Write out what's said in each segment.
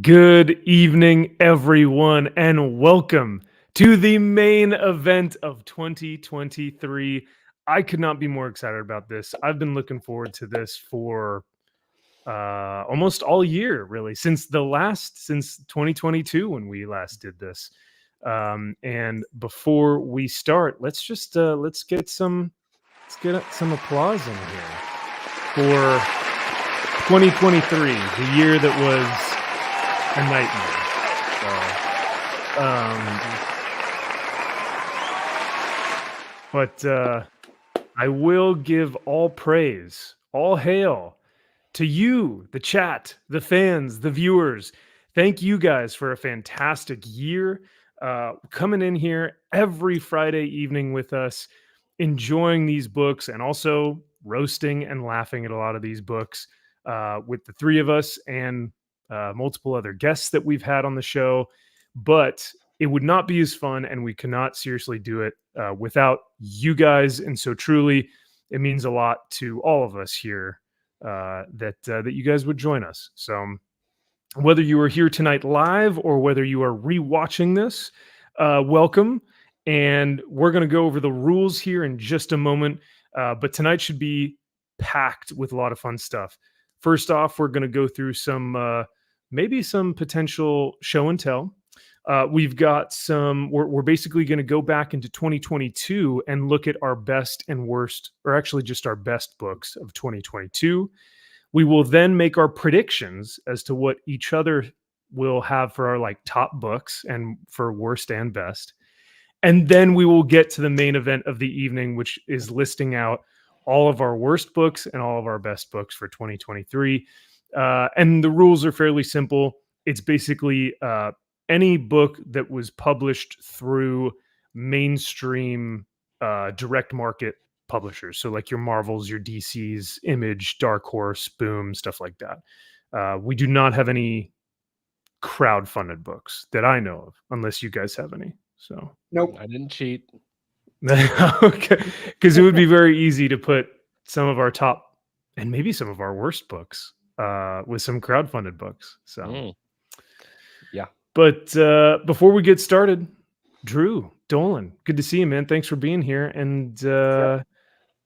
Good evening, everyone, and welcome to the main event of 2023. I could not be more excited about this. I've been looking forward to this for almost all year, really, since 2022 when we last did this. And before we start, let's get some applause in here for 2023, the year that was a nightmare. But I will give all praise, all hail to you, the chat, the fans, the viewers. Thank you guys for a fantastic year. Coming in here every Friday evening with us, enjoying these books, and also roasting and laughing at a lot of these books with the three of us and multiple other guests that we've had on the show. But it would not be as fun, and we cannot seriously do it without you guys. And so truly, it means a lot to all of us here that you guys would join us. So whether you are here tonight live or whether you are rewatching this, welcome. And we're going to go over the rules here in just a moment. But tonight should be packed with a lot of fun stuff. First off, we're going to go through some maybe some potential show and tell. We've got some, we're basically going to go back into 2022 and look at our best and worst, or actually just our best books of 2022. We will then make our predictions as to what each other will have for our top books and for worst and best. And then we will get to the main event of the evening, which is listing out all of our worst books and all of our best books for 2023. And the rules are fairly simple. It's basically any book that was published through mainstream direct market publishers. So like your Marvels, your DCs, Image, Dark Horse, Boom, stuff like that. We do not have any crowd-funded books that I know of, unless you guys have any. So nope, I didn't cheat. Okay, because it would be very easy to put some of our top and maybe some of our worst books with some crowdfunded books. So yeah. But before we get started, Drew Dolan, good to see you, man. Thanks for being here. And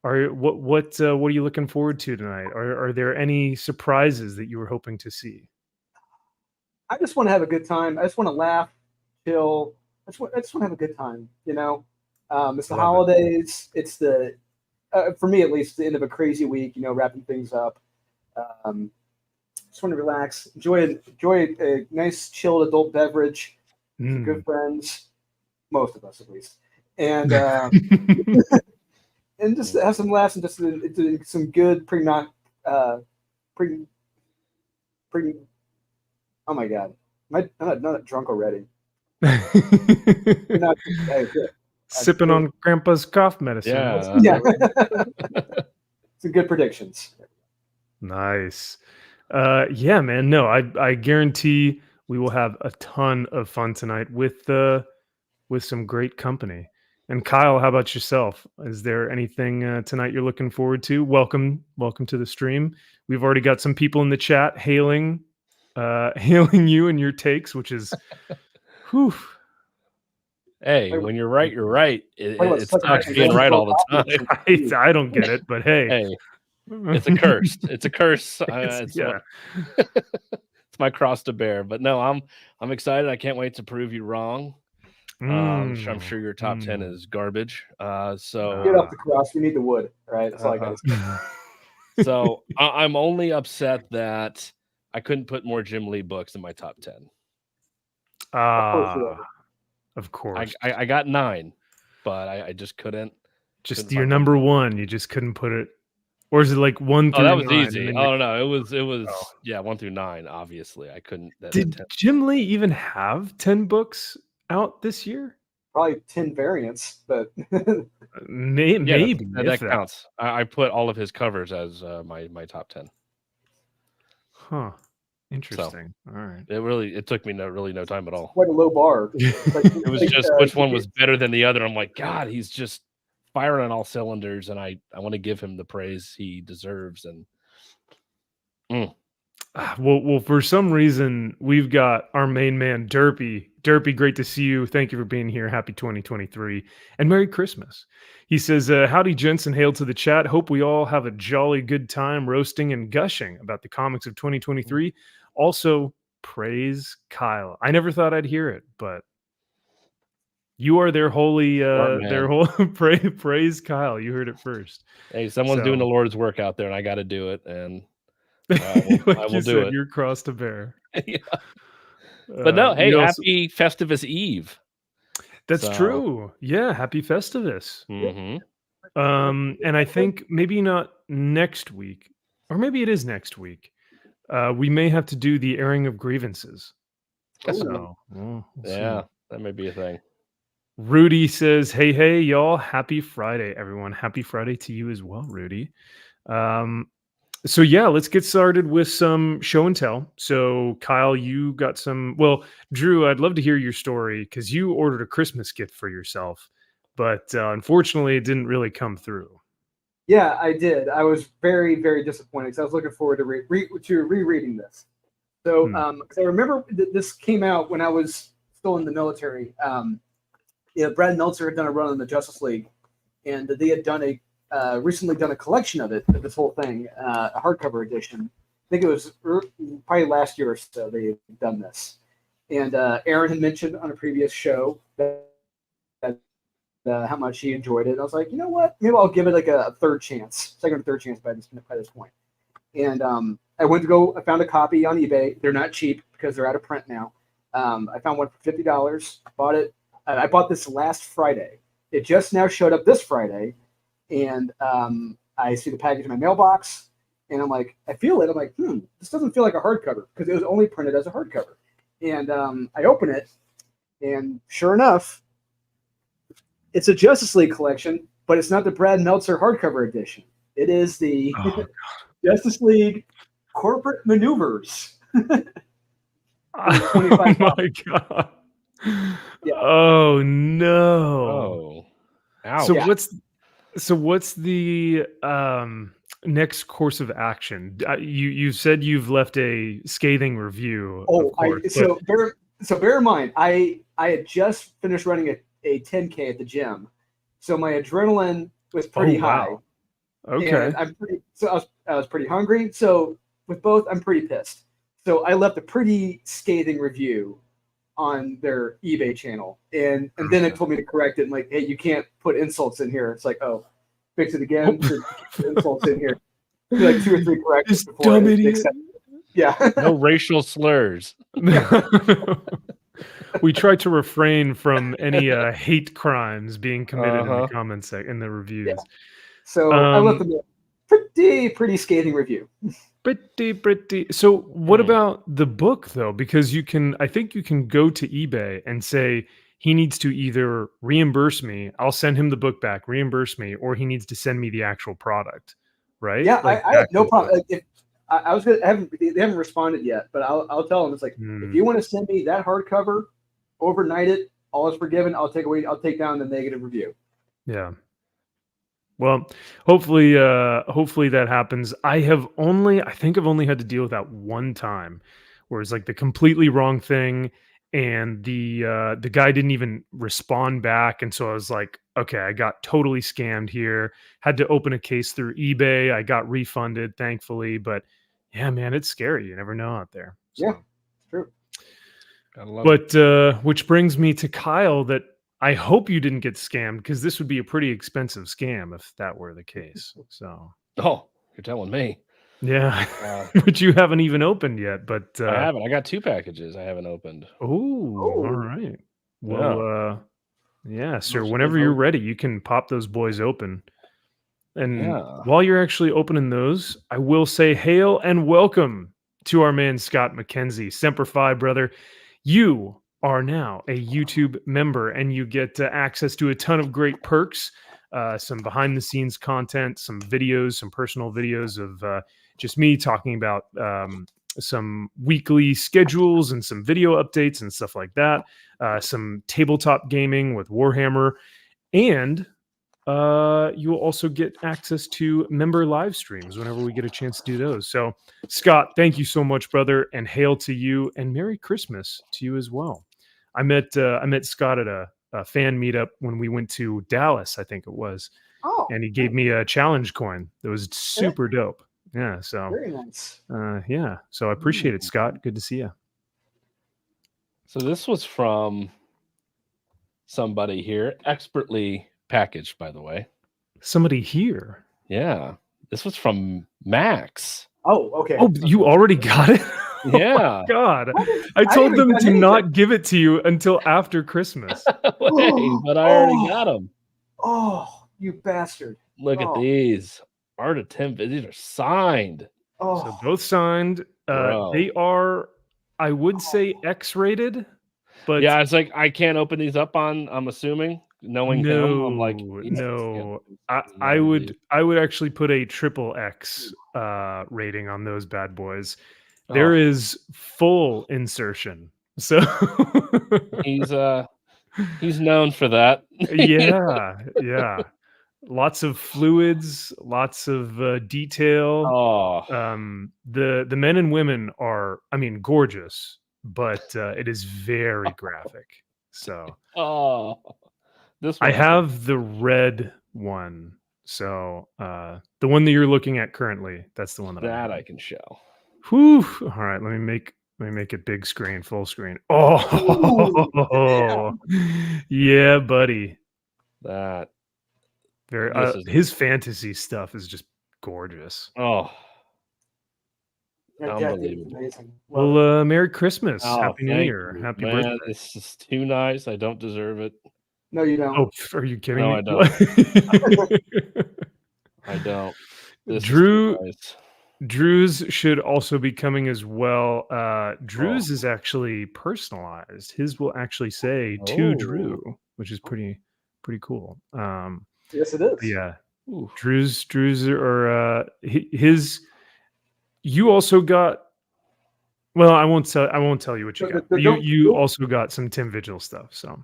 what are you looking forward to tonight? Are there any surprises that you were hoping to see? I just want to have a good time. I just want to laugh, chill. I just want to have a good time. You know, it's the holidays. It's the for me at least the end of a crazy week. You know, wrapping things up. Just want to relax, enjoy a nice chilled adult beverage, some good friends, most of us at least, and and just have some laughs and just do some good oh my god, I'm not drunk already. Sipping on Grandpa's cough medicine. Yeah. Some good predictions. Nice. Yeah, man. No, I guarantee we will have a ton of fun tonight with some great company. And Kyle, how about yourself? Is there anything tonight you're looking forward to? Welcome to the stream. We've already got some people in the chat hailing you and your takes, which is whew. Hey, when you're right, you're right. It's not being right all the time. I don't get it, but hey. It's a curse. It's a curse. It's my cross to bear. But no, I'm excited. I can't wait to prove you wrong. I'm sure your top 10 is garbage. So get off the cross. We need the wood, right? That's all I got to say. So I'm only upset that I couldn't put more Jim Lee books in my top 10. Of course. I got 9, but I just couldn't. Just your number 1. You just couldn't put it. Or is it like 1 through 9? Oh, that was easy. Oh no, it was 1 through 9. Obviously, I couldn't. Did Jim Lee even have 10 books out this year? Probably 10 variants, but maybe that counts. I put all of his covers as my top 10. Huh. Interesting. So, all right. It took me no time at all. Quite a low bar. It was just which one was better than the other. I'm like, God, he's just firing on all cylinders, and I want to give him the praise he deserves. And Well, for some reason, we've got our main man, Derpy. Derpy, great to see you. Thank you for being here. Happy 2023 and Merry Christmas. He says, howdy, gents, and hail to the chat. Hope we all have a jolly good time roasting and gushing about the comics of 2023. Also, praise Kyle. I never thought I'd hear it, but you are their holy, praise Kyle. You heard it first. Hey, someone's doing the Lord's work out there, and I got to do it. And I will do it. You're cross to bear. Yeah. But no, hey, happy Festivus Eve. That's true. Yeah, happy Festivus. And I think maybe not next week, or maybe it is next week. We may have to do the airing of grievances. So, we'll yeah, that may be a thing. Rudy says, hey, y'all. Happy Friday, everyone. Happy Friday to you as well, Rudy. So yeah, let's get started with some show and tell. So Kyle, you got some, well, Drew, I'd love to hear your story because you ordered a Christmas gift for yourself, but unfortunately it didn't really come through. Yeah, I did. I was very, very disappointed because I was looking forward to rereading this. So, because I remember this came out when I was still in the military. Brad Meltzer had done a run on the Justice League, and they had done recently done a collection of it, this whole thing, a hardcover edition. I think it was probably last year or so they had done this. And Aaron had mentioned on a previous show that how much he enjoyed it. And I was like, you know what? Maybe I'll give it like a third chance, second or third chance by this point. And I found a copy on eBay. They're not cheap because they're out of print now. I found one for $50. Bought it. I bought this last Friday. It just now showed up this Friday. And I see the package in my mailbox, and I'm like, I feel it. I'm like, this doesn't feel like a hardcover because it was only printed as a hardcover. And I open it, and sure enough, it's a Justice League collection, but it's not the Brad Meltzer hardcover edition. It is the Justice League Corporate Maneuvers. Oh my God. Yeah. Oh no. Oh. Ouch. So what's the next course of action? You said you've left a scathing review. Oh, bear in mind, I had just finished running a 10K at the gym, so my adrenaline was pretty high. Okay, and I was pretty hungry. So with both, I'm pretty pissed. So I left a pretty scathing review on their eBay channel, and then it told me to correct it. And like, hey, you can't put insults in here. It's like, oh, fix it again. Put insults in here. Like 2 or 3 corrections before dumb idiot. Yeah. No racial slurs. We try to refrain from any hate crimes being committed in the comments in the reviews. Yeah. So I left them a pretty scathing review. Pretty. So what about the book though? Because I think you can go to eBay and say he needs to either reimburse me, I'll send him the book back, reimburse me, or he needs to send me the actual product, right? Yeah, like I have no problem. If I was gonna they haven't responded yet, but I'll tell them, it's like, if you want to send me that hardcover, overnight it, all is forgiven. I'll take down the negative review. Yeah. Well, hopefully that happens. I think I've only had to deal with that one time where it's like the completely wrong thing, and the guy didn't even respond back. And so I was like, okay, I got totally scammed here. Had to open a case through eBay. I got refunded, thankfully. But yeah, man, it's scary. You never know out there. So. Yeah, it's true. But which brings me to Kyle, that I hope you didn't get scammed, because this would be a pretty expensive scam if that were the case. So, you're telling me. Yeah, which you haven't even opened yet. But I haven't. I got 2 packages I haven't opened. Oh, all right. Well, yeah, sir. Whenever you're ready, you can pop those boys open. And while you're actually opening those, I will say hail and welcome to our man Scott McKenzie. Semper Fi, brother. You are now a YouTube member, and you get access to a ton of great perks, some behind-the-scenes content, some videos, some personal videos of just me talking about some weekly schedules and some video updates and stuff like that, some tabletop gaming with Warhammer, and you will also get access to member live streams whenever we get a chance to do those. So, Scott, thank you so much, brother, and hail to you, and Merry Christmas to you as well. I met Scott at a fan meetup when we went to Dallas, I think it was, and he gave me a challenge coin that was super dope. Yeah, so Very nice. yeah, so I appreciate it, Scott. Good to see you. So this was from somebody here, expertly packaged, by the way. Somebody here. Yeah, this was from Max. Oh, okay. Oh, you already got it? Yeah. Oh, God, I told them to not give it to you until after Christmas. Hey, but I already got them. Oh, you bastard! Look at these. Art of Tim. These are signed. Oh, So both signed. Bro. They are, I would say, X-rated, but yeah, it's like I can't open these up on. I'm assuming, knowing him, I'm like, no. I would actually put a triple X rating on those bad boys. There is full insertion, so he's known for that. yeah. Lots of fluids, lots of detail. Oh, the men and women are, I mean, gorgeous, but it is very graphic. So this one I have the red one. So the one that you're looking at currently, that's the one that I can show. Whew. All right, let me make it big screen, full screen. Oh, yeah, buddy. That very his fantasy stuff is just gorgeous. Oh, unbelievable! Well, Merry Christmas, Happy New Year, Happy birthday. This is too nice. I don't deserve it. No, you don't. Oh, are you kidding me? I don't. I don't. This Drew's should also be coming as well. Drew's is actually personalized. His will actually say to Drew, which is pretty cool. Yes, it is. Yeah. Ooh. Drew's are his. You also got. Well, I won't tell you what you got. You also got some Tim Vigil stuff. So.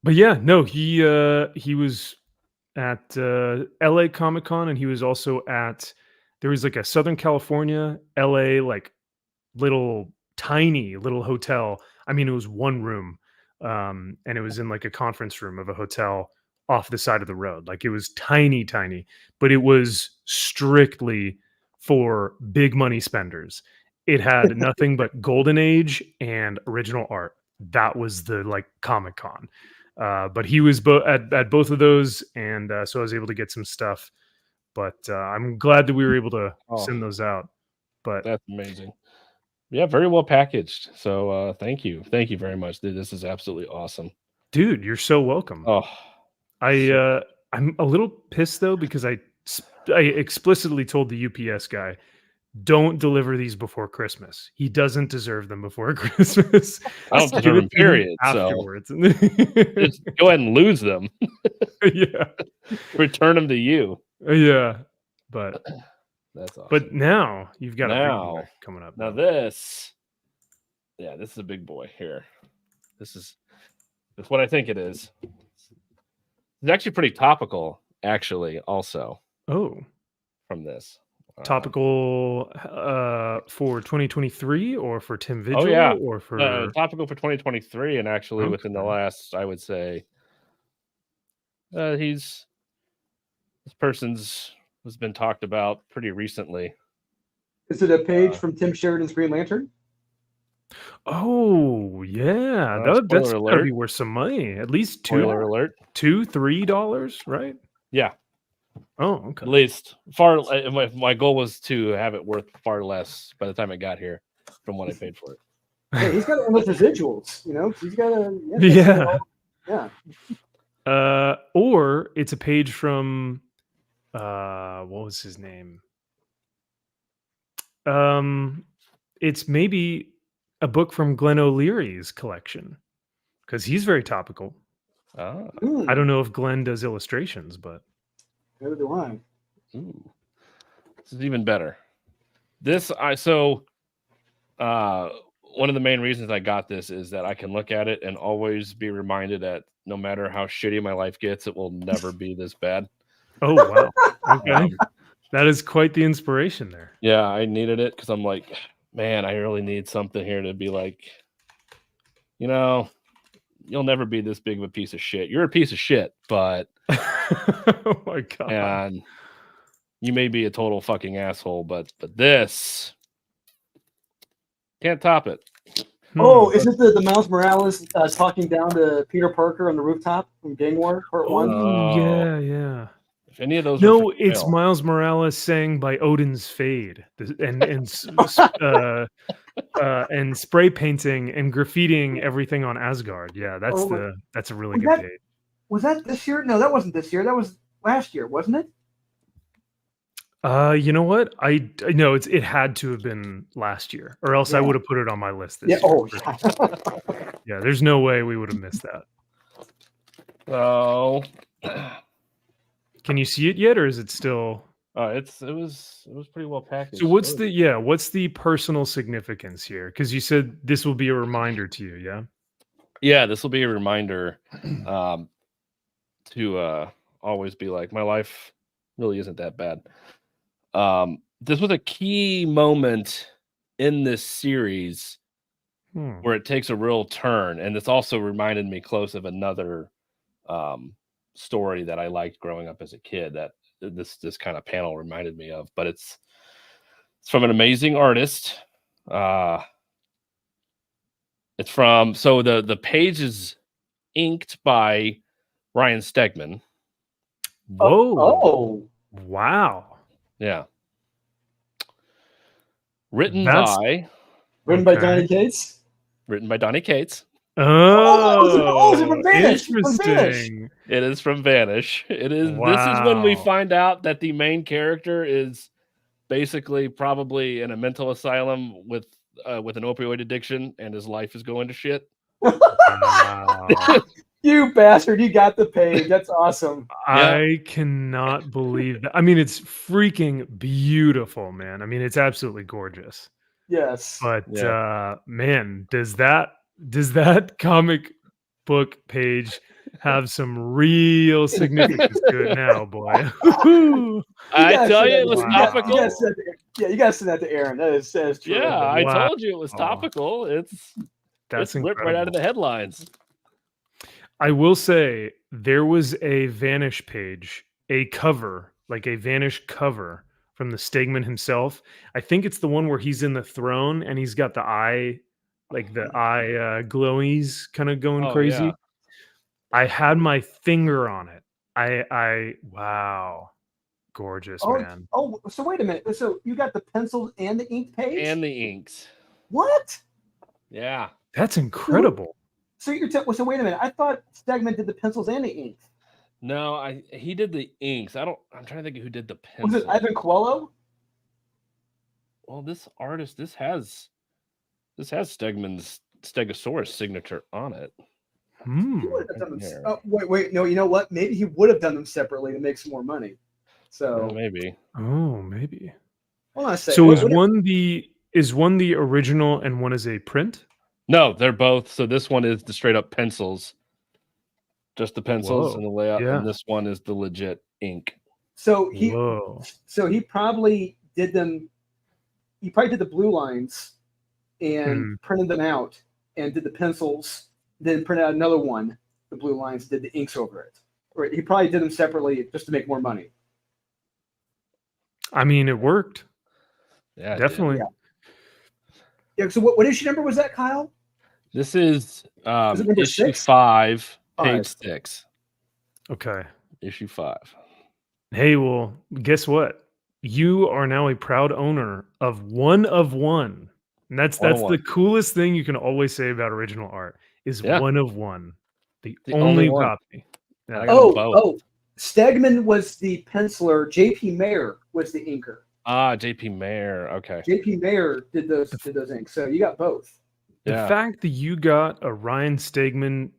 But yeah, no, he was at LA Comic-Con, and he was also at, there was like a Southern California, LA, like tiny little hotel. I mean, it was one room, and it was in like a conference room of a hotel off the side of the road. Like it was tiny, but it was strictly for big money spenders. It had nothing but Golden Age and original art. That was the like Comic-Con. But he was at both of those, and so I was able to get some stuff. But I'm glad that we were able to send those out. But that's amazing. Yeah, very well packaged. So thank you very much. This is absolutely awesome, dude. You're so welcome. I'm a little pissed though, because I explicitly told the UPS guy, don't deliver these before Christmas. He doesn't deserve them before Christmas. I don't deserve them, period. Afterwards. So just go ahead and lose them. Yeah. Return them to you. Yeah. But that's awesome. But now you've got a big boy coming up. Now this is a big boy here. That's what I think it is. It's actually pretty topical, actually, also. Oh. From this. Topical for 2023 or for Tim Vigil? Oh, yeah. Or for topical for 2023, and actually within the last, I would say, this person's has been talked about pretty recently. Is it a page from Tim Sheridan's Green Lantern? Oh yeah, that's gotta be worth some money. At least $2-3, right? Yeah. Oh, okay. At least far. My goal was to have it worth far less by the time it got here from what I paid for it. Hey, he's got endless residuals, you know. He's got yeah. Or it's a page from what was his name? It's maybe a book from Glenn O'Leary's collection, because he's very topical. I don't know if Glenn does illustrations, but neither do I. Ooh. This is even better. one of the main reasons I got this is that I can look at it and always be reminded that no matter how shitty my life gets, it will never be this bad. Oh wow. Okay. That is quite the inspiration there. Yeah, I needed it because I'm like, man, I really need something here to be like, you'll never be this big of a piece of shit. You're a piece of shit, but Oh my god. and you may be a total fucking asshole, but this can't top it. Oh, is it the Miles Morales talking down to Peter Parker on the rooftop from Gang War Part 1? Oh, yeah. If any of those, no, it's Miles Morales sang by Odin's Fade, and spray painting and graffitiing everything on Asgard. Yeah, that's a really good page. Was that this year? No, that wasn't this year. That was last year, wasn't it? You know what? I know it had to have been last year, or else I would have put it on my list this year. Oh, yeah. There's no way we would have missed that. Oh, can you see it yet, or is it still? It was pretty well packaged. So what's the personal significance here? Because you said this will be a reminder to you, yeah? Yeah, this will be a reminder to always be like, my life really isn't that bad. This was a key moment in this series where it takes a real turn, and it's also reminded me close of another story that I liked growing up as a kid that this kind of panel reminded me of. But it's from an amazing artist. It's from the page is inked by Ryan Stegman. Whoa! Oh, wow! Yeah. Written by Donny Cates. Written by Donny Cates. Oh, is it from Vanish? Interesting. It is from Vanish. It is. Wow. This is when we find out that the main character is basically probably in a mental asylum with an opioid addiction, and his life is going to shit. Wow. You bastard! You got the page. That's awesome. I cannot believe that. I mean, it's freaking beautiful, man. I mean, it's absolutely gorgeous. Yes. But man, does that comic book page have some real significance to it now, boy? I tell you, it was topical. You gotta send that to Aaron. That is true. Yeah, I told you it was topical. That's ripped right out of the headlines. I will say there was a Vanish page, a cover, like a Vanish cover from the Stegman himself. I think it's the one where he's in the throne and he's got the eye, like the eye glowies kind of going crazy. Yeah. I had my finger on it. Wow. Gorgeous, man. Oh, so wait a minute. So you got the pencils and the ink page? And the inks. What? Yeah. That's incredible. So so wait a minute. I thought Stegman did the pencils and the ink. No, he did the inks. I'm trying to think of who did the pencils. Was it Ivan Coelho? Well, this artist, this has Stegman's Stegosaurus signature on it. He would have done them. Oh, wait. No, you know what? Maybe he would have done them separately to make some more money. So maybe. Oh, maybe. Hold on a second. So is one the original and one is a print? No, they're both. So this one is the straight up pencils, just the pencils and the layout, and this one is the legit ink. So he probably did them. He probably did the blue lines and printed them out and did the pencils. Then printed out another one, the blue lines, did the inks over it. Or he probably did them separately just to make more money. I mean, it worked. Yeah, definitely. Yeah. So what issue number was that, Kyle? This is issue 6? 5, page 6. Okay. Issue 5. Hey, well, guess what? You are now a proud owner of one. And that's the coolest thing you can always say about original art is one of one. The only copy. Yeah, Stegman was the penciler. J.P. Mayer was the inker. J.P. Mayer. Okay. J.P. Mayer did those inks. So you got both. The fact that you got a Ryan Stegman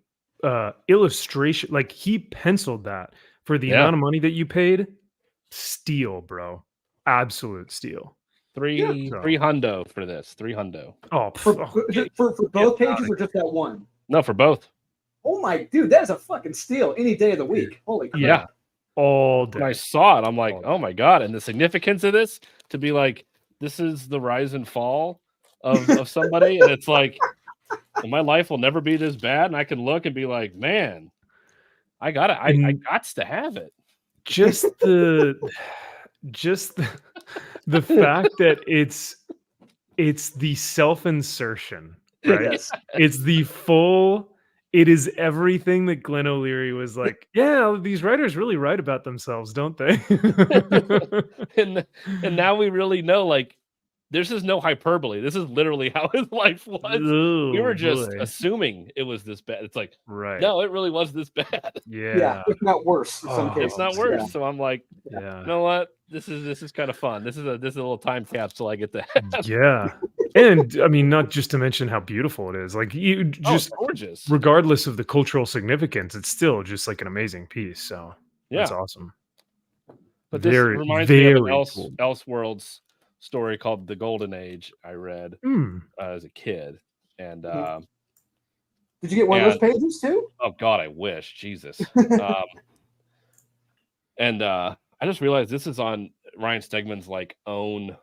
illustration, like he penciled that for the amount of money that you paid, steal, bro. Absolute steal. three hundo for this. 3 hundo. Oh, For both pages or just that one? No, for both. Oh my dude, that is a fucking steal any day of the week. Holy crap. Yeah. All day. When I saw it, I'm like, oh my god! And the significance of this to be like, this is the rise and fall of somebody, and it's like, my life will never be this bad, and I can look and be like, man, I got it. I gots to have it. Just the fact that it's the self-insertion, right? Yes. It's the full. It is everything that Glenn O'Leary was like, yeah, these writers really write about themselves, don't they? and now we really know, like, this is no hyperbole. This is literally how his life was. We were just assuming it was this bad. It's like, no, it really was this bad. Yeah, if not worse in some cases. If not worse. Yeah. So I'm like, you know what? This is kind of fun. This is a little time capsule I get to have. Yeah. And I mean, not just to mention how beautiful it is. Like, you just gorgeous. Regardless of the cultural significance, it's still just like an amazing piece. So that's awesome. But this reminds me of an Elseworlds story called The Golden Age I read as a kid. And did you get one of those pages too? Oh god, I wish. Jesus. And I just realized this is on Ryan Stegman's like own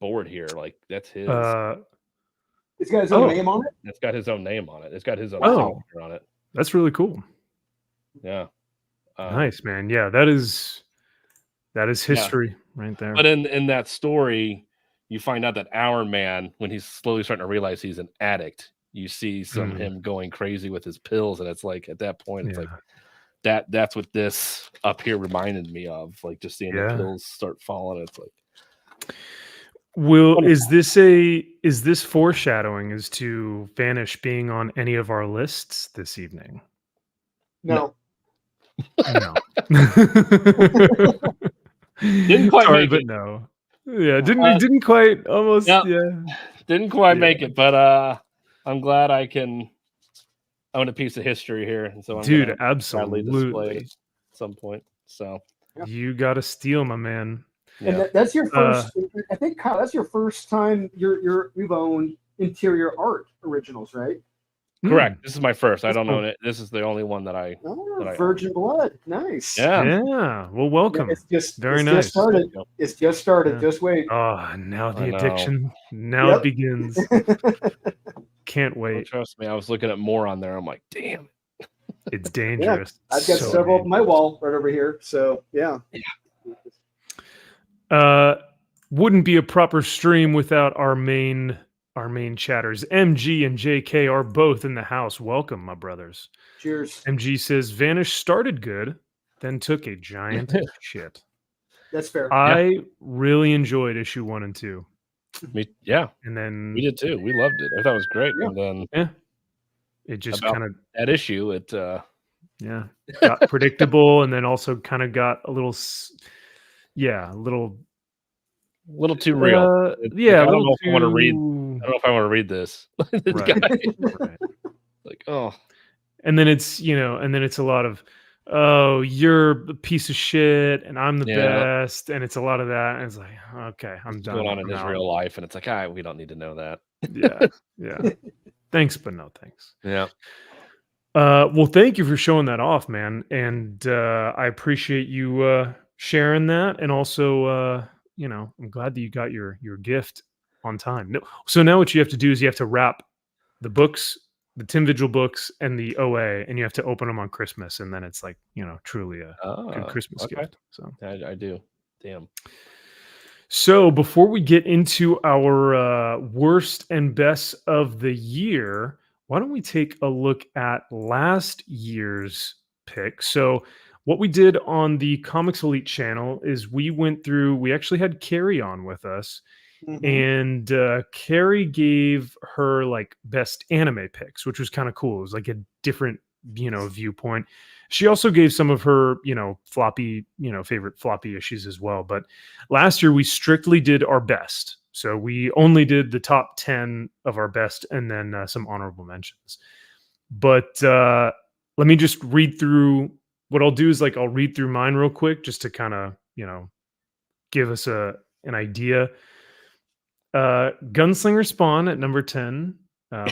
board here. Like, that's his. It's got his own name on it? It's got his own name on it. It's got his own signature on it. That's really cool. Yeah. Nice, man. Yeah, that is history right there. But in that story, you find out that Our Man, when he's slowly starting to realize he's an addict, you see him going crazy with his pills, and it's like, at that point, it's like that's what this up here reminded me of, like, just seeing the pills start falling. It's like, is this foreshadowing as to Vanish being on any of our lists this evening? No. No. Didn't quite make it. No. Yeah, didn't quite almost. Yep. Yeah, didn't quite make it, but I'm glad I own a piece of history here, and so I'm dude, absolutely display absolutely it at some point. So you got to steal, my man. And that's your first. I think, Kyle, that's your first time you've owned interior art originals, right? Correct. This is my first. I don't own it. This is the only one that I. Virgin Blood. Nice. Yeah. Well, welcome. It's just very nice. Just started. It's just started. Yeah. Just wait. Oh, now the addiction. Now it begins. Can't wait. Well, trust me. I was looking at more on there. I'm like, damn. It's dangerous. I've got several on my wall right over here. So yeah. Wouldn't be a proper stream without our main chatters. MG and JK are both in the house. Welcome, my brothers. Cheers. MG says Vanish started good, then took a giant shit. That's fair. I really enjoyed issue 1 and 2. And then we did too. We loved it. I thought it was great. And then it just kind of that issue. It got predictable, and then also kind of got a little little too real. Yeah, I don't know if I want to read. I don't know if I want to read this. Right. Like, oh, and then it's a lot of, oh, you're a piece of shit, and I'm the best, and it's a lot of that, and it's like, okay, I'm done. Going on in his real life, and it's like, we don't need to know that. Yeah. Thanks, but no thanks. Yeah. Well, thank you for showing that off, man, and I appreciate you sharing that, and also. I'm glad that you got your gift on time. No, so now what you have to do is you have to wrap the books, the Tim Vigil books, and the OA, and you have to open them on Christmas, and then it's like, truly a good Christmas gift. So I do. Damn. So before we get into our worst and best of the year, why don't we take a look at last year's pick? So what we did on the Comics Elite channel is we actually had Carrie on with us, and Carrie gave her like best anime picks, which was kind of cool. It was like a different, viewpoint. She also gave some of her, floppy, favorite floppy issues as well. But last year we strictly did our best. So we only did the top 10 of our best and then some honorable mentions. But let me just read through. What I'll do is I'll read through mine real quick just to kind of, give us an idea. Gunslinger Spawn at number 10.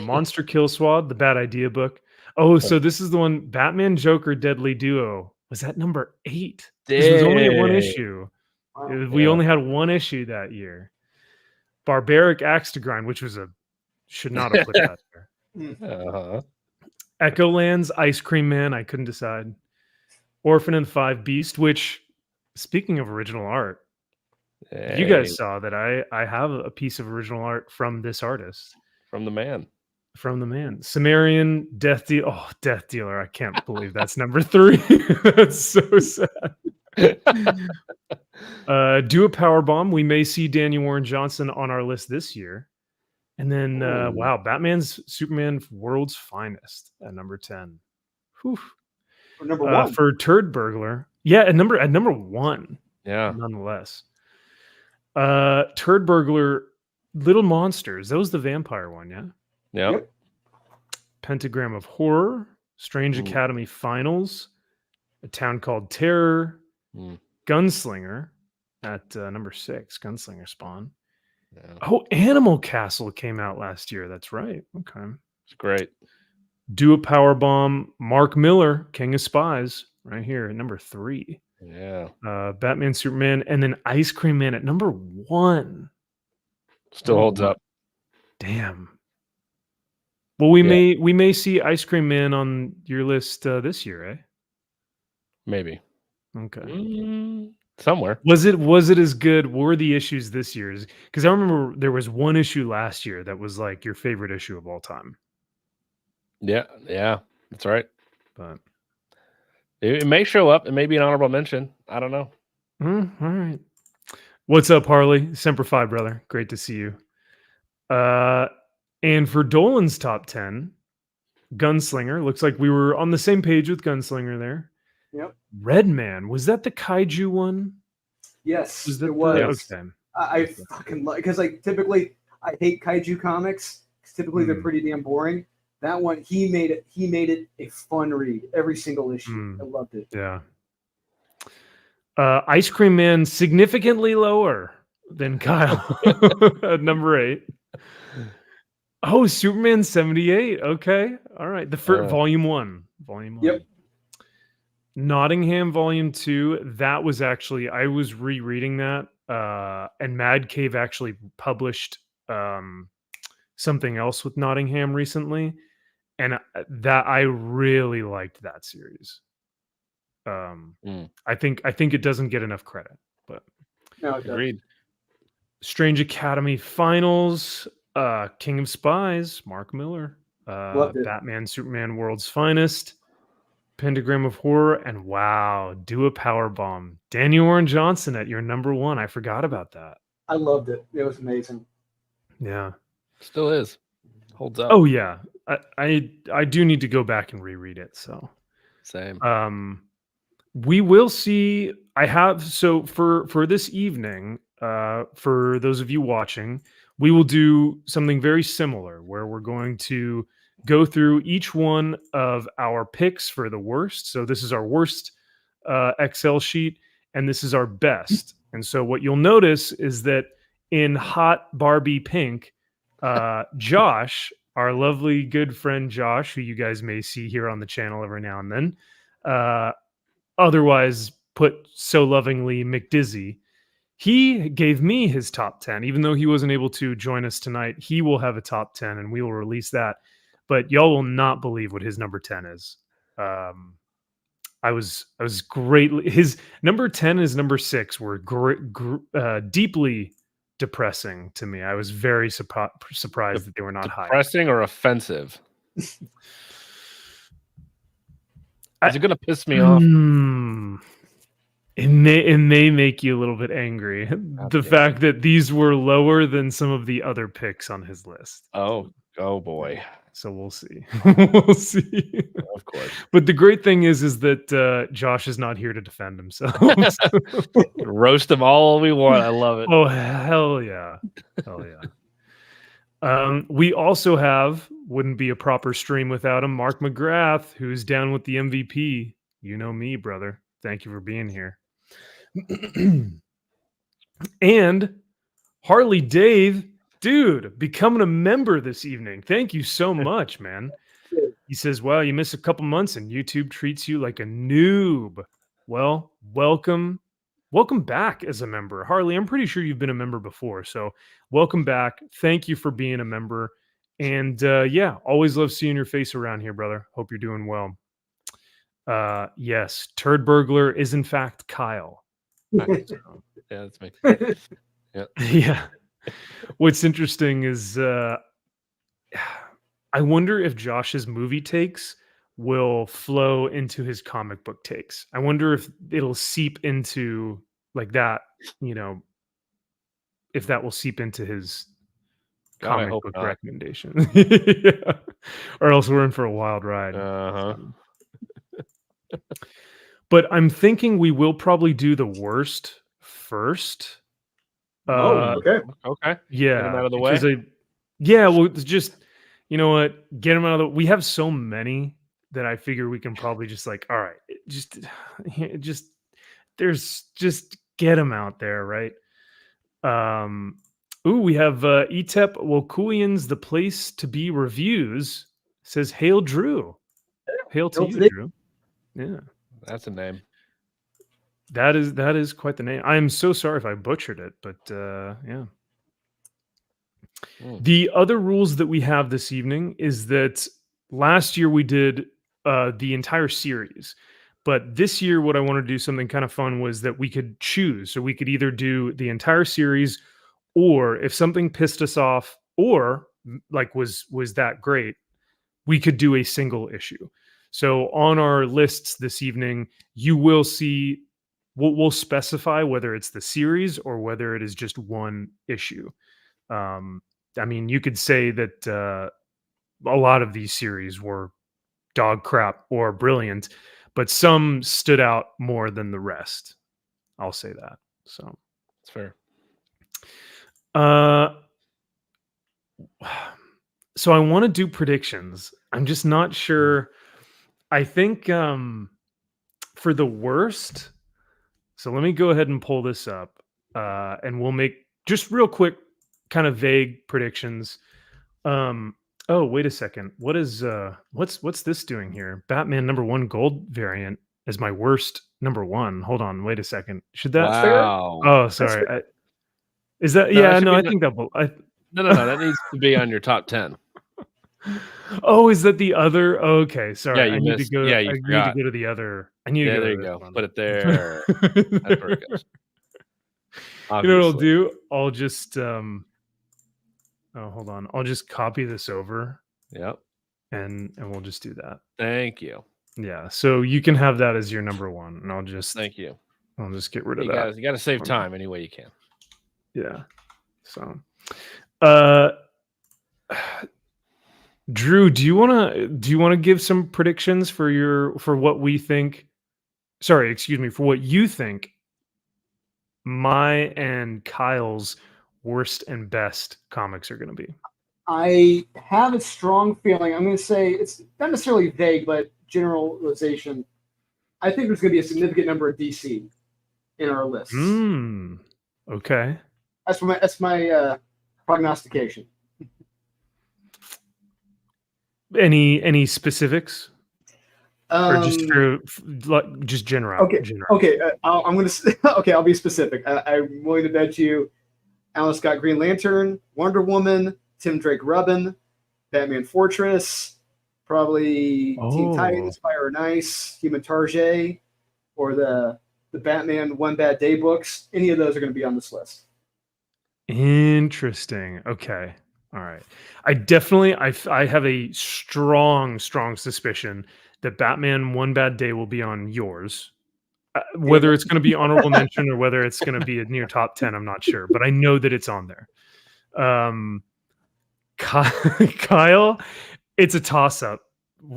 Monster Kill Squad, the Bad Idea book. Oh, so this is the one, Batman Joker Deadly Duo. Was that number 8? This was only one issue. Wow. We only had one issue that year. Barbaric Axe to Grind, which was should not have put that there. Echolands, Ice Cream Man, I couldn't decide. Orphan and the Five Beast, which, speaking of original art, you guys saw that I have a piece of original art from this artist. From the man. Sumerian, Death Dealer. Oh, Death Dealer. I can't believe that's number 3. That's so sad. Do a Power Bomb. We may see Daniel Warren Johnson on our list this year. And then, wow, Batman's Superman World's Finest at number 10. Whew. Number 1. For Turd Burglar. Yeah, at number 1. Yeah. Nonetheless. Turd Burglar, Little Monsters. That was the vampire one, yeah? Yep. Pentagram of Horror, Strange Academy Finals, A Town Called Terror, Gunslinger at number 6, Gunslinger Spawn. Yeah. Oh, Animal Castle came out last year. That's right. Okay. It's great. Do a Power Bomb, Mark Miller, King of Spies, right here at number 3. Yeah. Batman, Superman, and then Ice Cream Man at number 1. Still holds up. Damn. Well, we may see Ice Cream Man on your list this year, eh? Maybe. Okay. Somewhere. Was it as good? What were the issues this year? Because I remember there was one issue last year that was like your favorite issue of all time. Yeah, that's right. But it may show up. It may be an honorable mention. I don't know. All right. What's up, Harley? Semper Fi, brother. Great to see you. And for Dolan's top 10, Gunslinger. Looks like we were on the same page with Gunslinger there. Yep. Red Man. Was that the Kaiju one? Yes, it was. Okay. I fucking love, because like typically I hate Kaiju comics because typically they're pretty damn boring. That one, he made it a fun read every single issue. I loved it. Yeah. Ice Cream Man significantly lower than Kyle at number 8. Oh, Superman 78. Okay. All right. The first volume 1. Yep. Nottingham volume 2. That was actually, I was rereading that. And Mad Cave actually published something else with Nottingham recently. And that I really liked that series. I think it doesn't get enough credit, but no, it agreed. Strange Academy Finals, King of Spies, Mark Miller, Batman, Superman, World's Finest, Pentagram of Horror, and wow, Do a Power Bomb, Daniel Warren Johnson at your number 1. I forgot about that. I loved it. It was amazing. Yeah, still is. Holds up. Oh yeah, I do need to go back and reread it. So same. We will see. I have for this evening. For those of you watching, we will do something very similar where we're going to go through each one of our picks for the worst. So this is our worst Excel sheet, and this is our best. And so what you'll notice is that in hot Barbie pink, Josh, our lovely good friend Josh, who you guys may see here on the channel every now and then, otherwise put so lovingly McDizzy, he gave me his top 10. Even though he wasn't able to join us tonight, he will have a top 10 and we will release that. But y'all will not believe what his number 10 is. I was greatly, his number 10 and his number 6 were deeply depressing to me. I was very surprised that they were not high. Depressing or offensive? Is it going to piss me off? It may make you a little bit angry. The fact that these were lower than some of the other picks on his list. Oh boy. So we'll see. We'll see. Of course. But the great thing is that Josh is not here to defend himself. Roast him all we want. I love it. Oh, hell yeah. Hell yeah. We also have, wouldn't be a proper stream without him, Mark McGrath, who's down with the MVP. You know me, brother. Thank you for being here. And Harley Dave, dude, becoming a member this evening. Thank you so much, man. He says, "Wow, you miss a couple months and YouTube treats you like a noob." Well, welcome back as a member. Harley, I'm pretty sure you've been a member before, so welcome back. Thank you for being a member. And yeah, always love seeing your face around here, brother. Hope you're doing well. Yes, Turd Burglar is in fact Kyle. Yeah, that's me. Yeah. Yeah. What's interesting is I wonder if Josh's movie takes will flow into his comic book takes. I wonder if it'll seep into like that, if that will seep into his God, I comic hope book not. recommendation. Yeah. Or else we're in for a wild ride. But I'm thinking we will probably do the worst first. Okay. Yeah. Get them out of the way. Well, it's just, you know what? Get them out of the. We have so many that I figure we can probably just like, all right, just get them out there, right? We have Etep Wokuian's The Place to Be reviews says, "Hail Drew, hail to you, Drew." Yeah, that's a name. That is quite the name. I am so sorry if I butchered it, but yeah. The other rules that we have this evening is that last year we did the entire series, but this year what I want to do something kind of fun was that we could choose. So we could either do the entire series, or if something pissed us off or like was that great, we could do a single issue. So on our lists this evening, you will see we'll specify whether it's the series or whether it is just one issue. I mean, you could say that a lot of these series were dog crap or brilliant, but some stood out more than the rest. I'll say that. So it's fair. So I want to do predictions. I'm just not sure. I think for the worst. So let me go ahead and pull this up, and we'll make just real quick, kind of vague predictions. Oh, wait a second. What is what's this doing here? Batman #1 gold variant is my worst #1. Hold on, wait a second. Should that? Wow. Oh, sorry. Is that? No, yeah, no. I think that. No. That needs to be on your top 10. Oh, is that the other? Oh, okay, sorry. Yeah, you missed. I Yeah, need to go to the other. I need to go. There you go. Put it there. That's where it goes. You know what I'll do? I'll just oh, hold on. I'll just copy this over. Yep. And we'll just do that. Thank you. Yeah. So you can have that as your #1, and I'll just thank you. I'll just get rid of that. You got to save time any way you can. Yeah. So, Drew, do you want to give some predictions for what we think? Sorry, excuse me, for what you think my and Kyle's worst and best comics are going to be. I have a strong feeling. I'm going to say it's not necessarily vague, but generalization. I think there's going to be a significant number of DC in our list. Okay. That's my prognostication. Any specifics? Or just general? Okay. Okay. I'm going to. Okay. I'll be specific. I'm willing to bet you, Alan Scott Green Lantern, Wonder Woman, Tim Drake Rubbin, Batman Fortress, probably Teen Titans, Fire and Ice, Human Target, or the Batman One Bad Day books. Any of those are going to be on this list. Interesting. Okay. All right. I have a strong suspicion that Batman One Bad Day will be on yours. Whether it's going to be honorable mention or whether it's going to be a near top 10, I'm not sure, but I know that it's on there. Kyle, it's a toss-up.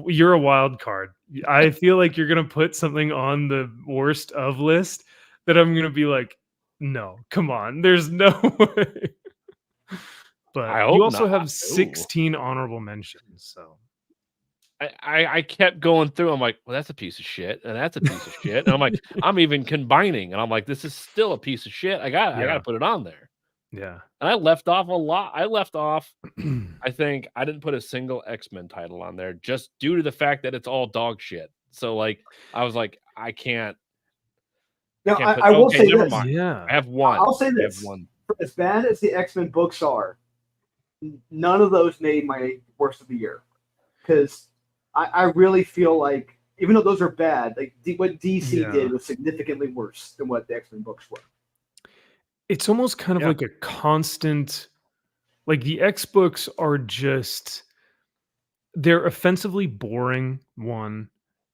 You're a wild card. I feel like you're going to put something on the worst of list that I'm going to be like, no, come on. There's no way. But you also have 16 honorable mentions. So I kept going through. I'm like, well, that's a piece of shit, and that's a piece of shit. And I'm like, I'm even combining, and I'm like, this is still a piece of shit. I gotta put it on there. Yeah. And I left off a lot. I left off. I think I didn't put a single X-Men title on there just due to the fact that it's all dog shit. So like, I was like, I can't. Now, Can't put, I will okay, say never this. mind. Yeah. I have one. I'll say I this. have one. As bad as the X-Men books are, none of those made my worst of the year. Because I really feel like, even though those are bad, like what DC did was significantly worse than what the X-Men books were. It's almost kind of like a constant, like the X books are just, they're offensively boring, one,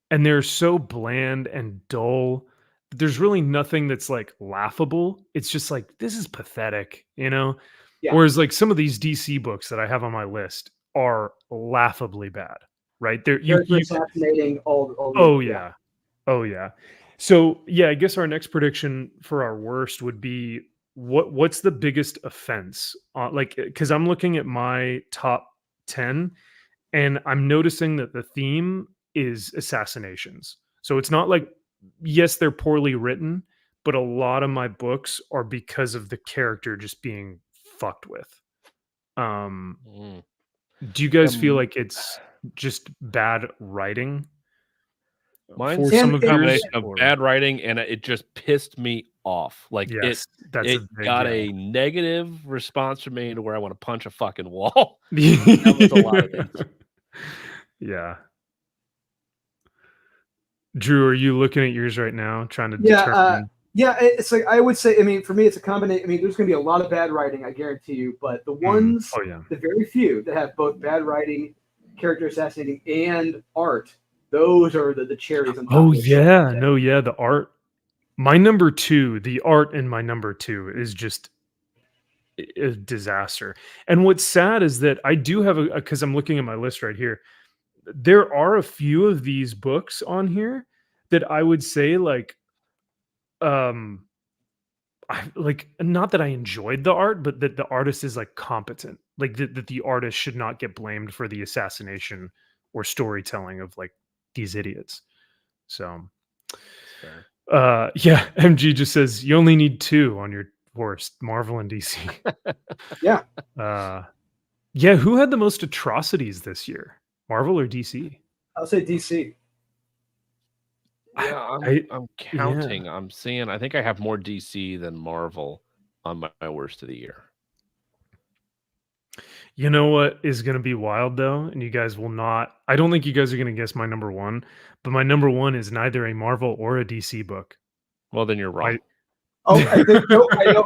and they're so bland and dull. There's really nothing that's like laughable. It's just like, this is pathetic, you know? Yeah. Whereas like some of these DC books that I have on my list are laughably bad, right? They're assassinating all oh yeah. Oh yeah. So yeah, I guess our next prediction for our worst would be what's the biggest offense? Like, because I'm looking at my top 10 and I'm noticing that the theme is assassinations. So it's not like, yes, they're poorly written, but a lot of my books are because of the character just being fucked with. Do you guys feel like it's just bad writing? Mine's For some of a combination yours, of bad writing, and it just pissed me off. Like yes, it got a negative response from me to where I want to punch a fucking wall. That was a lot of things. Yeah. Drew, are you looking at yours right now, trying to determine? Yeah, it's like, I would say, I mean, for me, it's a combination. I mean, there's going to be a lot of bad writing, I guarantee you, but the ones, the very few that have both bad writing, character assassinating, and art, those are the cherries on top. Oh yeah, no, yeah, the art. My number 2, the art in my number 2 is just a disaster. And what's sad is that I do have because I'm looking at my list right here. There are a few of these books on here that I would say like, I like, not that I enjoyed the art, but that the artist is like competent. Like that the artist should not get blamed for the assassination or storytelling of like these idiots. So yeah, MG just says you only need 2 on your worst, Marvel and DC. Yeah. Yeah, who had the most atrocities this year? Marvel or DC? I'll say DC. Yeah, I'm counting. I'm seeing, I think I have more DC than Marvel on my worst of the year. You know what is going to be wild though, and you guys will not, I don't think you guys are going to guess my number 1, but my number 1 is neither a Marvel or a DC book. Well, then you're wrong. I think, no, I know.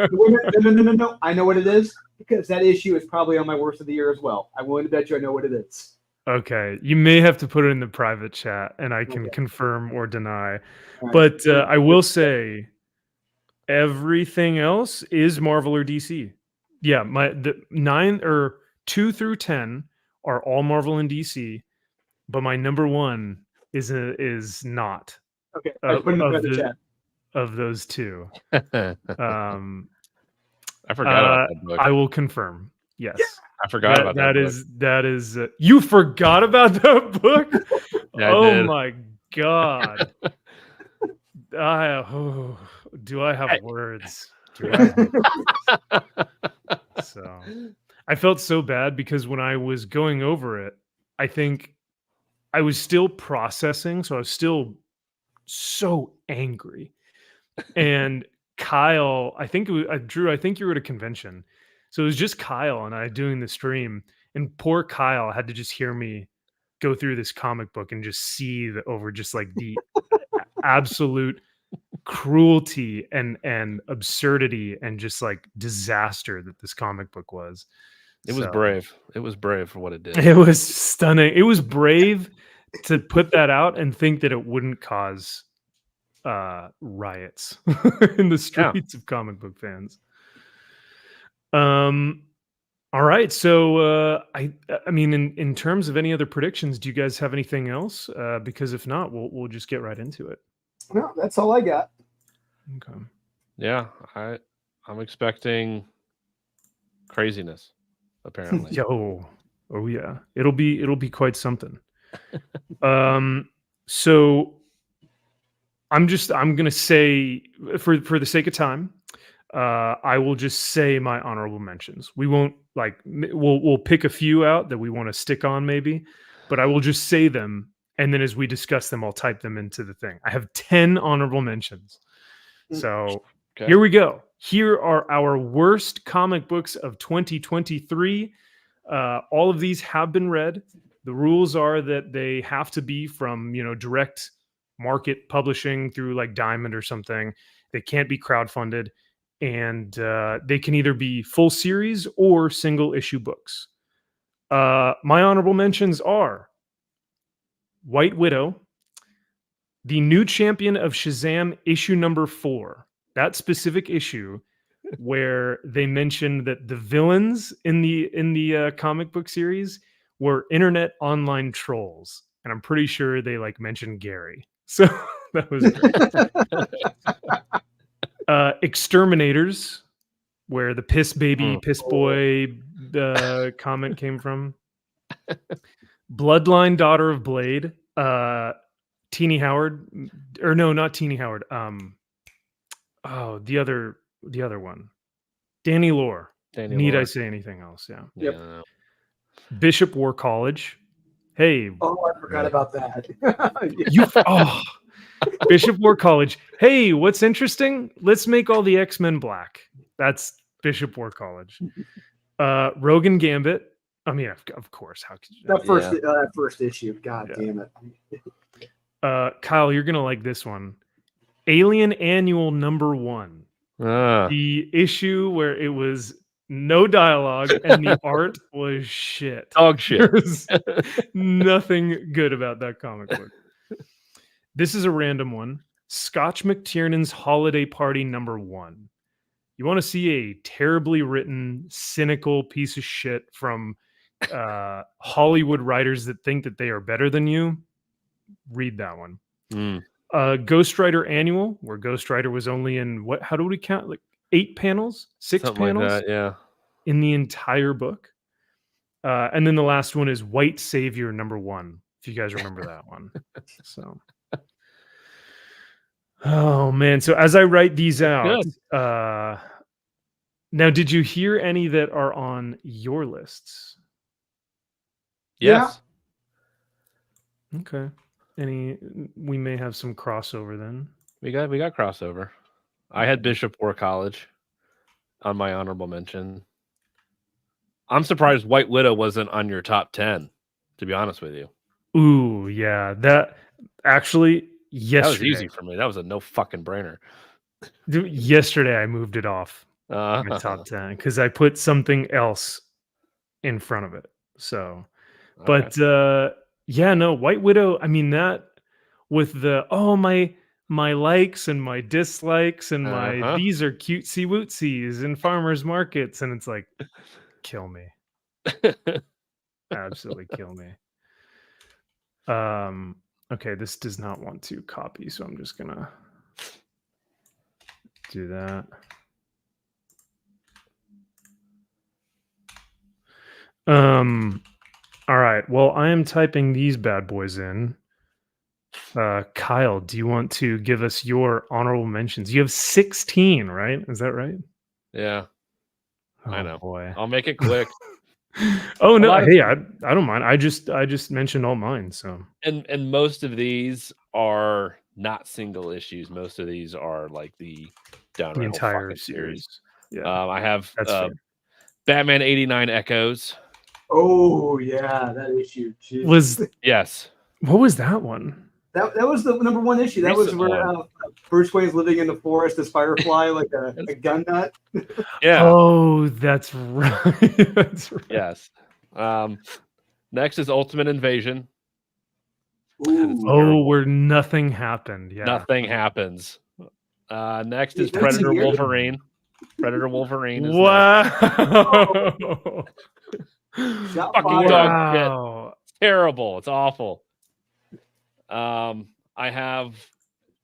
No. I know what it is, because that issue is probably on my worst of the year as well. I'm willing to bet you I know what it is. Okay, you may have to put it in the private chat, and I can confirm or deny. But I will say, everything else is Marvel or DC. Yeah, the 9 or 2 through 10 are all Marvel and DC, but my number 1 is not. Okay, I put in the chat. Of those 2. I forgot about that book. I will confirm. Yes. Yeah. I forgot about that book. That is you forgot about that book? Yeah, oh my god. Do I have words? So I felt so bad because when I was going over it, I think I was still processing, so I was still so angry. And Kyle, I think it was Drew, I think you were at a convention. So it was just Kyle and I doing the stream, and poor Kyle had to just hear me go through this comic book and just see over just like the absolute cruelty and absurdity and just like disaster that this comic book was. It was brave. It was brave for what it did. It was stunning. It was brave to put that out and think that it wouldn't cause riots in the streets of comic book fans. All right, so I mean, in terms of any other predictions, do you guys have anything else? Because if not, we'll just get right into it. No, that's all I got. Okay. Yeah, I'm expecting craziness. Apparently. Oh yeah, it'll be quite something. So I'm gonna say for the sake of time, I will just say my honorable mentions. We won't we'll pick a few out that we want to stick on maybe, but I will just say them, and then as we discuss them, I'll type them into the thing. I have 10 honorable mentions. So here we go. Here are our worst comic books of 2023. All of these have been read. The rules are that they have to be from, direct market publishing through like Diamond or something. They can't be crowdfunded, and they can either be full series or single issue books. My honorable mentions are White Widow, the new champion of Shazam issue number 4. That specific issue where they mentioned that the villains in the comic book series were internet online trolls, and I'm pretty sure they mentioned Gary. So that was great. Exterminators, where the piss baby, piss boy comment came from. Bloodline, Daughter of Blade, Teeny Howard, or no, not Teeny Howard. The other one, Danny Lore. Need I say anything else? Yeah. Yep. Bishop War College. Hey. Oh, I forgot about that. Bishop War College. Hey, what's interesting? Let's make all the X-Men black. That's Bishop War College. Rogan Gambit. I mean, of course. How could you? That first issue. God damn it. Kyle, you're gonna like this one. Alien Annual number 1. The issue where it was no dialogue and the art was shit. Dog shit. There's nothing good about that comic book. This is a random one. Scotch McTiernan's Holiday Party number 1. You want to see a terribly written, cynical piece of shit from Hollywood writers that think that they are better than you? Read that one. Ghost Rider Annual, where Ghost Rider was only in how do we count? 8 panels? 6 Something panels? like that, yeah. In the entire book. And then the last one is White Savior number 1, if you guys remember that one. So, oh man. So as I write these out, now did you hear any that are on your lists? Yes. Yeah. Okay. We may have some crossover then. We got crossover. I had Bishop War College on my honorable mention. I'm surprised White Widow wasn't on your top 10, to be honest with you. Ooh, yeah. That actually yesterday. That was easy for me. That was a no fucking brainer. Dude, yesterday I moved it off my top 10 because I put something else in front of it. So, but yeah, no, White Widow. I mean, that with the my likes and my dislikes and my these are cutesy wootsies and farmers markets, and it's like, kill me, absolutely kill me. Okay, this does not want to copy, so I'm just gonna do that. All right. Well, I am typing these bad boys in. Kyle, do you want to give us your honorable mentions? You have 16, right? Is that right? Yeah. Oh, I know. Boy. I'll make it quick. Oh no, hey, I don't mind. I just mentioned all mine. So and most of these are not single issues. Most of these are like the entire series. Yeah. I have That's Batman 89 Echoes. Oh yeah, that issue yes. What was that one? That was the number 1 issue. That was where Bruce Wayne's living in the forest as Firefly, like a gun nut. Yeah. Oh, that's right. That's right. Yes. Next is Ultimate Invasion. Oh, where nothing happened. Yeah. Nothing happens. Next is Predator Wolverine. Predator Wolverine is wow. Fucking dog shit. It's terrible. It's awful. I have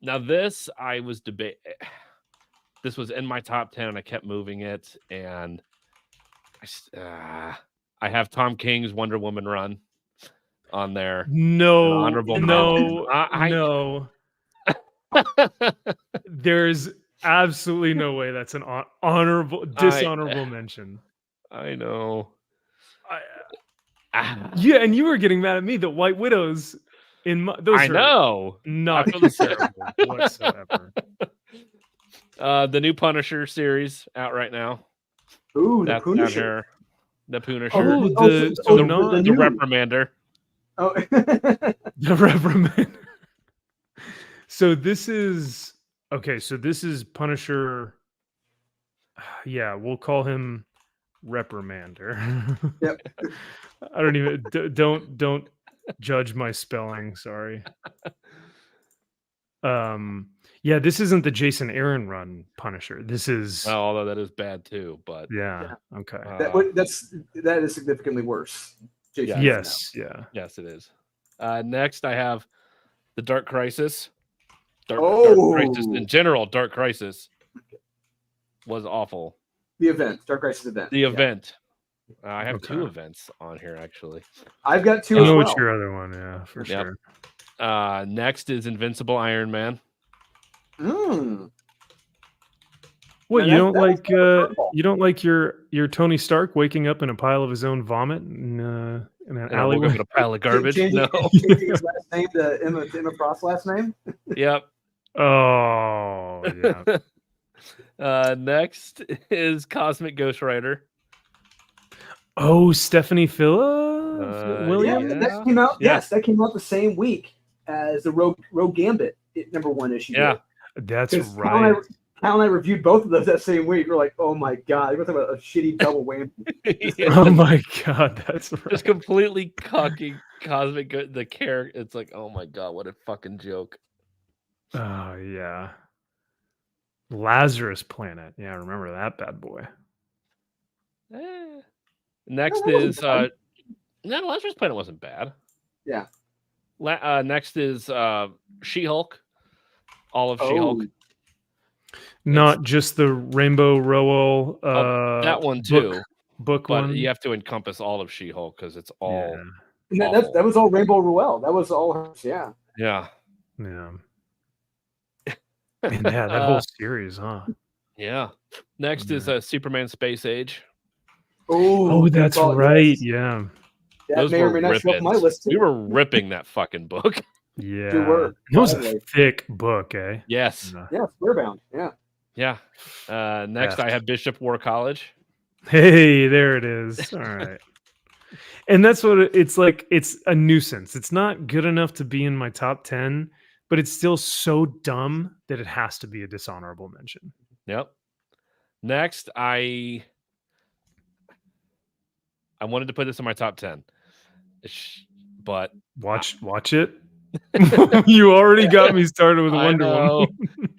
now this I was this was in my top 10 and I kept moving it, and I have Tom King's Wonder Woman run on there. No, honorable no, mention. no. There's absolutely no way that's an dishonorable mention. I know. Yeah, and you were getting mad at me that White Widows those I know. not feel the same. terrible whatsoever. The new Punisher series out right now. Ooh, That's the down Punisher. here. The Punisher. The the Reprimander. Oh, the Reprimander. So this is okay. So this is Punisher. Yeah, we'll call him Reprimander. Yep. I don't even don't judge my spelling. Sorry. Yeah, this isn't the Jason Aaron run Punisher. This is although that is bad too. But yeah. Okay. that is significantly worse. Jason yes. Yeah. Yes, it is. Next, I have the Dark Crisis. Dark Crisis in general. Dark Crisis was awful. The event, Dark Crisis event. The event. I have 2 events on here actually. I've got 2 I as know well. what's your other one, yeah, for sure. Next is Invincible Iron Man. What, you don't like your Tony Stark waking up in a pile of his own vomit in an alleyway? In a pile of garbage. Changing his last name to Emma Frost's last name. Yep. Oh yeah. Next is Cosmic Ghost Rider. Oh, Stephanie Williams. Yeah, that came out. Yes, that came out the same week as the Rogue Gambit #1 issue. Yeah, that's right. Cal and I reviewed both of those that same week. We're like, oh my god, you're talking about a shitty double whammy. Oh my god, that's right. Just completely cocking Cosmic the character. It's like, oh my god, what a fucking joke. Oh yeah. Lazarus Planet. Yeah, I remember that bad boy. Next is Lazarus Planet wasn't bad. Yeah. Next is She-Hulk. All of She-Hulk. Not just the Rainbow Rowell that one too. Book but one. You have to encompass all of She-Hulk because it's all that was all Rainbow Rowell. That was all hers, yeah. Yeah. Man, yeah, that whole series, huh? Yeah. Next is Superman Space Age. Oh, that's right. Yeah. That may or may not show up my list too. We were ripping that fucking book. Yeah. It was a thick book, eh? Yes. Yeah, Squarebound. Yeah. Yeah. Next, I have Bishop War College. Hey, there it is. All right. And that's what it's like. It's a nuisance. It's not good enough to be in my top 10, but it's still so dumb that it has to be a dishonorable mention. Yep. Next, I wanted to put this in my top 10, but watch it. You already got me started with Wonder Woman.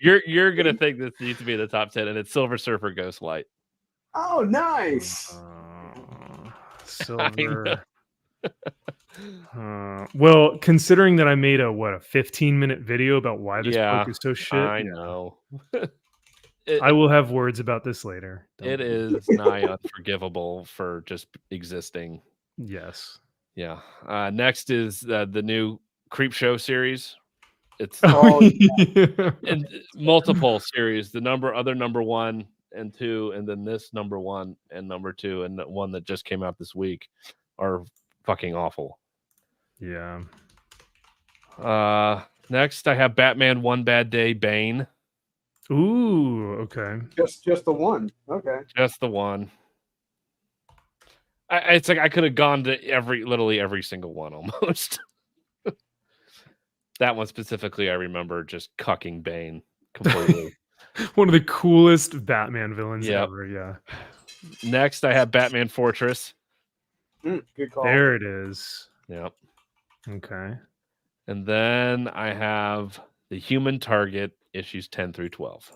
You're gonna think this needs to be in the top 10, and it's Silver Surfer Ghostlight. Oh, nice. Silver. Well, considering that I made a 15-minute video about why this book is so shit. I know. I will have words about this later. It is nigh unforgivable for just existing. Yes. Yeah. Next is the new Creepshow series. It's and multiple series. The other number 1 and 2, and then this number 1 and number 2, and the one that just came out this week are fucking awful. Yeah. Next, I have Batman One Bad Day Bane. Ooh, okay. Just the one. Okay. Just the one. It's like I could have gone to literally every single one almost. That one specifically, I remember just cucking Bane completely. One of the coolest Batman villains ever. Yeah. Next, I have Batman Fortress. Good call. There it is. Yep. Okay. And then I have the Human Target issues 10 through 12.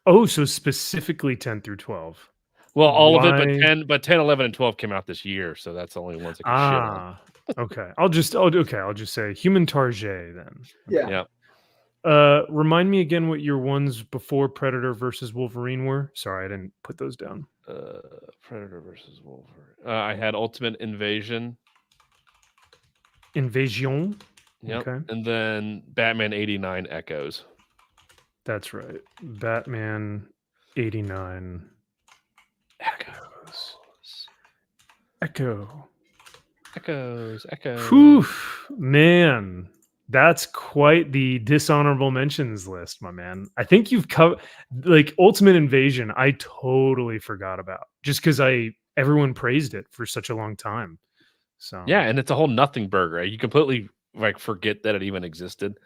Oh, so specifically 10 through 12. Well, all of it, but 10, 11, and 12 came out this year, so that's the only ones that can shit on. Okay. I'll just say Human Target then. Yeah. Remind me again what your ones before Predator versus Wolverine were. Sorry, I didn't put those down. Predator versus Wolverine. I had Ultimate Invasion. Invasion. Yep. Okay. And then Batman 89 Echoes. That's right. Batman 89 Echoes. Echoes. Whew, man. That's quite the dishonorable mentions list, my man. I think you've covered like Ultimate Invasion. I totally forgot about just because everyone praised it for such a long time. So yeah, and it's a whole nothing burger. You completely like forget that it even existed.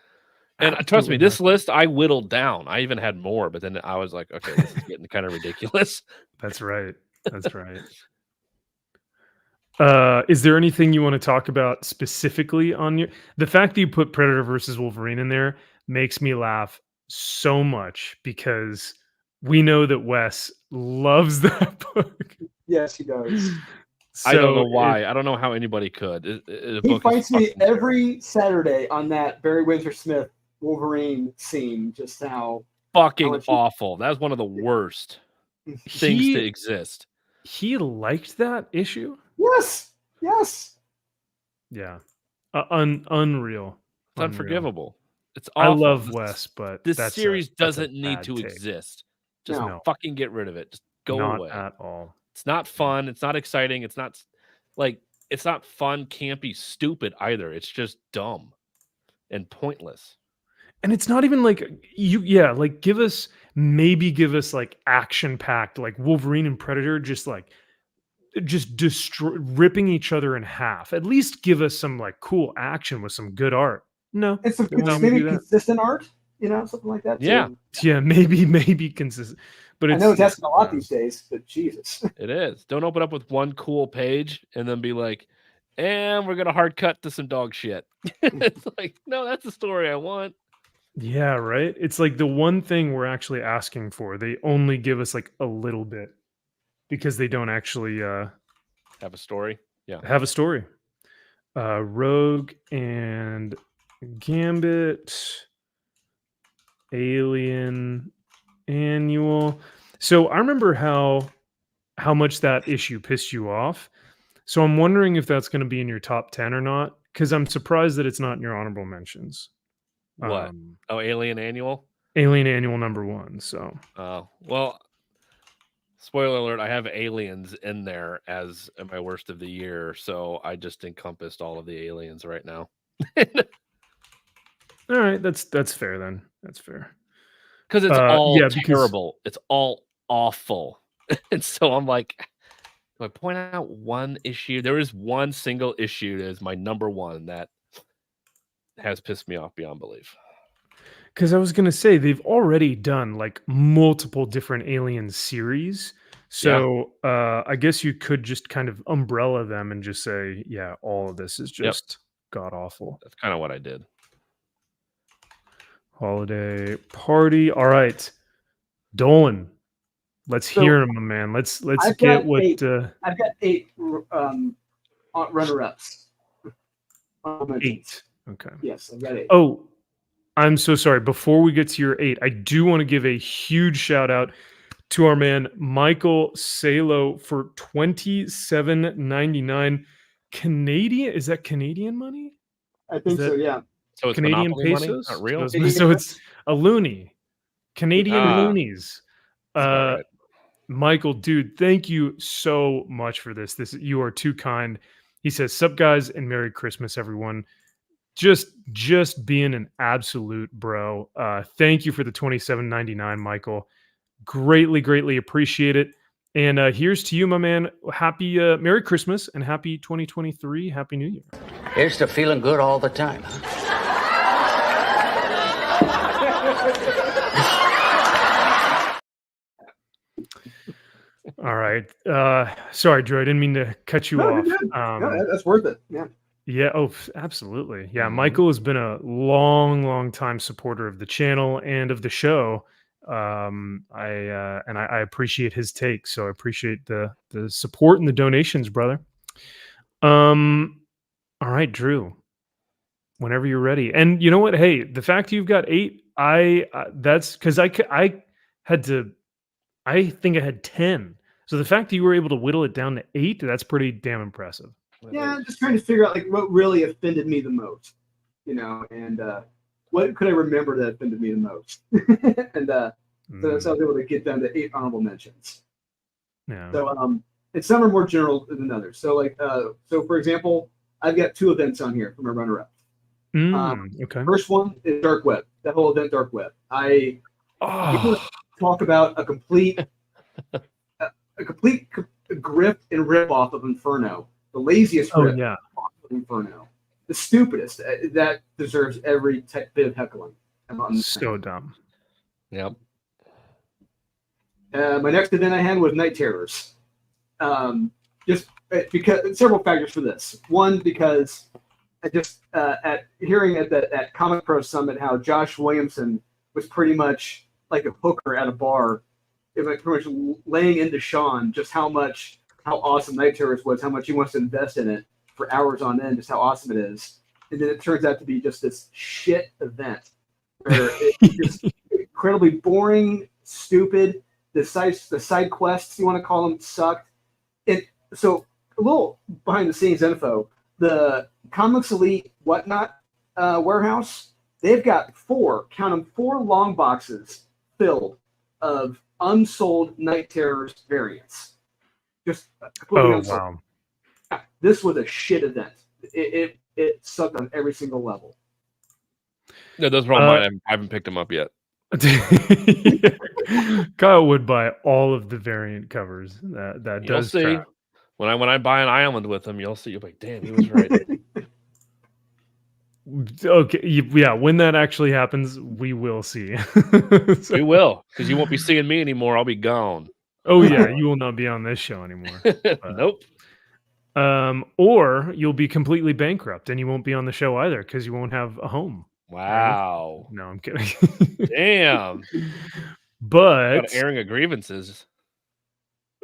And trust me, absolutely this nothing. list I whittled down. I even had more, but then I was like, okay, this is getting kind of ridiculous. That's right. That's right. Is there anything you want to talk about specifically on the fact that you put Predator versus Wolverine in there makes me laugh so much because we know that Wes loves that book. Yes, he does. So I don't know why. I don't know how anybody could. The He book fights is me fucking terrible. every Saturday on that Barry Windsor Smith Wolverine scene. Just how Fucking awful. That was one of the worst things to exist. He liked that issue. Yes. Yeah, unreal. It's unforgivable. It's I awful. love Wes, but this series doesn't need to take. exist. Just No. fucking get rid of it. Just go Not away. at all. It's not fun. It's not exciting. It's not it's not fun, campy, stupid either. It's just dumb and pointless. And it's not even like like give us like action packed, like Wolverine and Predator, just ripping each other in half. At least give us some like cool action with some good art. No, it's maybe consistent art, something like that. Yeah, too. Yeah, maybe consistent. But I know it's asking a lot these days, but Jesus, it is. Don't open up with one cool page and then be like, and we're gonna hard cut to some dog shit. It's like, no, that's the story I want. Yeah, right. It's like the one thing we're actually asking for. They only give us like a little bit because they don't actually have a story. Yeah, have a story. Rogue and Gambit, Alien Annual. So I remember how much that issue pissed you off. So I'm wondering if that's going to be in your top 10 or not, because I'm surprised that it's not in your honorable mentions. What? Alien Annual? Alien Annual #1. So. Well, spoiler alert, I have Aliens in there as my worst of the year, so I just encompassed all of the aliens right now. All right, that's fair then. That's fair. Because it's all terrible. It's all awful. And so I'm like, do I point out one issue? There is one single issue that is my #1 that has pissed me off beyond belief. Because I was going to say, they've already done like multiple different Alien series. So I guess you could just kind of umbrella them and just say, yeah, all of this is just god awful. That's kind of what I did. Holiday Party. All right. Dolan. Let's hear him, my man. Let's get what... I've got 8 runner-ups. 8. Okay. Yes, I've got 8. Oh, I'm so sorry. Before we get to your 8, I do want to give a huge shout out to our man Michael Salo for $27.99 Canadian. Is that Canadian money? I think so. Yeah. So it's Canadian pesos. Money? Not real. So it's a loony. Canadian loonies. Right. Michael, dude, thank you so much for this. You are too kind. He says, "Sup guys and Merry Christmas, everyone." Just being an absolute bro. Thank you for the $27.99, Michael. Greatly appreciate it. And here's to you, my man. Happy Merry Christmas and happy 2023. Happy New Year. Here's to feeling good all the time. All right. Sorry, Drew. I didn't mean to cut you off. No, that's worth it. Yeah. Yeah. Oh, absolutely. Yeah. Michael has been a long time supporter of the channel and of the show. I appreciate his take. So I appreciate the support and the donations, brother. All right, Drew. Whenever you're ready. And you know what? Hey, the fact you've got 8, that's because I think I had 10. So the fact that you were able to whittle it down to 8, that's pretty damn impressive. Yeah, I'm just trying to figure out like what really offended me the most, you know, and what could I remember that offended me the most, and so I was able to get down to 8 honorable mentions. Yeah. So and some are more general than others. So like so for example, I've got 2 events on here from my runner-up. Okay. First one is Dark Web. That whole event, Dark Web. I talk about a complete grift and rip off of Inferno. The laziest rip off of Inferno. The stupidest. That deserves every bit of heckling. So dumb. Yep. My next event I had was Night Terrors. Just because several factors for this. One, because I just at hearing at that Comic Pro Summit how Josh Williamson was pretty much like a hooker at a bar, pretty much laying into Sean just how awesome Night Terrors was, how much he wants to invest in it for hours on end, just how awesome it is. And then it turns out to be just this shit event where it's just incredibly boring, stupid. The side quests, you want to call them, sucked. So a little behind the scenes info, the Comics Elite Whatnot warehouse, they've got 4 long boxes filled of unsold Night Terrors variants. Just completely unsold. Wow. Yeah, this was a shit event. It sucked on every single level. No, those are all mine. I haven't picked them up yet. Kyle would buy all of the variant covers. That You'll does see. track. When I buy an island with him, you'll see. You'll be like, damn, he was right. Okay, yeah. When that actually happens, we will see. We will, because you won't be seeing me anymore. I'll be gone. Oh yeah, you will not be on this show anymore. Nope. Or you'll be completely bankrupt and you won't be on the show either because you won't have a home. Wow. No, I'm kidding. Damn. But airing of grievances.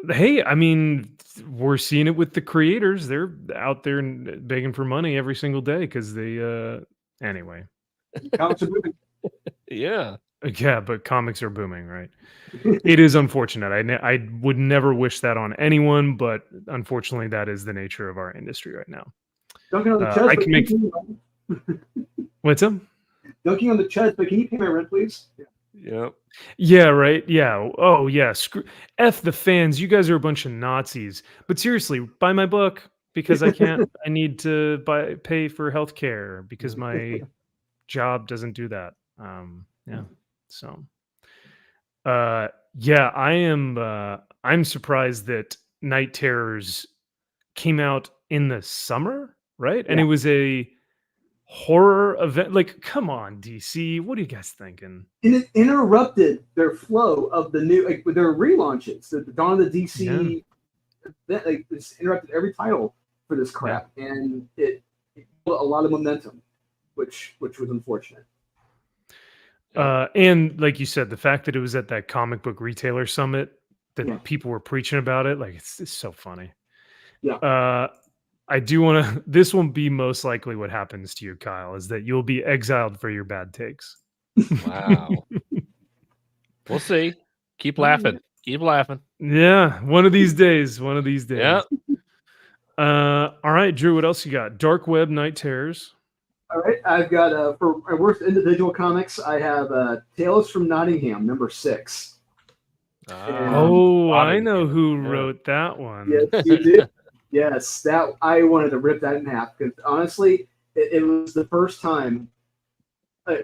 Hey, I mean, we're seeing it with the creators. They're out there begging for money every single day because they anyway. Comics are booming. Yeah. Yeah, but comics are booming, right? It is unfortunate. I would never wish that on anyone, but unfortunately, that is the nature of our industry right now. Dunking on the chest. I can make. What's up? Dunking on the chest, but can you pay my rent, please? Yep. Yeah, right. Yeah. Oh, yeah. Screw F the fans. You guys are a bunch of Nazis. But seriously, buy my book because I can't. I need to pay for healthcare because my job doesn't do that. Yeah. So, yeah, I am. I'm surprised that Night Terrors came out in the summer, right? And it was a horror event. Like, come on, DC. What are you guys thinking? And it interrupted their flow of the new, like, with their relaunches. The Dawn of the DC, like, it's interrupted every title for this crap, and it built a lot of momentum, which was unfortunate. And like you said, the fact that it was at that comic book retailer summit that people were preaching about it, like it's so funny. Yeah. I do want to. This will be most likely what happens to you, Kyle, is that you'll be exiled for your bad takes. Wow. We'll see. Keep laughing. Keep laughing. Yeah, one of these days. One of these days. Yeah. All right, Drew. What else you got? Dark Web Night Terrors. All right, I've got for my worst individual comics, I have Tales from Nottingham, number 6. I know who wrote that one. Yes, you did. Yes, that I wanted to rip that in half because honestly, it was the first time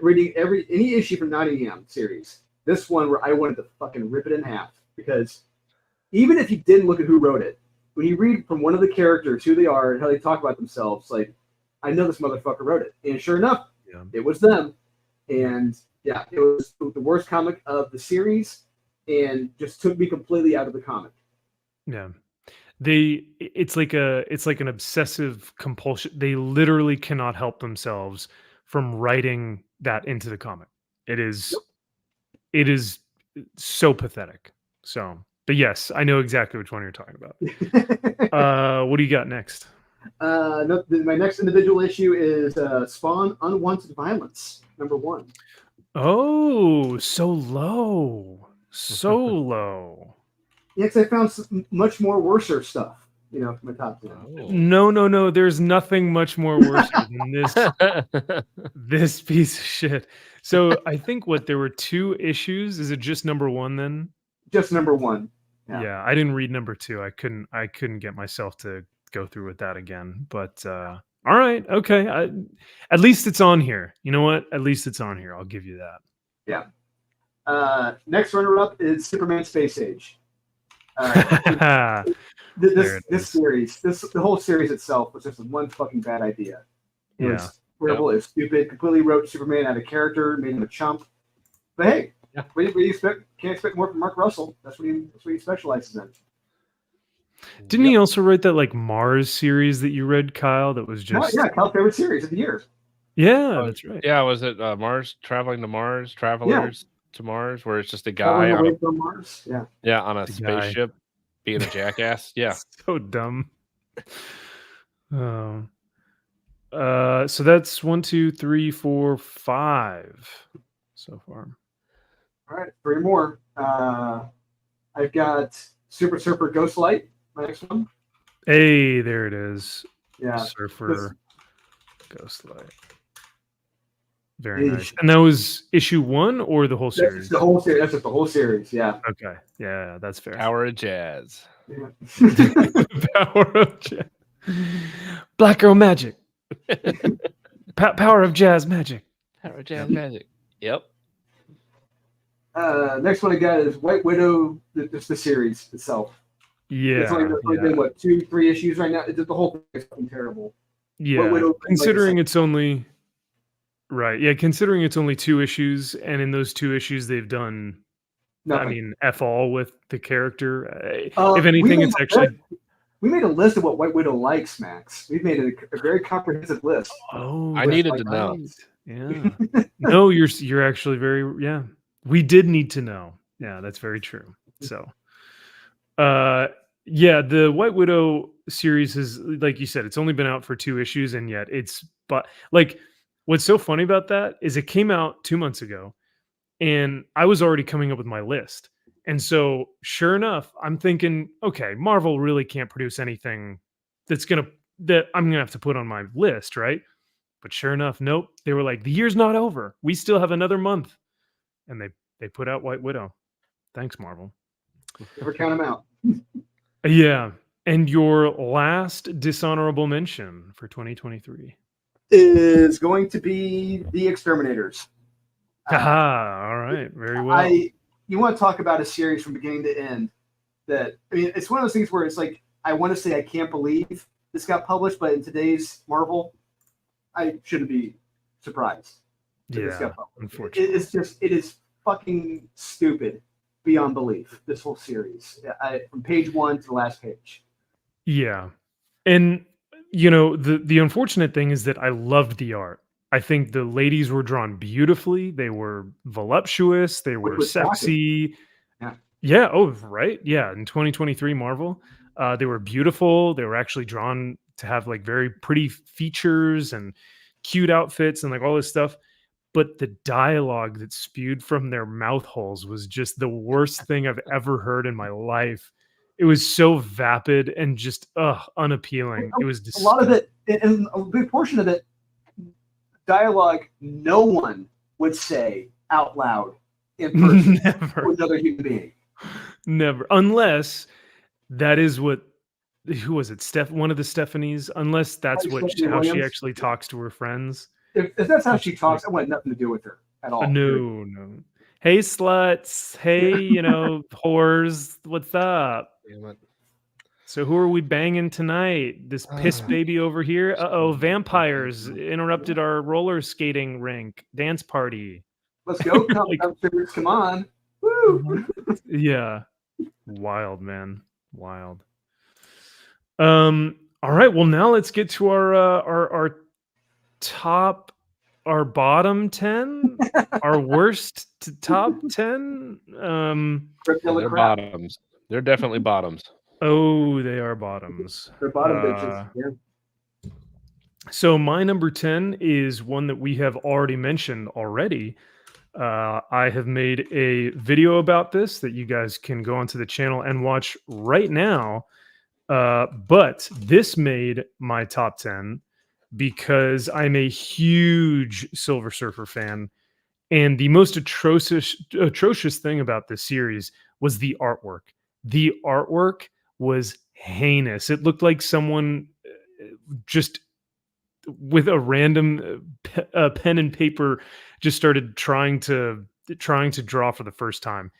reading any issue from Nottingham series. This one where I wanted to fucking rip it in half because even if you didn't look at who wrote it, when you read from one of the characters who they are and how they talk about themselves, like, I know this motherfucker wrote it. And sure enough, it was them. And yeah, it was the worst comic of the series and just took me completely out of the comic. Yeah. It's like an obsessive compulsion. They literally cannot help themselves from writing that into the comic. It is so pathetic. So, but yes, I know exactly which one you're talking about. What do you got next? No, my next individual issue is Spawn Unwanted Violence, number 1. Oh, so low. So low. Yes, I found much more worser stuff. for my top 10. No. There's nothing much more worse than this piece of shit. So I think there were 2 issues. Is it just number 1 then? Just number 1. Yeah, I didn't read number 2. I couldn't get myself to go through with that again. But all right, okay. At least it's on here. You know what? At least it's on here. I'll give you that. Yeah. Next runner-up is Superman Space Age. This series, the whole series itself was just one fucking bad idea. It was horrible. It was stupid. Completely wrote Superman out of character, made him a chump. But hey, what do you expect? Can't expect more from Mark Russell. That's what he specializes in. Didn't he also write that like Mars series that you read, Kyle? That was just Kyle's favorite series of the year. Yeah, that's right. Yeah, was it Mars Traveling to Mars? Travelers to Mars, where it's just a guy from Mars. Yeah, on a spaceship being a jackass. Yeah, so dumb. So that's 1, 2, 3, 4, 5 so far. All right, 3 more. I've got Super Surfer Ghostlight, my next one. Hey, there it is. Yeah, Surfer Ghostlight. Very nice. And that was issue 1 or the whole series? That's the whole series. That's just the whole series. Yeah. Okay. Yeah, that's fair. Power of Jazz. Yeah. Power of Jazz. Black Girl Magic. Power of Jazz Magic. Power of Jazz Magic. Yep. Next one I got is White Widow. Just the series itself. Yeah. It's only been what 2, 3 issues right now. The whole thing is fucking terrible. Yeah. Considering it's only. Right. Yeah. Considering it's only 2 issues, and in those 2 issues, they've done, nothing. I mean, F all with the character. If anything, it's actually. We made a list of what White Widow likes, Max. We've made a very comprehensive list. Oh, I needed to know. Yeah. No, you're actually very. Yeah. We did need to know. Yeah, that's very true. So, yeah, the White Widow series is, like you said, it's only been out for 2 issues, and yet what's so funny about that is it came out 2 months ago, and I was already coming up with my list. And so, sure enough, I'm thinking, okay, Marvel really can't produce anything that I'm gonna have to put on my list, right? But sure enough, nope. They were like, the year's not over. We still have another month, and they put out White Widow. Thanks, Marvel. Never count them out. Yeah. And your last dishonorable mention for 2023 is going to be The Exterminators. All right. Very well. You want to talk about a series from beginning to end that, I mean, it's one of those things where it's like, I want to say I can't believe this got published, but in today's I shouldn't be surprised. Yeah, unfortunately. It is fucking stupid beyond belief, this whole series. From page 1 to the last page. Yeah. And, the unfortunate thing is that I loved the art. I think the ladies were drawn beautifully. They were voluptuous. They were sexy. Yeah. Oh, right. Yeah. In 2023 Marvel, they were beautiful. They were actually drawn to have like very pretty features and cute outfits and like all this stuff. But the dialogue that spewed from their mouth holes was just the worst thing I've ever heard in my life. It was so vapid and just unappealing. It was a lot of it, and a big portion of it, dialogue no one would say out loud in person to another human being. Never, unless that is what. Who was it? One of the Stephanies. Unless that's how she actually talks to her friends. If that's how she talks, I want nothing to do with her at all. No. Hey, sluts. Hey, whores. What's up? So who are we banging tonight? This piss baby over here? Uh-oh, vampires interrupted our roller skating rink dance party. Let's go. Come on. Woo! Yeah. Wild, man. Wild. All right. Well, now let's get to our top, our bottom 10, our worst to top 10. They're bottoms. They're definitely bottoms. Oh, they are bottoms. They're bottom bitches. Yeah. So my number 10 is one that we have already mentioned already. I have made a video about this that you guys can go onto the channel and watch right now. But this made my top 10 because I'm a huge Silver Surfer fan. And the most atrocious thing about this series was the artwork. The artwork was heinous. It looked like someone just with a random pen and paper just started trying to draw for the first time.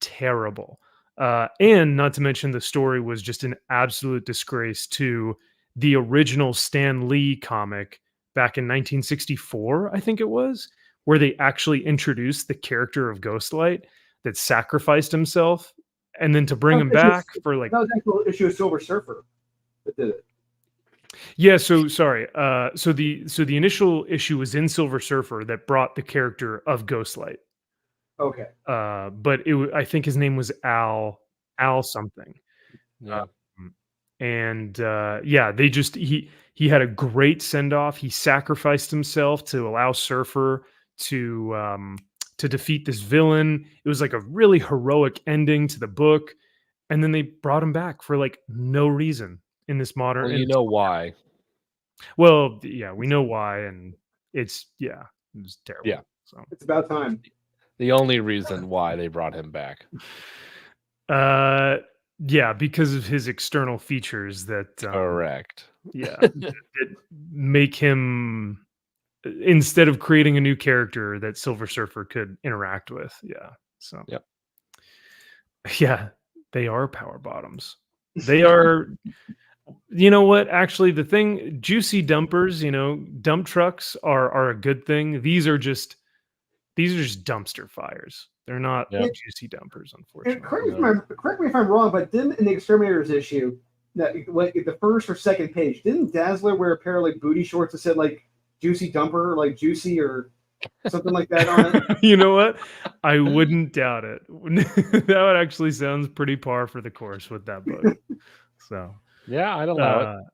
Terrible. And not to mention the story was just an absolute disgrace to the original Stan Lee comic back in 1964, I think it was, where they actually introduced the character of Ghostlight that sacrificed himself, and then to bring him back for like... That was an actual issue of Silver Surfer that did it. Yeah, so sorry. So the initial issue was in Silver Surfer that brought the character of Ghostlight. Okay. But I think his name was Al something. Yeah. Yeah, they just he had a great send off. He sacrificed himself to allow Surfer to defeat this villain. It was like a really heroic ending to the book, and then they brought him back for like no reason in this modern. Well, you know why? Well, yeah, we know why, and it was terrible. Yeah, so it's about time. The only reason why they brought him back. Yeah, because of his external features that correct. Yeah, that make him, instead of creating a new character that Silver Surfer could interact with. Yeah. So yep. Yeah, they are power bottoms. They are. You know what? Actually, the thing, juicy dumpers, dump trucks are a good thing. These are just dumpster fires. They're not juicy dumpers, unfortunately. Correct me if I'm wrong, but didn't in the Exterminators issue, that like the first or second page, didn't Dazzler wear a pair of like booty shorts that said like juicy dumper, like juicy or something like that on it? You know what? I wouldn't doubt it. That would actually sounds pretty par for the course with that book. So yeah, I'd allow it.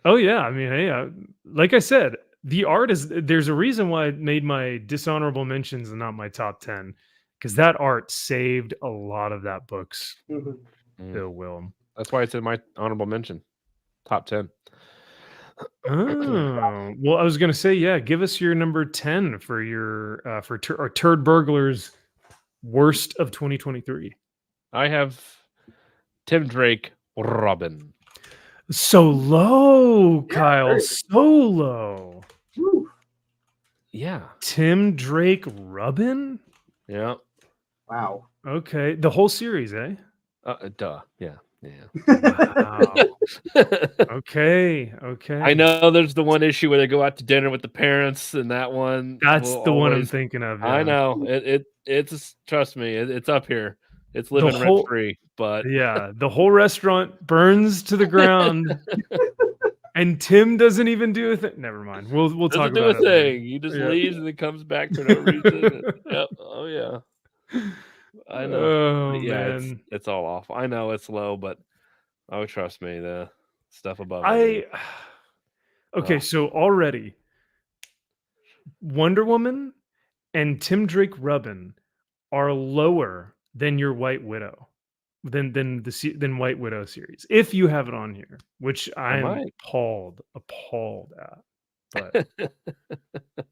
Oh yeah, I mean, hey, like I said, the art is. There's a reason why I made my dishonorable mentions and not my top 10, because that art saved a lot of that book's ill will. That's why it's in my honorable mention, top 10. Oh well, I was gonna say, yeah, give us your number 10 for your our Turd Burglars worst of 2023. I have Tim Drake Robin. So low, Kyle. So low. Whew. Yeah. Tim Drake Robin? Yeah. Wow. Okay. The whole series, eh? Duh. Yeah. Wow. Okay. I know there's the one issue where they go out to dinner with the parents, and that one. That's the one I'm thinking of. Yeah. I know. It's trust me, it's up here. It's living rent free, but yeah, the whole restaurant burns to the ground, and Tim doesn't even do a thing. Never mind. We'll talk about it. Doesn't do a thing. He just leaves and then comes back for no reason. Yep. Oh yeah. I know. Oh yeah, man, it's all off. I know it's low, but trust me, the stuff above. Okay, so already Wonder Woman and Tim Drake Robin are lower than your White Widow, than White Widow series, if you have it on here, which I'm appalled at. But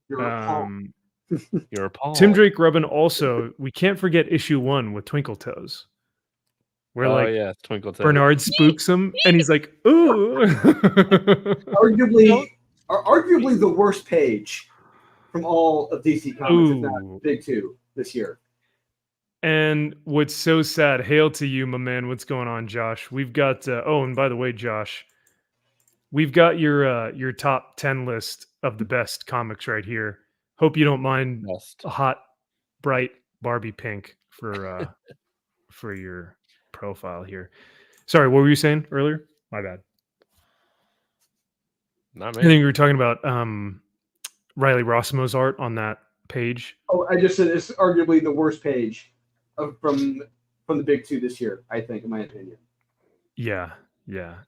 you're appalled. Tim Drake Robin also, we can't forget issue 1 with Twinkle Toes, where Twinkle Toes. Bernard spooks him and he's like, ooh. arguably the worst page from all of DC Comics, if not Big 2 this year. And what's so sad, hail to you, my man. What's going on, Josh? We've got and by the way, Josh, we've got your top 10 list of the best comics right here. Hope you don't mind a hot, bright Barbie pink for your profile here. Sorry, what were you saying earlier? My bad. Not me. I think we were talking about Riley Rossimo's art on that page. Oh, I just said it's arguably the worst page from the Big 2 this year, I think, in my opinion. Yeah.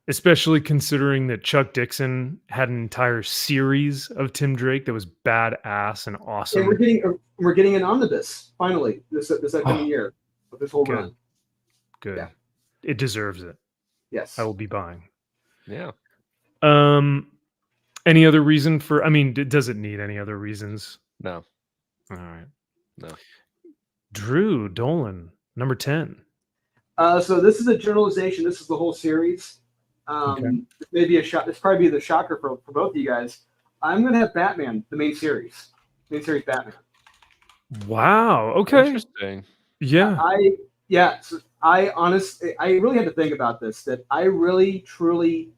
Especially considering that Chuck Dixon had an entire series of Tim Drake that was badass and awesome. And we're getting an omnibus finally this upcoming year of this whole run. Good. Yeah. It deserves it. Yes. I will be buying. Yeah. Any other reason for? I mean, does it need any other reasons? No. All right. No. Drew Dolan, number 10. So this is a generalization. This is the whole series. Maybe a shot. This probably be the shocker for both of you guys. I'm going to have Batman, the main series Batman. Wow. Okay. Interesting. Yeah. I honestly, I really had to think about this. That I really, truly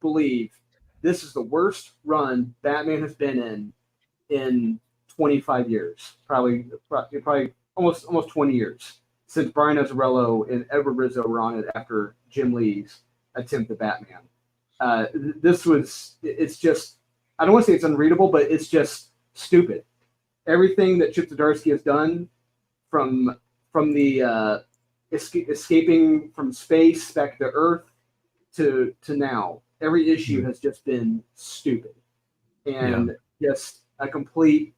believe this is the worst run Batman has been in 25 years. Probably almost 20 years since Brian Azzarello and Edward Rizzo were on it after Jim Lee's attempt at Batman. It's just, I don't want to say it's unreadable, but it's just stupid. Everything that Chip Zdarsky has done from the escaping from space back to Earth to now, every issue has just been stupid and just a complete,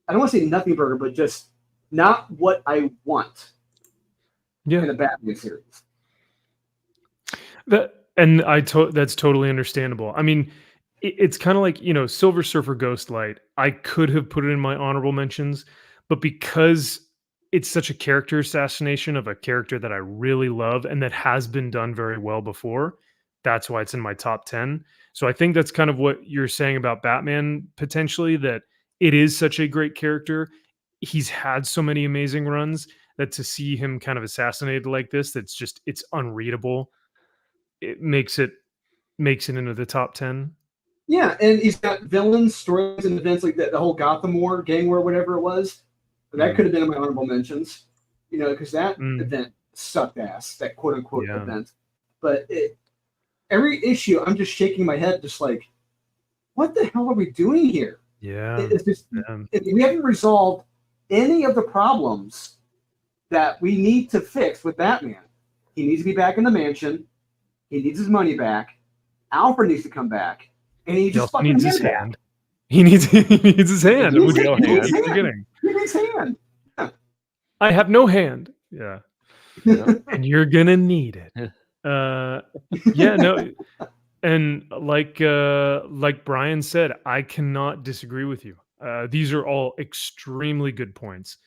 I don't want to say nothing burger, but just not what I want in a Batman series. That's totally understandable. I mean, it's kind of like, Silver Surfer Ghostlight. I could have put it in my honorable mentions, but because it's such a character assassination of a character that I really love and that has been done very well before, that's why it's in my top 10. So I think that's kind of what you're saying about Batman, potentially, that it is such a great character. He's had so many amazing runs that to see him kind of assassinated like this, it's unreadable. It makes it into the top 10. Yeah, and he's got villains, stories, and events like that. The whole Gotham War, Gang War, whatever it was. That could have been in my honorable mentions, because that event sucked ass, that quote unquote event. But every issue, I'm just shaking my head, just like, what the hell are we doing here? Yeah. It's just, we haven't resolved any of the problems that we need to fix with Batman. He needs to be back in the mansion. He needs his money back. Alfred needs to come back. And he just fucking needs his hand. He needs his hand. He needs his hand. Yeah. I have no hand. Yeah. And you're gonna need it. And like Brian said, I cannot disagree with you. These are all extremely good points.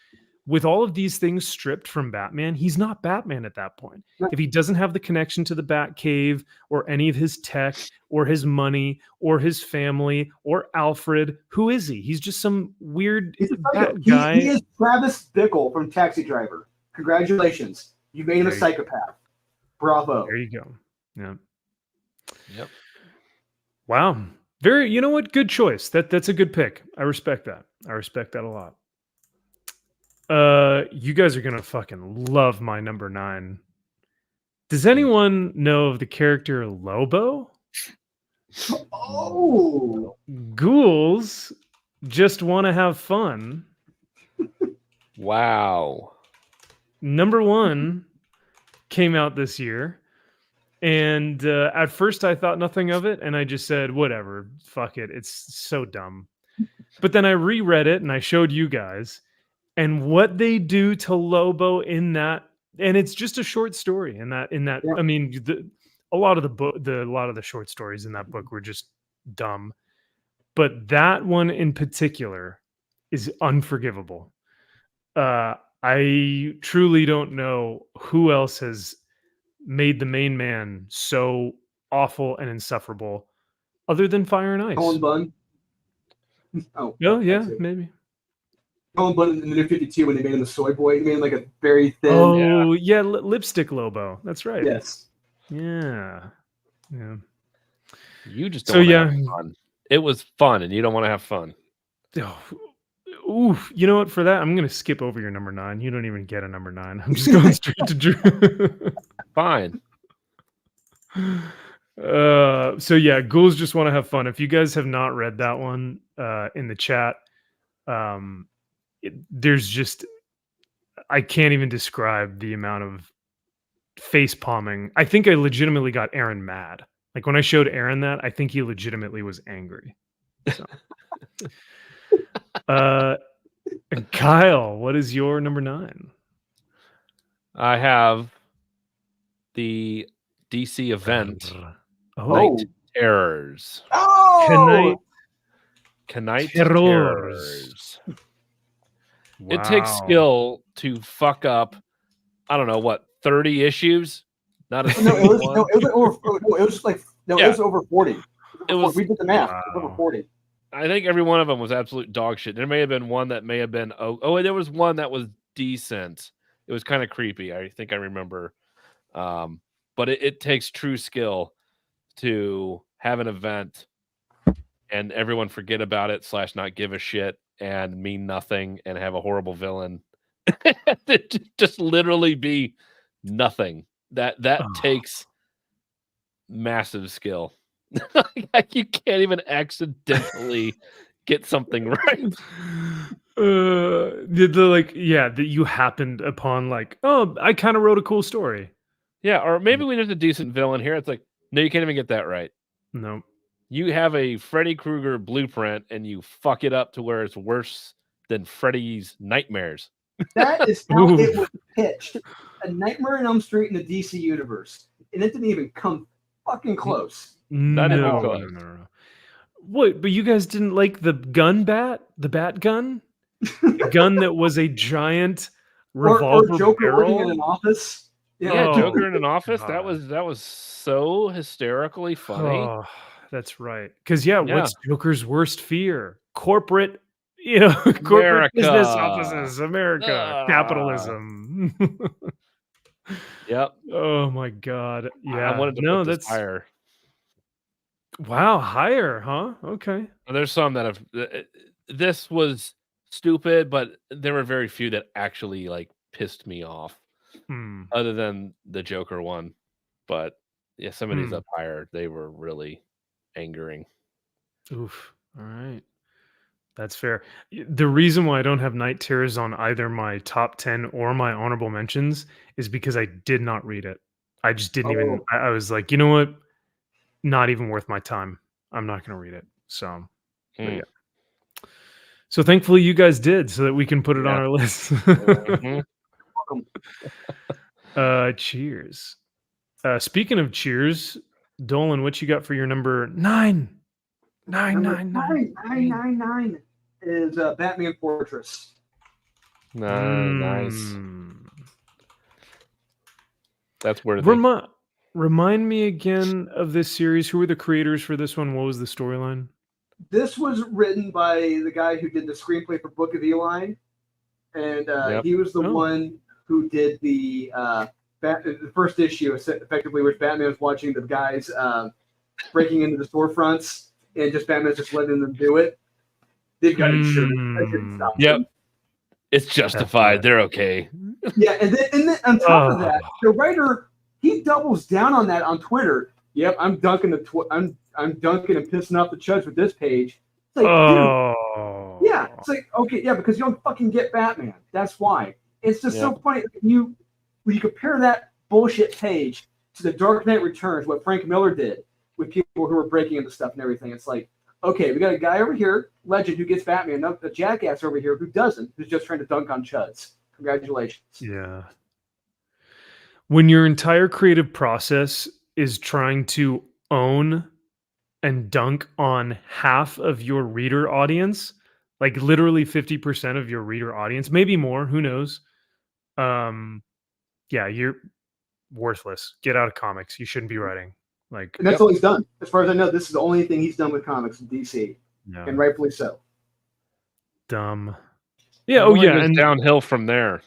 With all of these things stripped from Batman, he's not Batman at that point. Right. If he doesn't have the connection to the Batcave or any of his tech or his money or his family or Alfred, who is he? He's just some weird Bat guy. He is Travis Bickle from Taxi Driver. Congratulations. You made him a psychopath. Bravo. There you go. Yeah. Yep. Wow. You know what? Good choice. That's a good pick. I respect that. I respect that a lot. You guys are gonna fucking love my number 9. Does anyone know of the character Lobo? Oh, Ghouls just want to have fun. Wow. Number 1 came out this year, and at first I thought nothing of it, and I just said, whatever, fuck it, it's so dumb. But then I reread it and I showed you guys. And what they do to Lobo in that, and it's just a short story. In that, I mean, a lot of the short stories in that book were just dumb, but that one in particular is unforgivable. I truly don't know who else has made the main man so awful and insufferable, other than Fire and Ice. Colin Bunn. Oh, yeah, maybe. Colin Bunn in the New 52 when they made him a soy boy. He made him like a very thin. Oh, yeah, Lipstick Lobo. That's right. Yes. Yeah. You just don't want to have fun. It was fun, and you don't want to have fun. Ooh, you know what? For that, I'm going to skip over your number 9. You don't even get a number 9. I'm just going straight to Drew. Fine. So yeah, Ghouls just want to have fun. If you guys have not read that one in the chat, there's just, I can't even describe the amount of face palming. I think I legitimately got Aaron mad. Like when I showed Aaron that, I think he legitimately was angry. So. Kyle, what is your number 9? I have the DC event Oh, Night Terrors. Oh, Knight Terrors. Terrors. It takes Wow. skill to fuck up, I don't know, what, 30 issues? Not a no, single it was one? no, it was like over. No, it was like no, Yeah. it was over 40. It was- we did the math. It was over Wow. 40. I think every one of them was absolute dog shit. There may have been one that may have been there was one that was decent. It was kind of creepy. I think I remember. But it takes true skill to have an event and everyone forget about it / not give a shit and mean nothing and have a horrible villain. Just literally be nothing. That takes massive skill. Like you can't even accidentally get something right. That you happened upon I kind of wrote a cool story. Yeah, or maybe we need a decent villain here. It's like, no, you can't even get that right. No. You have a Freddy Krueger blueprint and you fuck it up to where it's worse than Freddy's nightmares. That is how it was pitched. A Nightmare on Elm Street in the DC universe, and it didn't even come fucking close. Not even No. close. What? But you guys didn't like the bat gun? The gun that was a giant revolver or Joker barrel? working in an office. Yeah, Oh, Joker in an office. God. That was so hysterically funny. Oh, that's right. Because what's Joker's worst fear? Corporate corporate business offices, America, capitalism. Yep. Oh my God. Yeah. I wanted to put this higher. Wow, higher, huh? Okay. There's some that have. This was stupid, but there were very few that actually pissed me off, other than the Joker one. But yeah, some of these up higher, they were really angering. Oof. All right. That's fair. The reason why I don't have Night Terrors on either my top 10 or my honorable mentions is because I did not read it. I just didn't even. I was like, you know what? Not even worth my time. I'm not going to read it. So, but yeah. So thankfully you guys did, so that we can put it on our list. Cheers. Speaking of cheers, Dolan, what you got for your number 9? 999 is Batman Fortress. Nice. That's where remind me again of this series. Who were the creators for this one? What was the storyline? This was written by the guy who did the screenplay for Book of Eli, and he was the one who did the first issue, effectively, which Batman was watching the guys breaking into the storefronts. And just Batman's just letting them do it. They've got insurance. I couldn't stop them. It's justified. They're okay. Yeah, and then on top of that, the writer, he doubles down on that on Twitter. Yep, I'm dunking I'm dunking and pissing off the Chuds with this page. It's like, dude. Yeah, it's like, okay, yeah, because you don't fucking get Batman. That's why. It's just so funny when you compare that bullshit page to the Dark Knight Returns, what Frank Miller did with people who are breaking into stuff and everything. It's like, okay, we got a guy over here, legend, who gets Batman, a jackass over here who doesn't, who's just trying to dunk on Chuds. Congratulations. Yeah. When your entire creative process is trying to own and dunk on half of your reader audience, like literally 50% of your reader audience, maybe more, who knows? You're worthless. Get out of comics. You shouldn't be writing. And that's all he's done. As far as I know, this is the only thing he's done with comics in DC, and rightfully so. Dumb. Yeah. And downhill from there.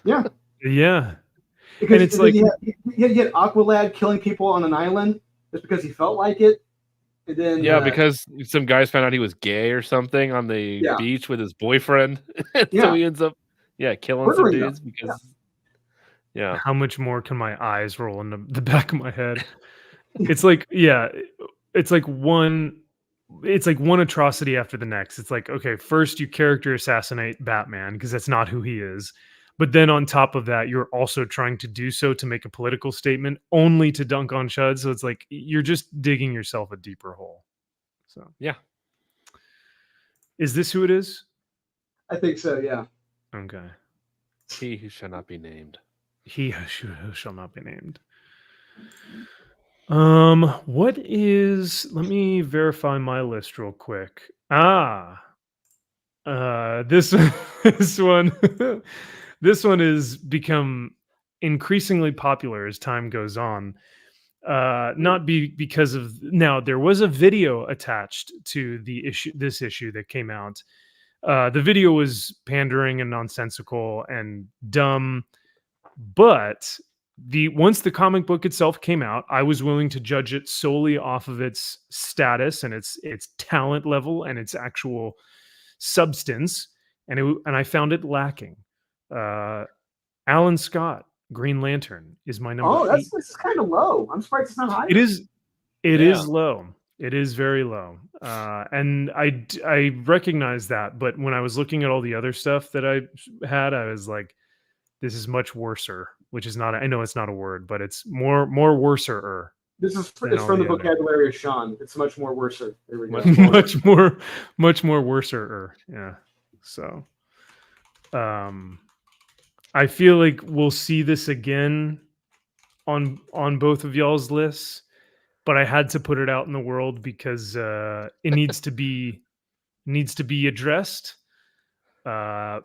Yeah. Yeah. Because and it's like you had Aqualad killing people on an island just because he felt like it. And then because some guys found out he was gay or something on the beach with his boyfriend. So he ends up killing some dudes because how much more can my eyes roll in the back of my head? It's like it's like one atrocity after the next. It's like, okay, first you character assassinate Batman because that's not who he is. But then on top of that, you're also trying to do so to make a political statement only to dunk on Chud. So it's like you're just digging yourself a deeper hole. So is this who it is? I think so, yeah. Okay. He who shall not be named. He who shall not be named. What is? Let me verify my list real quick. This this one this one has become increasingly popular as time goes on. Not because of now there was a video attached to this issue that came out. The video was pandering and nonsensical and dumb, but once the comic book itself came out, I was willing to judge it solely off of its status and its talent level and its actual substance, and I found it lacking. Alan Scott, Green Lantern, is my number. Oh, this is kind of low. I'm surprised it's not higher. It is. It is low. It is very low, and I recognize that. But when I was looking at all the other stuff that I had, I was like, "This is much worser." Which is not. I know it's not a word, but it's more worser. This is it's from the vocabulary of Sean. It's much more worser. There we go. much more worser. Yeah. So, I feel like we'll see this again on both of y'all's lists, but I had to put it out in the world because it needs to be addressed.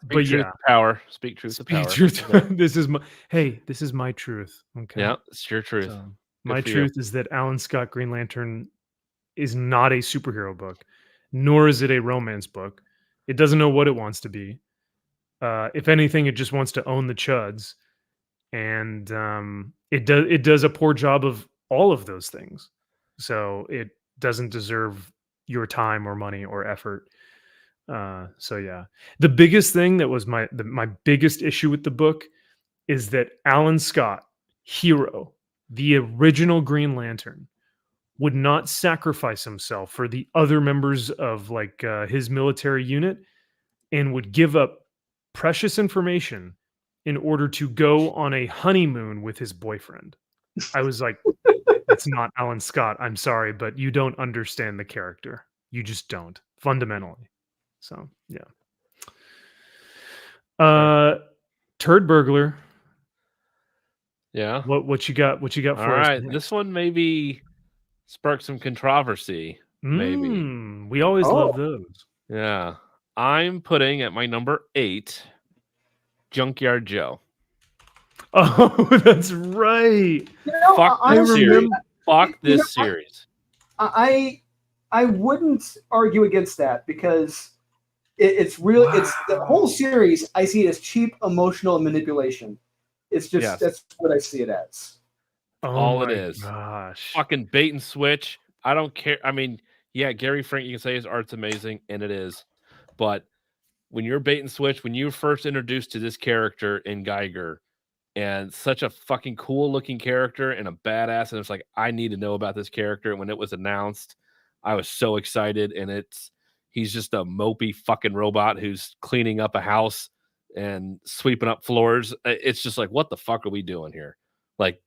Speak truth to power. Speak truth to power. Truth. This is my truth. Okay. Yeah, it's your truth. So, my truth is that Alan Scott Green Lantern is not a superhero book, nor is it a romance book. It doesn't know what it wants to be. If anything, it just wants to own the chuds, and it does a poor job of all of those things. So it doesn't deserve your time or money or effort. So yeah, the biggest thing that was my biggest issue with the book is that Alan Scott, Hero, the original Green Lantern, would not sacrifice himself for the other members of his military unit, and would give up precious information in order to go on a honeymoon with his boyfriend. I was like, that's not Alan Scott. I'm sorry, but you don't understand the character. You just don't, fundamentally. So yeah. Turd Burglar. Yeah. What you got? What you got for us? All right. This one maybe sparked some controversy. Maybe. We always love those. Yeah. I'm putting at my number 8, Junkyard Joe. Oh, that's right. Fuck this series. I wouldn't argue against that because it's real. Wow. It's the whole series. I see it as cheap emotional manipulation. It's just that's what I see it as. All it is. Gosh. Fucking bait and switch. I don't care. I mean, yeah, Gary Frank, you can say his art's amazing, and it is. But when you're bait and switch, when you were first introduced to this character in Geiger, and such a fucking cool looking character and a badass, and it's like, I need to know about this character. And when it was announced, I was so excited. And he's just a mopey fucking robot who's cleaning up a house and sweeping up floors. It's just like, what the fuck are we doing here? Like,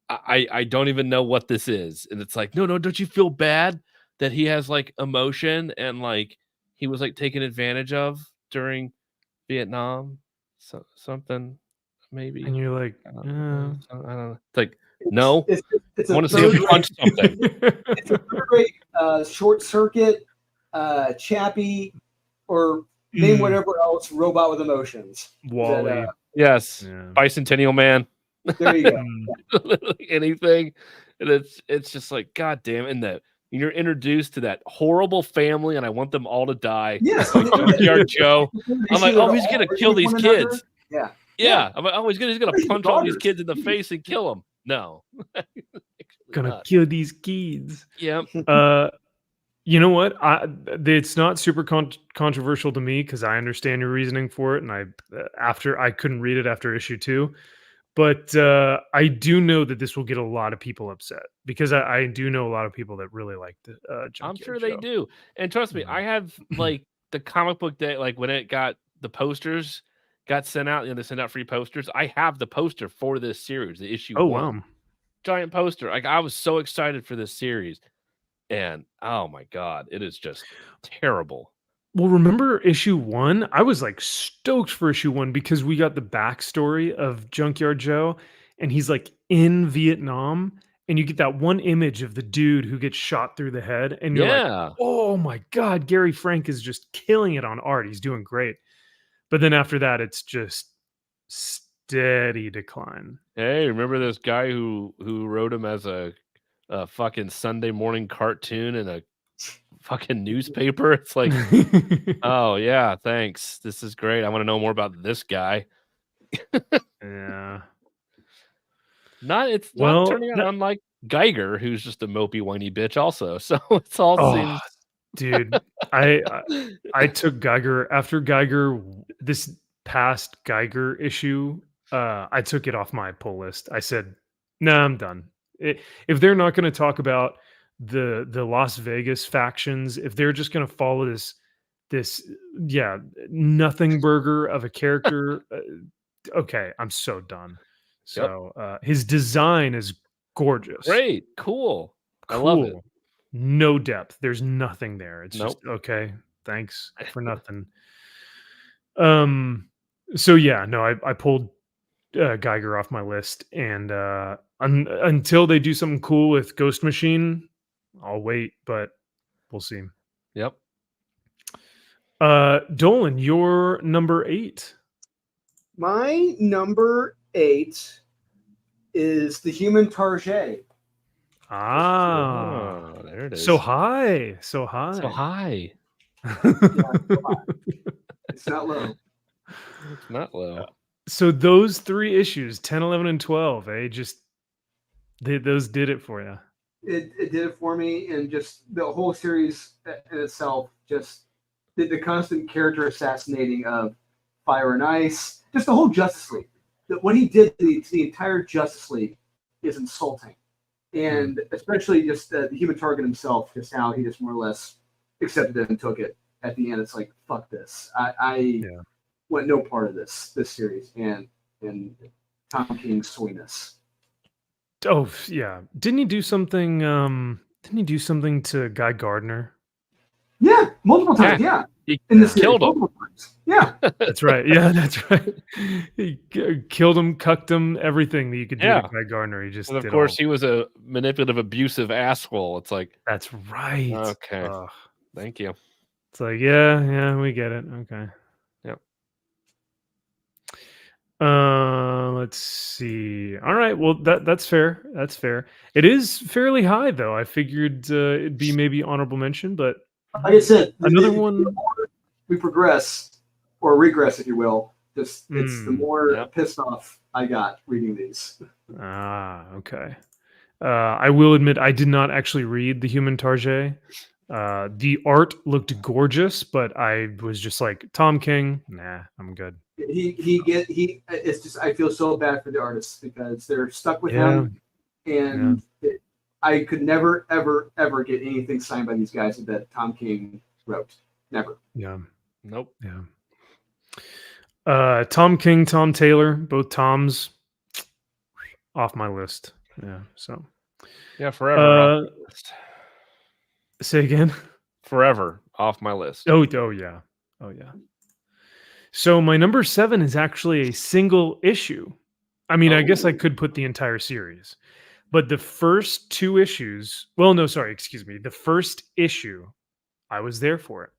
I don't even know what this is. And it's like, no, don't you feel bad that he has like emotion and like he was like taken advantage of during Vietnam? So something maybe. And you're like, I don't know. It's like, no. It's I want to see him punch something. It's a great Short Circuit, Chappie, or name whatever else robot with emotions. Wally. Yes. Yeah. Bicentennial Man. There you go. Anything. And it's just like, God damn. And you're introduced to that horrible family, and I want them all to die. Yes. Like Junkyard Joe. I'm like, oh, he's going to kill these kids. Yeah. Yeah. I'm like, oh, he's going to punch all these kids in the face and kill them. No. Gonna kill these kids. Yeah. You know what? It's not super controversial to me because I understand your reasoning for it, and I couldn't read it after issue 2, but I do know that this will get a lot of people upset because I do know a lot of people that really like the. I'm sure they do, and trust me, I have like the comic book day, like when it got the posters got sent out, they sent out free posters. I have the poster for this series, the issue. Oh wow. Giant poster. Like I was so excited for this series, and oh my god, it is just terrible. Well, remember issue 1? I was like stoked for issue 1 because we got the backstory of Junkyard Joe, and he's like in Vietnam, and you get that one image of the dude who gets shot through the head, and you're like, oh my God, Gary Frank is just killing it on art. He's doing great. But then after that, it's just steady decline. Hey, remember this guy who wrote him as a fucking Sunday morning cartoon in a fucking newspaper? It's like, oh yeah, thanks. This is great. I want to know more about this guy. Yeah. It's not turning out unlike Geiger, who's just a mopey, whiny bitch also. So it's all seems... Dude, I took Geiger after Geiger, this past Geiger issue, I took it off my pull list. I said, nah, I'm done. If they're not going to talk about the Las Vegas factions, if they're just going to follow this nothing burger of a character, okay, I'm so done. So his design is gorgeous. Great, cool. I love it. No depth. There's nothing there. It's just okay. Thanks for nothing. So yeah, no, I pulled Geiger off my list, and until they do something cool with Ghost Machine, I'll wait. But we'll see. Yep. Dolan, your number 8. My number 8 is the Human Target. Ah, there it is. So high. Yeah, so high. It's not low. It's not low. So those 3 issues, 10, 11, and 12, those did it for you. It did it for me, and just the whole series in itself, just the constant character assassinating of Fire and Ice, just the whole Justice League. What he did to the entire Justice League is insulting. And especially just the Human Target himself, just how he just more or less accepted it and took it. At the end, it's like, fuck this. I want no part of this series and Tom King's sweetness. Oh yeah, didn't he do something? Didn't he do something to Guy Gardner? Yeah, multiple times. Yeah, he in this killed him. Yeah, that's right. Yeah, that's right. He killed him, cucked him, everything that you could do to Guy Gardner. He just, and of course, he was a manipulative, abusive asshole. It's like, that's right. Okay, thank you. It's like, yeah, we get it. Okay. Yep. Let's see. All right. Well, that's fair. That's fair. It is fairly high, though. I figured it'd be maybe honorable mention, but like I said, another one. The more we progress or regress, if you will, it's the more pissed off I got reading these. Okay. I will admit I did not actually read The Human Target. The art looked gorgeous, but I was just like, Tom King, nah, I'm good. It's just, I feel so bad for the artists because they're stuck with him, and I could never, ever, ever get anything signed by these guys that Tom King wrote. Never. Yeah. Nope. Yeah. Tom King, Tom Taylor, both Toms, off my list. Yeah. So. Yeah, forever. Say again. Forever off my list. Oh yeah. So my number 7 is actually a single issue. I mean, I guess I could put the entire series, but the first 2 issues. Well, no, sorry, excuse me. The first issue, I was there for it.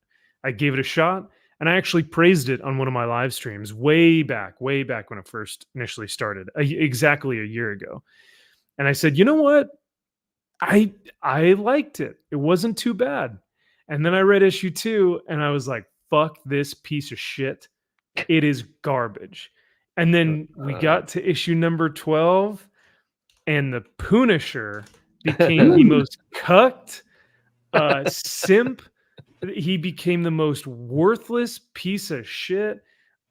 I gave it a shot, and I actually praised it on one of my live streams way back when it first initially started, exactly a year ago. And I said, you know what? I liked it. It wasn't too bad. And then I read issue 2, and I was like, fuck this piece of shit. It is garbage. And then we got to issue number 12, and the Punisher became the most cucked simp. He became the most worthless piece of shit.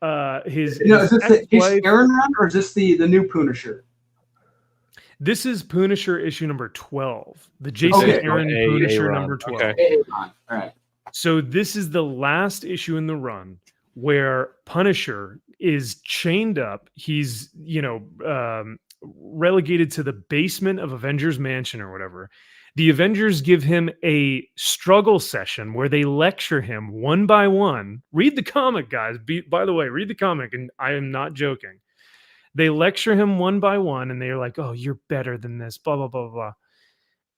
Is this the Aaron run, or is this the new Punisher? This is Punisher issue number 12. The Jason Aaron Punisher number 12. Okay. All right. So this is the last issue in the run where Punisher is chained up. He's, relegated to the basement of Avengers Mansion or whatever. The Avengers give him a struggle session where they lecture him one by one. Read the comic, guys. By the way, read the comic, and I am not joking. They lecture him one by one, and they're like, "Oh, you're better than this." Blah blah blah blah.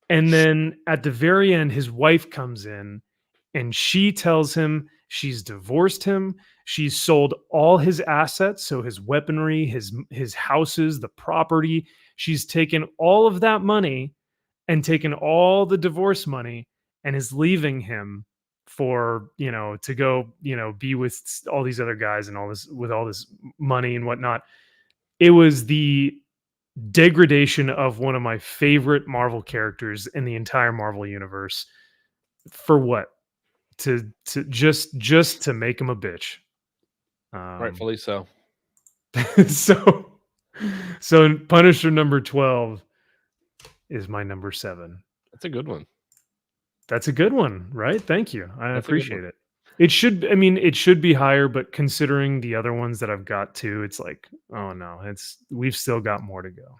And then at the very end, his wife comes in, and she tells him she's divorced him. She's sold all his assets, so his weaponry, his houses, the property. She's taken all of that money and taken all the divorce money and is leaving him for, to go, be with all these other guys and all this, with all this money and whatnot. It was the degradation of one of my favorite Marvel characters in the entire Marvel universe. For what? To just to make him a bitch. Rightfully so. So Punisher number 12 is my number 7. That's a good one. That's a good one, right? Thank you. I appreciate it. It should be higher, but considering the other ones that I've got too, it's like, oh no, we've still got more to go.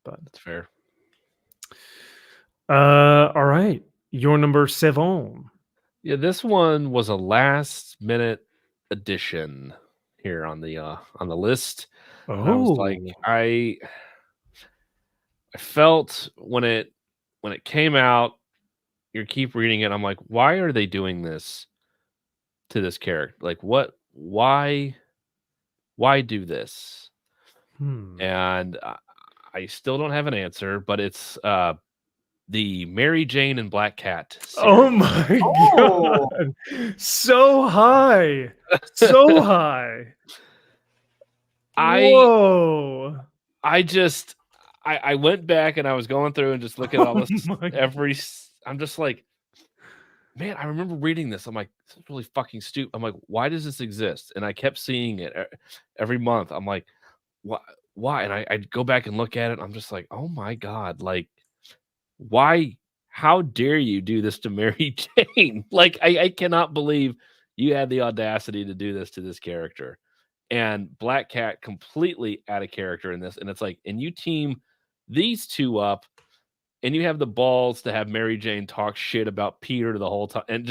But that's fair. All right. Your number 7. Yeah, this one was a last minute addition here on the list. Oh, and I was like, I felt when it came out, you keep reading it. I'm like, why are they doing this to this character? Like, what? Why do this? And I still don't have an answer, but it's the Mary Jane and Black Cat series. Oh my god. So high. So high. Whoa. I went back and I was going through and just looking at all this I'm just like, man, I remember reading this. I'm like, this is really fucking stupid. I'm like, why does this exist? And I kept seeing it every month. I'm like, why? And I'd go back and look at it. I'm just like, oh my God, like, why? How dare you do this to Mary Jane? Like, I cannot believe you had the audacity to do this to this character. And Black Cat completely out of character in this. And it's like, and you team these two up, and you have the balls to have Mary Jane talk shit about Peter the whole time. And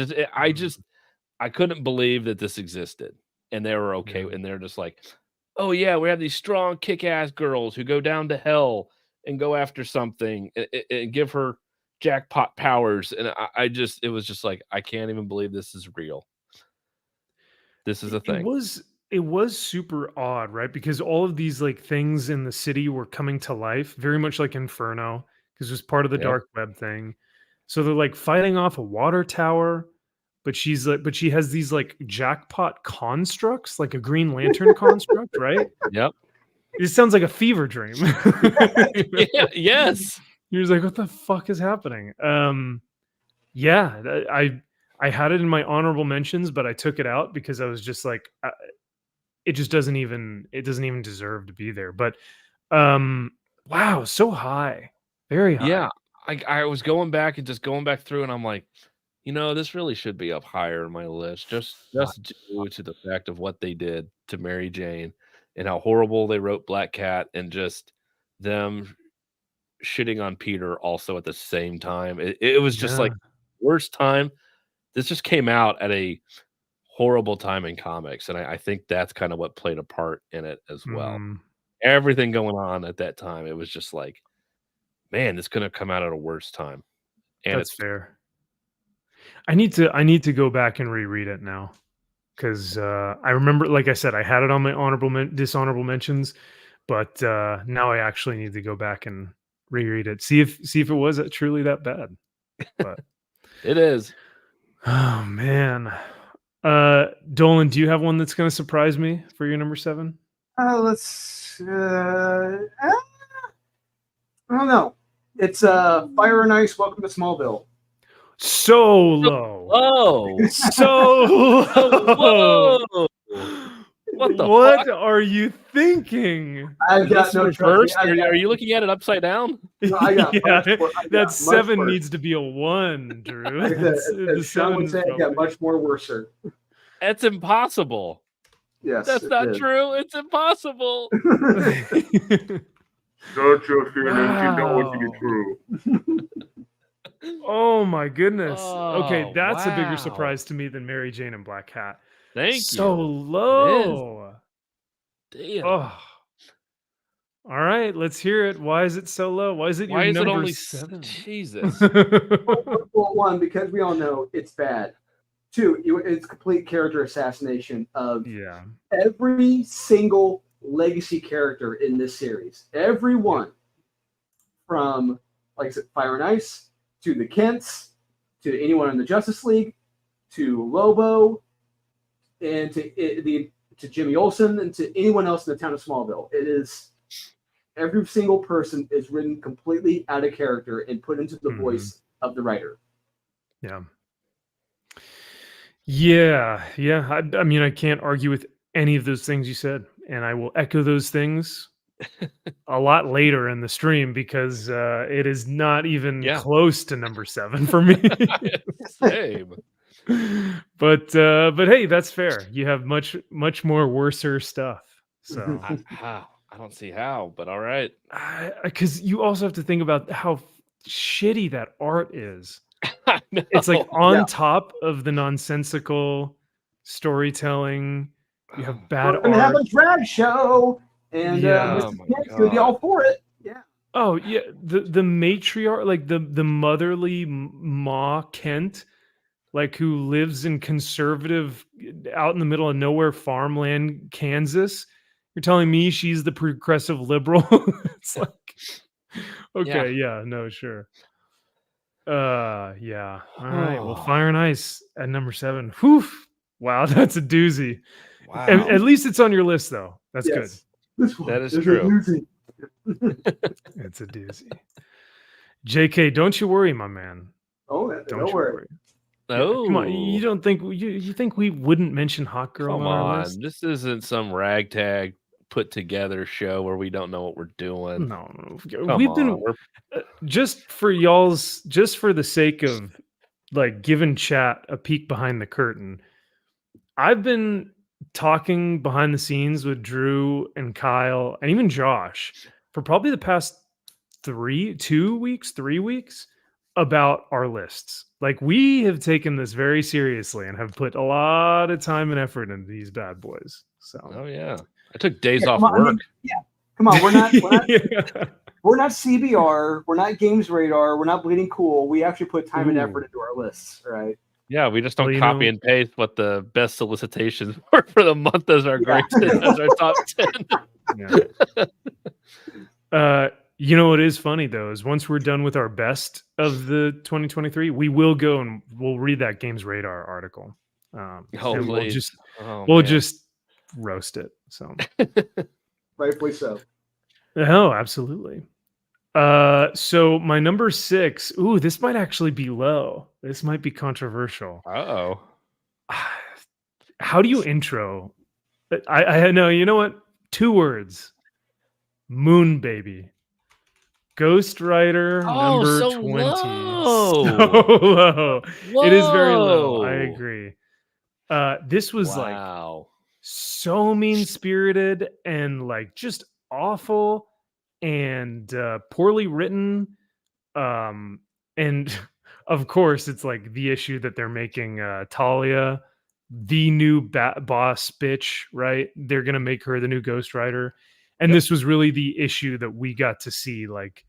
I couldn't believe that this existed. And they were okay. And they're just like, oh yeah, we have these strong kick-ass girls who go down to hell and go after something and give her jackpot powers. And it was just like, I can't even believe this is real. This is a thing. It was super odd, right? Because all of these like things in the city were coming to life, very much like Inferno, because it was part of the dark web thing. So they're like fighting off a water tower, but she has these like jackpot constructs, like a Green Lantern construct, right? Yep. It sounds like a fever dream. Yeah, yes. You're just like, what the fuck is happening? Yeah, I had it in my honorable mentions, but I took it out because I was just like, it doesn't even deserve to be there. But wow, so high, very high. Yeah, I was going back through, and I'm like, this really should be up higher in my list, just due to the fact of what they did to Mary Jane and how horrible they wrote Black Cat, and just them shitting on Peter also at the same time. It was just like worst time. This just came out at a horrible time in comics, and I think that's kind of what played a part in it as well. Everything going on at that time, it was just like, man, this couldn't have come out at a worse time. And that's fair. I need to go back and reread it now, because I remember, like I said, I had it on my dishonorable mentions, but now I actually need to go back and reread it, see if it was truly that bad. But it is. Oh man. Dolan, do you have one that's going to surprise me for your number 7? I don't know. It's Fire and Ice, Welcome to Smallville. So low. Oh. So low. Whoa. What are you thinking? I've got no first. Are you looking at it upside down? No, I got that 7 needs to be a 1, Drew. As Sean would say, I got much more worse. That's impossible. Yes, that's not true. It's impossible. Don't your feelings, you know it to be true. Oh my goodness. Oh, okay, that's a bigger wow. surprise to me than Mary Jane and Black Cat. Thank you. So low. Damn. Oh. All right, let's hear it. Why is it so low? Why is it Why your is it number only 7? Jesus? Well, one, because we all know it's bad. Two, it's complete character assassination of Yeah. every single legacy character in this series. Everyone from, like I said, Fire and Ice to the Kents to anyone in the Justice League to Lobo and to Jimmy Olsen and to anyone else in the town of Smallville. It is every single person is written completely out of character and put into the voice of the writer. Yeah. Yeah. I mean, I can't argue with any of those things you said, and I will echo those things a lot later in the stream because it is not even close to number 7 for me. Same. But hey, that's fair. You have much more worser stuff. So I don't see how, but all right. Because you also have to think about how shitty that art is. It's like on top of the nonsensical storytelling. You have bad art. We're gonna have a drag show, and Mr. Kent's gonna be all for it. Yeah. Oh yeah, the matriarch, like the motherly Ma Kent, like who lives in conservative, out in the middle of nowhere farmland, Kansas. You're telling me she's the progressive liberal? It's like, okay, yeah, no, sure. Yeah. All right. Well, Fire and Ice at number 7. Whew. Wow, that's a doozy. Wow. At least it's on your list, though. That's good. That is true. It's a doozy. JK, don't you worry, my man. Oh, don't worry. Oh, come on! You don't think you think we wouldn't mention Hot Girl on our list? This isn't some ragtag put together show where we don't know what we're doing. No. We've been just for the sake of like giving chat a peek behind the curtain. I've been talking behind the scenes with Drew and Kyle and even Josh for probably the past 3 weeks about our lists. Like we have taken this very seriously and have put a lot of time and effort into these bad boys. So I took days off work. I mean, come on, we're not we're not CBR, we're not Games Radar, we're not Bleeding Cool. We actually put time and effort into our lists, right? Yeah, we just don't copy and paste what the best solicitations were for the month as our great as our top 10. You know what is funny though is once we're done with our best of the 2023, we will go and we'll read that Games Radar article. We'll just roast it. So rightfully so. Oh, absolutely. So my number 6. Ooh, this might actually be low. This might be controversial. Uh-oh. How do you intro? I know. You know what? 2 words. Moon Baby. Ghost Rider number 20. Low. So low. It is very low. I agree. This was like so mean-spirited and like just awful and poorly written. And of course, it's like the issue that they're making Talia the new boss bitch, right? They're gonna make her the new Ghost Rider. And this was really the issue that we got to see. Like,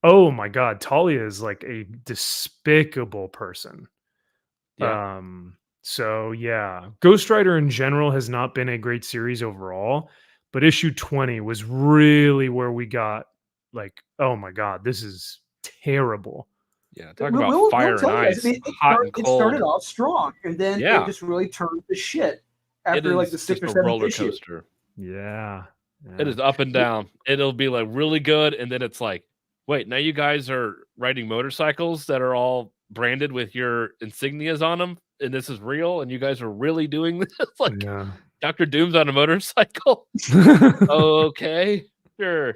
oh my God, Talia is like a despicable person. Yeah. So yeah, Ghost Rider in general has not been a great series overall, but issue 20 was really where we got like, oh my God, this is terrible. Yeah, talk about fire and ice. It started off strong, and then it just really turned to shit after like the 6 or 7 roller coaster. Yeah. It is up and down. It'll be like really good, and then it's like, wait, now you guys are riding motorcycles that are all branded with your insignias on them, and this is real, and you guys are really doing this? Like, Dr. Doom's on a motorcycle? Okay, sure.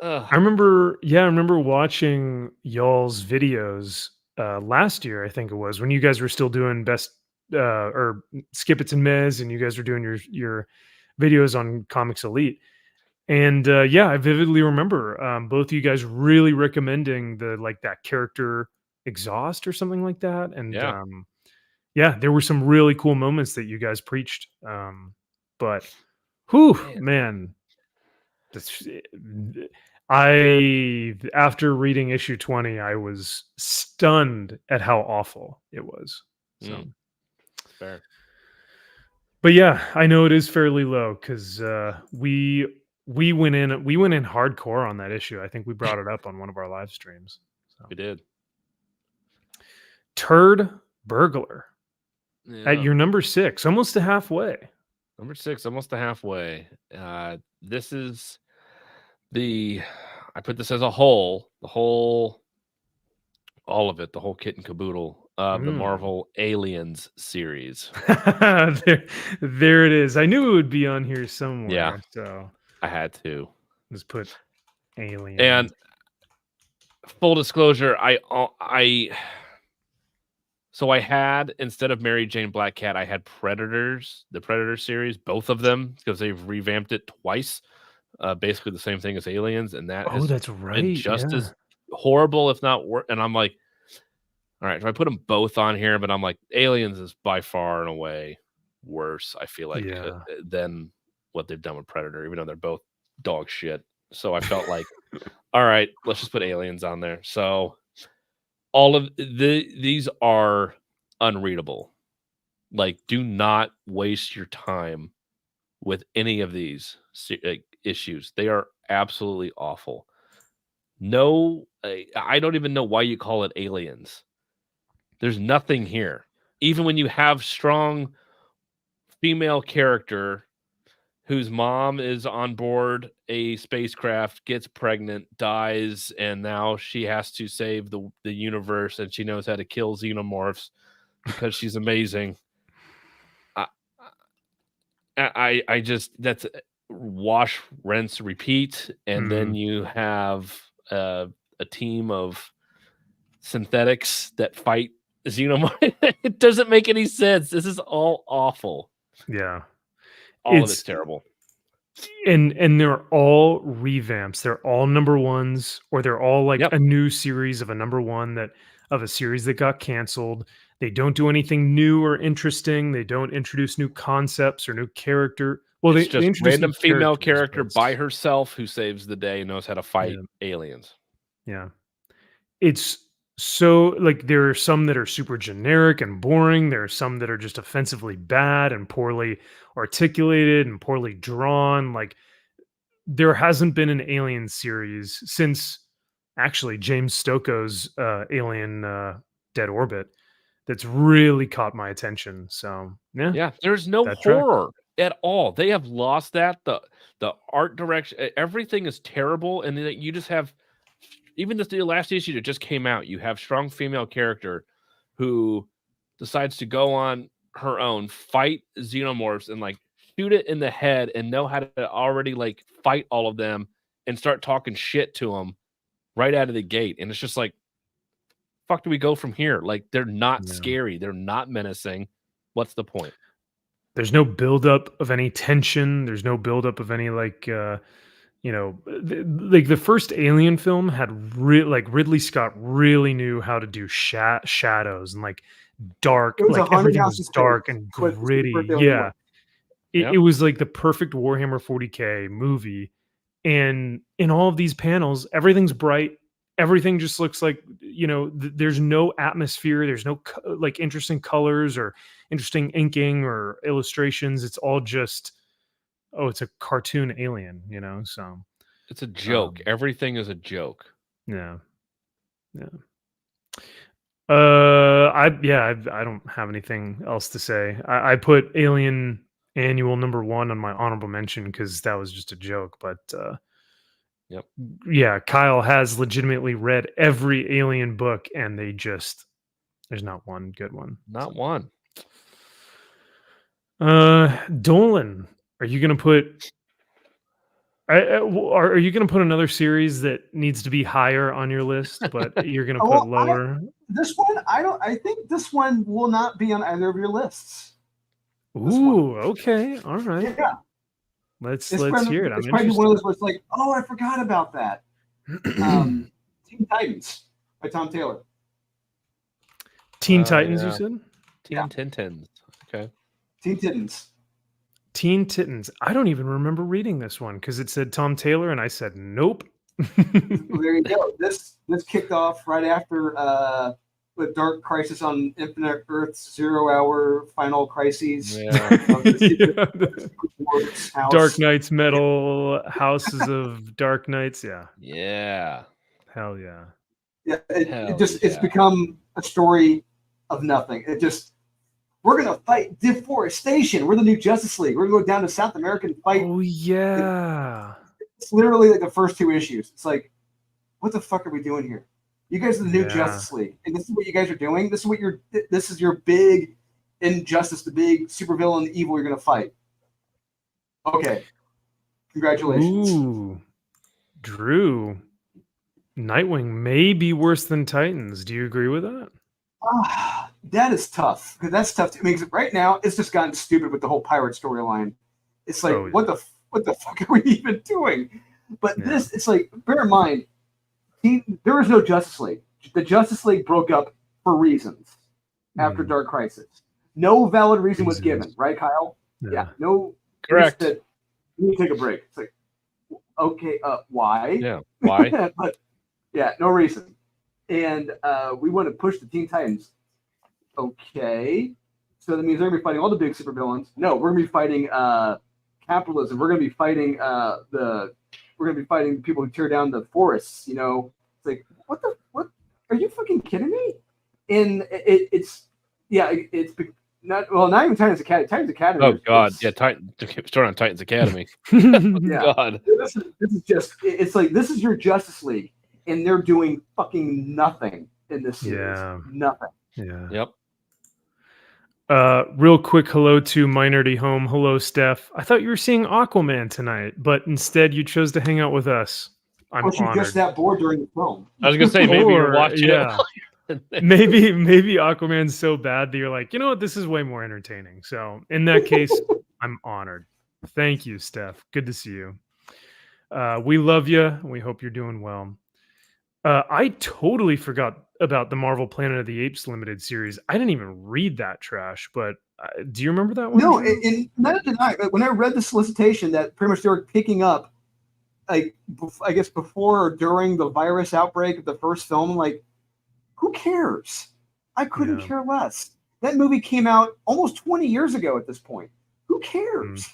I remember watching y'all's videos last year, I think it was, when you guys were still doing best or Skip It's and Mez, and you guys were doing your videos on Comics Elite. And I vividly remember both of you guys really recommending that character exhaust or something like that. And there were some really cool moments that you guys preached. But man. After reading issue 20, I was stunned at how awful it was. So fair. But yeah, I know it is fairly low because we went in hardcore on that issue. I think we brought it up on one of our live streams. So. We did. Turd Burglar at Yeah. your number 6, almost to halfway. Number 6, almost to halfway. This is I put this as a whole, all of it, the whole kit and caboodle of the Marvel Aliens series. there it is. I knew it would be on here somewhere. Yeah, so I had to just put Aliens. And full disclosure, I had, instead of Mary Jane Black Cat, I had Predators, the Predator series, both of them, because they've revamped it twice. Basically the same thing as Aliens, and that has that's right. been just as horrible, if not worse. And I'm like, all right, so I put them both on here, but I'm like, Aliens is by far and away worse, I feel like, than what they've done with Predator, even though they're both dog shit. So I felt like, all right, let's just put Aliens on there. So all of these are unreadable. Like, do not waste your time with any of these issues. They are absolutely awful. No, I don't even know why you call it Aliens. There's nothing here. Even when you have strong female character whose mom is on board a spacecraft, gets pregnant, dies, and now she has to save the universe, and she knows how to kill xenomorphs because she's amazing. I just, that's wash, rinse, repeat, and then you have a team of synthetics that fight xenomorphs. It doesn't make any sense. This is all awful. Yeah. All of it's terrible. And they're all revamps. They're all number 1s, or they're all like a new series of a number 1 of a series that got canceled. They don't do anything new or interesting. They don't introduce new concepts or new character. Well, it's just introduce random female character by herself who saves the day and knows how to fight aliens. Yeah. It's so, like, there are some that are super generic and boring. There are some that are just offensively bad and poorly articulated and poorly drawn. Like, there hasn't been an Alien series since actually James Stokoe's Alien Dead Orbit that's really caught my attention. So yeah, there's no horror at all. They have lost that. The art direction, everything is terrible, and then you just have, even the last issue that just came out, you have strong female character who decides to go on her own, fight xenomorphs, and like shoot it in the head, and know how to already like fight all of them and start talking shit to them right out of the gate. And it's just like, fuck do we go from here? Like, they're not scary. They're not menacing. What's the point? There's no buildup of any tension. There's no buildup of any like, like the first Alien film had Ridley Scott really knew how to do shadows and like dark, like everything was dark and gritty. Yeah. It was like the perfect Warhammer 40K movie. And in all of these panels, everything's bright. Everything just looks like, there's no atmosphere. There's no like interesting colors or interesting inking or illustrations. It's all just, it's a cartoon alien, so it's a joke. Everything is a joke. Yeah. I don't have anything else to say. I put Alien Annual number 1 on my honorable mention because that was just a joke, but yeah, Kyle has legitimately read every Alien book, and there's not one good one. Not one. Dolan, are you gonna put another series that needs to be higher on your list, but you're gonna put lower? I think this one will not be on either of your lists. Ooh, okay, all right. Yeah. Let's hear it. It's probably one of those where it's like, I forgot about that. Teen Titans by Tom Taylor. Teen Titans, you said? Teen Titans. Okay. Teen Titans. Teen Titans. I don't even remember reading this one because it said Tom Taylor, and I said nope. Well, there you go. This kicked off right after with Dark Crisis on Infinite Earth's 0 Hour Final Crises. Yeah. Dark Knights Metal, Houses of Dark Knights. Yeah. Yeah. Hell yeah. Yeah. It's become a story of nothing. We're gonna fight deforestation. We're the new Justice League. We're gonna go down to South America and fight. Oh yeah. It's literally like the first 2 issues. It's like, what the fuck are we doing here? You guys are the new Justice League, and this is what you guys are doing. This is your big injustice, the big supervillain evil you're gonna fight. Okay, congratulations. Ooh, Drew. Nightwing may be worse than Titans. Do you agree with that? That is tough because that's tough. Because right now it's just gotten stupid with the whole pirate storyline. It's like, what the fuck are we even doing? But this, it's like, bear in mind, there was no Justice League. The Justice League broke up for reasons after Dark Crisis. No valid reason was given, right, Kyle? Yeah. No. Correct. You need to take a break. It's like, okay, why? Yeah. Why? But yeah, no reason. And we want to push the Teen Titans. Okay. So that means they're going to be fighting all the big supervillains. No, we're going to be fighting capitalism. We're going to be fighting the people who tear down the forests. You know, it's like, what? Are you fucking kidding me? And it's not even Titans Academy. Titans Academy. Oh God, yeah. Start on Titans Academy. Yeah. God. This is just. It's like, this is your Justice League, and they're doing fucking nothing in this series. Yeah. Nothing. Yeah. Yep. Real quick hello to My Nerdy Home. Hello, Steph. I thought you were seeing Aquaman tonight, but instead you chose to hang out with us. I'm Or you honored. just that bored during the film. I was gonna say maybe you're watching it. maybe Aquaman's so bad that you're like, you know what, this is way more entertaining. So in that case, I'm honored. Thank you, Steph. Good to see you. We love you, and we hope you're doing well. I totally forgot about the Marvel Planet of the Apes limited series. I didn't even read that trash, but do you remember that one? No, and neither did I. But when I read the solicitation that pretty much they were picking up, like, I guess before or during the virus outbreak of the first film, I'm like, who cares? I couldn't care less. That movie came out almost 20 years ago at this point. Who cares?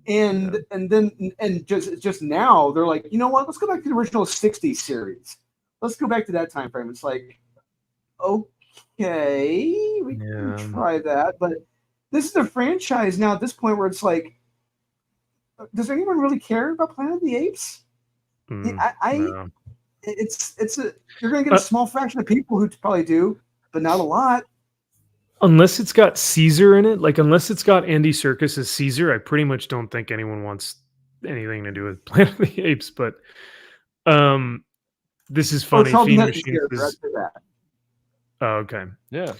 And just now they're like, you know what? Let's go back to the original 60s series. Let's go back to that time frame. It's like, okay, we can try that, but this is a franchise now at this point where it's like, does anyone really care about Planet of the Apes? You're going to get a small fraction of people who probably do, but not a lot. Unless it's got Caesar in it, like unless it's got Andy Serkis as Caesar, I pretty much don't think anyone wants anything to do with Planet of the Apes. But this is funny. Fiend Machine says, oh, okay. Yeah.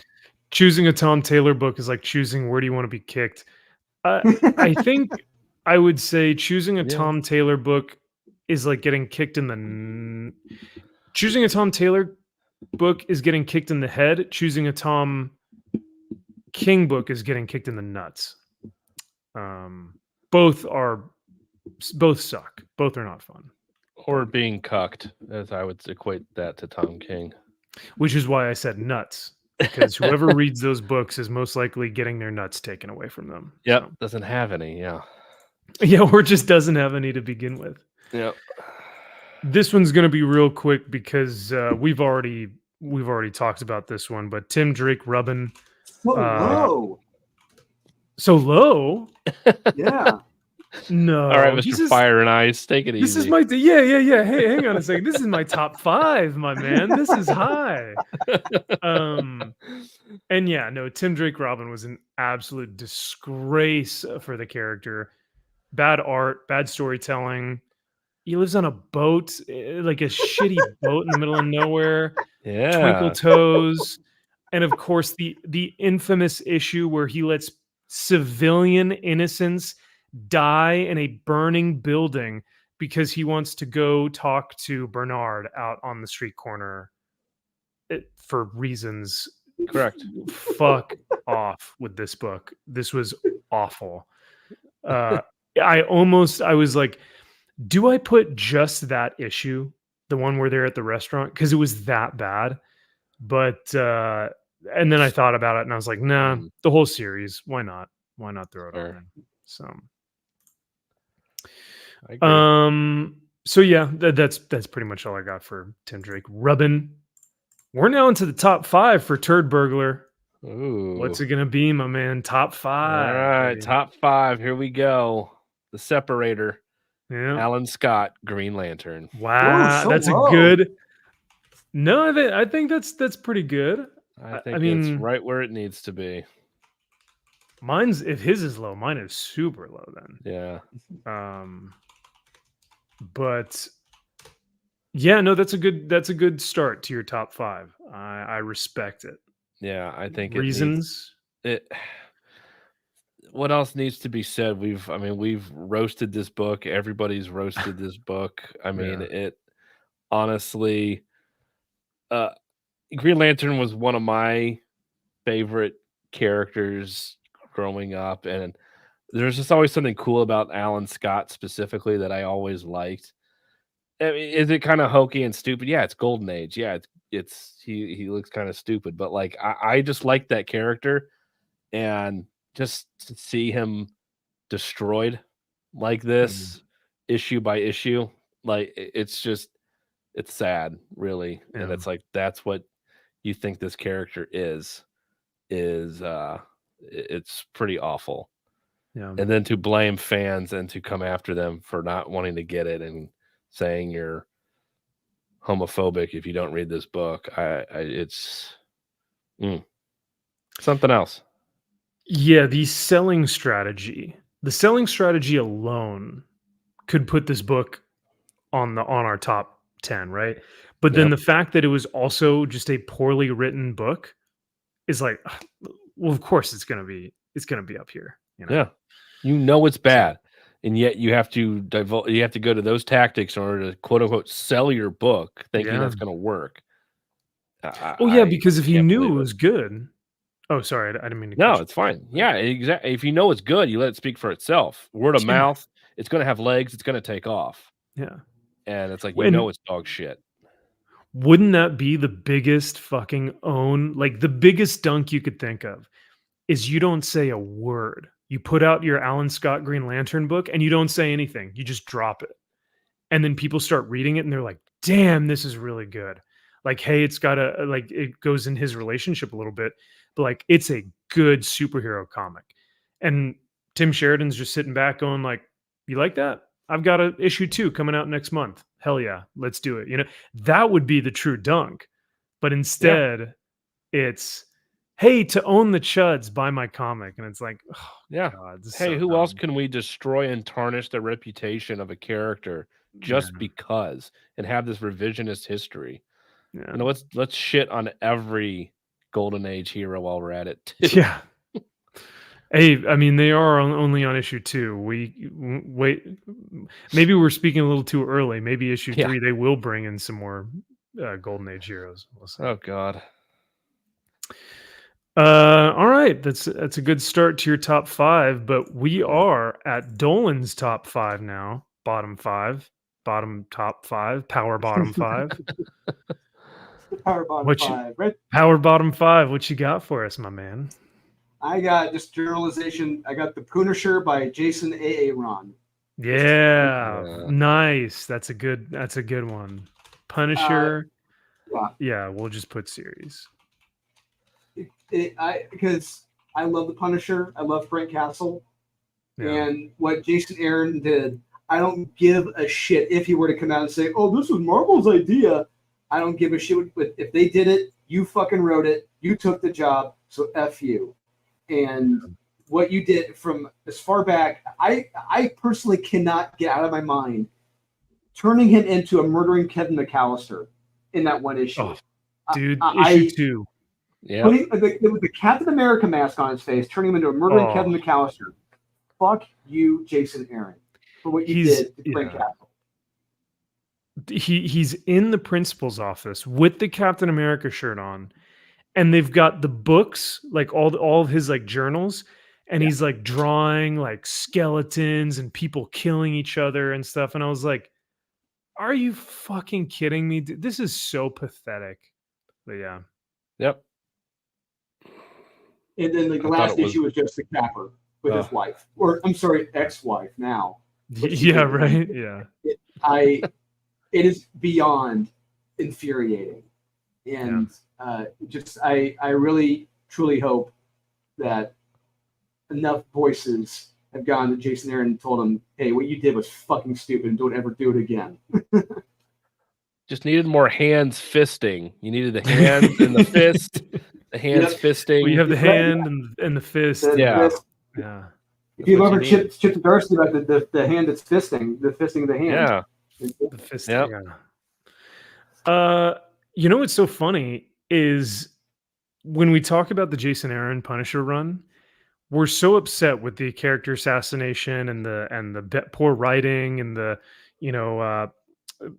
Choosing a Tom Taylor book is like choosing where do you want to be kicked. I think I would say choosing a Tom Taylor book is like getting kicked in the... Choosing a Tom Taylor book is getting kicked in the head. Choosing a Tom King book is getting kicked in the nuts. Both suck. Both are not fun. Or being cucked, as I would equate that to Tom King. Which is why I said nuts. Because whoever reads those books is most likely getting their nuts taken away from them. Yep, so. Doesn't have any, Yeah, or just doesn't have any to begin with. Yep. This one's going to be real quick because we've already talked about this one, but Tim Drake Rubbin. So low? Yeah. No. All right, Mr. Fire and Ice, take it easy. This is my yeah. Hey, hang on a second. This is my top 5, my man. This is high. And yeah, no, Tim Drake Robin was an absolute disgrace for the character. Bad art, bad storytelling. He lives on a boat, like a shitty boat in the middle of nowhere. Yeah. Twinkle toes. And of course, the infamous issue where he lets civilian innocents die in a burning building because he wants to go talk to Bernard out on the street corner for reasons. Correct. Fuck off with this book. This was awful. I was like, do I put just that issue, the one where they're at the restaurant, because it was that bad? But and then I thought about it and I was like, nah, the whole series. Why not? Why not throw it on there? So I agree. so yeah, that's pretty much all I got for Tim Drake. Rubbin. We're now into the top 5 for Turd Burglar. Ooh. What's it gonna be, my man? Top 5. All right, baby. top 5. Here we go. The Separator. Yeah. Alan Scott, Green Lantern. Wow, so that's low. a good. No, I think that's pretty good. I mean, it's right where it needs to be. Mine's, if his is low, mine is super low then. Yeah. But yeah, no, that's a good start to your top 5. I respect it. Yeah, I think reasons. What else needs to be said? We've roasted this book. Everybody's roasted this book. I mean, it honestly, Green Lantern was one of my favorite characters growing up, and there's just always something cool about Alan Scott specifically that I always liked. I mean, is it kind of hokey and stupid? Yeah, it's Golden Age. Yeah, it's he looks kind of stupid, but like I just like that character, and just to see him destroyed like this issue by issue, like it's sad, really. And it's like that's what you think this character is it's pretty awful. Yeah. And then to blame fans and to come after them for not wanting to get it and saying you're homophobic if you don't read this book, it's something else. Yeah, the selling strategy alone could put this book on our top 10, right? But then the fact that it was also just a poorly written book is like, well, of course it's gonna be up here. You know? Yeah, it's bad, and yet you have to go to those tactics in order to quote unquote sell your book, thinking that's going to work. Because if you knew it was good. Oh, sorry, I didn't mean to. No, it's fine. Yeah, exactly. If you know it's good, you let it speak for itself. Word of mouth, it's going to have legs. It's going to take off. Yeah, and it's like it's dog shit. Wouldn't that be the biggest fucking the biggest dunk you could think of? Is you don't say a word. You put out your Alan Scott Green Lantern book and you don't say anything. You just drop it. And then people start reading it and they're like, damn, this is really good. Like, hey, it's got it goes in his relationship a little bit, but like, it's a good superhero comic. And Tim Sheridan's just sitting back going like, you like that? I've got a issue 2 coming out next month. Hell yeah, let's do it. You know, that would be the true dunk. But instead it's, hey, to own the chuds, buy my comic. And it's like, oh, God, hey, who else can we destroy and tarnish the reputation of a character just because, and have this revisionist history? Yeah. You know, let's shit on every Golden Age hero while we're at it too. Yeah. Hey, I mean, they are only on issue 2. We wait. Maybe we're speaking a little too early. Maybe issue 3 they will bring in some more Golden Age heroes. Oh God. All right, that's a good start to your top 5, but we are at Dolan's top 5 now. Bottom top 5, power bottom 5. Power bottom 5, right? Power bottom 5. What you got for us, my man? I got just generalization. I got the Punisher by Jason Aaron. Yeah, nice. That's a good one. Punisher. Yeah, we'll just put series. Because I love the Punisher. I love Frank Castle. And what Jason Aaron did, I don't give a shit if he were to come out and say, oh, this was Marvel's idea. I don't give a shit. If they did it, you fucking wrote it. You took the job, so F you. And what you did from as far back, I personally cannot get out of my mind turning him into a murdering Kevin McAllister in that one issue. Oh, dude, issue 2. Yeah. With the Captain America mask on his face, turning him into a murdering Kevin McAllister. Fuck you, Jason Aaron, for what you did to Frank Castle. He's in the principal's office with the Captain America shirt on, and they've got the books, like all of his like journals, and he's like drawing like skeletons and people killing each other and stuff. And I was like, are you fucking kidding me? This is so pathetic. But yeah. Yep. And then the last issue was just the capper with his wife, or I'm sorry, ex-wife now. Yeah, right. Yeah. It is beyond infuriating, and I really truly hope that enough voices have gone to Jason Aaron and told him, "Hey, what you did was fucking stupid, and don't ever do it again." Just needed more hands fisting. You needed the hands and the fist. The hands fisting. Well, you have the hand and the fist. Fist. Yeah. If you've ever chipped Darcy about the hand that's fisting, the fisting of the hand. Yeah. The fist. Yeah. You know what's so funny is when we talk about the Jason Aaron Punisher run, we're so upset with the character assassination and the poor writing and the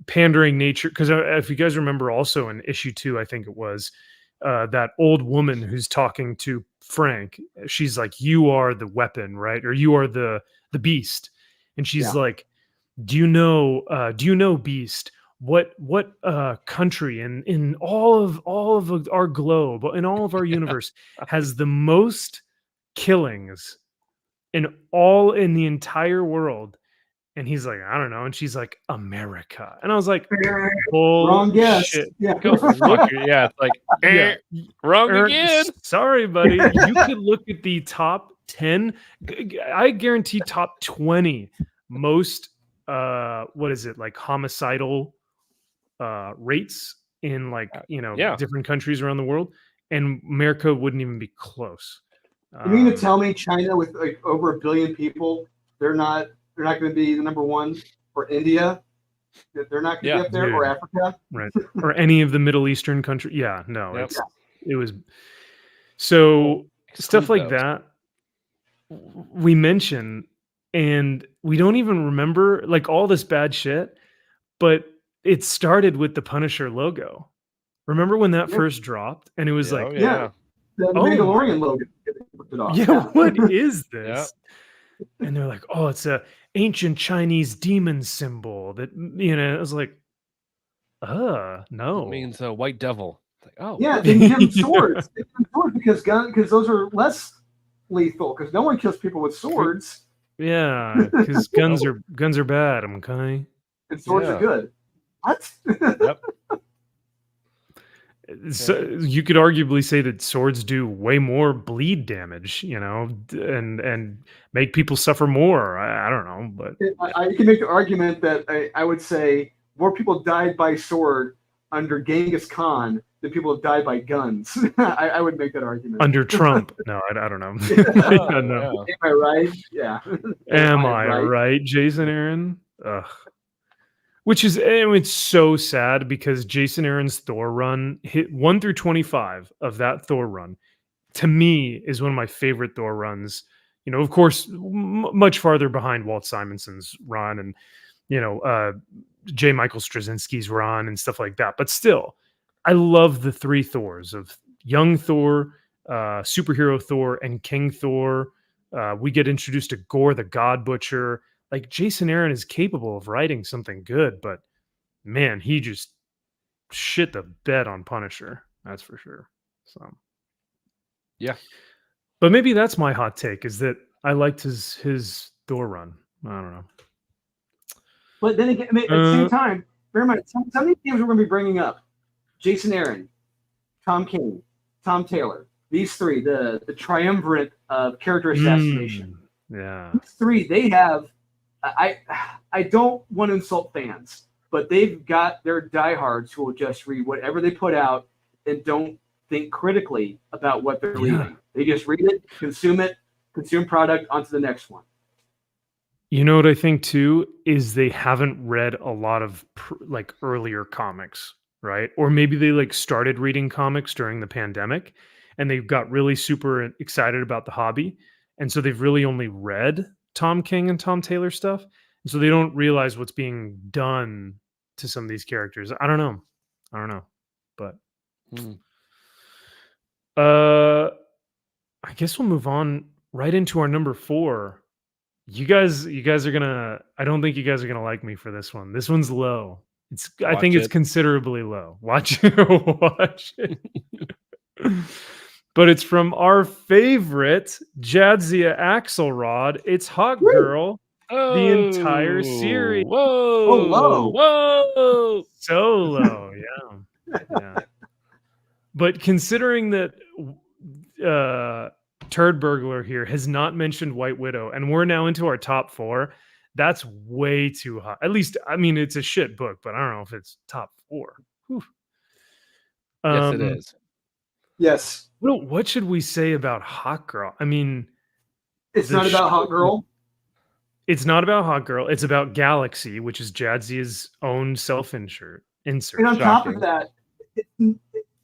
pandering nature. Because if you guys remember, also in issue 2, I think it was that old woman who's talking to Frank. She's like, "You are the weapon, right? Or you are the beast." And she's like, "Do you know, Beast? What country in all of our globe, in all of our universe, has the most killings in the entire world?" And he's like, "I don't know." And she's like, "America." And I was like, wrong guess. Yeah. Go fuck you. Yeah. It's like, wrong again. Sorry, buddy. You could look at the top 10. I guarantee top 20 most, what is it? Like homicidal rates in different countries around the world. And America wouldn't even be close. You mean to tell me China with like over 1 billion people, they're not going to be the number one, or India? They're not going to be up there, or Africa? Right. Or any of the Middle Eastern countries. Yeah, no. It was so stuff like that we mention, and we don't even remember like all this bad shit, but it started with the Punisher logo. Remember when that first dropped and it was the Mandalorian logo. What is this? And they're like, "Oh, it's a ancient Chinese demon symbol that," I was like, no. It means a white devil. It's like, oh. Yeah, they give them swords. They give them swords because those are less lethal, because no one kills people with swords. Yeah, because guns are bad, okay? And swords are good. What? Yep. So you could arguably say that swords do way more bleed damage, and make people suffer more. I don't know, but you can make the argument that I would say more people died by sword under Genghis Khan than people have died by guns. I would make that argument. Under Trump. No, I don't know. No. Am I right? Yeah. Am I right, Jason Aaron? Ugh. Which is, it's so sad because Jason Aaron's Thor run, hit 1 through 25 of that Thor run, to me is one of my favorite Thor runs. Of course, much farther behind Walt Simonson's run and, J. Michael Straczynski's run and stuff like that. But still, I love the 3 Thors of young Thor, superhero Thor, and King Thor. We get introduced to Gore the God Butcher. Like, Jason Aaron is capable of writing something good, but man, he just shit the bed on Punisher. That's for sure. So, yeah. But maybe that's my hot take, is that I liked his Thor run. I don't know. But then again, at the same time, bear in mind, some of these names we're going to be bringing up: Jason Aaron, Tom King, Tom Taylor. These 3, the triumvirate of character assassination. Yeah. These 3, they have. I don't want to insult fans, but they've got their diehards who will just read whatever they put out and don't think critically about what they're reading. They just read it, consume product, onto the next one. You know what I think too is they haven't read a lot of earlier comics, right? Or maybe they started reading comics during the pandemic and they've got really super excited about the hobby, and so they've really only read Tom King and Tom Taylor stuff, and so they don't realize what's being done to some of these characters. I don't know, but I guess we'll move on right into our number 4. You guys are gonna. I don't think you guys are gonna like me for this one. This one's low. I think Watch it's it. considerably low. Watch it. But it's from our favorite Jadzia Axelrod. It's Hawk Girl. The entire series. Whoa! Oh, low. Whoa! So low, yeah. But considering that Turd Burglar here has not mentioned White Widow, and we're now into our top 4, that's way too high. At least, I mean, it's a shit book, but I don't know if it's top 4. Whew. Yes, it is. Yes. What should we say about Hawk Girl? I mean, It's not about Hot Girl. it's not about Hawk Girl. It's about Galaxy, which is Jadzia's own self-insert. And on top Shocking. of that,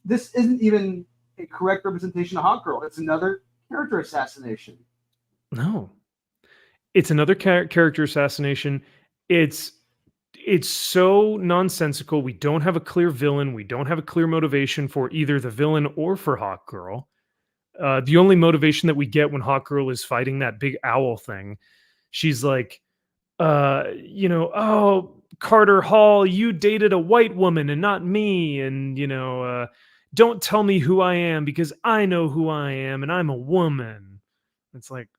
this isn't even a correct representation of Hot Girl. It's another character assassination. No, it's another character assassination. It's so nonsensical. We don't have a clear villain. We don't have a clear motivation for either the villain or for Hawk Girl. The only motivation that we get when Hawk Girl is fighting that big owl thing, she's like, oh, Carter Hall, you dated a white woman and not me. And, don't tell me who I am because I know who I am and I'm a woman. It's like,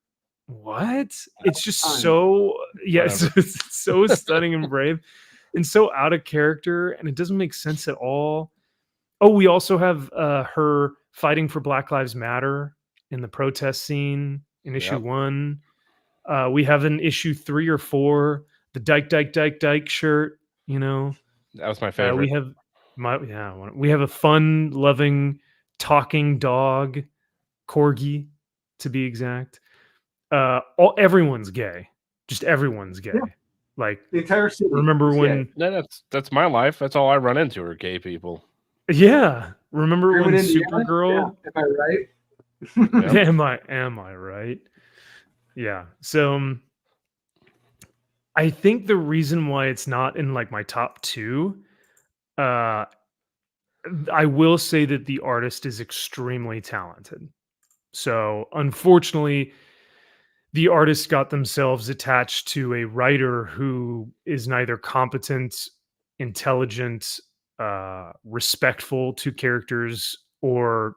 what? It's just so, yes, it's so stunning and brave and so out of character, and it doesn't make sense at all. Oh, we also have her fighting for Black Lives Matter in the protest scene in issue 1. We have in issue 3 or 4 the Dyke shirt. That was my favorite. We have a fun, loving, talking dog, corgi, to be exact. Everyone's gay. Just everyone's gay. Yeah. Like the entire city. Remember when? That's my life. That's all I run into are gay people. Yeah. Remember when Supergirl? Yeah. Am I right? Yeah. Am I right? Yeah. So I think the reason why it's not in like my top 2, I will say that the artist is extremely talented. So unfortunately, the artists got themselves attached to a writer who is neither competent, intelligent, respectful to characters, or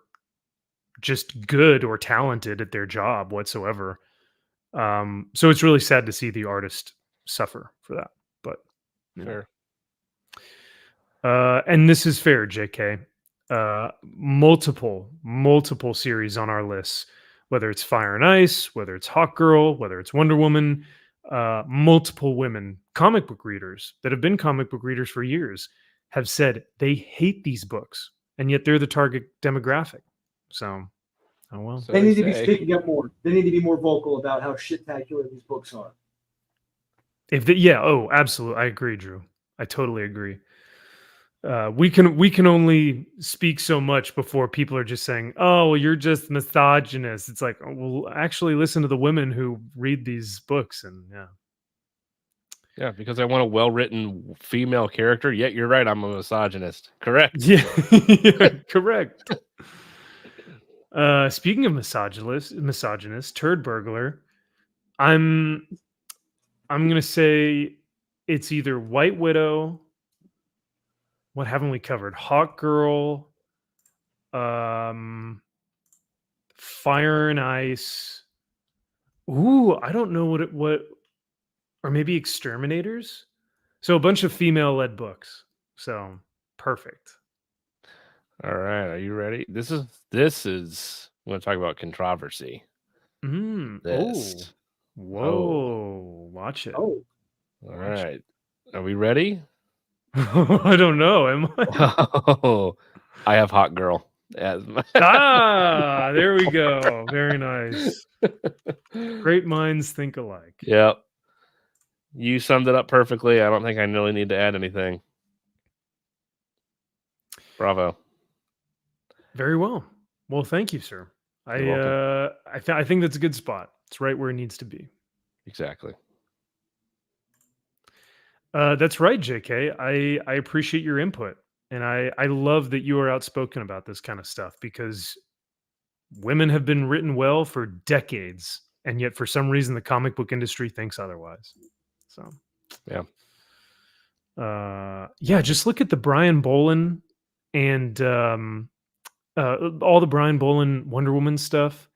just good or talented at their job whatsoever. So it's really sad to see the artist suffer for that. But fair. And this is fair, JK. Multiple series on our lists, whether it's Fire and Ice, whether it's Hawk Girl, whether it's Wonder Woman, multiple women, comic book readers that have been comic book readers for years, have said they hate these books, and yet they're the target demographic. So, oh well. They need to be speaking up more. They need to be more vocal about how shit-tacular these books are. Absolutely. I agree, Drew. I totally agree. We can only speak so much before people are just saying, "Oh, well, you're just misogynist." It's like, well, actually, listen to the women who read these books, and yeah, because I want a well-written female character. Yet you're right, I'm a misogynist. Correct. Yeah, correct. Speaking of misogynist, Turd Burglar, I'm gonna say it's either White Widow. What haven't we covered? Hawk Girl, Fire and Ice. Ooh, I don't know what, or maybe Exterminators. So a bunch of female-led books. So perfect. All right, are you ready? This is I'm going to talk about controversy. Whoa! Watch it. Oh, all right. Are we ready? I don't know. Am I? Oh, I have Hawk Girl as my there we go. Very nice. Great minds think alike. Yep. You summed it up perfectly. I don't think I really need to add anything. Bravo. Very well. Well, thank you, sir. I think that's a good spot. It's right where it needs to be. Exactly. That's right, JK. I appreciate your input, and I love that you are outspoken about this kind of stuff, because women have been written well for decades, and yet for some reason the comic book industry thinks otherwise. So Yeah. Yeah, just look at the Brian Bolin and all the Brian Bolin Wonder Woman stuff.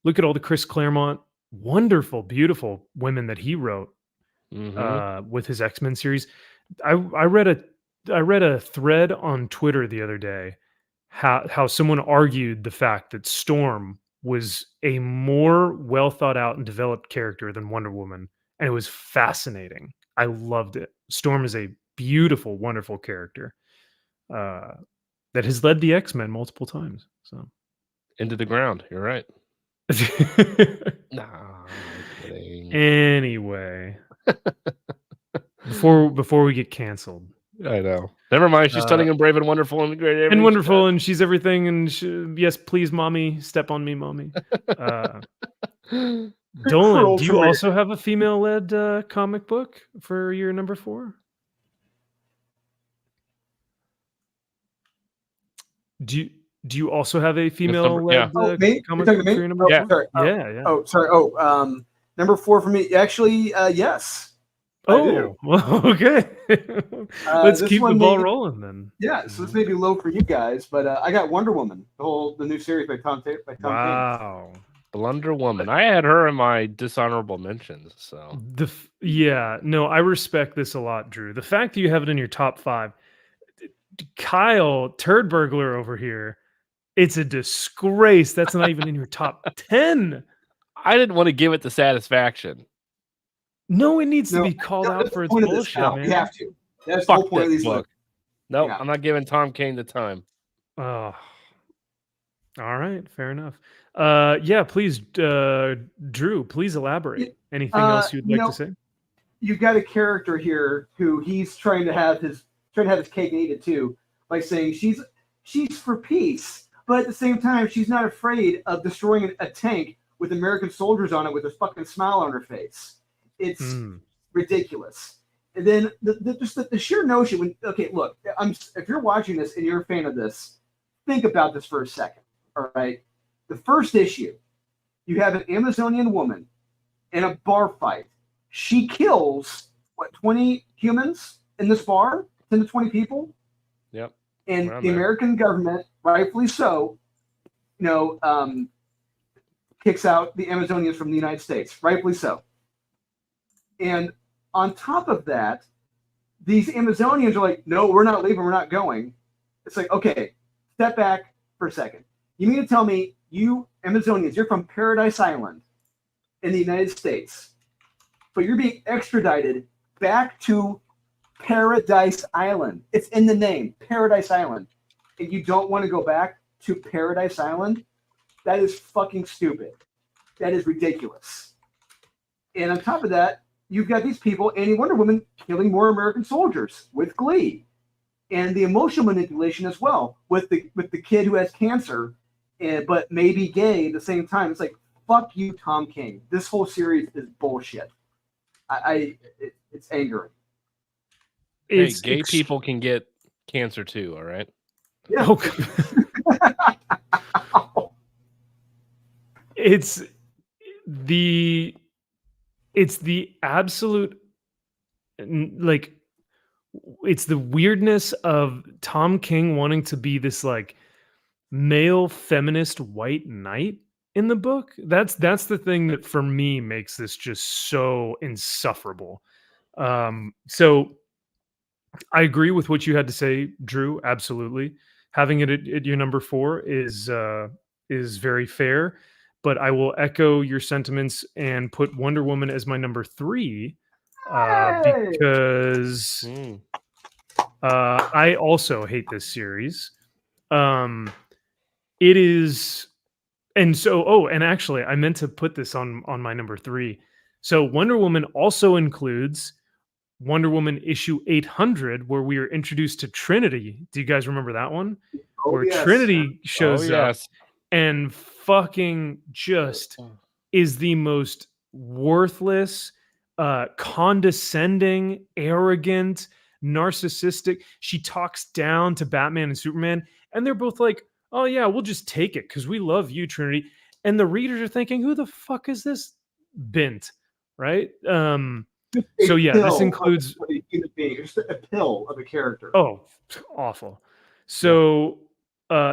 Look at all the Chris Claremont wonderful, beautiful women that he wrote with his X-Men series. I read a thread on Twitter the other day how someone argued the fact that Storm was a more well thought out and developed character than Wonder Woman, and it was fascinating. I loved it. Storm is a beautiful, wonderful character that has led the X-Men multiple times. So Into the ground. You're right. Nah, I'm kidding. Anyway, before we get canceled, I know. Never mind. She's stunning and brave and wonderful and great. and wonderful, and she's everything. And yes, please, mommy, step on me, mommy. Dolan, do you also have a female-led comic book for your number 4? Do you also have a female-led comic book for your number 4? Yeah. Oh, sorry. Oh, number 4 for me. Actually, yes. Oh, well, okay. Let's keep the ball rolling then. Yeah, so this may be low for you guys, but I got Wonder Woman, the new series by Tom King. Wow. Wonder Woman. I had her in my dishonorable mentions. So I respect this a lot, Drew. The fact that you have it in your top 5, Kyle Turd Burglar over here, it's a disgrace. That's not even in your top 10. I didn't want to give it the satisfaction. No, it needs to be called out for its bullshit, man. You have to. That's the whole point of these books. No, I'm not giving Tom King the time. Oh, all right, fair enough. Yeah, please, Drew, please elaborate. Anything else you'd like to say? You've got a character here who he's trying to have his cake and eat it too, by saying she's for peace, but at the same time she's not afraid of destroying a tank with American soldiers on it with a fucking smile on her face. It's ridiculous. And then the sheer notion look, if you're watching this and you're a fan of this, think about this for a second. All right. The first issue, you have an Amazonian woman in a bar fight. She kills 20 humans in this bar, 10 to 20 people. Yep. And the American government, rightfully so, kicks out the Amazonians from the United States, rightfully so. And on top of that, these Amazonians are like, no, we're not leaving, we're not going. It's like, okay, step back for a second. You mean to tell me you Amazonians, you're from Paradise Island in the United States, but you're being extradited back to Paradise Island. It's in the name, Paradise Island. And you don't want to go back to Paradise Island? That is fucking stupid. That is ridiculous. And on top of that, you've got these people, and Wonder Woman killing more American soldiers with glee. And the emotional manipulation as well with the kid who has cancer, but maybe gay at the same time. It's like, fuck you, Tom King. This whole series is bullshit. It's angering. Hey, gay people can get cancer too, all right? Yeah. It's the absolute, like, it's the weirdness of Tom King wanting to be this like male feminist white knight in the book. That's the thing that for me makes this just so insufferable. So I agree with what you had to say, Drew. Absolutely. Having it at your number 4 is very fair, but I will echo your sentiments and put Wonder Woman as my number 3 because I also hate this series. It is, and so and actually I meant to put this on my number 3. So Wonder Woman also includes Wonder Woman issue 800, where we are introduced to Trinity. Do you guys remember that one? Where Trinity shows up and fucking just is the most worthless, condescending, arrogant, narcissistic. She talks down to Batman and Superman, and they're both like, oh yeah, we'll just take it because we love you, Trinity. And the readers are thinking, who the fuck is this bent, right? Just So a yeah, this pill includes of a human being, just a pill of a character. oh, awful. So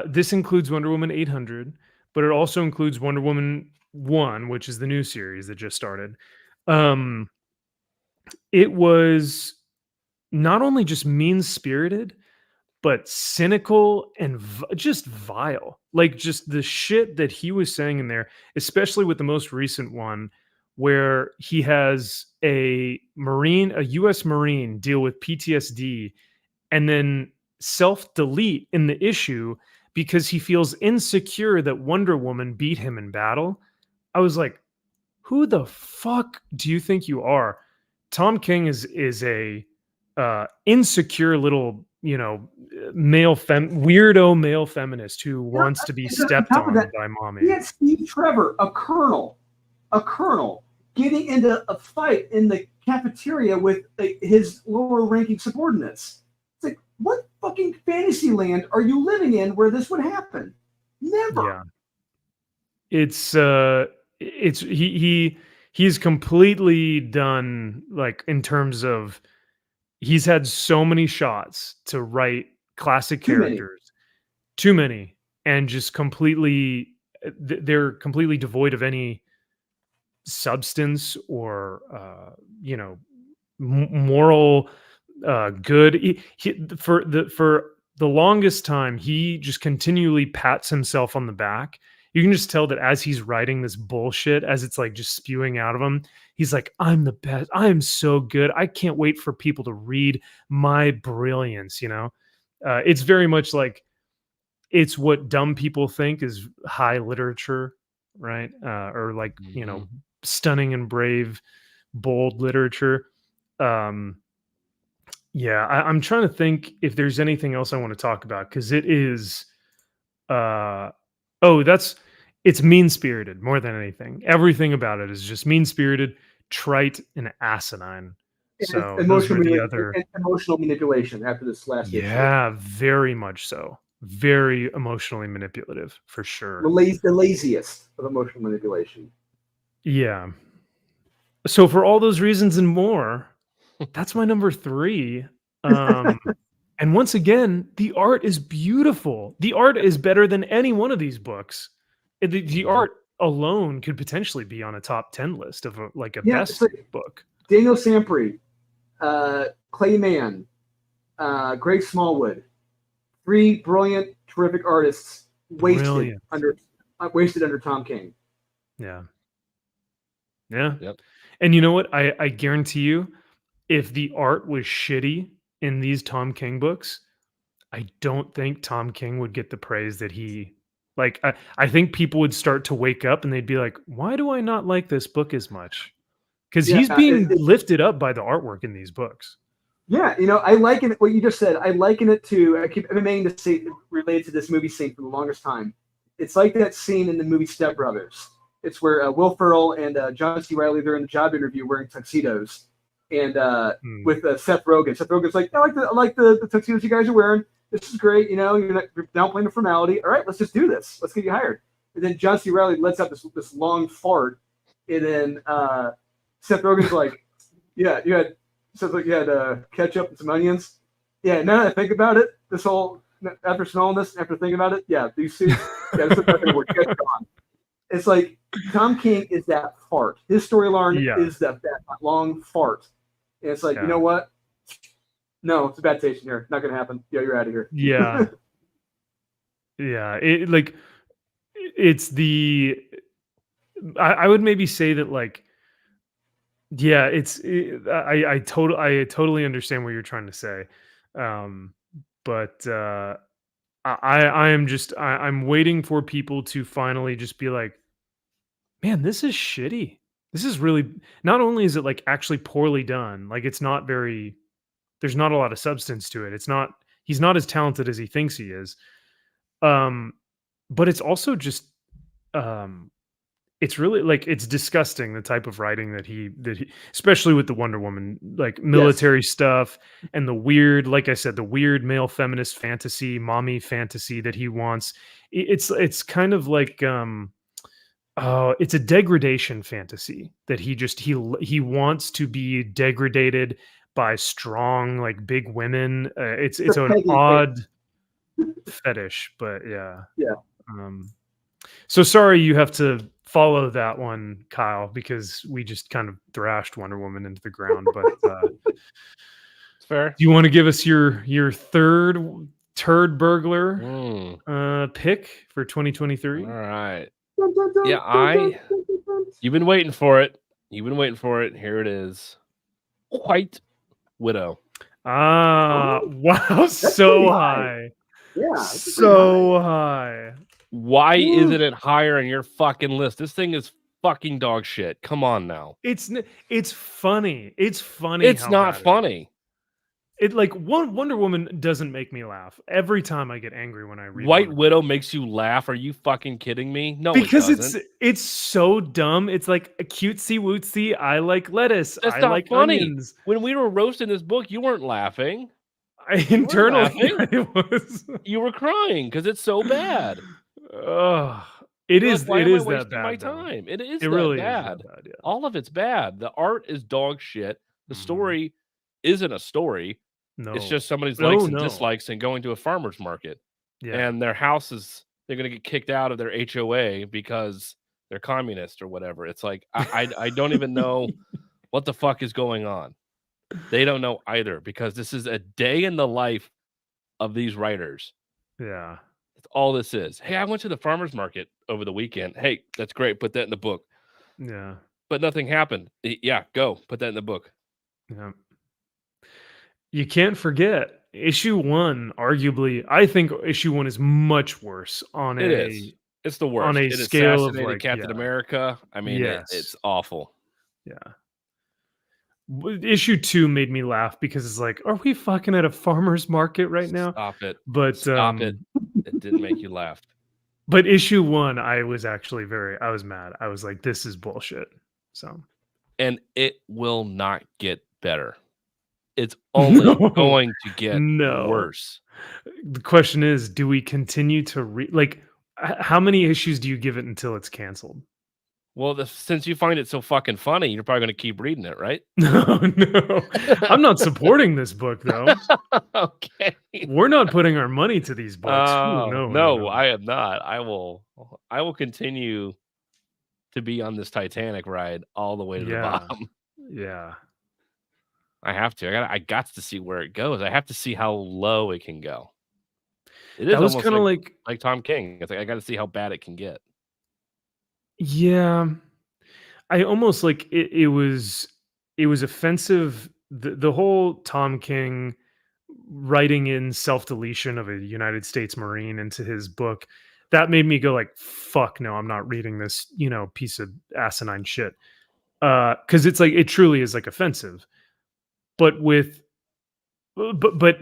this includes Wonder Woman 800, but it also includes Wonder Woman 1, which is the new series that just started. It was not only just mean-spirited, but cynical and just vile. Like just the shit that he was saying in there, especially with the most recent one, where he has a US Marine deal with PTSD and then self-delete in the issue because he feels insecure that Wonder Woman beat him in battle. I was like, who the fuck do you think you are? Tom King is a insecure little, weirdo male feminist who wants to be stepped on by mommy. He had Steve Trevor, a colonel, getting into a fight in the cafeteria with his lower ranking subordinates. It's like, what fucking fantasy land are you living in where this would happen? Never. Yeah. He's completely done, like, in terms of he's had so many shots to write classic characters, too many, and just completely they're completely devoid of any substance or moral good. For the longest time, he just continually pats himself on the back. You can just tell that as he's writing this bullshit, as it's like just spewing out of him, he's like, I'm the best. I am so good. I can't wait for people to read my brilliance. It's very much like it's what dumb people think is high literature, right? Or like, stunning and brave, bold literature. Yeah, I'm trying to think if there's anything else I want to talk about, because it is it's mean-spirited more than anything. Everything about it is just mean-spirited, trite, and asinine. So those were the other emotional manipulation after this last issue. Yeah, very much so. Very emotionally manipulative, for sure. The laziest of emotional manipulation. Yeah. So for all those reasons and more, that's my number 3. And once again, the art is beautiful. The art is better than any one of these books. The art alone could potentially be on a top 10 list of a best book. Daniel Sampry, Clay Mann, Greg Smallwood, 3 brilliant, terrific artists wasted under Tom King. Yeah. Yeah. Yep. And you know what? I guarantee you, if the art was shitty in these Tom King books, I don't think Tom King would get the praise that he like. I think people would start to wake up and they'd be like, why do I not like this book as much? Because he's being lifted up by the artwork in these books. Yeah, I liken it, what you just said. I liken it to, I keep meaning to say, related to this movie scene for the longest time. It's like that scene in the movie Step Brothers. It's where Will Ferrell and John C. Reilly, they're in the job interview wearing tuxedos, and with Seth Rogen. Seth Rogen's like, I like the tuxedos you guys are wearing. This is great. You're downplaying the formality. All right, let's just do this. Let's get you hired. And then John C. Reilly lets out this long fart, and then Seth Rogen's like, yeah, you had ketchup and some onions. Yeah, now that I think about it, after smelling this, after thinking about it, yeah, these suits, this is not going to work. It's like Tom King is that fart. His storyline is that long fart. And it's like, you know what? No, it's a bad taste in here. Not going to happen. Yeah, you're out of here. Yeah. Yeah. I would maybe say that, like, yeah, I totally understand what you're trying to say. But I'm waiting for people to finally just be like, man, this is shitty. This is really, not only is it like actually poorly done, like there's not a lot of substance to it. He's not as talented as he thinks he is. But it's also just, it's really like, it's disgusting, the type of writing that he especially with the Wonder Woman, like military stuff, and the weird, like I said, the weird male feminist fantasy, mommy fantasy that he wants. It's kind of like, Oh, it's a degradation fantasy that he wants to be degraded by strong, like big women. It's a an Peggy odd fetish, but yeah. Yeah. So sorry you have to follow that one, Kyle, because we just kind of thrashed Wonder Woman into the ground. But It's fair. do you want to give us your third turd burglar pick for 2023? All right. Yeah, you've been waiting for it. Here it is. White Widow. Ah, wow, so high. Yeah. So high. Why isn't it higher on your fucking list? This thing is fucking dog shit. Come on now. It's funny. It's funny. It's how not bad funny. It like Wonder Woman doesn't make me laugh. Every time I get angry when I read White Widow makes you laugh. Are you fucking kidding me? No, because it doesn't. it's so dumb. It's like a cutesy wootsy. I like lettuce. That's I not like funny. onions. When we were roasting this book, you weren't laughing. Internally, I was. You were crying because it's so bad. It is. Why it am is I that wasting bad. my though. time. It is. It that really bad. is that bad. Yeah. All of it's bad. The art is dog shit. The story isn't a story. No, it's just somebody's likes and dislikes and going to a farmer's market. Yeah. And their house is, they're going to get kicked out of their HOA because they're communist or whatever. It's like, I don't even know what the fuck is going on. They don't know either, because this is a day in the life of these writers. Yeah. That's all this is. Hey, I went to the farmer's market over the weekend. Hey, that's great. Put that in the book. Yeah. But nothing happened. Yeah, go. Put that in the book. Yeah. You can't forget issue 1. Arguably, I think issue 1 is much worse on It is. It's the worst. On a it scale of assassinated like Captain America. I mean, yes. it's awful. Yeah. Issue 2 made me laugh because it's like, are we fucking at a farmer's market right now? Stop it. But Stop it. It didn't make you laugh. But issue 1, I was actually I was mad. I was like, this is bullshit. So, and it will not get better. It's only going to get worse. The question is, do we continue to read? Like, how many issues do you give it until it's canceled? Well, since you find it so fucking funny, you're probably going to keep reading it, right? No. I'm not supporting this book, though. Okay. We're not putting our money to these books. No, I am not. I will continue to be on this Titanic ride all the way to the bottom. Yeah. I have to. I got to see where it goes. I have to see how low it can go. It is almost kind of like Tom King. It's like I got to see how bad it can get. Yeah, I almost like it. It was offensive. The whole Tom King writing in self-deletion of a United States Marine into his book, that made me go like, "Fuck no, I'm not reading this." Piece of asinine shit. Because it's like it truly is like offensive. But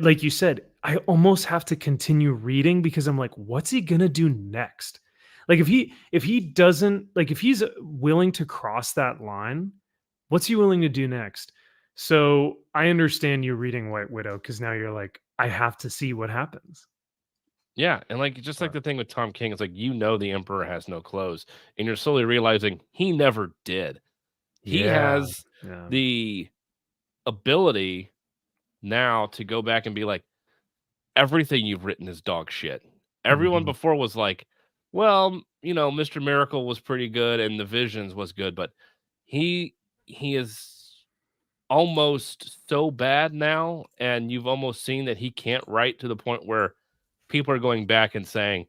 like you said, I almost have to continue reading because I'm like, what's he gonna do next? Like if he doesn't, like if he's willing to cross that line, what's he willing to do next? So I understand you reading White Widow because now you're like, I have to see what happens. Yeah, and like just like the thing with Tom King, it's like the Emperor has no clothes, and you're slowly realizing he never did. He has the ability now to go back and be like, everything you've written is dog shit. Everyone before was like, well, Mr. Miracle was pretty good and the Visions was good, but he is almost so bad now, and you've almost seen that he can't write to the point where people are going back and saying,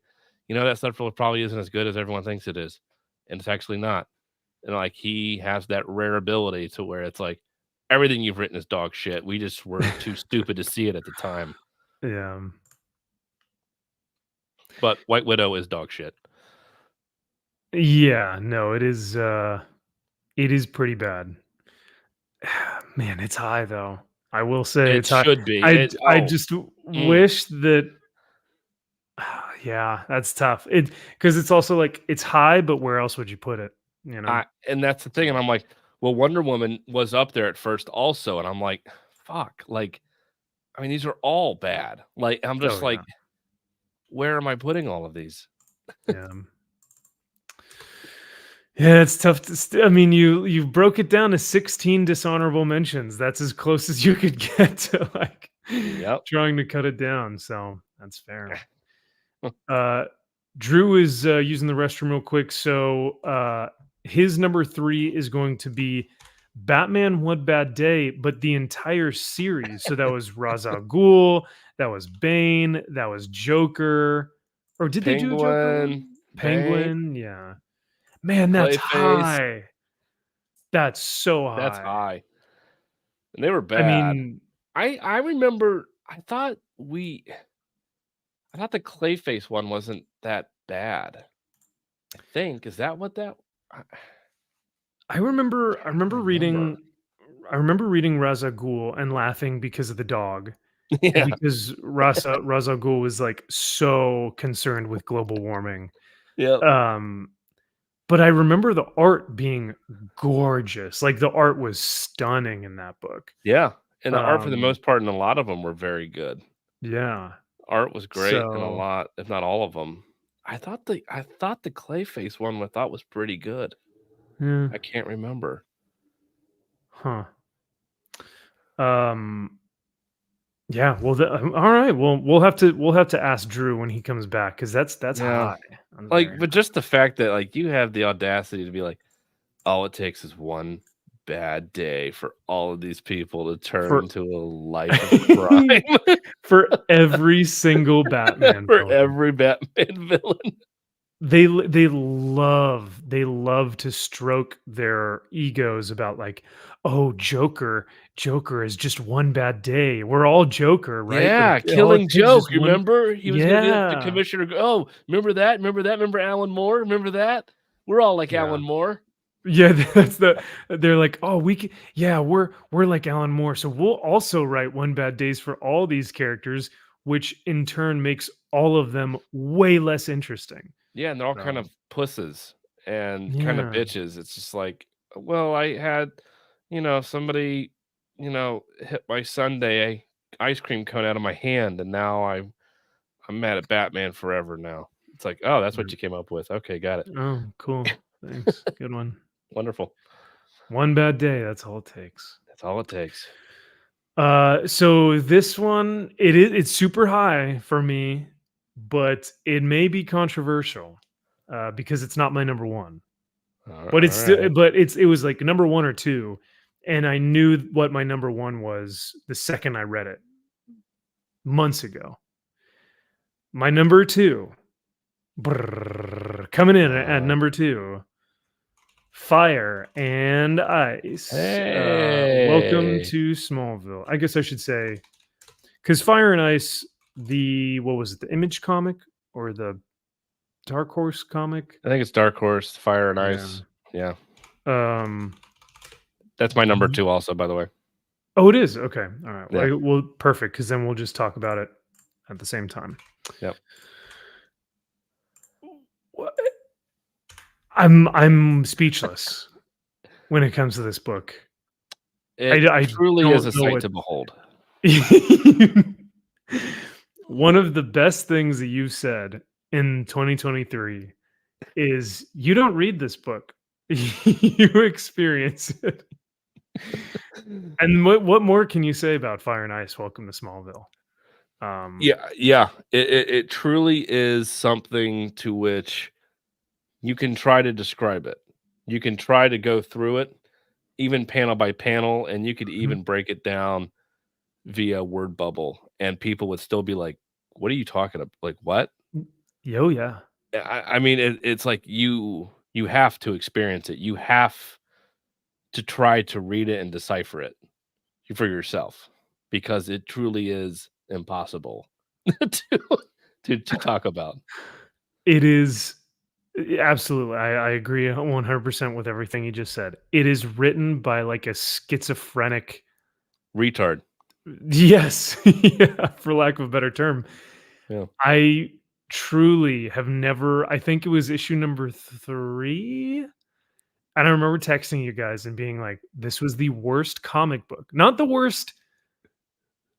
that stuff probably isn't as good as everyone thinks it is, and it's actually not. And like he has that rare ability to where it's like everything you've written is dog shit. We just were too stupid to see it at the time. Yeah. But White Widow is dog shit. Yeah, no, it is pretty bad. Man, it's high though. I will say it should be. I just wish that yeah, that's tough. Because it's also like it's high, but where else would you put it? And that's the thing. And I'm like, well, Wonder Woman was up there at first also, and I'm like, fuck, like, I mean, these are all bad. Like, I'm just where am I putting all of these? Yeah. Yeah, it's tough to I mean, you broke it down to 16 dishonorable mentions. That's as close as you could get to, like, Yep. trying to cut it down, so that's fair. Uh, Drew is, using the restroom real quick, so, his number 3 is going to be Batman One Bad Day, but the entire series. So that was Ra's al Ghul, that was Bane, that was Joker, or did they do a Joker Penguin, one? Bane, Penguin, yeah. Man, that's Clayface. high. That's so That's high. high. And they were I bad. mean, I remember I thought the Clayface one wasn't that bad. I think. Is that what that I I remember reading Ra's al Ghul and laughing because of the dog, and Yeah. because Ra's al Ghul was, like, so concerned with global warming. Yep. But I remember the art being gorgeous. Like, the art was stunning in that book. Yeah. And the art for the Um, most part and a lot of them were very good. yeah. Art was great in a So, lot, if not all of them. I thought the Clayface one I thought was pretty good. yeah, I can't remember. huh. Um, yeah, well, all right. Well, we'll have to ask Drew when he comes back because that's Yeah. high. That's Like, very but just the fact that like you have the audacity to be like, all it takes is one bad day for all of these people to turn for into a life of crime for every single Batman for villain. every Batman villain. They love to stroke their egos about, like, oh, Joker is just one bad day, we're all Joker, right? But Yeah, all it Killing takes is Joke. one. Remember? He was gonna get the Yeah, commissioner. Oh, remember that? Remember that? Remember Alan Moore? Remember that? We're all like yeah, Alan Moore. yeah. They're like, oh, yeah, we're like Alan Moore, so we'll also write one bad days for all these characters, which in turn makes all of them way less interesting. Yeah, and they're all kind So of pusses and kind of yeah, bitches. It's just like, well, I had, somebody, hit my sundae ice cream cone out of my hand, and now I'm mad at Batman forever now. It's like, oh, that's what mm, you came up with. Okay, got it. oh, cool, thanks, good one. Wonderful. One bad day, that's all it takes. That's all it takes. So this one, it's super high for me, but it may be controversial, because it's not my number one. But All it's still, right. it was like number one or two, and I knew what my number one was the second I read it months ago. My number two, coming in at Uh, number two, Fire and Ice. Welcome hey, to Smallville. I guess I should say, because Fire and Ice, what was it, the Image comic or the Dark Horse comic? I think it's Dark Horse, Fire and Yeah. Ice. Yeah, Um. that's my number y- 2 also, by the way. Oh, it is okay. All right. Yeah. Well, perfect. Because then we'll just talk about it at the same time. Yep. Wha- I'm speechless when it comes to this book. I Truly is don't a know sight what. to behold. One of the best things that you've said in 2023 is you don't read this book. You experience it. And what more can you say about Fire and Ice? Welcome to Smallville. Yeah. It truly is something to which you can try to describe it. You can try to go through it, even panel by panel, and you could Mhm. even break it down via word bubble, and people would still be like, "What are you talking about? Like what?" Yo, yeah. I mean, it's like you have to experience it. You have to try to read it and decipher it for yourself because it truly is impossible to to talk about. It is absolutely. I agree 100% with everything you just said. It is written by like a schizophrenic. Retard. Yes, yeah, for lack of a better term. Yeah. I truly have never. I think it was issue number 3. And I remember texting you guys and being like, "This was the worst comic book, not the worst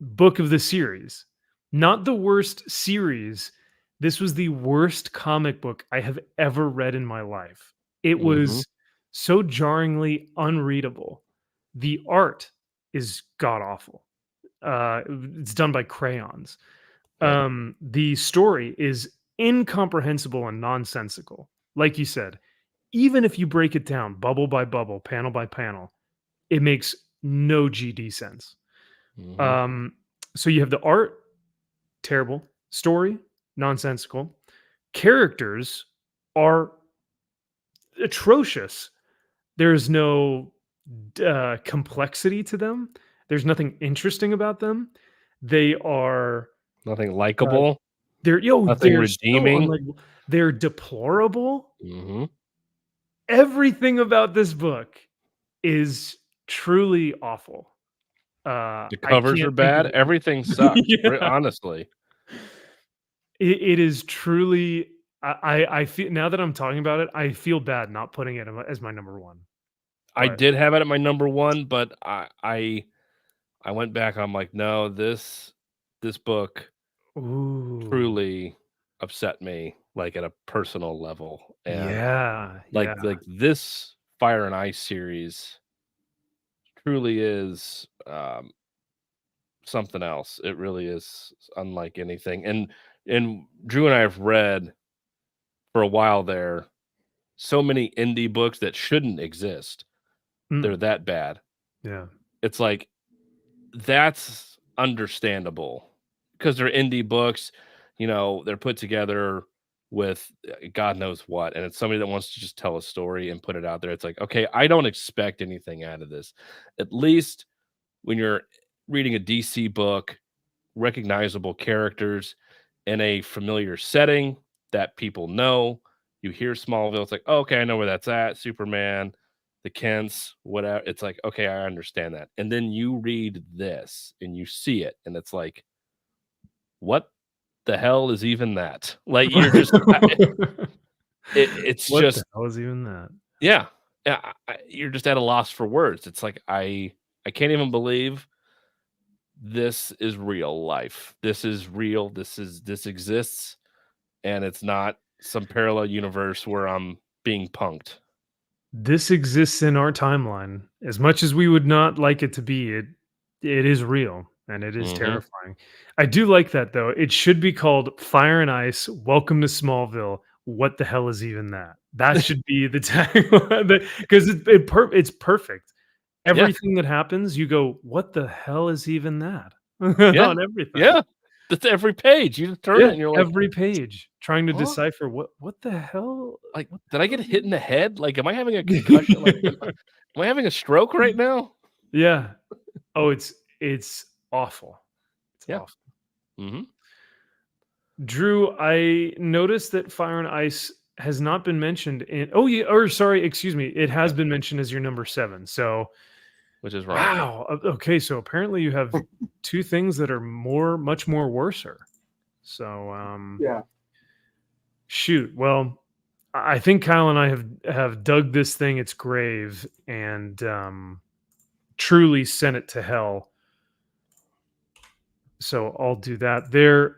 book of the series, not the worst series. This was the worst comic book I have ever read in my life. It Mhm. was so jarringly unreadable. The art is god awful. It's done by crayons. The story is incomprehensible and nonsensical. Like you said, even if you break it down bubble by bubble, panel by panel, it makes no GD sense. So you have the art, terrible. Story, nonsensical. Characters are atrocious. There's no complexity to them. There's nothing interesting about them. They are Nothing likable. Nothing redeeming. So they're deplorable. Mm-hmm. Everything about this book is truly awful. The covers are bad. Everything sucks. Honestly, it is truly. I feel now that I'm talking about it, I feel bad not putting it as my number one. I did have it at my number one, but I went back. I'm like, no, this book truly upset me, like at a personal level. And like this Fire and Ice series truly is something else. It really is unlike anything. And Drew and I have read for a while there so many indie books that shouldn't exist. They're that bad. Yeah. It's like, that's understandable because they're indie books, you know, they're put together with God knows what, and it's somebody that wants to just tell a story and put it out there. It's like, okay, I don't expect anything out of this. At least when you're reading a DC book, recognizable characters in a familiar setting that people know. You hear Smallville, it's like, oh, okay, I know where that's at. Superman, the Kents, whatever. It's like, okay, I understand that. And then you read this and you see it, and it's like, what the hell is even that? Like, you're just, it's what just, the hell is even that? Yeah. You're just at a loss for words. It's like, I can't even believe this is real life. This is real. This exists, and it's not some parallel universe where I'm being punked. This exists in our timeline. As much as we would not like it to be, it is real, and it is terrifying. I do like that, though. It should be called Fire and Ice, Welcome to Smallville. What the hell is even that? That should be the tagline, because it's perfect. Everything that happens, you go, what the hell is even that? On everything. Yeah. That's every page. You just turn it and you're like, every page, trying to decipher what the hell? Like, did I get hit in the head? Like, am I having a concussion? Like, am I having a stroke right now? Yeah. Oh, it's awful. It's awful. Mm-hmm. Drew, I noticed that Fire and Ice has not been mentioned in. Oh, yeah. Or sorry, excuse me. It has been mentioned as your number 7. So, which is wrong. Wow. Okay, so apparently you have two things that are much more worser. So, yeah. Shoot. Well, I think Kyle and I have dug this thing its grave and truly sent it to hell. So I'll do that there.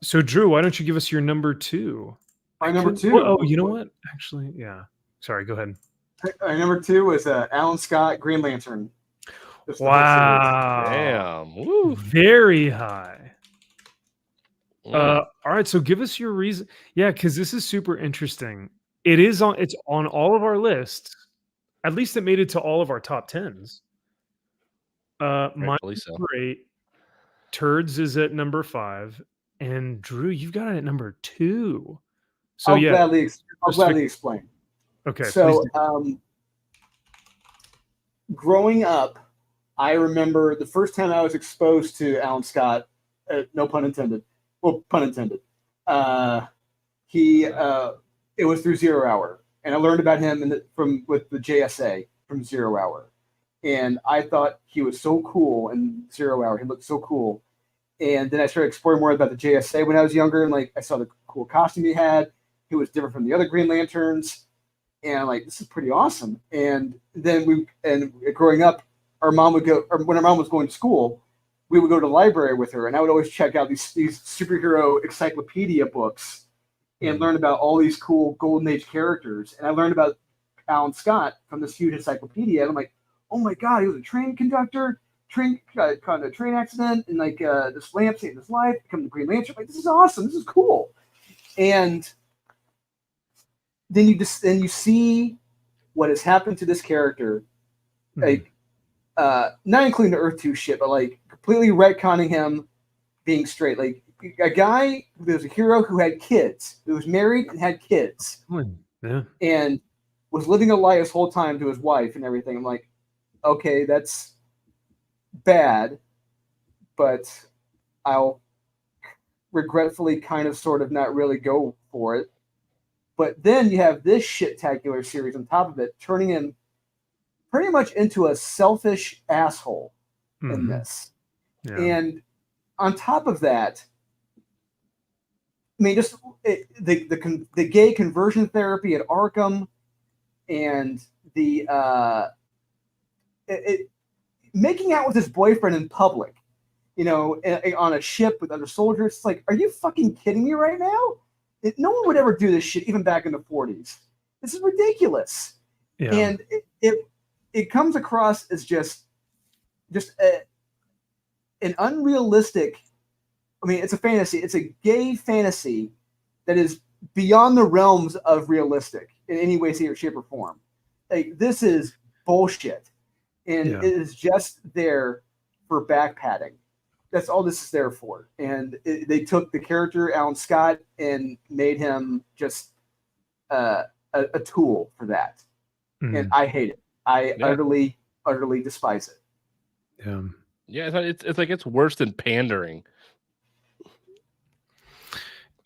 So Drew, why don't you give us your number 2? My number 2. Oh, you know what? Actually, yeah. Sorry, go ahead. Number 2 was Alan Scott, Green Lantern. Wow. Damn. Woo. Very high. All right, so give us your reason. Yeah, because this is super interesting. It's on all of our lists. At least it made it to all of our top 10s. My number 8, Turds is at number 5, and Drew, you've got it at number 2. So I'll gladly explain. Okay. So, growing up, I remember the first time I was exposed to Alan Scott. No pun intended. Well, pun intended. It was through Zero Hour, and I learned about him with the JSA from Zero Hour, and I thought he was so cool in Zero Hour. He looked so cool, and then I started exploring more about the JSA when I was younger, and like I saw the cool costume he had. He was different from the other Green Lanterns, and I'm like, this is pretty awesome. And then growing up, when our mom was going to school, we would go to the library with her, and I would always check out these superhero encyclopedia books and learn about all these cool Golden Age characters. And I learned about Alan Scott from this huge encyclopedia. And I'm like, oh my God, he was a train conductor, caught in a train accident, and like this lamp saved his life, become the Green Lantern. Like, this is awesome. This is cool. And then you see what has happened to this character, like not including the Earth 2 shit, but like completely retconning him being straight. Like a guy who was a hero who had kids, who was married and had kids, and was living a lie his whole time to his wife and everything. I'm like, okay, that's bad, but I'll regretfully kind of sort of not really go for it. But then you have this shit-tacular series on top of it, turning him pretty much into a selfish asshole in this. Yeah. And on top of that, I mean, just the gay conversion therapy at Arkham, and the making out with his boyfriend in public, you know, on a ship with other soldiers. It's like, are you fucking kidding me right now? No one would ever do this shit, even back in the 40s. This is ridiculous. Yeah. And it comes across as just an unrealistic. I mean, it's a fantasy. It's a gay fantasy that is beyond the realms of realistic in any way, shape, or form. Like, this is bullshit, and it is just there for back padding. That's all this is there for. And they took the character Alan Scott and made him just a tool for that. And I hate it. I utterly despise it. Yeah, it's like it's worse than pandering.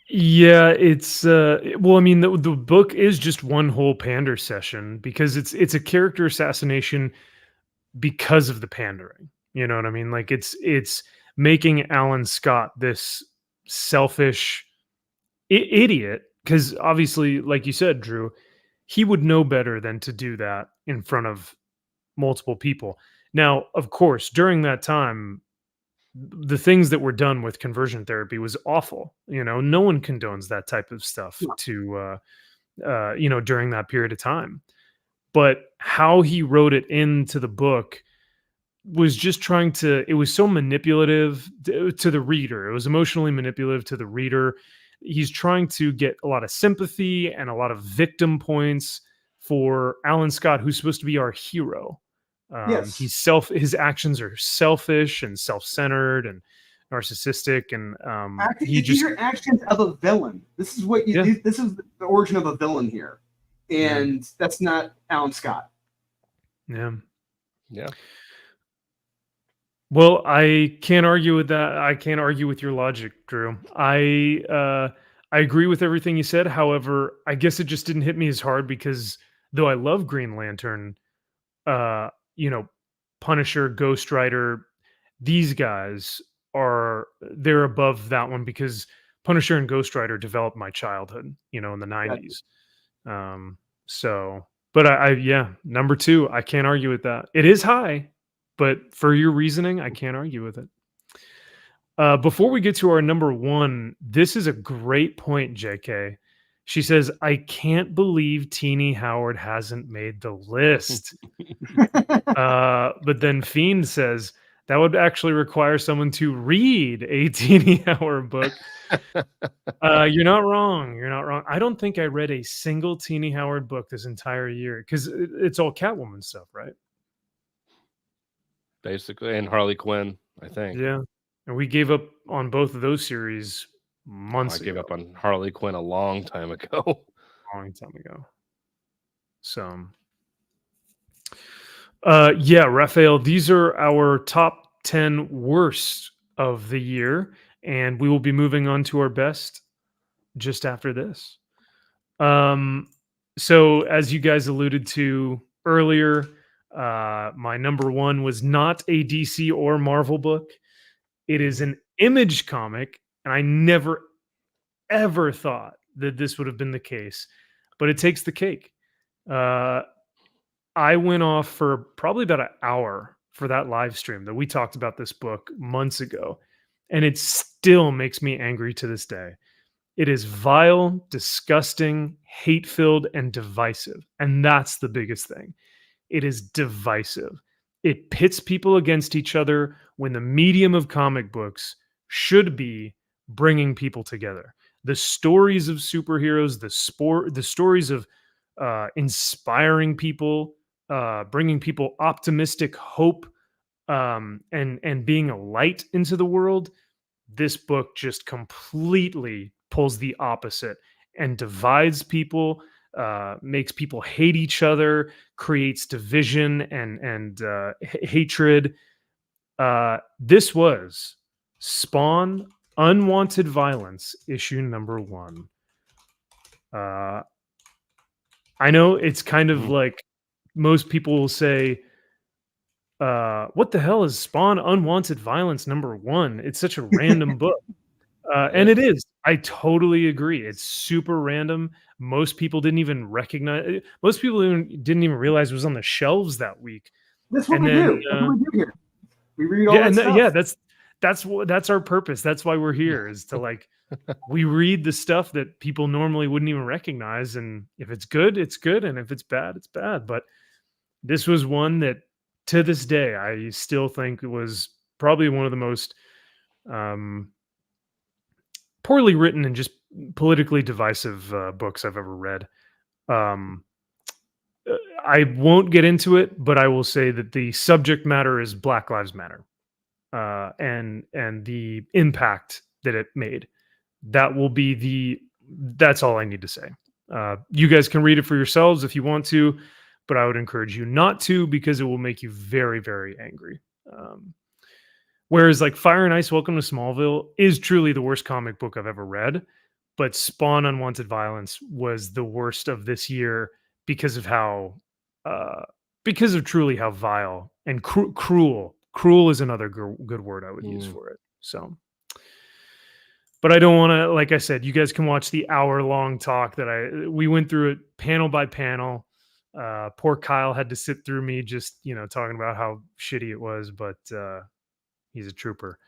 Yeah, it's well, I mean, the book is just one whole pander session, because it's a character assassination because of the pandering. You know what I mean? Like, it's making Alan Scott this selfish idiot, because obviously, like you said, Drew, he would know better than to do that in front of multiple people. Now, of course, during that time, the things that were done with conversion therapy was awful. You know, no one condones that type of stuff to, you know, during that period of time. But how he wrote it into the book was just it was so manipulative to the reader. It was emotionally manipulative to the reader. He's trying to get a lot of sympathy and a lot of victim points for Alan Scott, who's supposed to be our hero. Yes. His actions are selfish and self-centered and narcissistic, and these are actions of a villain. This is what this is the origin of a villain here, and that's not Alan Scott. Yeah. Yeah. Well, I can't argue with that. I can't argue with your logic, Drew. I agree with everything you said. However, I guess it just didn't hit me as hard because, though I love Green Lantern, you know, Punisher, Ghost Rider, these guys they're above that one, because Punisher and Ghost Rider developed my childhood, you know, in the 90s. So, but number 2, I can't argue with that. It is high, but for your reasoning, I can't argue with it. Before we get to our number 1, this is a great point, JK. She says, I can't believe Teenie Howard hasn't made the list. But then Fiend says, that would actually require someone to read a Teenie Howard book. You're not wrong. You're not wrong. I don't think I read a single Teenie Howard book this entire year, because it's all Catwoman stuff, right? Basically, and Harley Quinn, I think. Yeah. And we gave up on both of those series months ago. I gave up on Harley Quinn a long time ago. So, Raphael, these are our top 10 worst of the year, and we will be moving on to our best just after this. So as you guys alluded to earlier, my number 1 was not a DC or Marvel book. It is an Image comic, and I never ever thought that this would have been the case, but it takes the cake. I went off for probably about an hour for that live stream that we talked about this book months ago, and it still makes me angry to this day. It is vile, disgusting, hate-filled, and divisive. And that's the biggest thing. It is divisive. It pits people against each other when the medium of comic books should be bringing people together. The stories of superheroes, the stories of inspiring people, bringing people optimistic hope, and being a light into the world. This book just completely pulls the opposite and divides people, makes people hate each other, creates division and hatred. This was Spawn Unwanted Violence, issue number 1. I know it's kind of like most people will say, what the hell is Spawn Unwanted Violence number 1? It's such a random book. And it is. I totally agree. It's super random. Most people didn't even recognize. Most people didn't even realize it was on the shelves that week. That's what we do. That's what we do here. We read all that stuff. Yeah, that's our purpose. That's why we're here, is to like we read the stuff that people normally wouldn't even recognize, and if it's good, it's good, and if it's bad, it's bad. But this was one that, to this day, I still think it was probably one of the most poorly written and just politically divisive books I've ever read. I won't get into it, but I will say that the subject matter is Black Lives Matter, and the impact that it made. That's all I need to say. You guys can read it for yourselves if you want to, but I would encourage you not to, because it will make you very, very angry. Whereas like Fire and Ice, Welcome to Smallville is truly the worst comic book I've ever read, but Spawn Unwanted Violence was the worst of this year because of truly how vile and cruel is another good word I would use for it. So, but I don't want to, like I said, you guys can watch the hour-long talk that we went through it panel by panel. Poor Kyle had to sit through me just, talking about how shitty it was, but he's a trooper.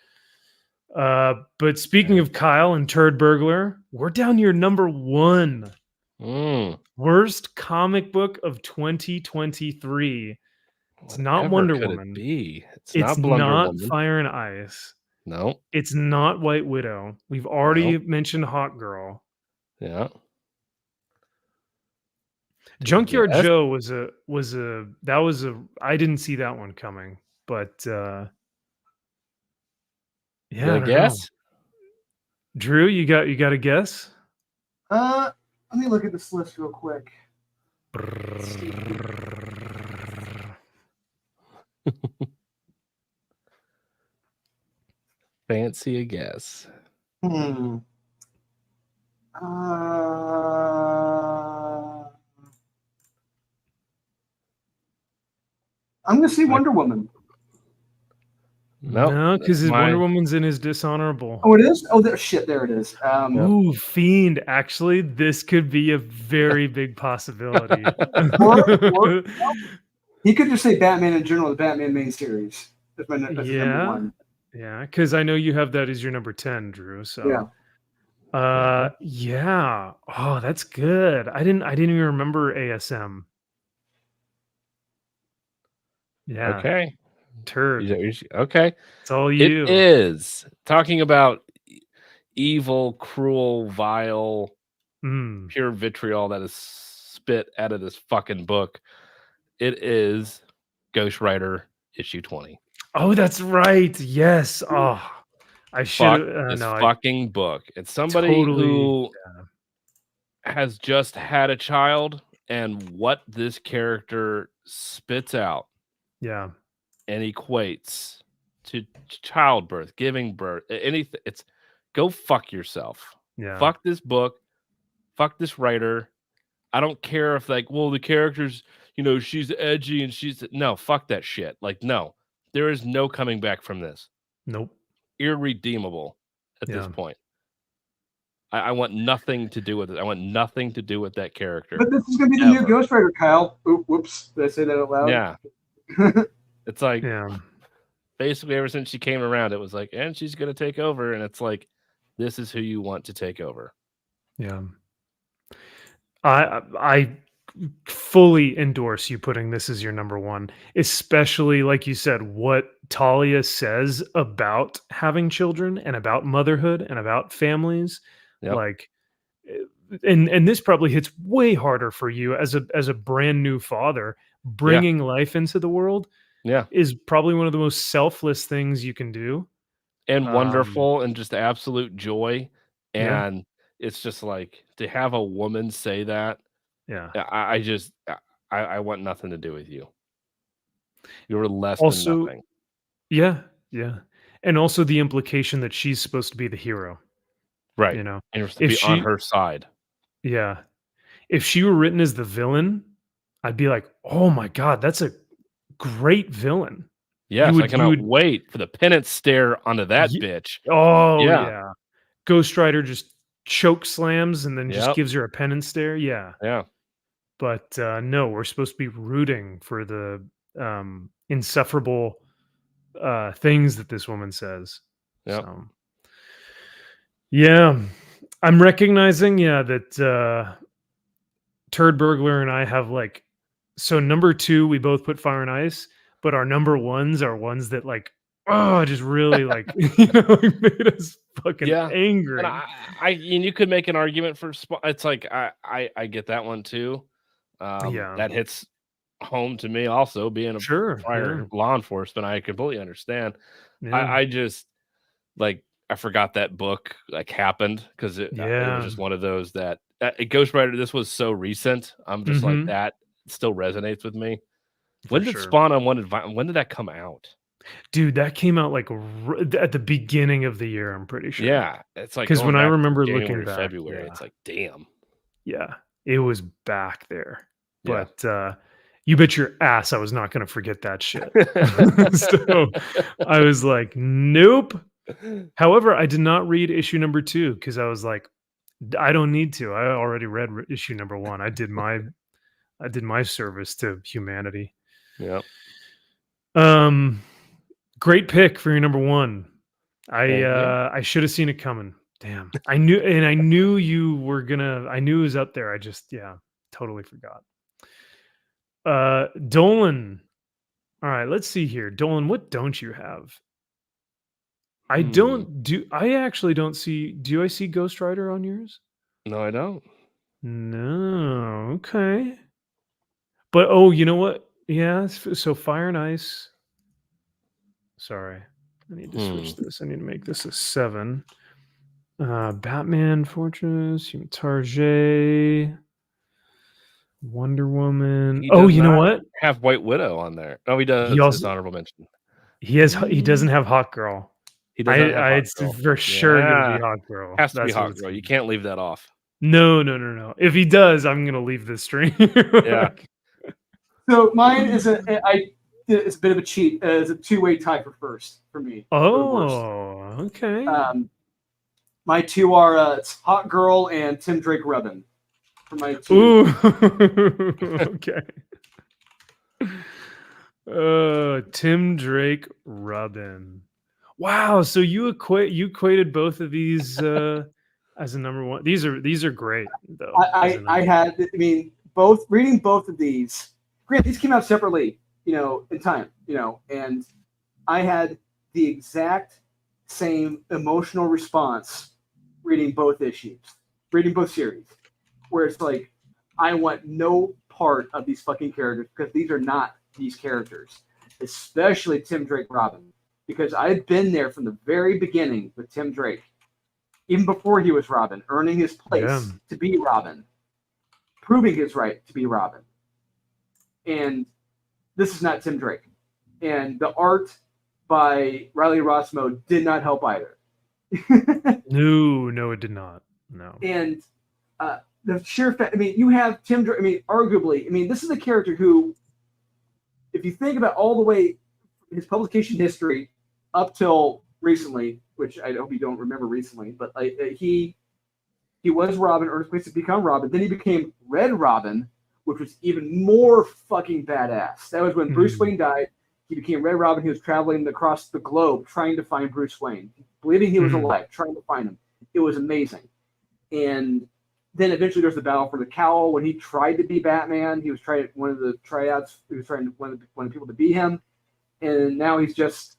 But speaking of Kyle and Turd Burglar, we're down here number 1. Worst comic book of 2023. It's not Wonder Woman. It's not Fire and Ice. No. It's not White Widow. We've already mentioned Hawk Girl. Yeah. Junkyard Joe I didn't see that one coming, but yeah. I guess. Drew, you got a guess? Let me look at this list real quick. Fancy a guess. I'm gonna see Wonder Woman. No, because Wonder Woman's in his dishonorable. Oh, it is? Oh, shit, there it is. Ooh, Fiend. Actually, this could be a very big possibility. or he could just say Batman in general, the Batman main series. That's number 1. Yeah, because I know you have that as your number 10, Drew. So yeah. Oh, that's good. I didn't even remember ASM. Yeah. Okay. Turd. Okay. It's all you. It is talking about evil, cruel, vile, pure vitriol that is spit out of this fucking book. It is Ghost Rider issue 20. Oh, that's right. Yes. Oh, I should. This fucking book. It's somebody who has just had a child, and what this character spits out. Yeah. And equates to childbirth, giving birth, anything. It's go fuck yourself. Yeah. Fuck this book. Fuck this writer. I don't care if the character's, she's edgy and no, fuck that shit. No, there is no coming back from this. Nope. Irredeemable at this point. I want nothing to do with it. I want nothing to do with that character. But this is going to be the new Ghost Rider, Kyle. Whoops. Did I say that out loud? Yeah. It's basically ever since she came around, it was and she's going to take over. And it's this is who you want to take over. Yeah. I fully endorse you putting this as your number one, especially like you said, what Talia says about having children and about motherhood and about families. Yep. Like, and this probably hits way harder for you as a brand new father. Yeah. Bringing life into the world Yeah. is probably one of the most selfless things you can do. And Um, wonderful and just absolute joy. yeah, And it's just like to have a woman say that. yeah. I just I want nothing to do with you. You were less than Also, nothing. yeah, yeah, and also the implication that she's supposed to be the hero. Right. You know, And you're supposed to if be on she, her side. yeah, if she were written as the villain, I'd be like, oh my god, that's a great villain. You Yes, I would, you cannot would, wait for the penance stare onto that ye- bitch. oh Yeah. yeah, Ghost Rider just choke slams and then just Yep. gives her a penance stare. Yeah, Yeah. but no, we're supposed to be rooting for the insufferable things that this woman says. Yep. So yeah, I'm recognizing, yeah, that Turd Burglar and I have like, so number two, we both put Fire and Ice, but our number ones are ones that like, oh, just really like, like made us fucking Yeah. And angry. and you could make an argument for it's like I get that one too. Yeah, That hits home to me also being a sure. Yeah, prior law enforcement. I completely understand. yeah, I just like I forgot that book like happened because it was yeah. just one of those that Ghost Rider. This was so recent. I'm just like Hmm. that still resonates with me. For When did sure. Spawn on One Advice? When did that come out? Dude, that came out like at the beginning of the year, I'm pretty sure. Yeah, it's like Because going when I back to remember looking January, back, February. yeah, It's like damn. yeah, it was back there. Yeah. But you bet your ass I was not going to forget that shit. So I was like, nope. However, I did not read issue number 2 because I was like, I don't need to. I already read issue number 1. I did my service to humanity. Yep. Um, great pick for your number 1. Thank you. I should have seen it coming. Damn. I knew you were gonna, I knew it was up there. I just, yeah, totally forgot. Dolan. All right, let's see here. Dolan, what don't you have? I actually don't see, do I see Ghost Rider on yours? No, I don't. No. Okay. But oh, you know what? Yeah, so Fire and Ice. Sorry. I need to switch this. I need to make this a 7. Batman, Fortress, Human Target, Wonder Woman. He Oh, does you know not what? have White Widow on there. Oh, he He does. His also honorable mention. he doesn't have Hawk Girl. He does not have Hot It's Girl. for sure gonna be Yeah, Hawk Girl. has to be That's what Hot it's Girl. gonna You be. can't leave that off. No, no, no, no. If he does, I'm gonna leave this stream. Yeah. So mine is it's a bit of a cheat. It's a two-way tie for first for me. Oh, okay. My two are it's Hot Girl and Tim Drake Rubbin. For my two. Ooh. Okay. Tim Drake Rubbin. Wow, so you equated both of these as a number one. These are great though. I mean, reading both of these. Granted, these came out separately, in time, and I had the exact same emotional response reading both series, where it's like, I want no part of these fucking characters because these are not these characters, especially Tim Drake Robin, because I had been there from the very beginning with Tim Drake, even before he was Robin, earning his place to be Robin, proving his right to be Robin. And this is not Tim Drake. And the art by Riley Rossmo did not help either. No, it did not. No. And the sheer fact, you have Tim Drake, arguably, this is a character who, if you think about all the way his publication history up till recently, which I hope you don't remember recently, but he was Robin, earned his place to become Robin. Then he became Red Robin, which was even more fucking badass. That was when Bruce Wayne died. He became Red Robin. He was traveling across the globe trying to find Bruce Wayne, believing he was alive, trying to find him. It was amazing. And then eventually there's the battle for the cowl. When he tried to be Batman, he was trying one of the tryouts. He was trying one of the people to be him, and now he's just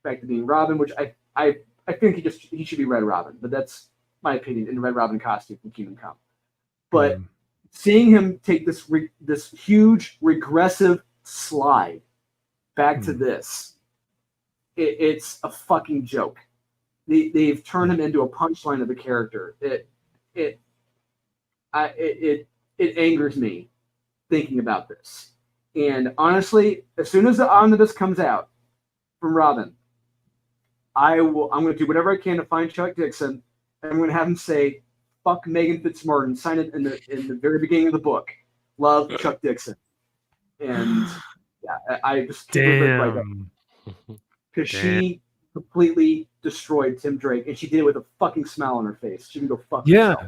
back to being Robin, which I think he should be Red Robin, but that's my opinion in the Red Robin costume from Kingdom Come. But seeing him take this huge regressive slide back to this, it's a fucking joke. They've turned him into a punchline of a character. It angers me thinking about this. And honestly, as soon as the omnibus comes out from Robin, I'm going to do whatever I can to find Chuck Dixon, and I'm going to have him say, "Fuck Megan Fitzmartin," sign it in the very beginning of the book. Love, Chuck Dixon. And yeah, I just damn, because she completely destroyed Tim Drake, and she did it with a fucking smile on her face. She can go fuck herself.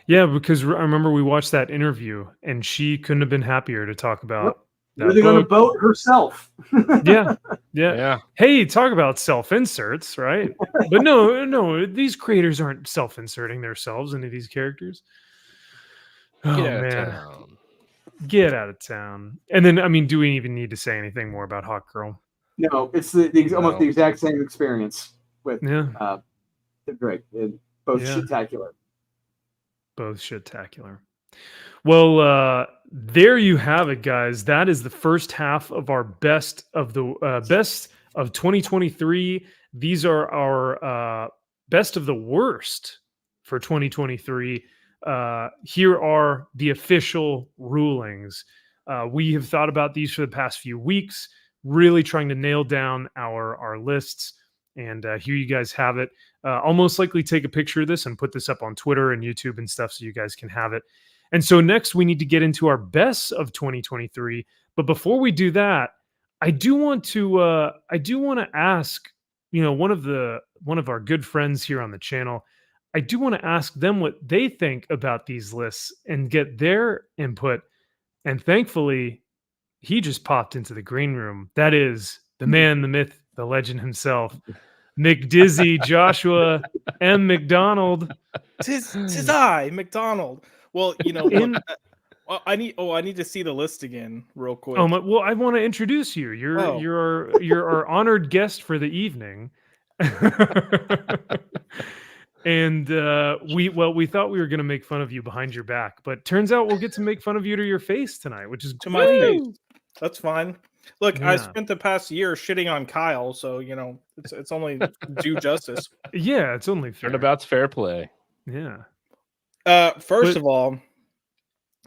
Yeah. Because I remember we watched that interview, and she couldn't have been happier to talk about. Living on a boat herself. Yeah. Hey, talk about self-inserts, right? But no, these creators aren't self-inserting themselves into these characters. Oh, man. Get out of town. And then, I mean, do we even need to say anything more about Hawk Girl? No, it's almost the exact same experience with Tim Drake. Both shit-tacular. Both shit-tacular. Well, there you have it, guys. That is the first half of our best of 2023. These are our best of the worst for 2023. Here are the official rulings. We have thought about these for the past few weeks, really trying to nail down our lists. And here you guys have it. I'll most likely take a picture of this and put this up on Twitter and YouTube and stuff so you guys can have it. And so next we need to get into our best of 2023. But before we do that, I do want to ask, one of our good friends here on the channel, I do want to ask them what they think about these lists and get their input. And thankfully, he just popped into the green room. That is the man, the myth, the legend himself, McDizzy Joshua M. McDonald. Tis I, McDonald. Well, I need to see the list again real quick. Well, I want to introduce you. You're our honored guest for the evening. And we thought we were going to make fun of you behind your back, but turns out we'll get to make fun of you to your face tonight, which is to my face. That's fine. Look, I spent the past year shitting on Kyle, so it's only due justice. Yeah, it's only fair. Turnabout's fair play. Yeah. First of all,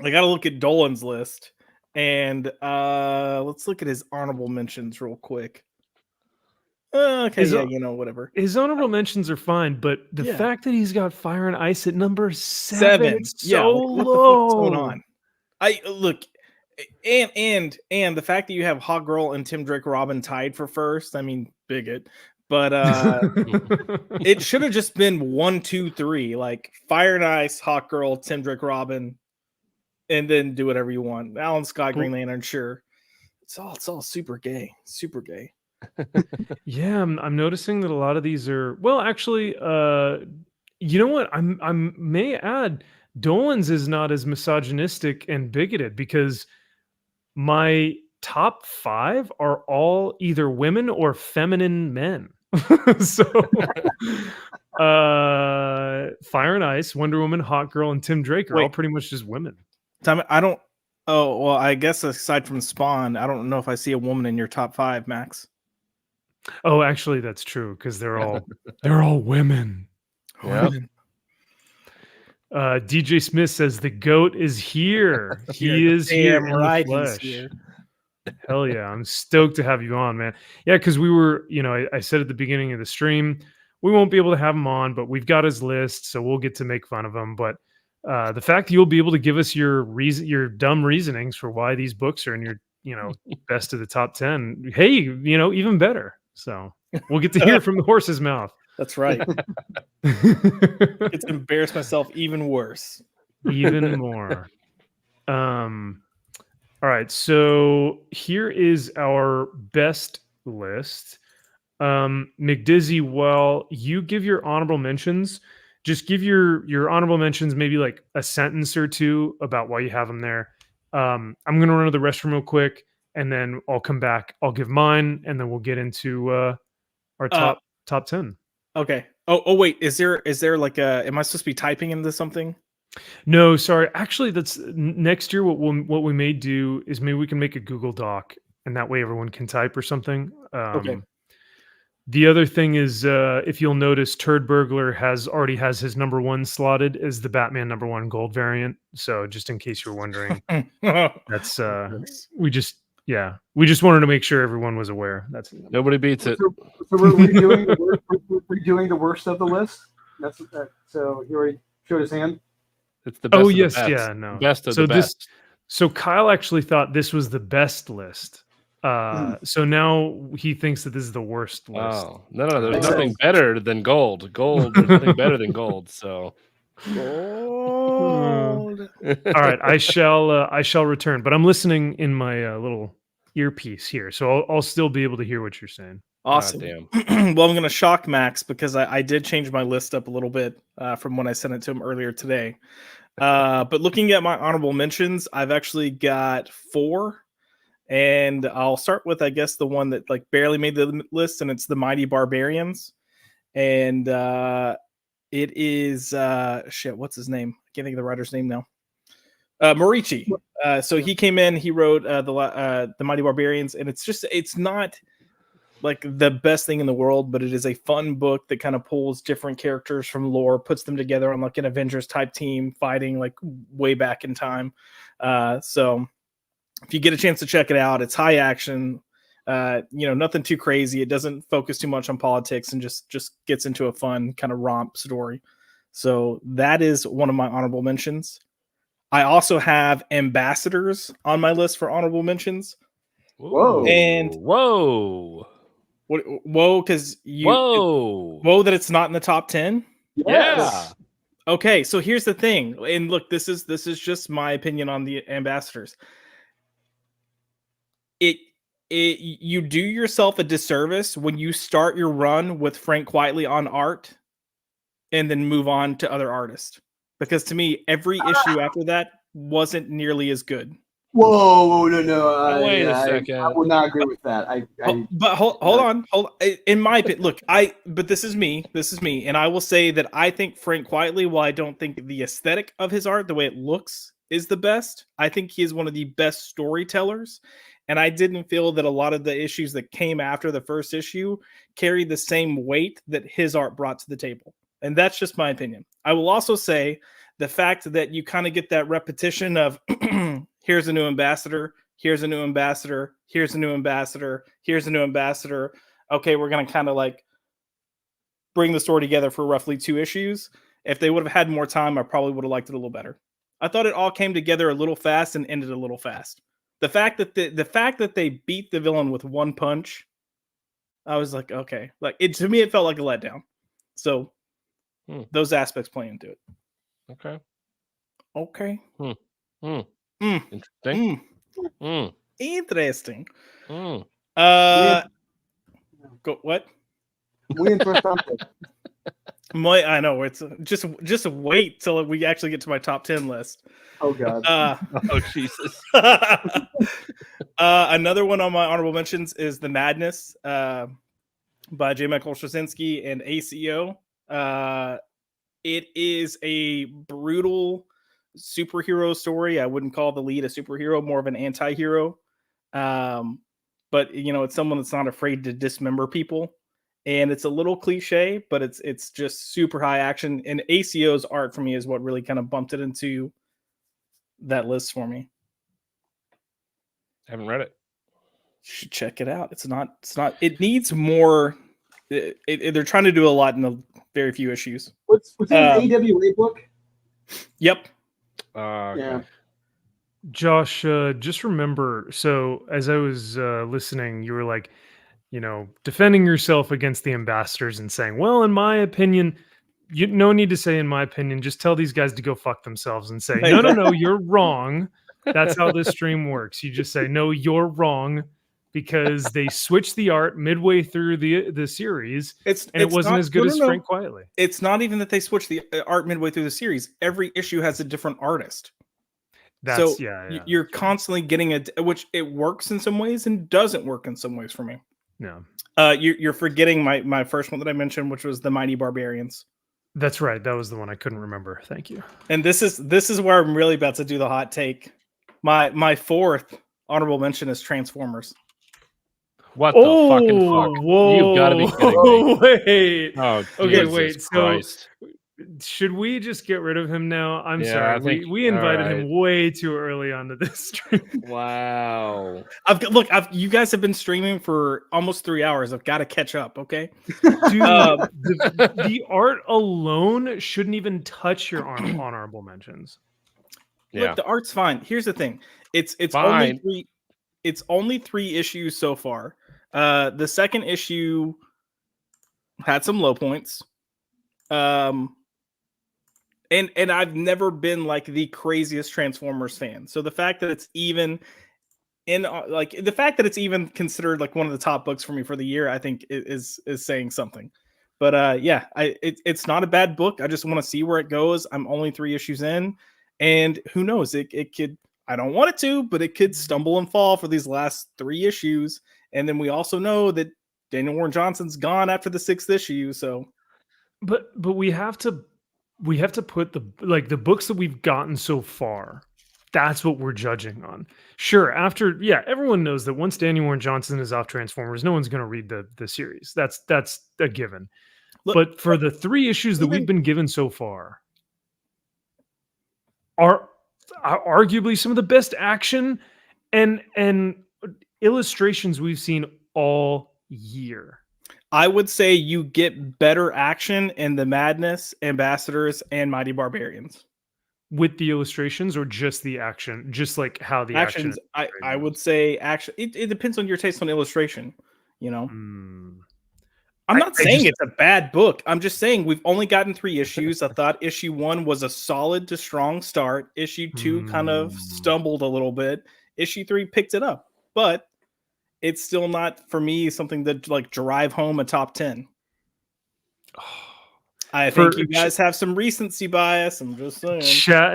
I got to look at Dolan's list, and let's look at his honorable mentions real quick. Okay, whatever. His honorable mentions are fine, but the fact that he's got Fire and Ice at number 7, it's so low. What's going on? And the fact that you have Hawk Girl and Tim Drake Robin tied for first, I mean, bigot. But it should have just been 1, 2, 3, like Fire and Ice, Hawk Girl, Tim Drake Robin, and then do whatever you want. Alan Scott, Green Lantern, sure. It's all super gay. Yeah, I'm noticing that a lot of these are actually, you know what? I may add Dolan's is not as misogynistic and bigoted because my top 5 are all either women or feminine men. So Fire and Ice, Wonder Woman, Hawk Girl, and Tim Drake are all pretty much just women. I guess aside from Spawn, I don't know if I see a woman in your top 5, Max. Oh, actually, that's true because they're all women. Yeah. DJ Smith says the GOAT is here. He is here. Right, he's here. Hell yeah! I'm stoked to have you on, man. Yeah, because we were, I said at the beginning of the stream, we won't be able to have him on, but we've got his list, so we'll get to make fun of him. But the fact that you'll be able to give us your dumb reasonings for why these books are in your, best of the top 10, hey, even better. So we'll get to hear from the horse's mouth. That's right. It's embarrassed myself even worse. Even more. All right, so here is our best list. McDizzy, while you give your honorable mentions, just give your honorable mentions, maybe like a sentence or two about why you have them there. I'm gonna run to the restroom real quick, and then I'll come back. I'll give mine, and then we'll get into our top 10. Okay. Oh wait, is there like a? Am I supposed to be typing into something? No, sorry. Actually, that's next year. What we may do is maybe we can make a Google Doc, and that way everyone can type or something. Okay. The other thing is, if you'll notice, Turd Burglar already has his number 1 slotted as the Batman number 1 gold variant. So just in case you're wondering, that's we just wanted to make sure everyone was aware. That's Nobody beats it. So we're redoing the worst of the list. That's so he already showed his hand. It's the best. Oh of yes, the best. yeah, no. Best of the best. So Kyle actually thought this was the best list. So now he thinks that this is the worst list. Oh no, there's nothing better than gold. There's nothing better than gold. So Gold. All right, I shall return, but I'm listening in my little earpiece here, so I'll still be able to hear what you're saying. Awesome. damn. Well, I'm going to shock Max because I did change my list up a little bit from when I sent it to him earlier today. But looking at my honorable mentions, I've actually got 4. And I'll start with, I guess, the one that like barely made the list, and it's the Mighty Barbarians. And it is what's his name? I can't think of the writer's name now. Morici. So he came in, he wrote the Mighty Barbarians, and it's not like the best thing in the world, but it is a fun book that kind of pulls different characters from lore, puts them together on like an Avengers type team fighting like way back in time. So if you get a chance to check it out, it's high action, nothing too crazy. It doesn't focus too much on politics and just gets into a fun kind of romp story. So that is one of my honorable mentions. I also have ambassadors on my list for honorable mentions. Whoa. And whoa. Whoa, because whoa that it's not in the top 10. Yeah. Okay, so here's the thing, and look, this is just my opinion on the ambassadors. You do yourself a disservice when you start your run with Frank Quitely on art and then move on to other artists, because to me every issue after that wasn't nearly as good. Whoa, no. Wait a second. I would not agree with that. But hold on. In my opinion, look, but this is me, and I will say that I think Frank Quitely, while I don't think the aesthetic of his art, the way it looks, is the best, I think he is one of the best storytellers. And I didn't feel that a lot of the issues that came after the first issue carried the same weight that his art brought to the table. And that's just my opinion. I will also say the fact that you kind of get that repetition of here's a new ambassador, here's a new ambassador, here's a new ambassador, here's a new ambassador. Okay, we're going to kind of like bring the story together for roughly 2 issues. If they would have had more time, I probably would have liked it a little better. I thought it all came together a little fast and ended a little fast. The fact that they beat the villain with 1 punch, I was like, okay, like to me, it felt like a letdown. So those aspects play into it. Okay. Interesting. Interesting. Go what? We into something. I know it's just wait till we actually get to my top 10 list. Oh god. Oh Jesus. Another one on my honorable mentions is The Madness by J. Michael Straczynski and ACO. It is a brutal superhero story. I wouldn't call the lead a superhero, more of an anti-hero. But it's someone that's not afraid to dismember people. And it's a little cliche, but it's just super high action. And ACO's art for me is what really kind of bumped it into that list for me. I haven't read it. You should check it out. It's not. It needs more. They're trying to do a lot in a very few issues. What's that an AWA book? Yep. Okay. Yeah. Josh, just remember, so as I was listening, you were like, defending yourself against the ambassadors and saying, well, in my opinion, no need to say in my opinion, just tell these guys to go fuck themselves and say, no, you're wrong. That's how this stream works. You just say, no, you're wrong. because they switched the art midway through the series, and it wasn't as good as Frank Quietly. It's not even that they switched the art midway through the series. Every issue has a different artist. You're constantly getting which it works in some ways and doesn't work in some ways for me. No. You're forgetting my first one that I mentioned, which was the Mighty Barbarians. That's right. That was the one I couldn't remember. Thank you. And this is where I'm really about to do the hot take. My fourth honorable mention is Transformers. What the fucking fuck? Whoa. You've got to be kidding me. Wait. Oh, okay, Jesus wait. Christ. So should we just get rid of him now? I'm Yeah, sorry. I think- We invited all right. him way too early onto this stream. Wow. You guys have been streaming for almost 3 hours. I've got to catch up. Okay. Dude, the art alone shouldn't even touch your honorable mentions. Yeah. Look, the art's fine. Here's the thing. It's Fine. only three issues so far. The second issue had some low points. And I've never been like the craziest Transformers fan. So the fact that it's even considered like one of the top books for me for the year, I think is saying something. But it's not a bad book. I just want to see where it goes. I'm only 3 issues in, and who knows? It could. I don't want it to, but it could stumble and fall for these last 3 issues. And then we also know that Daniel Warren Johnson's gone after the 6th issue. So, but we have to put the books that we've gotten so far. That's what we're judging on. Sure, everyone knows that once Daniel Warren Johnson is off Transformers, no one's going to read the series. That's a given. But for the 3 issues that we've been given so far, are arguably some of the best action and illustrations we've seen all year. I would say you get better action in the Madness, Ambassadors, and Mighty Barbarians. With the illustrations or just the action? Just like how the action is I would say action. It depends on your taste on illustration, you know. I'm not saying it's a bad book. I'm just saying we've only gotten 3 issues. I thought issue 1 was a solid to strong start. Issue 2 kind of stumbled a little bit. Issue 3 picked it up, but it's still not for me something that like drive home a top 10. I think you guys have some recency bias. I'm just saying.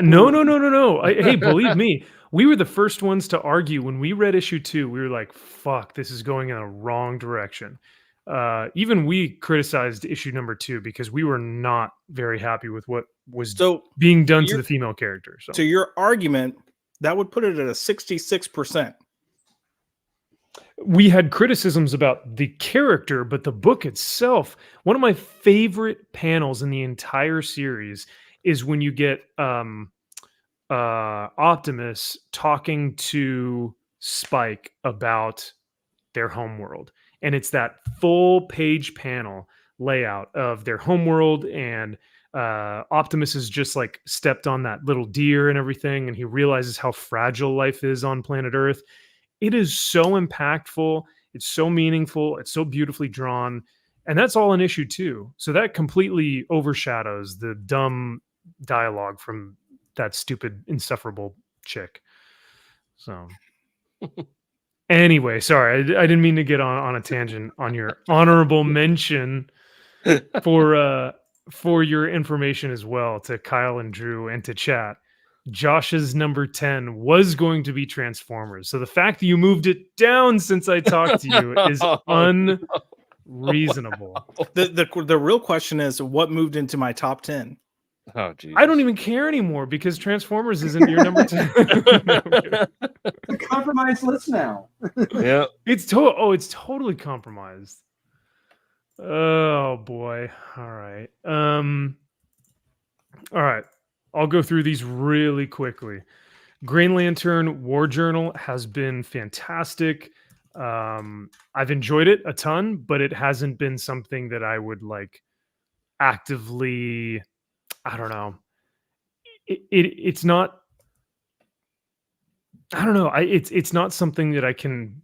No. Hey, believe me, we were the first ones to argue when we read issue 2. We were like, "Fuck, this is going in the wrong direction." Even we criticized issue number 2 because we were not very happy with what was being done to the female character. So, to your argument, that would put it at a 66%. We had criticisms about the character, but the book itself, one of my favorite panels in the entire series is when you get Optimus talking to Spike about their homeworld. And it's that full page panel layout of their homeworld, and Optimus has just like stepped on that little deer and everything, and he realizes how fragile life is on planet Earth. It is so impactful. It's so meaningful. It's so beautifully drawn. And that's all in issue 2. So that completely overshadows the dumb dialogue from that stupid, insufferable chick. So anyway, sorry, I didn't mean to get on a tangent on your honorable mention for your information as well to Kyle and Drew and to chat. Josh's number 10 was going to be Transformers. So the fact that you moved it down since I talked to you is unreasonable. The real question is, what moved into my top 10? Oh, geez. I don't even care anymore because Transformers isn't your number 10. The compromised list now. Yeah. It's totally compromised. Oh boy. All right. All right. I'll go through these really quickly. Green Lantern War Journal has been fantastic. I've enjoyed it a ton, but it hasn't been something that I would like actively. I don't know. It's not. I don't know. It's not something that I can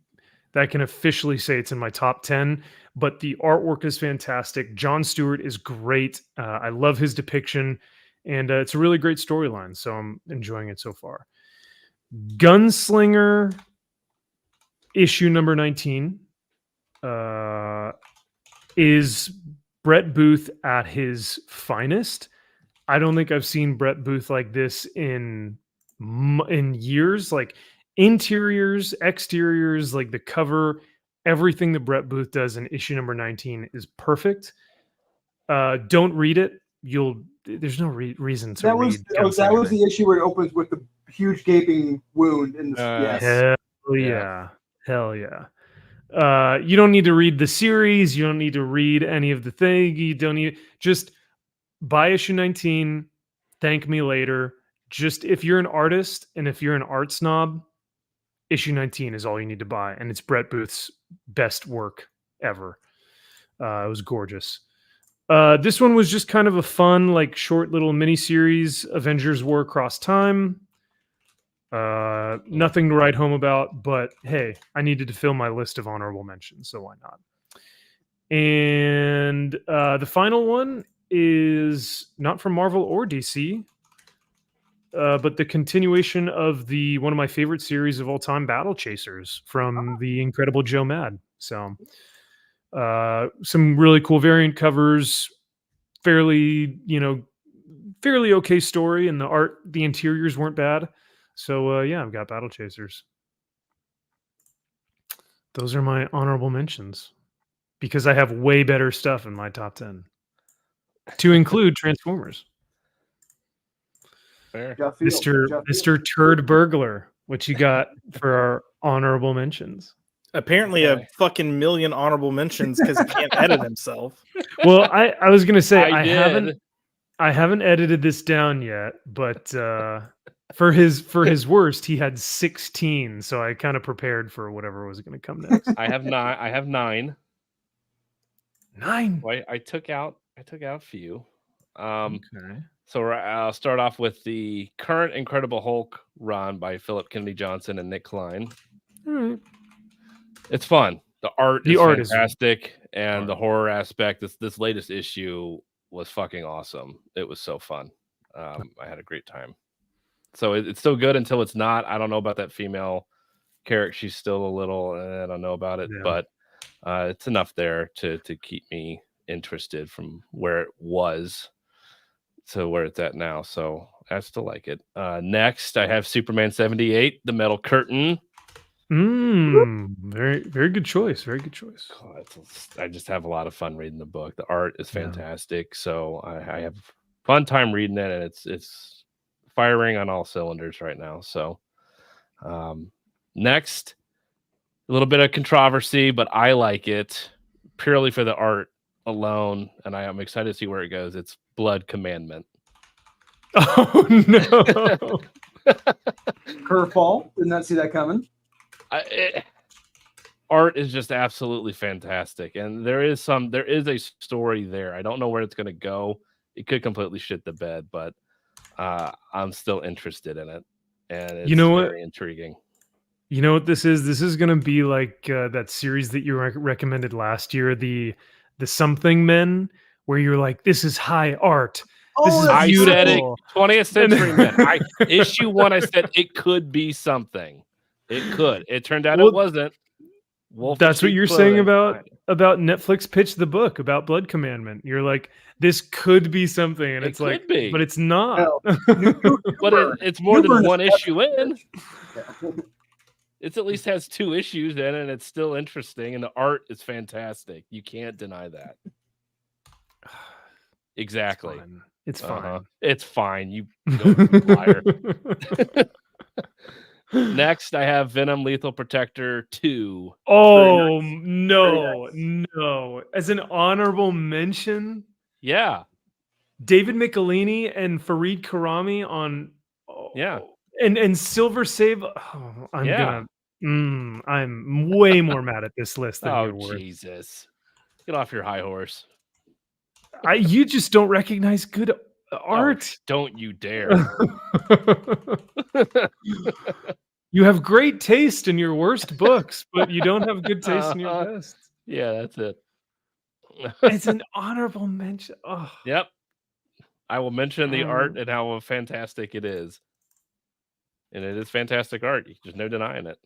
officially say it's in my top 10. But the artwork is fantastic. John Stewart is great. I love his depiction. And it's a really great storyline, so I'm enjoying it so far. Gunslinger, issue number 19 is Brett Booth at his finest. I don't think I've seen Brett Booth like this in years. Like interiors, exteriors, like the cover, everything that Brett Booth does in issue number 19 is perfect. Don't read it. There's no reason to read. That was the issue where it opens with the huge gaping wound in the yes. Hell yeah. You don't need to read the series. You don't need to read any of the thing. You don't need, just buy issue 19. Thank me later. Just if you're an artist and if you're an art snob, issue 19 is all you need to buy. And it's Brett Booth's best work ever. It was gorgeous. This one was just kind of a fun, like short little mini series, Avengers War Across Time. Nothing to write home about, but hey, I needed to fill my list of honorable mentions, so why not? And the final one is not from Marvel or DC, but the continuation of one of my favorite series of all time, Battle Chasers, from the incredible Joe Mad. So some really cool variant covers, fairly okay story, and the interiors weren't bad. So yeah, I've got Battle Chasers. Those are my honorable mentions because I have way better stuff in my top 10 to include Transformers. Fair. Mr. Turd Burglar, what you got for our honorable mentions? Apparently a fucking million honorable mentions because he can't edit himself. Well, I was gonna say I haven't edited this down yet, but for his worst, he had 16, so I kind of prepared for whatever was going to come next. I have 9. 9. I took out a few. Okay. So I'll start off with the current Incredible Hulk run by Philip Kennedy Johnson and Nick Klein. All right. It's fun. The art is fantastic, and art. The horror aspect. This latest issue was fucking awesome. It was so fun. I had a great time. So it's still good until it's not. I don't know about that female character. She's still a little. I don't know about it, but it's enough there to keep me interested from where it was to where it's at now. So I still like it. Next, I have Superman 78, The Metal Curtain. Very, very good choice. Very good choice. I just have a lot of fun reading the book. The art is fantastic. So I have fun time reading it, and it's firing on all cylinders right now. So next, a little bit of controversy, but I like it purely for the art alone, and I am excited to see where it goes. It's Blood Commandment. Oh no. Curveball. Did not see that coming. Art is just absolutely fantastic, and there is a story there. I don't know where it's going to go. It could completely shit the bed, but I'm still interested in it, and it's very intriguing. You know what this is? This is going to be like that series that you recommended last year, the Something Men, where you're like, this is high art. This is I said it, 20th Century Men. Issue 1, I said it could be something. It could. It turned out it wasn't. That's what you're saying about Netflix pitch the book about Blood Commandment. You're like, this could be something, and it's like, but it's not. But it's more than one issue in. It at least has 2 issues in, and it's still interesting, and the art is fantastic. You can't deny that. Exactly. It's fine. It's fine. You liar. Next, I have Venom Lethal Protector 2. Oh, no. As an honorable mention? Yeah. David Michelini and Fareed Karami on... And Silver Save... Oh, I'm way more mad at this list than you're worth. Jesus. Get off your high horse. You just don't recognize good art. Don't you dare. You have great taste in your worst books, but you don't have good taste in your best. Yeah, that's it. It's an honorable mention. Oh. Yep. I will mention the art and how fantastic it is. And it is fantastic art. There's no denying it.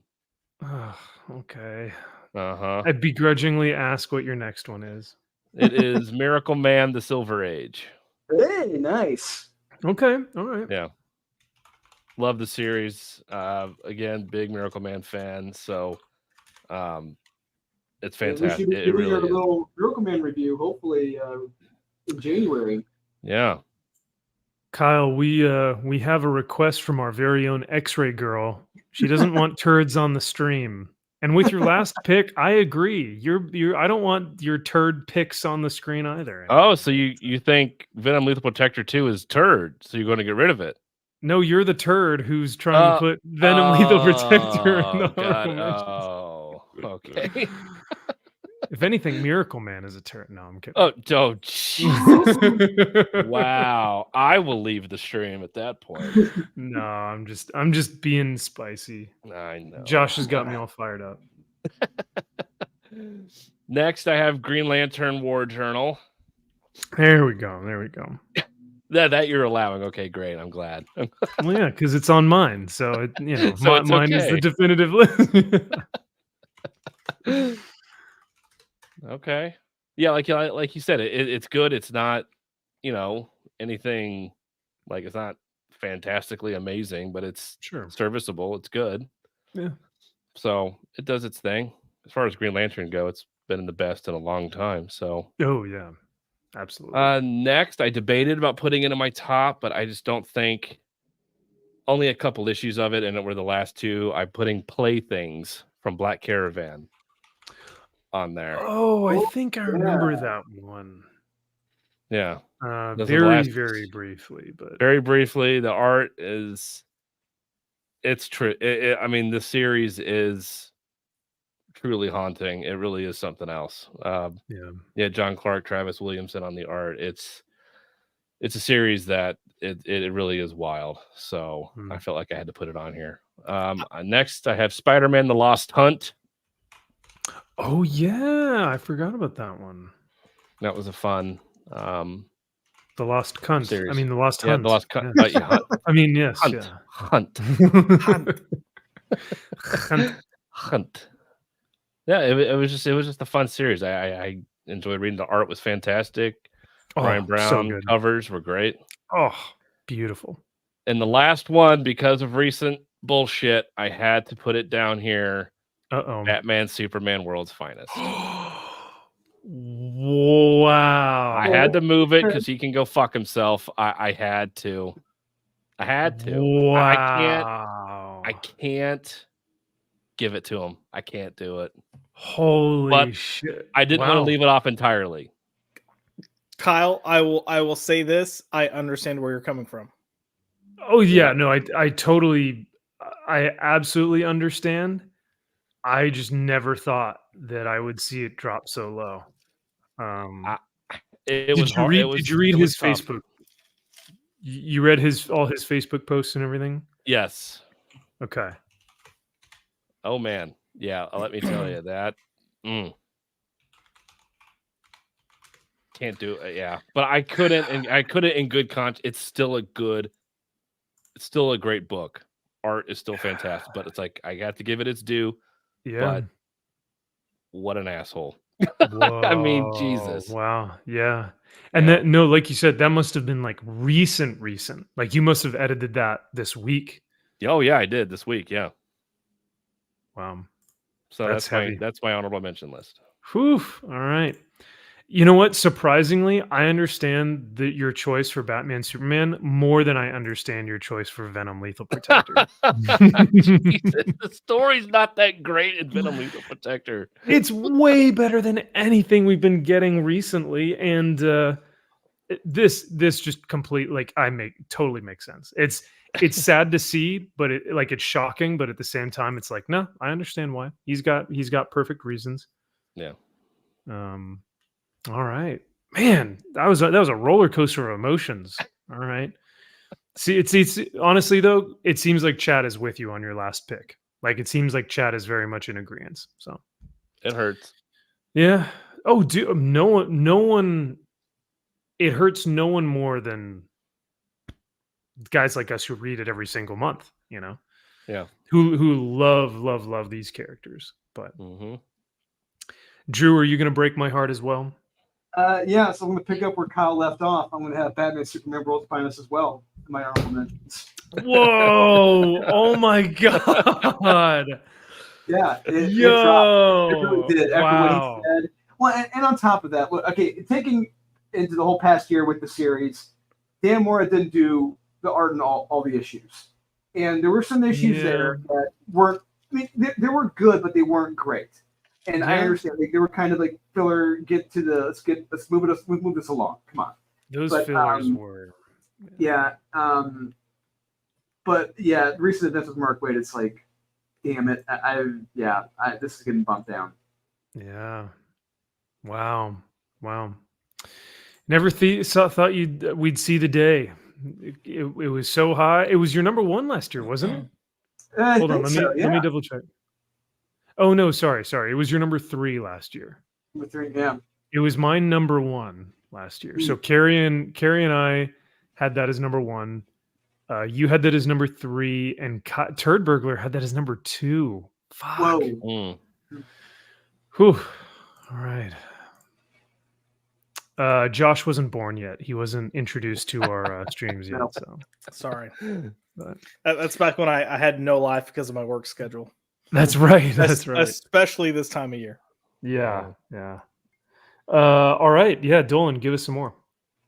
Okay. Uh-huh. I begrudgingly ask what your next one is. It is Miracle Man: The Silver Age. Hey, nice. Okay. All right. Yeah. Love the series. Again, big Miracle Man fan. So it's We fantastic. should be It doing our really is. little Miracle Man review, hopefully in January. Yeah. Kyle, we have a request from our very own X-ray girl. She doesn't want turds on the stream. And with your last pick, I agree. I don't want your turd picks on the screen either. Oh, so you think Venom Lethal Protector 2 is turd, so you're going to get rid of it? No, you're the turd who's trying to put Venom Lethal Protector in the God. honorable mentions. Okay. If anything, Miracle Man is a turd. No, I'm kidding. Oh, Jesus. Wow. I will leave the stream at that point. No, I'm just being spicy. I know. Josh has got me all fired up. Next, I have Green Lantern War Journal. There we go. That you're allowing. Okay, great. I'm glad. Well, yeah, because it's on mine, so So it's mine is the okay. definitive list. Okay. Yeah, like you said, it's good. It's not, anything like it's not fantastically amazing, but it's Sure. serviceable. It's good. Yeah. So it does its thing. As far as Green Lantern go, it's been the best in a long time. So Oh yeah, absolutely. next, I debated about putting it in my top, but I just don't think only a couple issues of it, and it were the last two. I'm putting Playthings from Black Caravan on there. Oh, I think I remember that one. Yeah. Those are the Very, last- very briefly, but Very briefly, the art is it's true. I mean, the series is truly haunting. It really is something else. yeah. John Clark, Travis Williamson on the art. It's a series that it really is wild. So I felt like I had to put it on here. Next, I have Spider-Man: The Lost Hunt. Oh yeah, I forgot about that one. That was a fun The Lost Cunt. series. I mean, the Lost Yeah, Hunt. The Lost Cunt. Yeah. Hunt. I mean, yes. Hunt. Yeah. Hunt. Hunt. Hunt. Yeah, it was just a fun series. I enjoyed reading. The art was fantastic. Brian Brown so good. covers were great. Oh, beautiful. And the last one, because of recent bullshit, I had to put it down here. Batman Superman World's Finest. Wow. I had to move it because he can go fuck himself. I had to. Wow. I can't give it to him. I can't do it. Holy shit. I didn't want to leave it off entirely. Kyle, I will say this. I understand where you're coming from. Oh yeah, no, I absolutely understand. I just never thought that I would see it drop so low. It was hard. Did you read his Facebook? You read all his Facebook posts and everything? Yes. Okay. Oh man. Yeah, let me tell you that. Can't do it. Yeah. But I couldn't in good conscience. It's still a great book. Art is still fantastic, but it's like I got to give it its due. Yeah. But what an asshole. I mean, Jesus. Wow. Yeah. And that, no, like you said, that must have been like recent. Like you must have edited that this week. Oh yeah, I did this week. Yeah. Wow. So That's heavy. That's my honorable mention list. Whew. All right. You know what? Surprisingly, I understand your choice for Batman Superman more than I understand your choice for Venom Lethal Protector. The story's not that great in Venom Lethal Protector. It's way better than anything we've been getting recently, and this just complete totally makes sense. It's sad to see, but it's shocking, but at the same time, it's like, no, I understand why. He's got perfect reasons. Yeah. All right, man, that was a roller coaster of emotions. All right. See, it's honestly though, it seems like Chad is with you on your last pick. Like it seems like Chad is very much in agreement. So it hurts. Yeah. Oh, dude, no one. It hurts no one more than guys like us who read it every single month. You know. Yeah. who love these characters. But Mm-hmm. Drew, are you going to break my heart as well? Yeah, so I'm going to pick up where Kyle left off. I'm going to have Batman Superman World's Finest as well in my honorable mentions. Whoa! Oh my god! Yeah, it Yo! dropped. It really did after what Wow! he said. Well, and on top of that, look, okay, taking into the whole past year with the series, Dan Mora didn't do the art in all the issues. And there were some issues there that weren't, I mean, they were good, but they weren't great. And I understand, like, they were kind of like filler. Let's move this along. Come on. Those fillers were. Yeah. But yeah, recent events with Mark Waid, it's like, damn it. This is getting bumped down. Yeah. Wow. Never thought we'd see the day. It was so high. It was your number one last year, wasn't it? Hold on, let me double check. Oh no, sorry. It was your number 3 last year. Number 3, yeah. It was my number 1 last year. So Carrie and I had that as number 1. You had that as number 3, and Turd Burglar had that as number 2. Fuck. Whoa. Whew. All right. Josh wasn't born yet. He wasn't introduced to our streams yet. So sorry. But that's back when I had no life because of my work schedule. That's right. That's right. Especially this time of year. Yeah. All right. Yeah, Dolan, give us some more.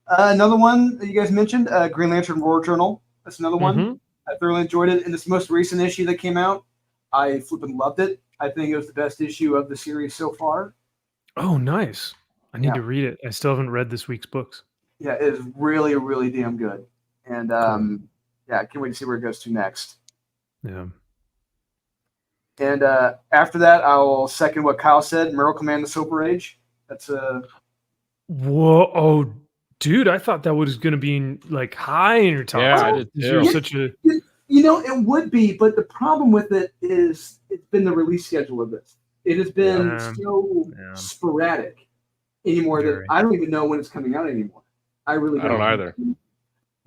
Another one that you guys mentioned, Green Lantern War Journal. That's another one. I thoroughly enjoyed it. In this most recent issue that came out, I flipping loved it. I think it was the best issue of the series so far. Oh, nice. I need to read it. I still haven't read this week's books. Yeah, it is really, really damn good. And I can't wait to see where it goes to next. Yeah. And after that, I'll second what Kyle said, Miracle Man, the Silver Age. That's a... Whoa. Oh, dude, I thought that was going to be like high in your top. Yeah, I did too. Such a... You know, it would be, but the problem with it is it's been the release schedule of this. It has been so sporadic anymore that I don't even know when it's coming out anymore. I really don't. I don't either.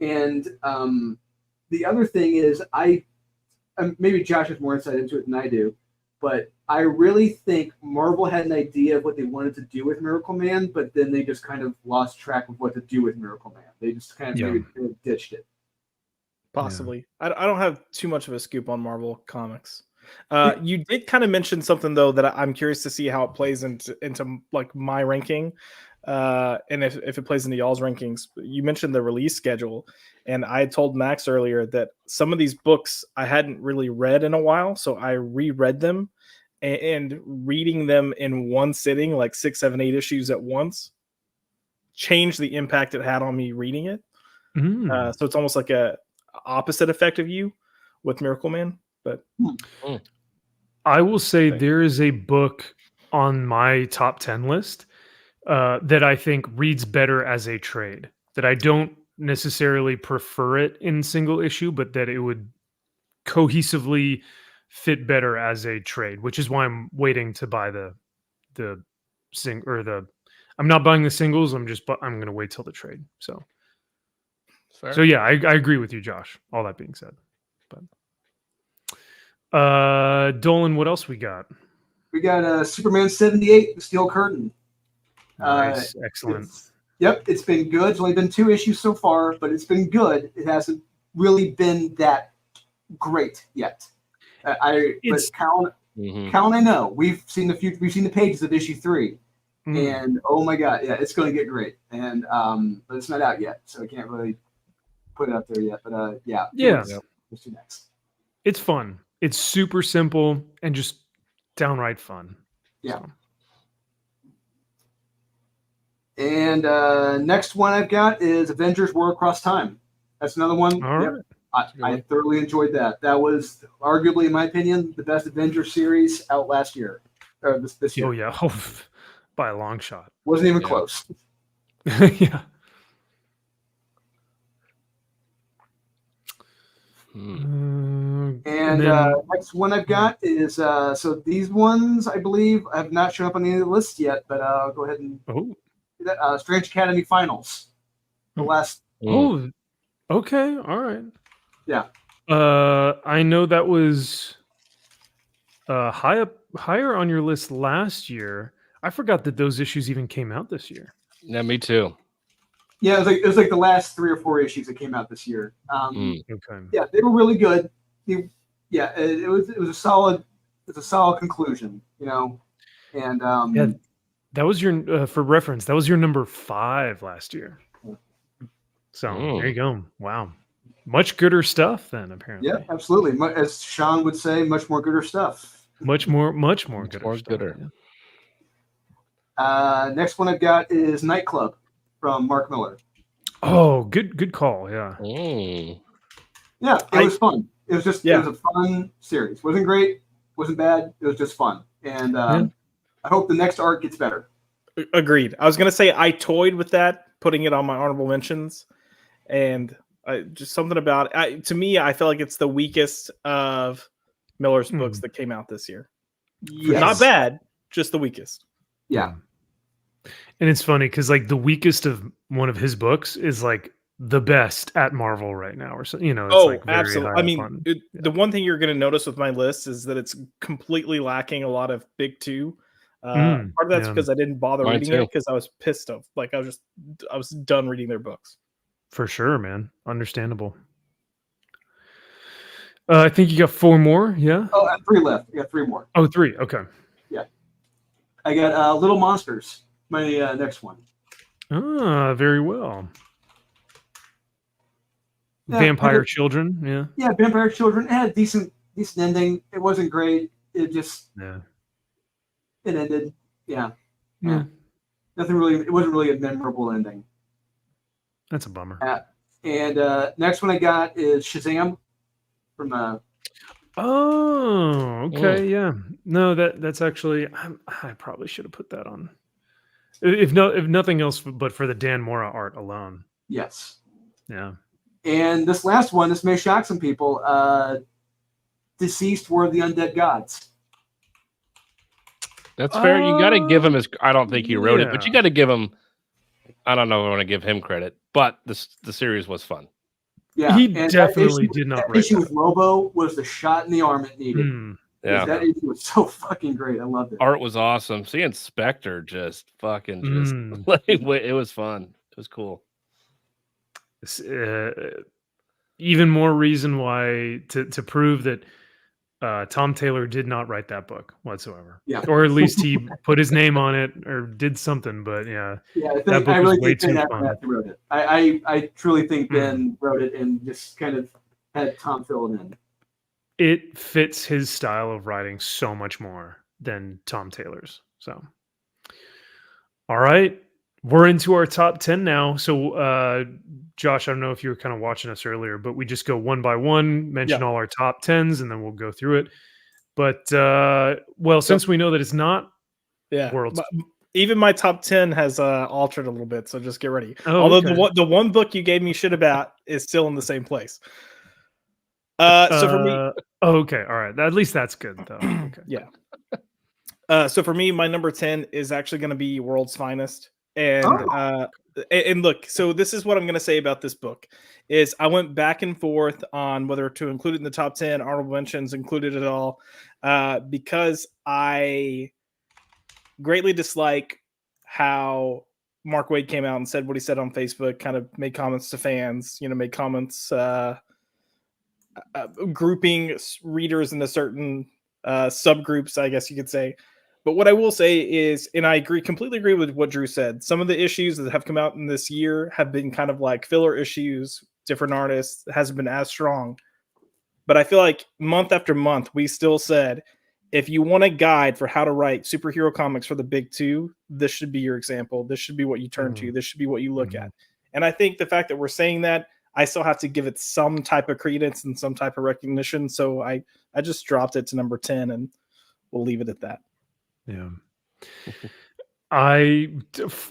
And the other thing is, maybe Josh has more insight into it than I do, but I really think Marvel had an idea of what they wanted to do with Miracle Man, but then they just kind of lost track of what to do with Miracle Man. They just kind of maybe ditched it. Possibly. Yeah. I don't have too much of a scoop on Marvel comics. You did kind of mention something though that I'm curious to see how it plays into like my ranking, and if it plays into y'all's rankings. You mentioned the release schedule, and I told Max earlier that some of these books I hadn't really read in a while, so I reread them, and reading them in one sitting, like 6, 7, 8 issues at once, changed the impact it had on me reading it. So it's almost like a opposite effect of you with Miracle Man. But I will say there is a book on my top 10 list that I think reads better as a trade, that I don't necessarily prefer it in single issue, but that it would cohesively fit better as a trade, which is why I'm waiting to buy I'm not buying the singles. I'm going to wait till the trade. So yeah, I agree with you, Josh. All that being said, but Dolan, what else we got? We got Superman 78, The Steel Curtain. Nice. Excellent. It's been good. It's only been 2 issues so far, but it's been good. It hasn't really been that great yet. Cal and I know we've seen the pages of issue 3, and oh my god, yeah, it's going to get great. And but it's not out yet, so I can't really put it up there yet. But let's do next. It's fun. It's super simple and just downright fun. Yeah. So. And next one I've got is Avengers War Across Time. That's another one. All right. I thoroughly enjoyed that. That was arguably, in my opinion, the best Avengers series out last year. Or this year. Oh, yeah. By a long shot. Wasn't even close. Yeah. And next one I've got is so these ones I believe have not shown up on any of the lists yet, but I'll go ahead and Strange Academy Finals. The last. Oh, okay, all right. Yeah. I know that was higher on your list last year. I forgot that those issues even came out this year. Yeah, me too. Yeah, it was like the last 3 or 4 issues that came out this year. Okay. Yeah, they were really good. It was a solid conclusion, and Yeah, that was your for reference. That was your number 5 last year. So there you go. Wow, much gooder stuff then. Apparently, yeah, absolutely. As Sean would say, much more gooder stuff. much more gooder stuff. Gooder. Yeah. Next one I've got is Nightclub from Mark Miller. Oh, good call. Yeah. Yeah, it was fun. It was just Yeah. it was a fun series. Wasn't great, wasn't bad. It was just fun, and I hope the next arc gets better. Agreed. I was gonna say I toyed with that, putting it on my honorable mentions, and just something about it. To me, I feel like it's the weakest of Miller's books that came out this year. Yes. Not bad, just the weakest. Yeah. And it's funny because like the weakest of one of his books is like the best at Marvel right now, or so it's like very absolutely. high I up mean, on- the one thing you're going to notice with my list is that it's completely lacking a lot of big two. Part of that's because I didn't bother Mine reading too. it because I was pissed off. Like I was done reading their books. For sure, man. Understandable. I think you got 4 more. Yeah. Oh, I have 3 left. I got 3 more. Oh, 3. Okay. I got Little Monsters. My next one. Ah, very well. Yeah, Vampire Children. Yeah. Yeah, Vampire Children. It had a decent ending. It wasn't great. It just Yeah. it ended. Yeah. Yeah. Nothing really. It wasn't really a memorable ending. That's a bummer. And next one I got is Shazam from Oh, okay. Yeah. No, that's actually I probably should have put that on. If nothing else, but for the Dan Mora art alone. yes. Yeah. And this last one, this may shock some people. Deceased War of the Undead Gods. That's fair. You got to give him his. I don't think he wrote it, but yeah. you got to give him. I don't know if I want to give him credit, but the series was fun. Yeah, He and definitely did not That write issue that. with Lobo was the shot in the arm it needed. Yeah, That issue was so fucking great. I loved it. art was awesome. Seeing Spectre just fucking just like it was fun. It was cool. Even more reason why to prove that Tom Taylor did not write that book whatsoever. Yeah. Or at least he put his name on it or did something. But yeah, Yeah, that book I was really way think Ben too fun. Abernathy wrote it. I truly think Ben wrote it and just kind of had Tom fill it in. It fits his style of writing so much more than Tom Taylor's. So, all right, we're into our top 10 now. So, Josh, I don't know if you were kind of watching us earlier, but we just go one by one, mention all our top 10s, and then we'll go through it. But since we know that it's not World's, even my top 10 has altered a little bit, so just get ready. Oh, Although okay. the one book you gave me shit about is still in the same place. So for me, okay, all right. At least that's good, though. Okay. Yeah. So for me, my number 10 is actually going to be World's Finest, and look. So this is what I'm going to say about this book: is I went back and forth on whether to include it in the top 10, honorable mentions, included it all, because I greatly dislike how Mark Waid came out and said what he said on Facebook, kind of made comments to fans, made comments grouping readers into certain subgroups, I guess you could say. But what I will say is, and I completely agree with what Drew said, some of the issues that have come out in this year have been kind of like filler issues, different artists, it hasn't been as strong. But I feel like month after month, we still said, if you want a guide for how to write superhero comics for the big two, this should be your example. This should be what you turn to. This should be what you look at. And I think the fact that we're saying that, I still have to give it some type of credence and some type of recognition. So I just dropped it to number 10 and we'll leave it at that. Yeah. I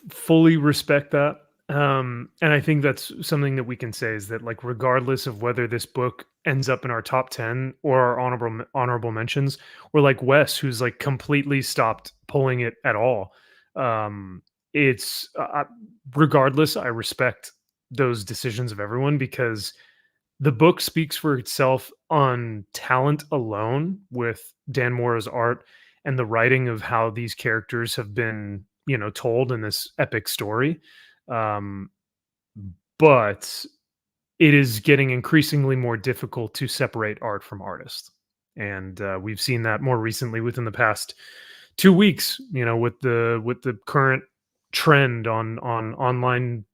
fully respect that. And I think that's something that we can say is that, like, regardless of whether this book ends up in our top 10 or our honorable mentions, or like Wes, who's like completely stopped pulling it at all. It's regardless, I respect those decisions of everyone, because the book speaks for itself on talent alone, with Dan Mora's art and the writing of how these characters have been, told in this epic story. Um, but it is getting increasingly more difficult to separate art from artist. And we've seen that more recently within the past 2 weeks, with the current trend on online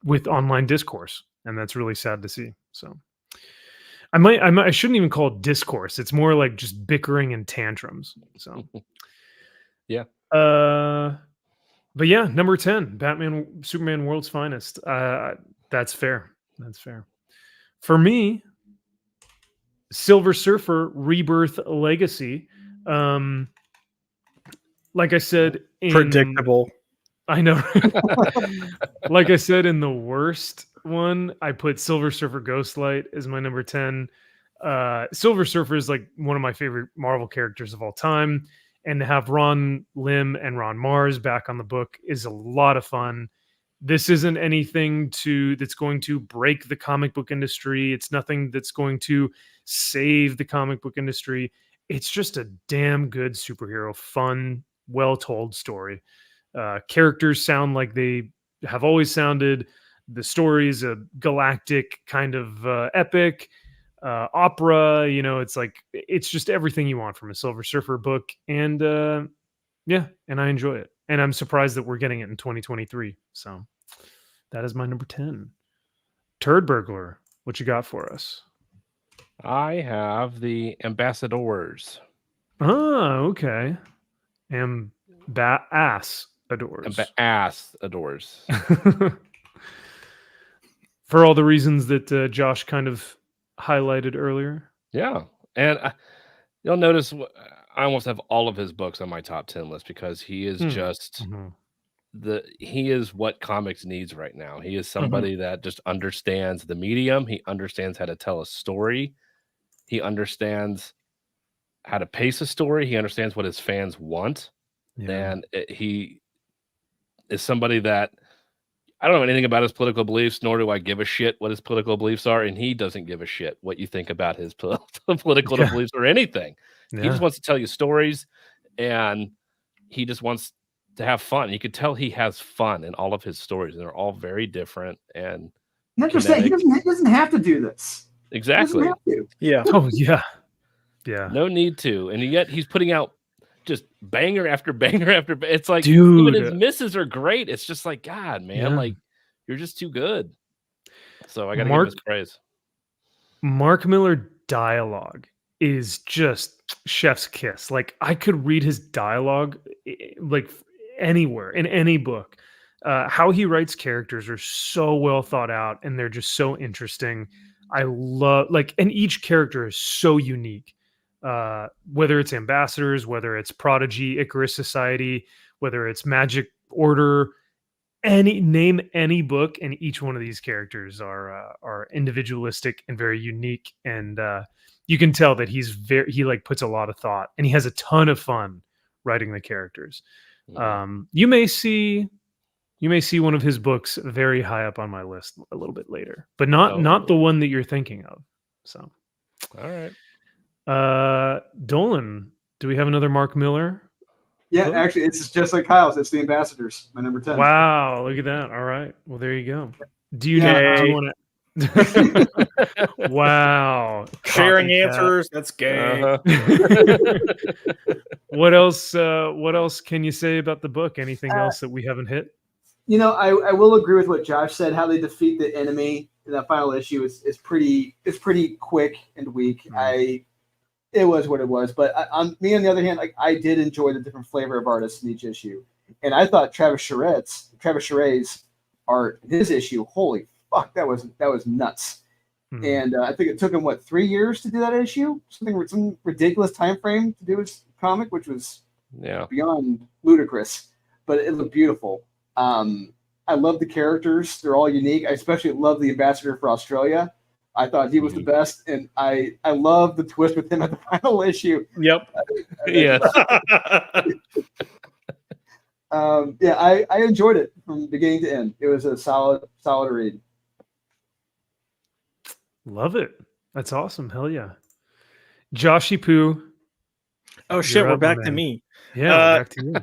discourse. And that's really sad to see. So I shouldn't even call it discourse. It's more like just bickering and tantrums. So Yeah. But yeah, number 10, Batman Superman World's Finest. That's fair. That's fair. For me, Silver Surfer Rebirth Legacy. Like I said, Predictable. I know. Like I said, in the worst one, I put Silver Surfer Ghostlight as my number 10. Silver Surfer is like one of my favorite Marvel characters of all time. And to have Ron Lim and Ron Mars back on the book is a lot of fun. This isn't anything that's going to break the comic book industry. It's nothing that's going to save the comic book industry. It's just a damn good superhero, fun, well-told story. Characters sound like they have always sounded. The story is a galactic kind of epic opera. It's just everything you want from a Silver Surfer book. And and I enjoy it. And I'm surprised that we're getting it in 2023. So that is my number 10. Turd Burglar, what you got for us? I have the Ambassadors. Oh, okay. Ass adores. Ass adores. For all the reasons that Josh kind of highlighted earlier. Yeah. And you'll notice I almost have all of his books on my top 10 list because he is just he is what comics needs right now. He is somebody that just understands the medium. He understands how to tell a story. He understands how to pace a story. He understands what his fans want. Yeah. And he is somebody that I don't know anything about his political beliefs, nor do I give a shit what his political beliefs are. And he doesn't give a shit what you think about his political beliefs or anything. Yeah. He just wants to tell you stories, and he just wants to have fun. You could tell he has fun in all of his stories, and they're all very different. And he doesn't have to do this. Exactly. Yeah. Oh, yeah. Yeah. No need to. And yet he's putting out just banger after banger after banger. It's like, dude, even his misses are great. It's just like, God, man, like you're just too good. So I got to give him his praise. Mark Miller dialogue is just chef's kiss. Like I could read his dialogue like anywhere in any book. How he writes characters are so well thought out, and they're just so interesting. I love and each character is so unique. Whether it's Ambassadors, whether it's Prodigy, Icarus Society, whether it's Magic Order, name any book, and each one of these characters are individualistic and very unique. And you can tell that he puts a lot of thought, and he has a ton of fun writing the characters. You may see one of his books very high up on my list a little bit later, but not the one that you're thinking of. So, all right. Dolan, do we have another Mark Miller? Yeah, actually, it's just like Kyle's. It's the Ambassadors, my number 10. Wow, look at that. All right. Well, there you go. Do you want to? Wow. Sharing answers. That's gay. What else can you say about the book? Anything else that we haven't hit? I will agree with what Josh said. How they defeat the enemy in that final issue is pretty quick and weak. It was what it was. But on the other hand, I did enjoy the different flavor of artists in each issue. And I thought Travis Chare's art in his issue, holy fuck, that was nuts. Mm-hmm. And I think it took him 3 years to do that issue, some ridiculous time frame to do his comic, which was beyond ludicrous. But it looked beautiful. I love the characters; they're all unique. I especially love the ambassador for Australia. I thought he was the best, and I love the twist with him at the final issue. Yep. I enjoyed it from beginning to end. It was a solid read. Love it. That's awesome. Hell yeah. Joshy Poo. Oh shit, we're back to me. Yeah, we're back to you.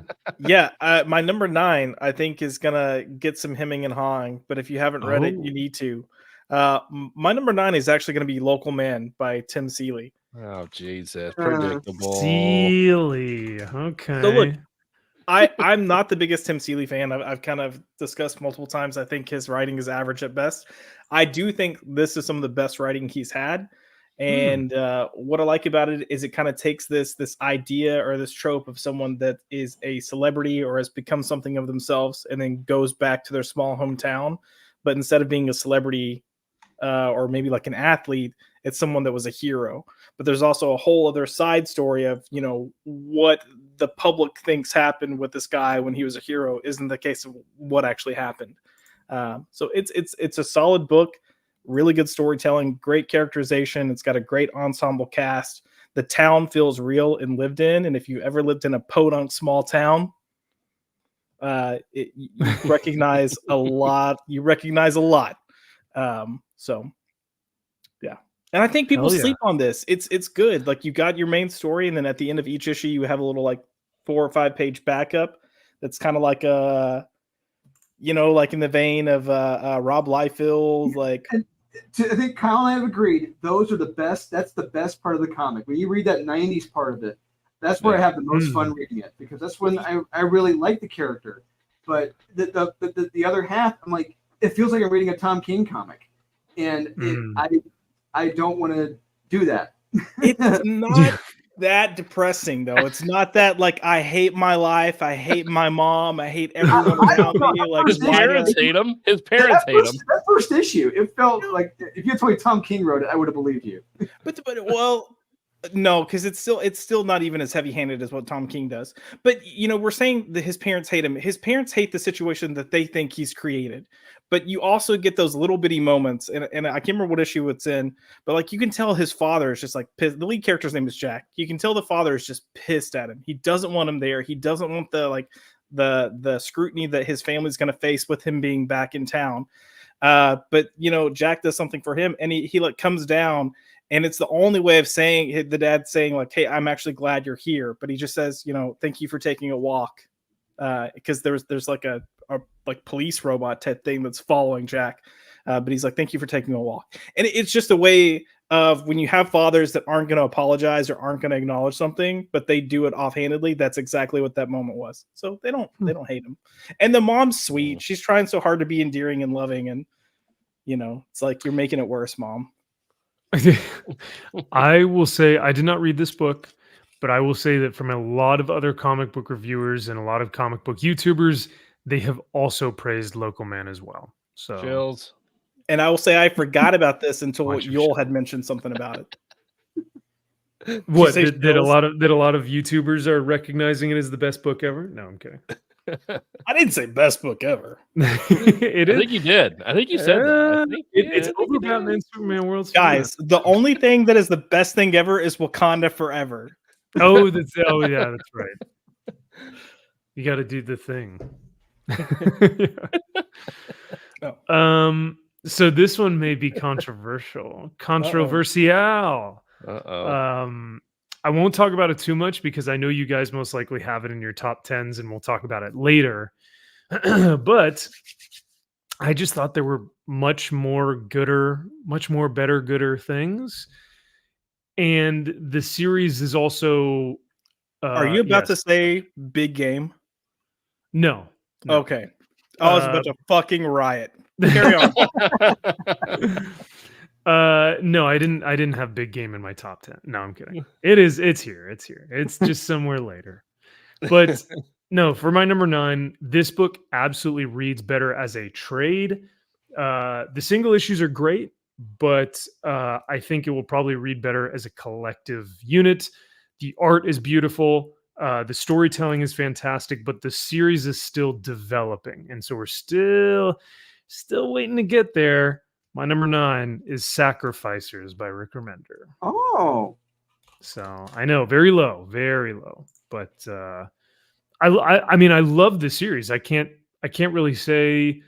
Yeah, my number 9, I think, is gonna get some hemming and hawing. But if you haven't read it, you need to. My number 9 is actually gonna be Local Man by Tim Seeley. Oh Jesus, predictable. Seeley. Okay. So look, I'm not the biggest Tim Seeley fan. I've kind of discussed multiple times. I think his writing is average at best. I do think this is some of the best writing he's had. And what I like about it is it kind of takes this idea or this trope of someone that is a celebrity or has become something of themselves and then goes back to their small hometown. But instead of being a celebrity or maybe like an athlete, it's someone that was a hero. But there's also a whole other side story of, you know, what the public thinks happened with this guy when he was a hero isn't the case of what actually happened. So it's a solid book. Really good storytelling, great characterization. It's got a great ensemble cast. The town feels real and lived in. And if you ever lived in a podunk small town, you recognize a lot. You recognize a lot. So, yeah. And I think people sleep on this. It's good. Like, you got your main story, and then at the end of each issue, you have a little like 4 or 5 page backup. That's kind of like you know, like in the vein of Rob Liefeld, like. I think Kyle and I have agreed. Those are the best. That's the best part of the comic. When you read that 90s part of it, that's where I have the most fun reading it, because that's when I really like the character. But the other half, I'm like, it feels like I'm reading a Tom King comic, and I don't want to do that. It's not that depressing, though. It's not that like I hate my life, I hate my mom, I hate everyone around me. Like, his parents hate him. His parents hate him. That first issue, it felt like if you told me Tom King wrote it, I would have believed you. But well, no, because it's still not even as heavy-handed as what Tom King does. But you know, we're saying that his parents hate him. His parents hate the situation that they think he's created. But you also get those little bitty moments, and I can't remember what issue it's in, but like you can tell his father is just like pissed. The lead character's name is Jack. You can tell the father is just pissed at him. He doesn't want him there. He doesn't want the scrutiny that his family's going to face with him being back in town. But you know, Jack does something for him, and he like comes down. And it's the only way of saying, the dad saying like, "Hey, I'm actually glad you're here." But he just says, you know, "Thank you for taking a walk," because there's like a like police robot type thing that's following Jack. But he's like, "Thank you for taking a walk," and it's just a way of when you have fathers that aren't going to apologize or aren't going to acknowledge something, but they do it offhandedly. That's exactly what that moment was. So they don't hate him. And the mom's sweet. She's trying so hard to be endearing and loving, and you know, it's like, you're making it worse, Mom. I will say I did not read this book, but I will say that from a lot of other comic book reviewers and a lot of comic book YouTubers, they have also praised Local Man as well. So Chills. And I will say I forgot about this until Yoel had mentioned something about it. What did a lot of YouTubers are recognizing it as the best book ever? No, I'm kidding. I didn't say best book ever. I think you did. I think you said that. It's over Batman Superman World's Guys, the only thing that is the best thing ever is Wakanda Forever. Oh, yeah, that's right. You got to do the thing. So this one may be controversial. Controversial. I won't talk about it too much because I know you guys most likely have it in your top 10s and we'll talk about it later. But I just thought there were much more better, gooder things. And the series is also... Are you about to say Big Game? No. Okay. I was about to fucking riot. Carry on. No, I didn't have Big Game in my top 10. No, I'm kidding. It's here. It's just somewhere later. But no, for my number 9, this book absolutely reads better as a trade. The single issues are great, but I think it will probably read better as a collective unit. The art is beautiful. The storytelling is fantastic, but the series is still developing. And so we're still waiting to get there. My number 9 is Sacrificers by Rick Remender. Oh. So I know, very low. But I mean, I love the series. I can't really say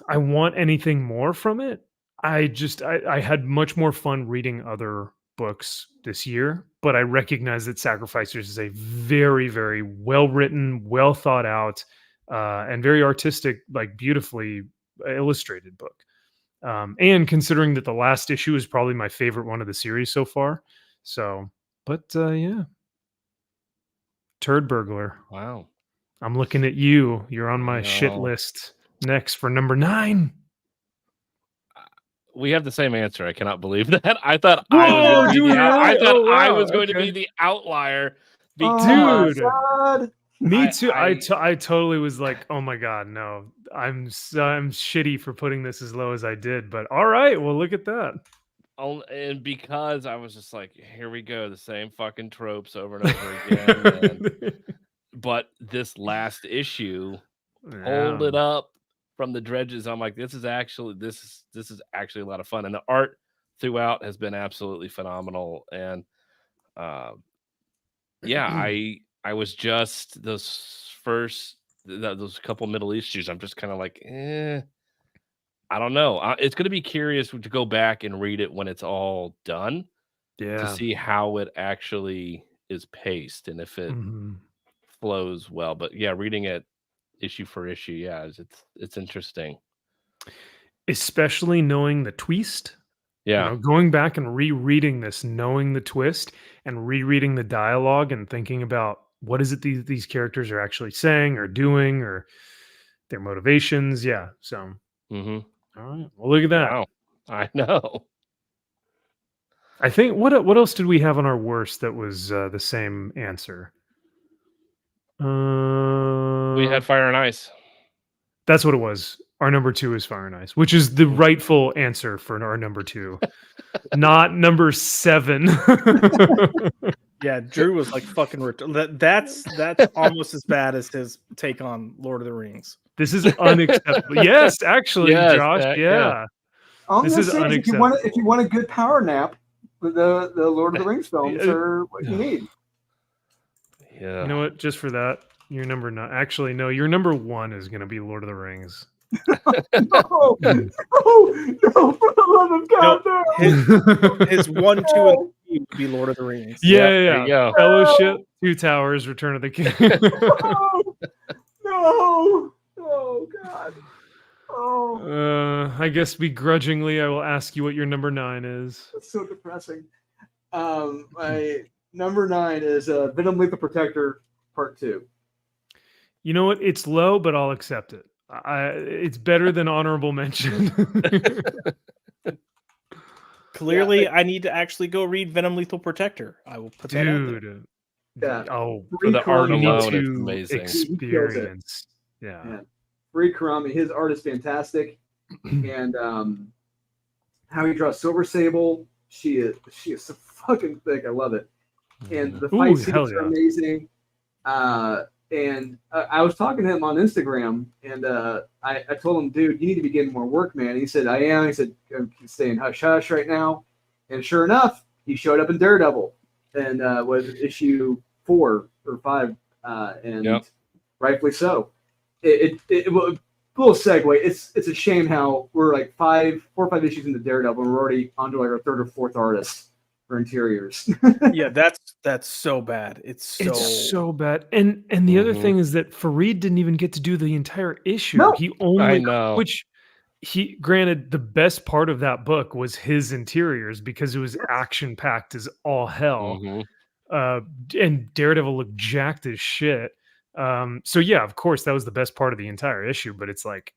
I want anything more from it. I had much more fun reading other books this year, but I recognize that Sacrificers is a very, very well written, well thought out, and very artistic, like beautifully illustrated book. And considering that the last issue is probably my favorite one of the series so far. So, but yeah, Turd Burglar. Wow. I'm looking at you. You're on my shit No. list next for number 9. We have the same answer. I cannot believe that. I thought Whoa, I was do we I really? thought Oh, I wow, was going to okay. be the outlier Oh, Dude. God. Me too. I I totally was like, oh my god, no, I'm shitty for putting this as low as I did. But all right, well, look at that. and because I was just like, here we go, the same fucking tropes over and over again. man. But this last issue pulled it up from the dredges. I'm like, this is actually a lot of fun, and the art throughout has been absolutely phenomenal. And yeah, I was just those couple middle issues. I'm just kind of like, I don't know. It's going to be curious to go back and read it when it's all done to Yeah. see how it actually is paced and if it flows well. But yeah, reading it issue for issue, yeah, it's interesting. Especially knowing the twist. Yeah. Going back and rereading this, knowing the twist, and rereading the dialogue and thinking about what is it these characters are actually saying or doing or their motivations. Yeah. So, all right. Well, look at that. Wow. I know. I think what else did we have on our worst that was the same answer? We had Fire and Ice. That's what it was. Our number 2 is Fire and Ice, which is the rightful answer for our number 2, not number 7. Yeah, Drew was like fucking. That's almost as bad as his take on Lord of the Rings. This is unacceptable. Yes, actually, Yes, Josh. Yeah. All This I'm is saying is unacceptable. if you want a good power nap, the Lord of the Rings films are what you need. Yeah. You know what? Just for that, your number 9. Actually, no, your number 1 is going to be Lord of the Rings. No, for the love of God, no. His 1, 2, and 3 would be Lord of the Rings. Yeah, there you go. Fellowship, Two Towers, Return of the King. No. Oh, God. Oh. I guess begrudgingly, I will ask you what your number 9 is. That's so depressing. My number 9 is Venom Lethal Protector Part 2. You know what? It's low, but I'll accept it. It's better than honorable mention. Clearly, I need to actually go read Venom Lethal Protector. I will put that out there. Dude. Yeah. Oh, For the art you need alone, it's to amazing. experience. Yeah. Man. Free Karami, his art is fantastic. And how he draws Silver Sable, she is so fucking thick. I love it. And the fight scenes are amazing. And I was talking to him on Instagram, and I told him, dude, you need to be getting more work, man. He said, I am. He said, I'm staying hush hush right now. And sure enough, he showed up in Daredevil and was issue 4 or 5, and rightfully so. It little segue. It's a shame how we're like 4 or 5 issues into Daredevil, and we're already onto like our 3rd or 4th artist for interiors. Yeah, that's so bad. It's so bad. And the other thing is that Fareed didn't even get to do the entire issue. No. He only, I know. which he granted the best part of that book was his interiors because it was action packed as all hell. And Daredevil looked jacked as shit. So yeah, of course that was the best part of the entire issue, but it's like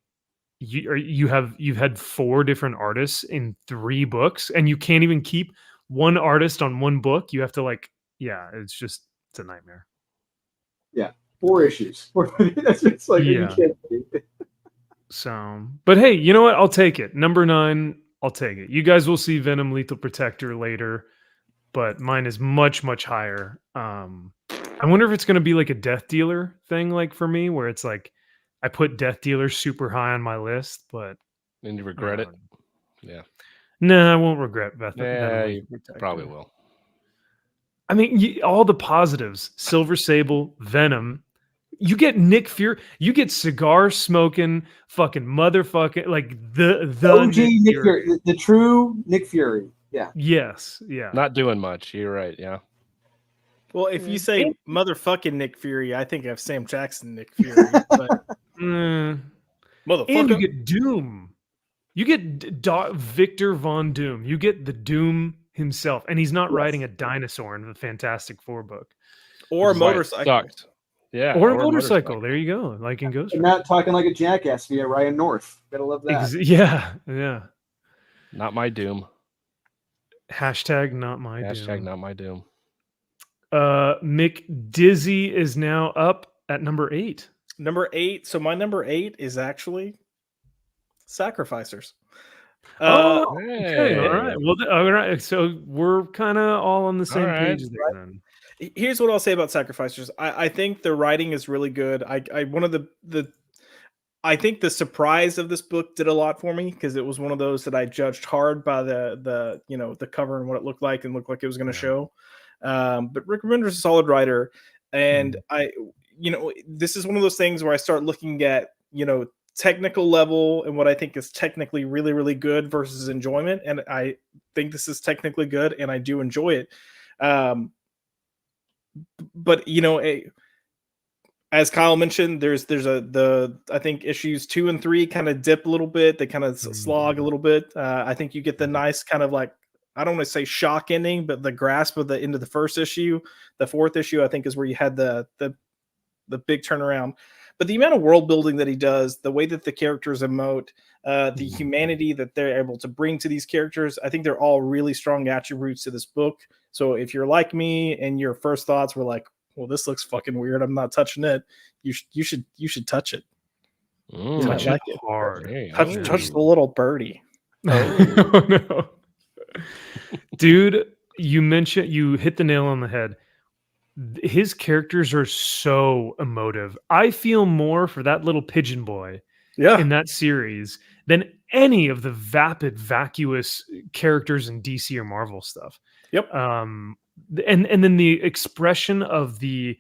you've had 4 different artists in 3 books, and you can't even keep one artist on one book. You have to it's a nightmare. Yeah, 4 issues. That's just like you can't. So, but hey, you know what? I'll take it. Number 9, I'll take it. You guys will see Venom Lethal Protector later, but mine is much, much higher. I wonder if it's going to be like a Death Dealer thing, like for me, where it's like I put Death Dealer super high on my list, but and you regret it. Yeah. No, I won't regret Venom. Yeah, you probably will. I mean, all the positives: Silver Sable, Venom. You get Nick Fury. You get cigar smoking, fucking motherfucking like the OG Nick Fury, the true Nick Fury. Yeah. Yes. Yeah. Not doing much. You're right. Yeah. Well, if you say motherfucking Nick Fury, I think of Sam Jackson Nick Fury. But motherfucker. And you get Doom. You get Victor Von Doom. You get the Doom himself, and he's not riding a dinosaur in the Fantastic Four book, or a motorcycle. Yeah, or a motorcycle. There you go, like in Ghost And Rider. not talking like a jackass via Ryan North. Gotta love that. Yeah, yeah. Not my doom. Hashtag not my Hashtag Doom. not my doom. Mick Dizzy is now up at number 8. Number 8. So my number 8 is actually Sacrificers. Okay, all right. Well, all right. So we're kind of all on the same page there. Then. Here's what I'll say about Sacrificers. I think the writing is really good. I think the surprise of this book did a lot for me because it was one of those that I judged hard by the cover and what it looked like and looked like it was going to show. But Rick Remender's a solid writer, and this is one of those things where I start looking at technical level and what I think is technically really, really good versus enjoyment, and I think this is technically good and I do enjoy it. But as Kyle mentioned, there's I think issues 2 and 3 kind of dip a little bit. They kind of slog a little bit. I think you get the nice kind of like, I don't want to say shock ending, but the grasp of the end of the first issue. The 4th issue, I think, is where you had the big turnaround. But the amount of world building that he does, the way that the characters emote, the humanity that they're able to bring to these characters, I think they're all really strong attributes to this book. So if you're like me and your first thoughts were like, well, this looks fucking weird, I'm not touching it, you should touch it. Touch it hard. Touch the little birdie. Oh no. Dude, you hit the nail on the head. His characters are so emotive. I feel more for that little pigeon boy in that series than any of the vapid, vacuous characters in DC or Marvel stuff. Yep. And then the expression of the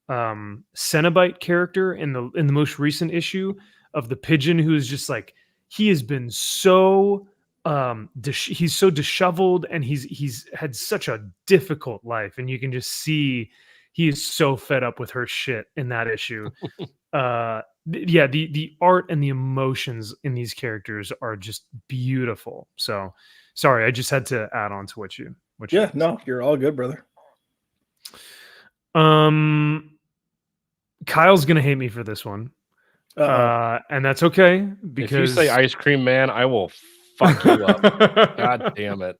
Cenobite character in the most recent issue of the pigeon, who is just like, he has been so he's so disheveled, and he's had such a difficult life, and you can just see he is so fed up with her shit in that issue. The art and the emotions in these characters are just beautiful. So sorry, I just had to add on to what you no, you're all good, brother. Kyle's gonna hate me for this one. And that's okay, because if you say Ice Cream Man, I will fuck you up. God damn it.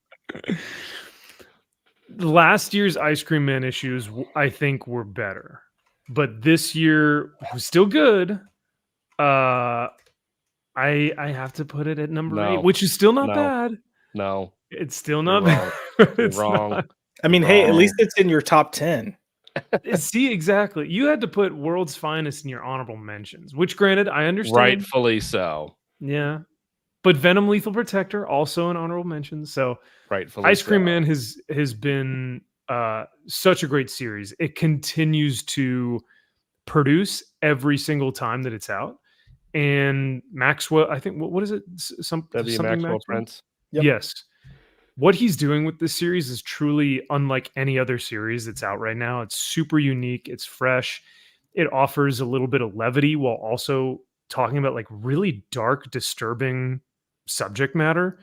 Last year's Ice Cream Man issues, I think, were better, but this year was still good. I have to put it at number 8, which is still not bad. No, it's still not bad. It's wrong. not. I mean, hey, at least it's in your top 10. See, exactly. You had to put World's Finest in your honorable mentions, which, granted, I understand. Rightfully so. Yeah. But Venom Lethal Protector, also an honorable mention. So rightfully Ice Cream Man has been such a great series. It continues to produce every single time that it's out. And Maxwell, I think, what is it? Something Maxwell Prince. Yep. Yes. What he's doing with this series is truly unlike any other series that's out right now. It's super unique. It's fresh. It offers a little bit of levity while also talking about like really dark, disturbing subject matter.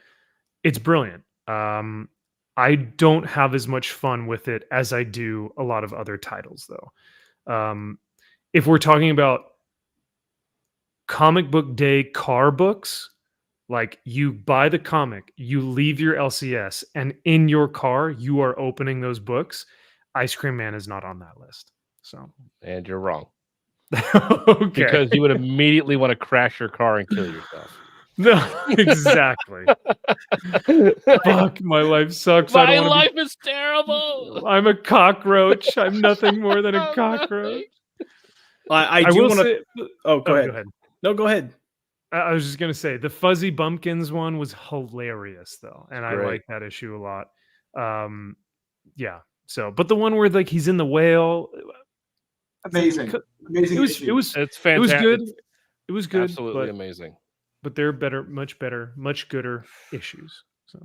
It's brilliant. I don't have as much fun with it as I do a lot of other titles, though. If we're talking about comic book day car books, like you buy the comic, you leave your LCS, and in your car, you are opening those books, Ice Cream Man is not on that list. So, and you're wrong. Okay. Because you would immediately want to crash your car and kill yourself. No, exactly. Fuck, my life sucks. My life is terrible. I'm a cockroach. I'm nothing more than a cockroach. I do want to. Oh, go ahead. No, go ahead. I was just gonna say the Fuzzy Bumpkins one was hilarious though, and I like that issue a lot. Yeah. So, but the one where like he's in the whale, Amazing. Amazing. It's It's fantastic. It was good. It was good. Absolutely amazing. But they're better, much gooder issues. So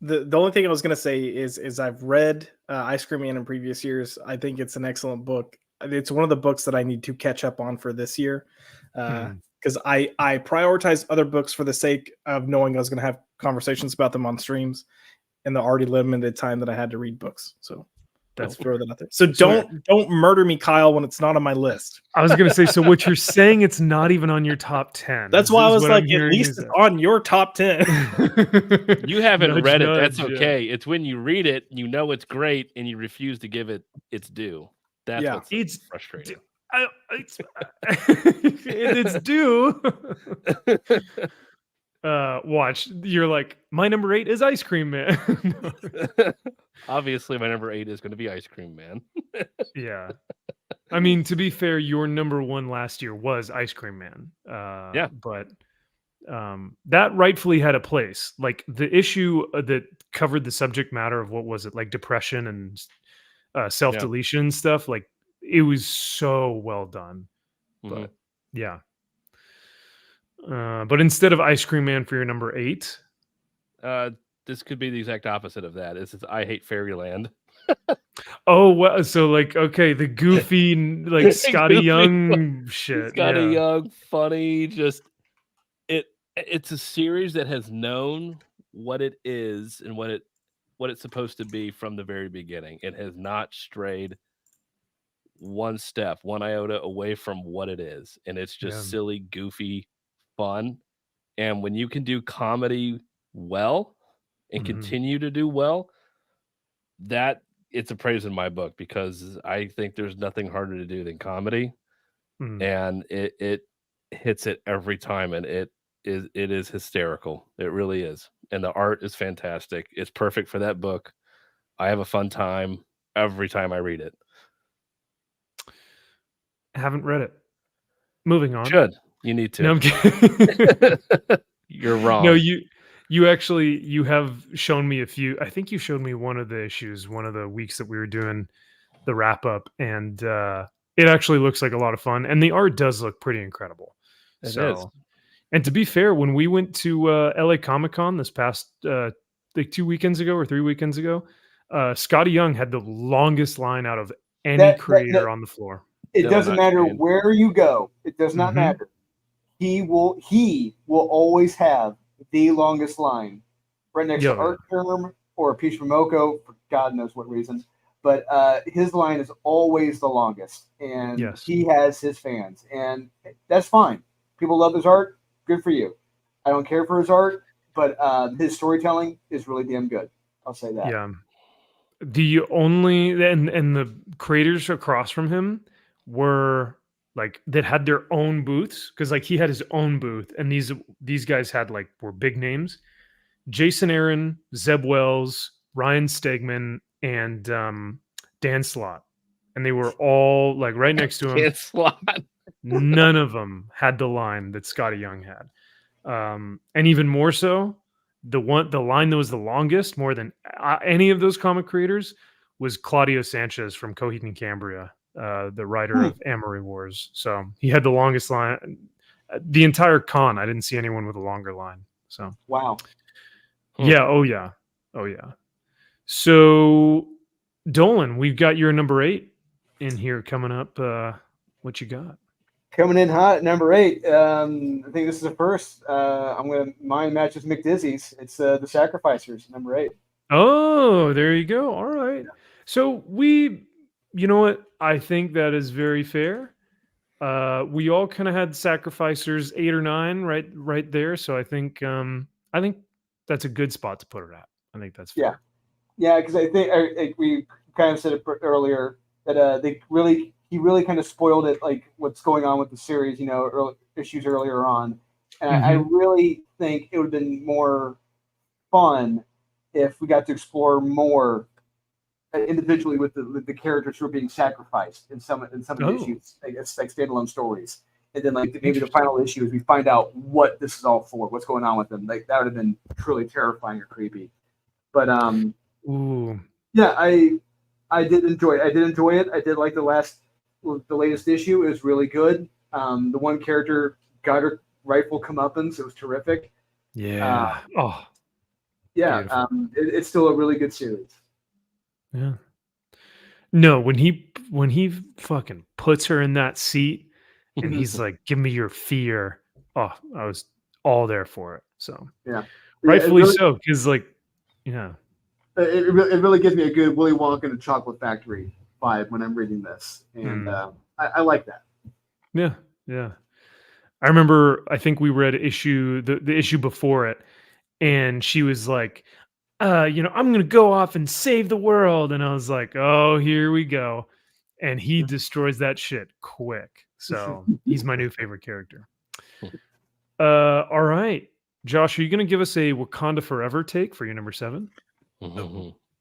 the only thing I was gonna say is I've read Ice Cream Man in previous years. I think it's an excellent book. It's one of the books that I need to catch up on for this year. Because I prioritized other books for the sake of knowing I was going to have conversations about them on streams in the already limited time that I had to read books. So that's throw that out there. So don't murder me, Kyle, when it's not on my list. I was going to say, so what you're saying, it's not even on your top 10. That's why I was like, at least it's on your top 10. You haven't Nudge, read it. nudge, That's okay. It's when you read it, you know it's great, and you refuse to give it its due. That's what's it's frustrating. It's due. Watch, you're like, my number 8 is Ice Cream Man. Obviously, my number 8 is going to be Ice Cream Man. Yeah. I mean, to be fair, your number 1 last year was Ice Cream Man. But that rightfully had a place. Like the issue that covered the subject matter of what was it, like depression and self-deletion stuff, like it was so well done. But yeah. But instead of Ice Cream Man for your number 8, this could be the exact opposite of that. It's I Hate Fairyland. Oh, well, so like, okay, the goofy, like Scotty Young shit. Scotty Young, funny, just it's a series that has known what it is and what it's supposed to be from the very beginning. It has not strayed one step, one iota away from what it is. And it's just silly, goofy, fun. And when you can do comedy well and continue to do well, that it's a praise in my book, because I think there's nothing harder to do than comedy. And it hits it every time, and it is hysterical. It really is. And the art is fantastic. It's perfect for that book. I have a fun time every time I read it. Haven't read it. Moving on. Should. You need to. No, I'm kidding. You're wrong. No, you have shown me a few. I think you showed me one of the issues, one of the weeks that we were doing the wrap up, and it actually looks like a lot of fun, and the art does look pretty incredible. It is. And to be fair, when we went to LA Comic-Con this past like 2 weekends ago or 3 weekends ago, Scotty Young had the longest line out of any creator on the floor. It doesn't matter where you go. It does not matter. He will always have the longest line right next to Art Term or Peach Momoko for God knows what reason. But his line is always the longest, and he has his fans, and that's fine. People love his art. Good for you. I don't care for his art, but his storytelling is really damn good. I'll say that. Yeah. The only and the creators across from him were like that had their own booths, because like he had his own booth, and these guys had like were big names. Jason Aaron, Zeb Wells, Ryan Stegman, and Dan Slott, and they were all like right next to him. Dan Slott. None of them had the line that Scotty Young had, and even more so, the line that was the longest, more than any of those comic creators, was Claudio Sanchez from Coheed and Cambria, the writer of Amory Wars. So he had the longest line. The entire con, I didn't see anyone with a longer line. So wow. Yeah. Oh yeah. So Dolan, we've got your number 8 in here coming up. What you got? Coming in hot, number 8. I think this is the first. Mine matches McDizzy's. It's the Sacrificers, number 8. Oh, there you go. All right. So you know what? I think that is very fair. We all kind of had Sacrificers 8 or 9 right there. So I think that's a good spot to put it at. I think that's fair. Yeah, because I think we kind of said it earlier that he really kind of spoiled it, like what's going on with the series, issues earlier on. And I really think it would have been more fun if we got to explore more individually with the characters who are being sacrificed in some of the issues, I guess, like standalone stories. And then like maybe the final issue is we find out what this is all for, what's going on with them. Like that would have been truly terrifying or creepy. But yeah, I did enjoy it. I did like the last the latest issue is really good. The one character got her rightful comeuppance. It was terrific. Yeah. Yeah, beautiful. it's still a really good series. Yeah. No, when he fucking puts her in that seat and he's like, "Give me your fear." Oh, I was all there for it. So Yeah, rightfully really, so, because like, yeah, it really gives me a good Willy Wonka and the Chocolate Factory vibe when I'm reading this, and I like that. yeah, yeah. I remember. I think we read the issue before it, and she was like, I'm gonna go off and save the world, and I was like, oh, here we go, and he destroys that shit quick. So he's my new favorite character. All right, Josh, are you gonna give us a Wakanda Forever take for your number 7?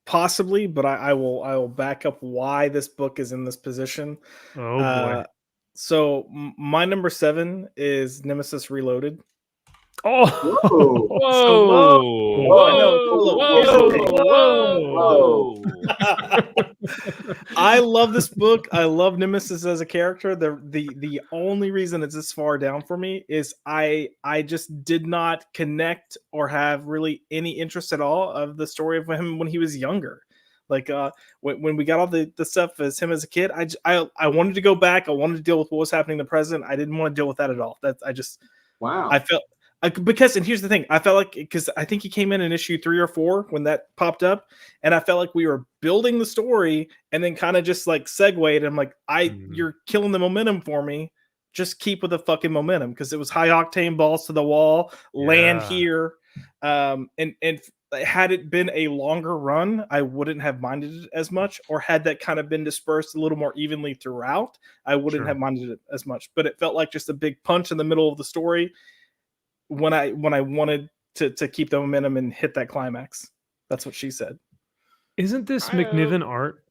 Possibly, but I will back up why this book is in this position. Oh boy. So my number 7 is Nemesis Reloaded. Oh, Whoa! so low. Whoa! I love this book. I love Nemesis as a character. The only reason it's this far down for me is I just did not connect or have really any interest at all of the story of him when he was younger. Like when we got all the stuff as him as a kid, I wanted to go back. I wanted to deal with what was happening in the present. I didn't want to deal with that at all. Wow. I felt because, and here's the thing, I felt like, because I think he came in issue 3 or 4 when that popped up, and I felt like we were building the story and then kind of just like segued. I'm like, you're killing the momentum for me. Just keep with the fucking momentum, because it was high octane, balls to the wall, land here. And had it been a longer run, I wouldn't have minded it as much, or had that kind of been dispersed a little more evenly throughout, I wouldn't have minded it as much. But it felt like just a big punch in the middle of the story when I wanted to keep the momentum and hit that climax. That's what she said. Isn't this McNiven art?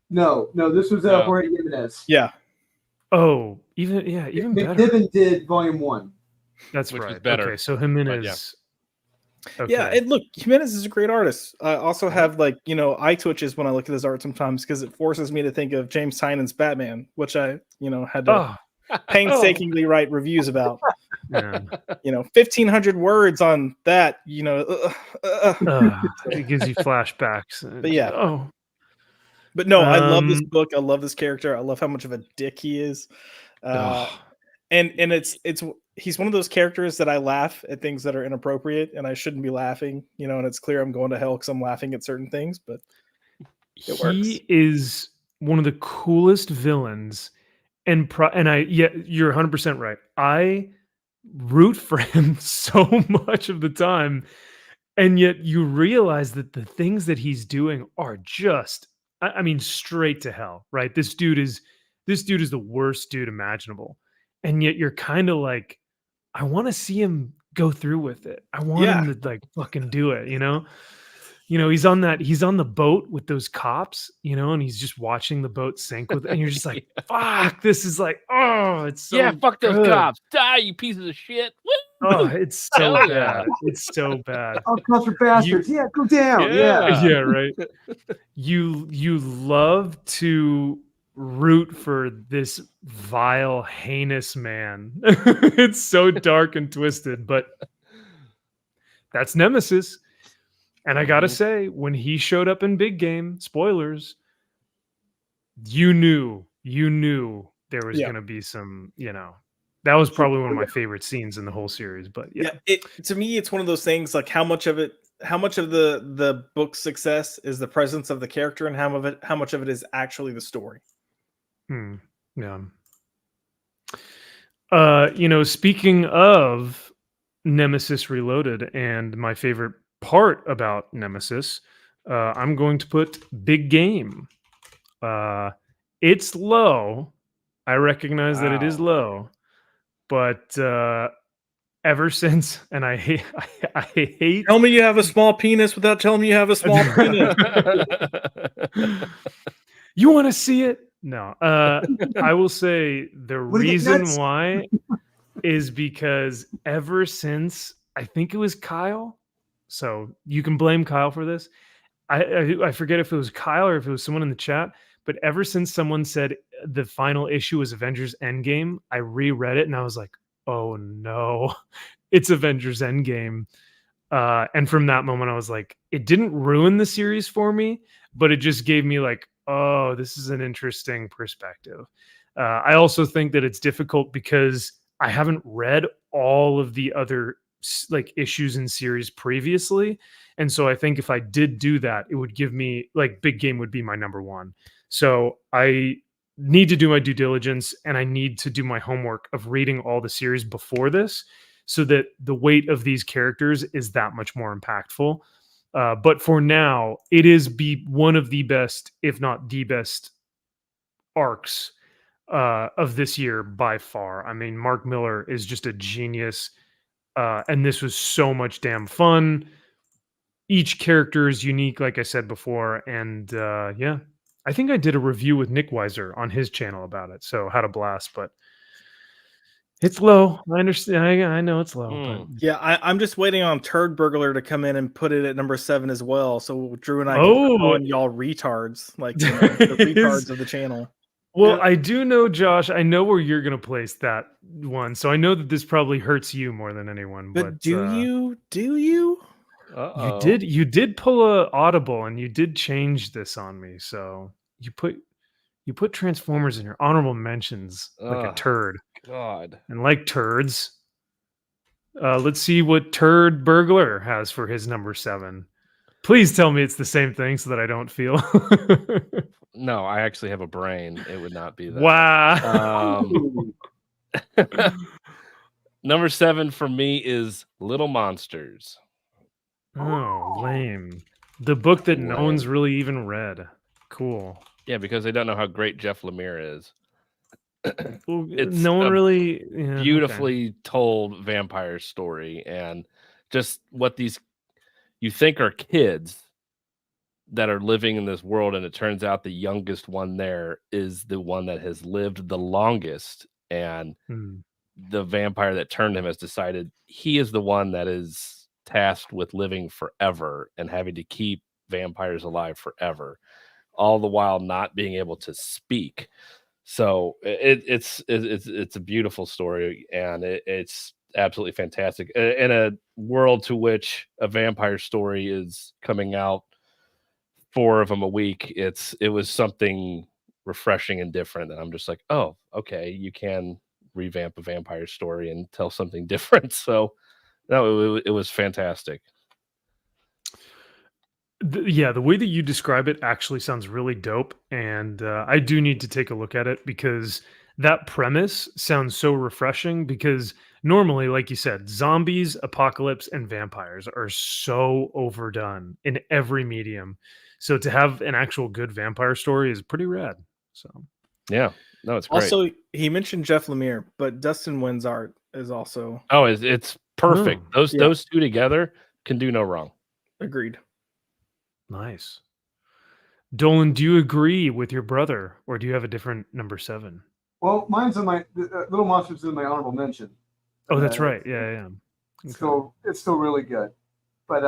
No, this was Jorge Jimenez. Yeah. Oh, even better. McNiven did volume 1. That's Which right. was better. Okay, so Jimenez. Okay. Yeah, and look, Jimenez is a great artist. I also have eye twitches when I look at his art sometimes, because it forces me to think of James Tynan's Batman, which I had to painstakingly write reviews about. Yeah. 1,500 words on that. It gives you flashbacks. But yeah. Oh. But no, I love this book. I love this character. I love how much of a dick he is. And it's he's one of those characters that I laugh at things that are inappropriate, and I shouldn't be laughing, and it's clear I'm going to hell because I'm laughing at certain things, but it works. He is one of the coolest villains, and you're 100% right. I root for him so much of the time, and yet you realize that the things that he's doing are just, I mean, straight to hell, right? This dude is the worst dude imaginable, and yet you're kind of like, I want to see him go through with it. I want him to like fucking do it, he's on the boat with those cops, and he's just watching the boat sink with, and you're just like, fuck, this is like, oh, it's so fuck those good. cops, die, you pieces of shit. Oh, it's so bad. It's so bad. Oh, cops are bastards. Go down. Yeah, right. You love to root for this vile, heinous man. It's so dark and twisted, but that's Nemesis. And I gotta say, when he showed up in Big Game, spoilers, you knew there was gonna be some, that was probably one of my favorite scenes in the whole series. But to me, it's one of those things, like how much of the book's success is the presence of the character, and how much of it is actually the story. Yeah. Speaking of Nemesis Reloaded, and my favorite part about Nemesis, I'm going to put Big Game. It's low. I recognize that it is low, but ever since, and I hate. Tell me you have a small penis without telling me you have a small penis. You want to see it? No. I will say the reason why is because ever since, I think it was Kyle, so you can blame Kyle for this. I forget if it was Kyle or if it was someone in the chat, but ever since someone said the final issue was Avengers Endgame, I reread it and I was like, oh no, it's Avengers Endgame. And from that moment, I was like, it didn't ruin the series for me, but it just gave me like, oh, this is an interesting perspective. I also think that it's difficult because I haven't read all of the other like issues in series previously. And so I think if I did do that, it would give me like Big Game would be my number one. So I need to do my due diligence and I need to do my homework of reading all the series before this so that the weight of these characters is that much more impactful. But for now, it is one of the best, if not the best arcs of this year by far. I mean, Mark Millar is just a genius. And this was so much damn fun. Each character is unique, like I said before. And yeah, I think I did a review with Nick Weiser on his channel about it. So had a blast, but it's low. I understand. I know it's low, but yeah, I'm just waiting on Turd Burglar to come in and put it at number 7 as well. So Drew and I can start calling y'all retards, like the retards of the channel. Well, yeah. I do know, Josh, I know where you're going to place that one. So I know that this probably hurts you more than anyone. But do you? Do you? Uh-oh. You did pull a audible and you did change this on me. So you put Transformers in your honorable mentions like a turd. God. And like turds. Let's see what Turd Burglar has for his number 7. Please tell me it's the same thing so that I don't feel. No, I actually have a brain. It would not be that. Wow. Number 7 for me is Little Monsters. Oh, lame. The book that no one's really even read. Cool. Yeah, because they don't know how great Jeff Lemire is. Well, no one really beautifully told vampire story, and just what these you think are kids that are living in this world, and it turns out the youngest one there is the one that has lived the longest, and the vampire that turned him has decided he is the one that is tasked with living forever and having to keep vampires alive forever, all the while not being able to speak. So it's a beautiful story, and it's absolutely fantastic in a world to which a vampire story is coming out 4 of them a week. It was something refreshing and different, and I'm just like, oh, okay, you can revamp a vampire story and tell something different. So no, it was fantastic. Yeah, the way that you describe it actually sounds really dope, and I do need to take a look at it because that premise sounds so refreshing. Because normally, like you said, zombies, apocalypse, and vampires are so overdone in every medium. So to have an actual good vampire story is pretty rad. So yeah, no, it's great. Also, he mentioned Jeff Lemire, but Dustin Nguyen's art is also it's perfect. Those two together can do no wrong. Agreed. Nice. Dolan, do you agree with your brother, or do you have a different number 7? Well, mine's in my Little Monsters in my honorable mention. Oh, that's right. Yeah. Okay. So it's still really good. But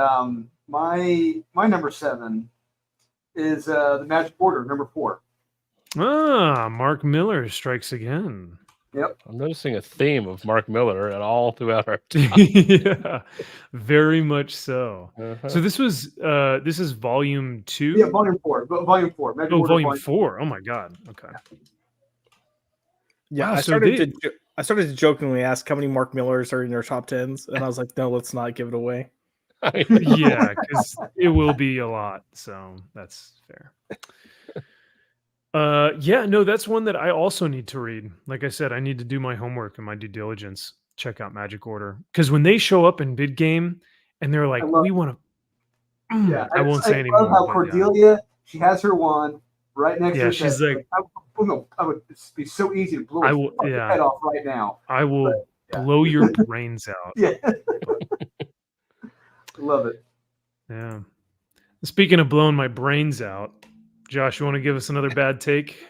my number 7 is the Magic Order, number 4. Ah, Mark Millar strikes again. Yep. I'm noticing a theme of Mark Millar at all throughout our yeah, very much so. So this is volume 2? Yeah, volume 4. Volume 4. Magic Order, volume 4. Oh my god. Okay. Yeah, wow, I started to jokingly ask how many Mark Millers are in your top 10s, and I was like, no, let's not give it away. Yeah, because it will be a lot. So that's fair. Yeah, no, that's one that I also need to read. Like I said, I need to do my homework and my due diligence. Check out Magic Order, because when they show up in Bid Game and they're like, "We want to," yeah, I won't say anymore. How Cordelia, she has her wand right next to her. She's like, I would be so easy to blow her head off right now. I will blow your brains out. Yeah, love it. Yeah. Speaking of blowing my brains out. Josh, you want to give us another bad take?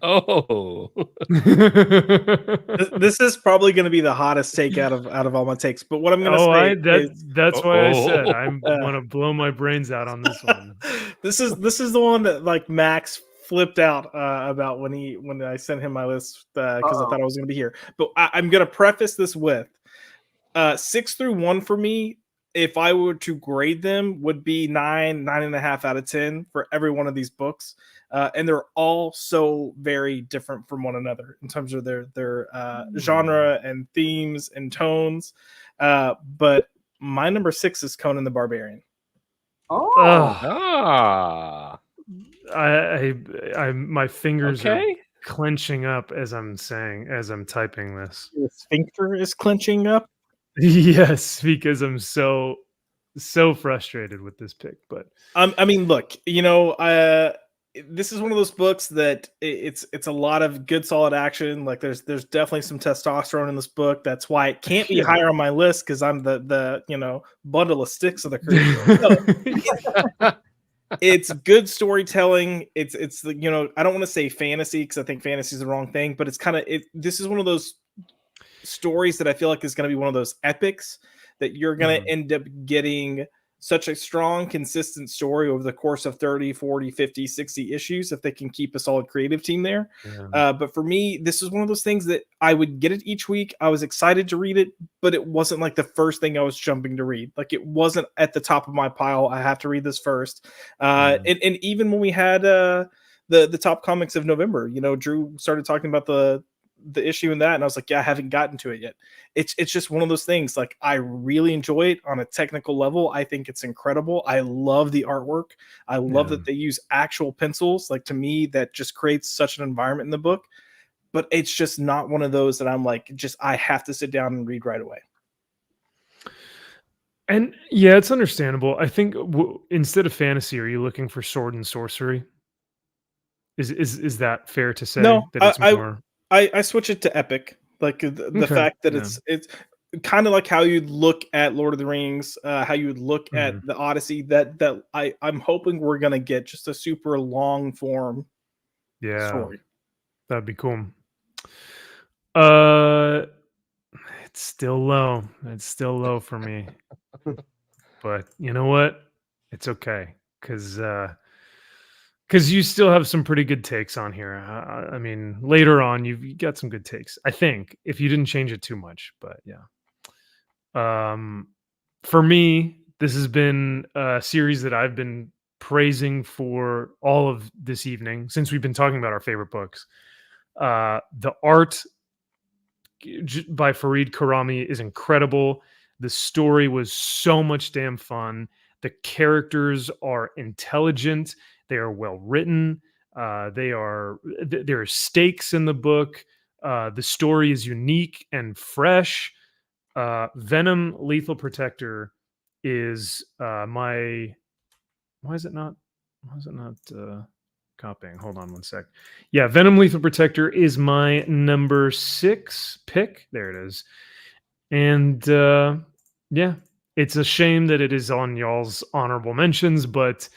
Oh, this is probably going to be the hottest take out of all my takes. But what I'm going to say that's why I said I'm going to blow my brains out on this one. This is the one that like Max flipped out about when I sent him my list because I thought I was going to be here. But I'm going to preface this with 6 through 1 for me. If I were to grade them, would be 9.5 out of 10 for every one of these books, and they're all so very different from one another in terms of their genre and themes and tones. But my number 6 is Conan the Barbarian. Ah. I my fingers are Okay. clenching up as I'm typing this. The sphincter is clenching up. Yes, because I'm so frustrated with this pick. But I mean, look, this is one of those books that it's a lot of good, solid action. Like there's definitely some testosterone in this book. That's why it can't be higher on my list because I'm the bundle of sticks of the crew. It's good storytelling. It's I don't want to say fantasy because I think fantasy is the wrong thing, but it's kind of this is one of those stories that I feel like is going to be one of those epics that you're going to end up getting such a strong, consistent story over the course of 30, 40, 50, 60 issues if they can keep a solid creative team there. Yeah. But for me, this is one of those things that I would get it each week. I was excited to read it, but it wasn't like the first thing I was jumping to read. Like it wasn't at the top of my pile. I have to read this first. And even when we had the top comics of November, Drew started talking about the issue in that, and I was like, yeah, I haven't gotten to it yet. It's just one of those things. Like I really enjoy it on a technical level. I think it's incredible. I love the artwork. I love that they use actual pencils. Like to me, that just creates such an environment in the book. But it's just not one of those that I'm like, I have to sit down and read right away. And yeah, it's understandable. I think instead of fantasy, are you looking for sword and sorcery? Is that fair to say? No, that it's more. I switch it to epic, like the fact that it's kind of like how you'd look at Lord of the Rings, how you would look at the Odyssey. That I'm hoping we're gonna get just a super long form story. That'd be cool. It's still low. It's still low for me. But you know what? It's okay because you still have some pretty good takes on here. I mean, later on, you got some good takes. I think if you didn't change it too much, but yeah. For me, this has been a series that I've been praising for all of this evening since we've been talking about our favorite books. The art by Farid Karami is incredible. The story was so much damn fun. The characters are intelligent. They are well written. There are stakes in the book. The story is unique and fresh. Venom Lethal Protector is my. Why is it not copying? Hold on one sec. Yeah, Venom Lethal Protector is my number 6 pick. There it is. And yeah, it's a shame that it is on y'all's honorable mentions, but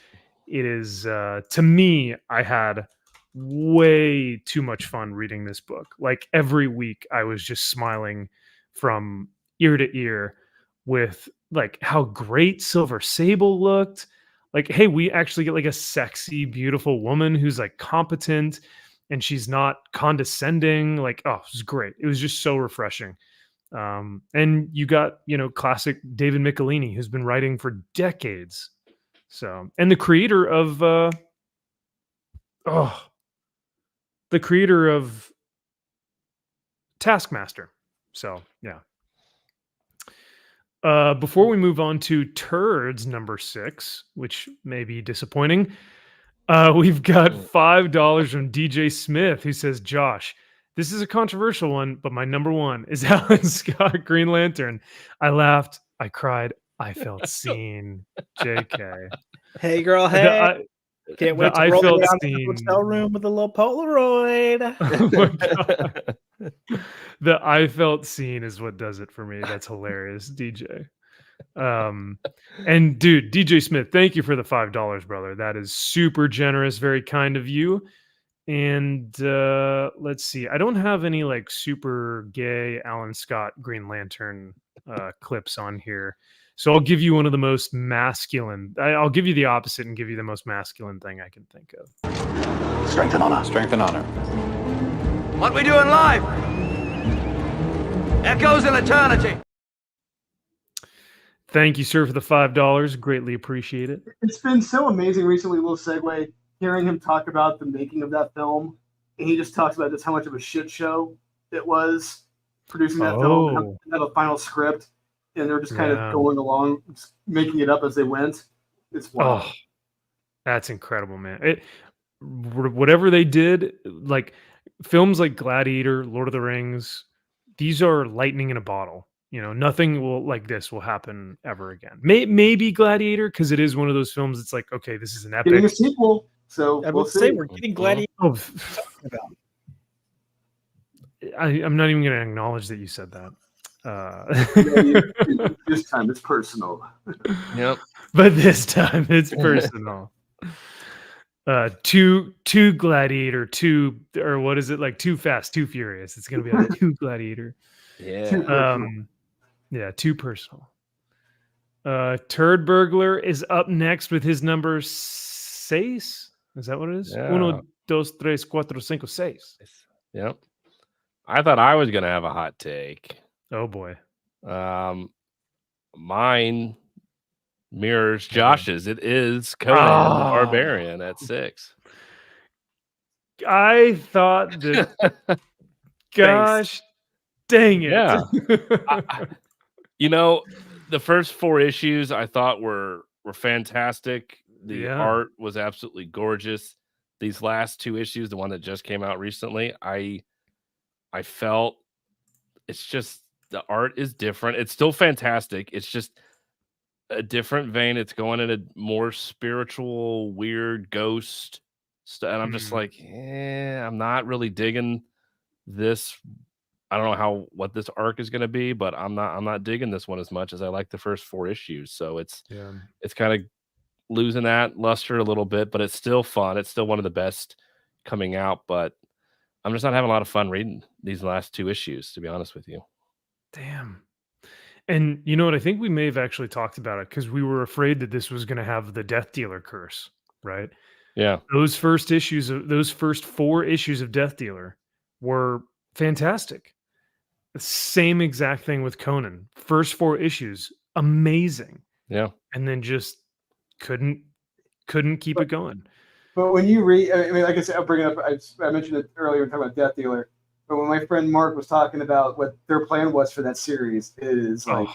it is to me, I had way too much fun reading this book. Like every week I was just smiling from ear to ear with like how great Silver Sable looked. Like, hey, we actually get like a sexy, beautiful woman who's like competent and she's not condescending. Like, oh, it was great. It was just so refreshing. And you got, classic David Michelini, who's been writing for decades. So, and the creator of, Taskmaster. So, yeah. Before we move on to Turds number 6, which may be disappointing, we've got $5 from DJ Smith, who says, Josh, this is a controversial one, but my number 1 is Alan Scott Green Lantern. I laughed, I cried, I felt seen. JK. Hey, girl, hey. Can't wait to roll down to the hotel room with a little Polaroid. Oh my God. The I felt seen is what does it for me. That's hilarious, DJ. And dude, DJ Smith, thank you for the $5, brother. That is super generous, very kind of you. And let's see. I don't have any like super gay Alan Scott Green Lantern clips on here. So I'll give you one of the most masculine. I'll give you the opposite and give you the most masculine thing I can think of. Strength and honor. Strength and honor. What we doing live? Echoes in eternity. Thank you, sir, for the $5. Greatly appreciate it. It's been so amazing recently, a little segue, hearing him talk about the making of that film. And he just talks about just how much of a shit show it was producing that film, and have a final script, and they're just kind of going along, just making it up as they went. It's wild. Oh, that's incredible, man. Whatever they did, like films like Gladiator, Lord of the Rings, these are lightning in a bottle. You know, nothing like this will happen ever again. Maybe Gladiator, because it is one of those films. It's like, okay, this is an epic. Getting a sequel, so I will say we're getting Gladiator. I'm not even going to acknowledge that you said that. This time it's personal. Yep. But this time it's personal. Two Gladiator, or what is it, like Too Fast, Too Furious? It's going to be like Two Gladiator. Yeah. Too personal. Turd Burglar is up next with his number 6. Is that what it is? Yeah. 1, 2, 3, 4, 5, 6. Yep. I thought I was gonna have a hot take. Oh boy. Mine mirrors Josh's. It is Conan the Barbarian at 6. I thought that. Gosh, dang it! Yeah. The first 4 issues I thought were fantastic. The art was absolutely gorgeous. These last 2 issues, the one that just came out recently, I felt it's just the art is different. It's still fantastic. It's just a different vein. It's going in a more spiritual, weird ghost stuff. And I'm just like, I'm not really digging this. I don't know what this arc is going to be, but I'm not digging this one as much as I like the first 4 issues. So it's kind of losing that luster a little bit, but it's still fun. It's still one of the best coming out, but I'm just not having a lot of fun reading these last 2 issues, to be honest with you. Damn. And you know what? I think we may have actually talked about it because we were afraid that this was going to have the Death Dealer curse, right? Yeah. Those first 4 issues of Death Dealer were fantastic. The same exact thing with Conan. First 4 issues, amazing. Yeah. And then just couldn't keep it going. But when you read, I mean, like I said, I'll bring it up. I mentioned it earlier talking about Death Dealer. But when my friend Mark was talking about what their plan was for that series, it is like,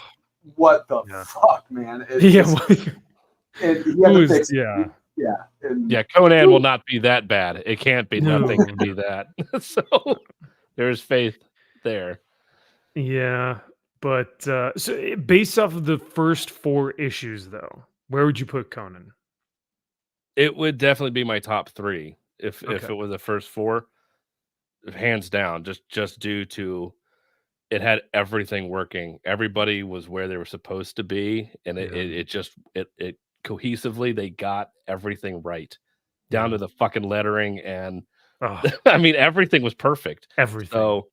what the fuck, man? Conan will not be that bad. It can't be. Nothing can be that. So there's faith there. Yeah, but so based off of the first 4 issues, though, where would you put Conan? It would definitely be my top 3 if it was the first 4, hands down. Just due to it had everything working. Everybody was where they were supposed to be, and it cohesively they got everything right, down to the fucking lettering, and I mean everything was perfect. Everything. So,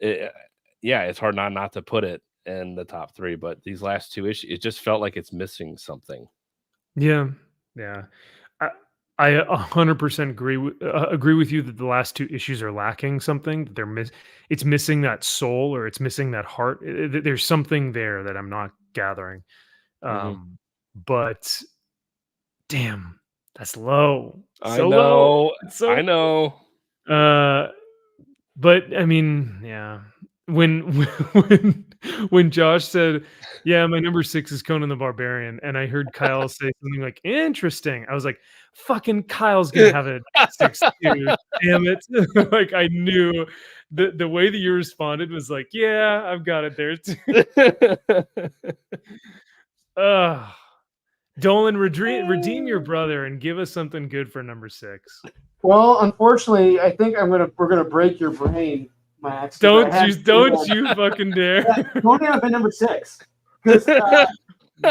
it's hard not to put it in the top 3. But these last 2 issues, it just felt like it's missing something. Yeah. I 100% agree with you that the last 2 issues are lacking something. It's missing that soul, or it's missing that heart. There's something there that I'm not gathering. But damn, that's low. I know. I know. But I mean, yeah. When Josh said, "Yeah, my number 6 is Conan the Barbarian," and I heard Kyle say something like "interesting," I was like, "Fucking Kyle's gonna have a 6 too." Damn it! Like I knew the way that you responded was like, "Yeah, I've got it there too." Dolan, redeem your brother and give us something good for number 6. Well, unfortunately, I think we're gonna break your brain, Max. Don't you fucking dare! Going down at number 6. Because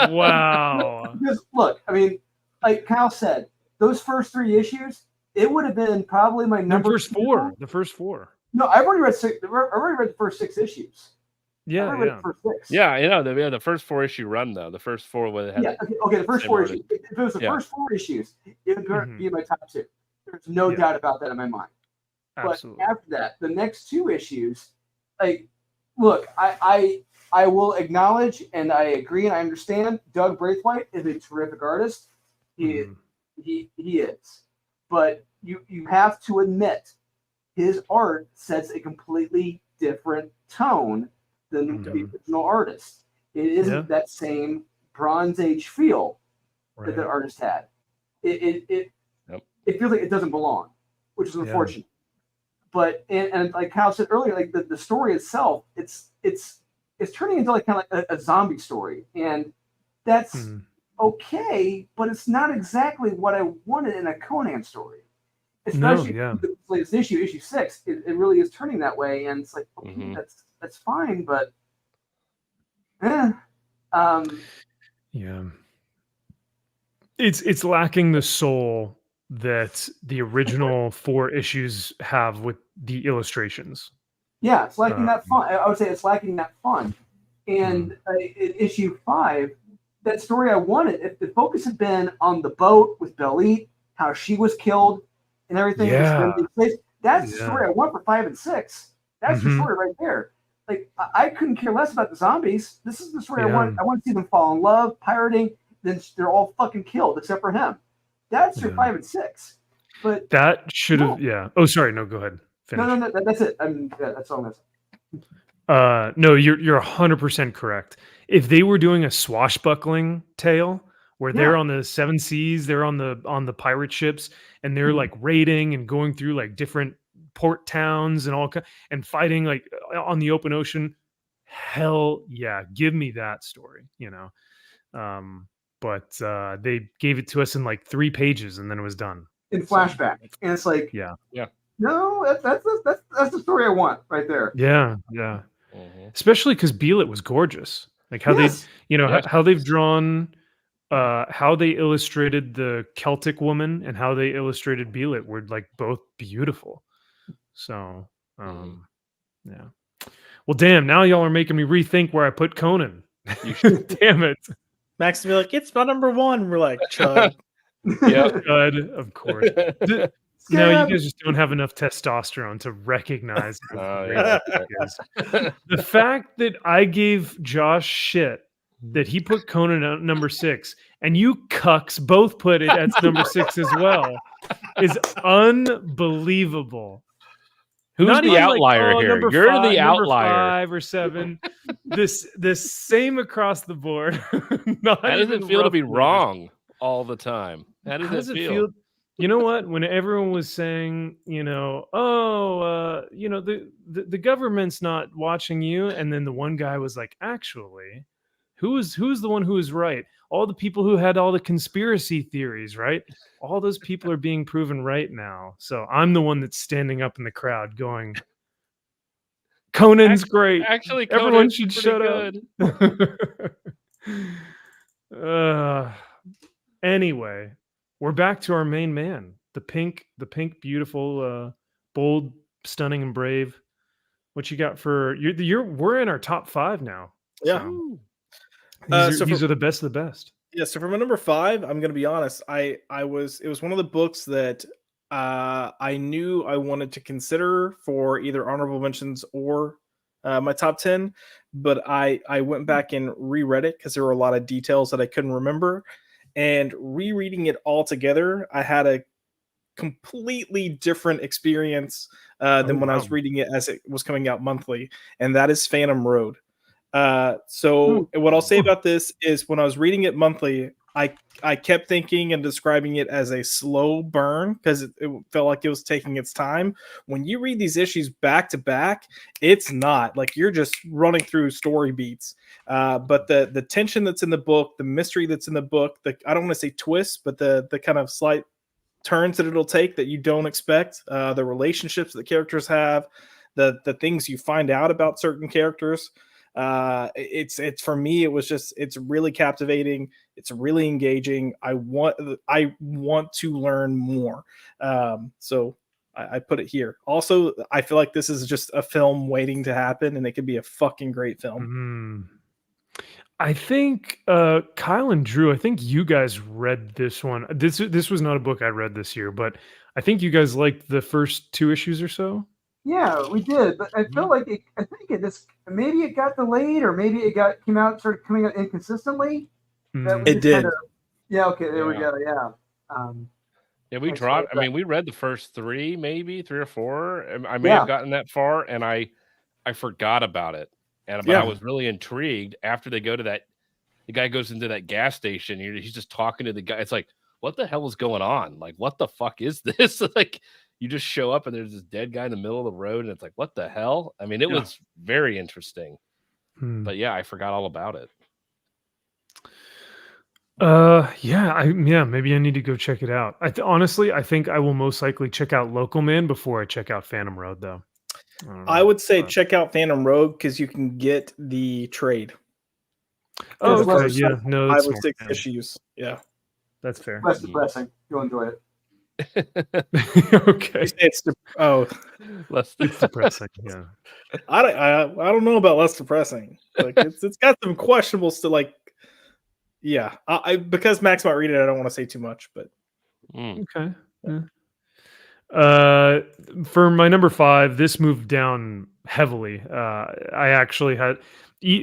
wow. Because look, I mean, like Kyle said, those first 3 issues, it would have been probably my number. The first 4. No, I've already read 6. I've already read the first 6 issues. Yeah, I read yeah. the first 6. Yeah, the first 4-issue run though. The first 4 where they had Yeah, okay, the first same 4 artist. issues. If it was the first 4 issues, it would Mhm. be in my top 2. There's no doubt about that in my mind. Absolutely. But after that, the next 2 issues, like, look, I will acknowledge and I agree and I understand Doug Braithwaite is a terrific artist. He is. But you have to admit his art sets a completely different tone than the original artist. It isn't that same Bronze Age feel that the artist had. It feels like it doesn't belong, which is unfortunate. But and like Kyle said earlier, like the story itself, it's turning into like kind of like a zombie story, and that's okay, but it's not exactly what I wanted in a Conan story. Especially the latest issue 6, it really is turning that way, and it's like okay, that's fine, but it's lacking the soul that the original 4 issues have with the illustrations. Yeah, it's lacking that fun. I would say it's lacking that fun. And in issue 5, that story I wanted, if the focus had been on the boat with Belit, how she was killed and everything, that's the story I want for 5 and 6. That's the story right there. Like I couldn't care less about the zombies. This is the story I want. I want to see them fall in love, pirating, then they're all fucking killed except for him. That's your 5 and 6. But that should have Oh, sorry. No, go ahead. Finish. No, that's it. That's all I'm saying. No, you're 100% correct. If they were doing a swashbuckling tale where they're on the 7 seas, they're on the pirate ships, and they're like raiding and going through like different port towns and and fighting like on the open ocean, hell yeah, give me that story, but they gave it to us in like 3 pages and then it was done in flashback, and it's like no, that's the story I want right there. Especially because Belit was gorgeous, like how how they've drawn how they illustrated the Celtic woman and how they illustrated Belit were like both beautiful. So well, damn, now y'all are making me rethink where I put Conan. Damn it. Max will be like, it's my number 1. We're like, Chud. Chud, of course. No, you guys just don't have enough testosterone to recognize how great it is. The fact that I gave Josh shit that he put Conan at number 6 and you cucks both put it at number 6 as well is unbelievable. Who's Not the outlier here? You're the outlier. 5 or 7. The same across the board. How does it feel to be wrong all the time? How does it feel? You know what? When everyone was saying, the government's not watching you, and then the one guy was like, actually, who's the one who is right? All the people who had all the conspiracy theories, right? All those people are being proven right now. So I'm the one that's standing up in the crowd going, Conan's great. Actually, everyone should shut good. up. Anyway, we're back to our main man, the pink, beautiful, bold, stunning, and brave. What you got for we're in our top 5 now. Yeah. These are the best of the best. Yeah, so for my number 5, I'm gonna be honest. It was one of the books that I knew I wanted to consider for either honorable mentions or my top 10, but I went back and reread it because there were a lot of details that I couldn't remember. And rereading it all together, I had a completely different experience than when I was reading it as it was coming out monthly, and that is Phantom Road. So what I'll say about this is when I was reading it monthly, I kept thinking and describing it as a slow burn because it felt like it was taking its time. When you read these issues back to back, it's not like you're just running through story beats. But the tension that's in the book, the mystery that's in the book, I don't want to say twists, but the kind of slight turns that it'll take that you don't expect, the relationships that the characters have, the things you find out about certain characters. It's for me, it's really captivating. It's really engaging. I want to learn more. So I put it here. Also, I feel like this is just a film waiting to happen, and it could be a fucking great film. I think Kyle and Drew, I think you guys read this one. This was not a book I read this year, but I think you guys liked the first 2 issues or so. Yeah, we did, but I feel like I think it just maybe it got delayed, or maybe it started coming out inconsistently. It did. Yeah. Okay. There we go. Yeah. Yeah, we dropped. I mean, we read the first 3, maybe 3 or 4. I may have gotten that far, and I forgot about it. But I was really intrigued after they go to that. The guy goes into that gas station. He's just talking to the guy. It's like, what the hell is going on? Like, what the fuck is this? Like, you just show up and there's this dead guy in the middle of the road, and it's like, what the hell? I mean, it was very interesting. But yeah, I forgot all about it. Maybe I need to go check it out. Honestly, I think I will most likely check out Local Man before I check out Phantom Road, though. I would say check out Phantom Road because you can get the trade. Oh, okay. Yeah, no, 5 that's or 6 issues. Yeah, that's fair. Less depressing. You'll enjoy it. Okay. It's It's depressing. Yeah. I don't know about less depressing. Like it's got some questionables to like. Yeah, because Max might read it, I don't want to say too much, but okay. Yeah. For my number 5, this moved down heavily. I actually had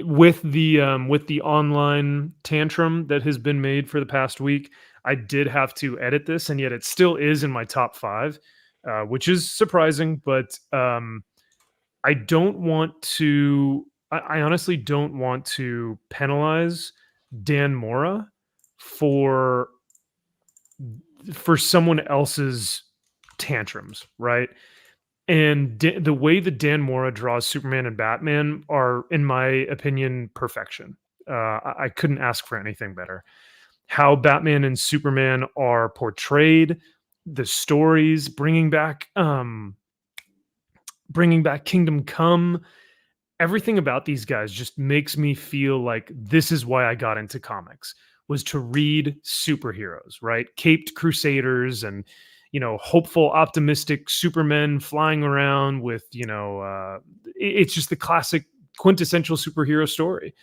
with the online tantrum that has been made for the past week. I did have to edit this, and yet it still is in my top 5, which is surprising. But I don't want to. I honestly don't want to penalize Dan Mora for someone else's tantrums, right? And the way that Dan Mora draws Superman and Batman are, in my opinion, perfection. I couldn't ask for anything better. How Batman and Superman are portrayed, the stories, bringing back Kingdom Come. Everything about these guys just makes me feel like this is why I got into comics, was to read superheroes, right? Caped crusaders and, hopeful, optimistic supermen flying around with, it's just the classic quintessential superhero story.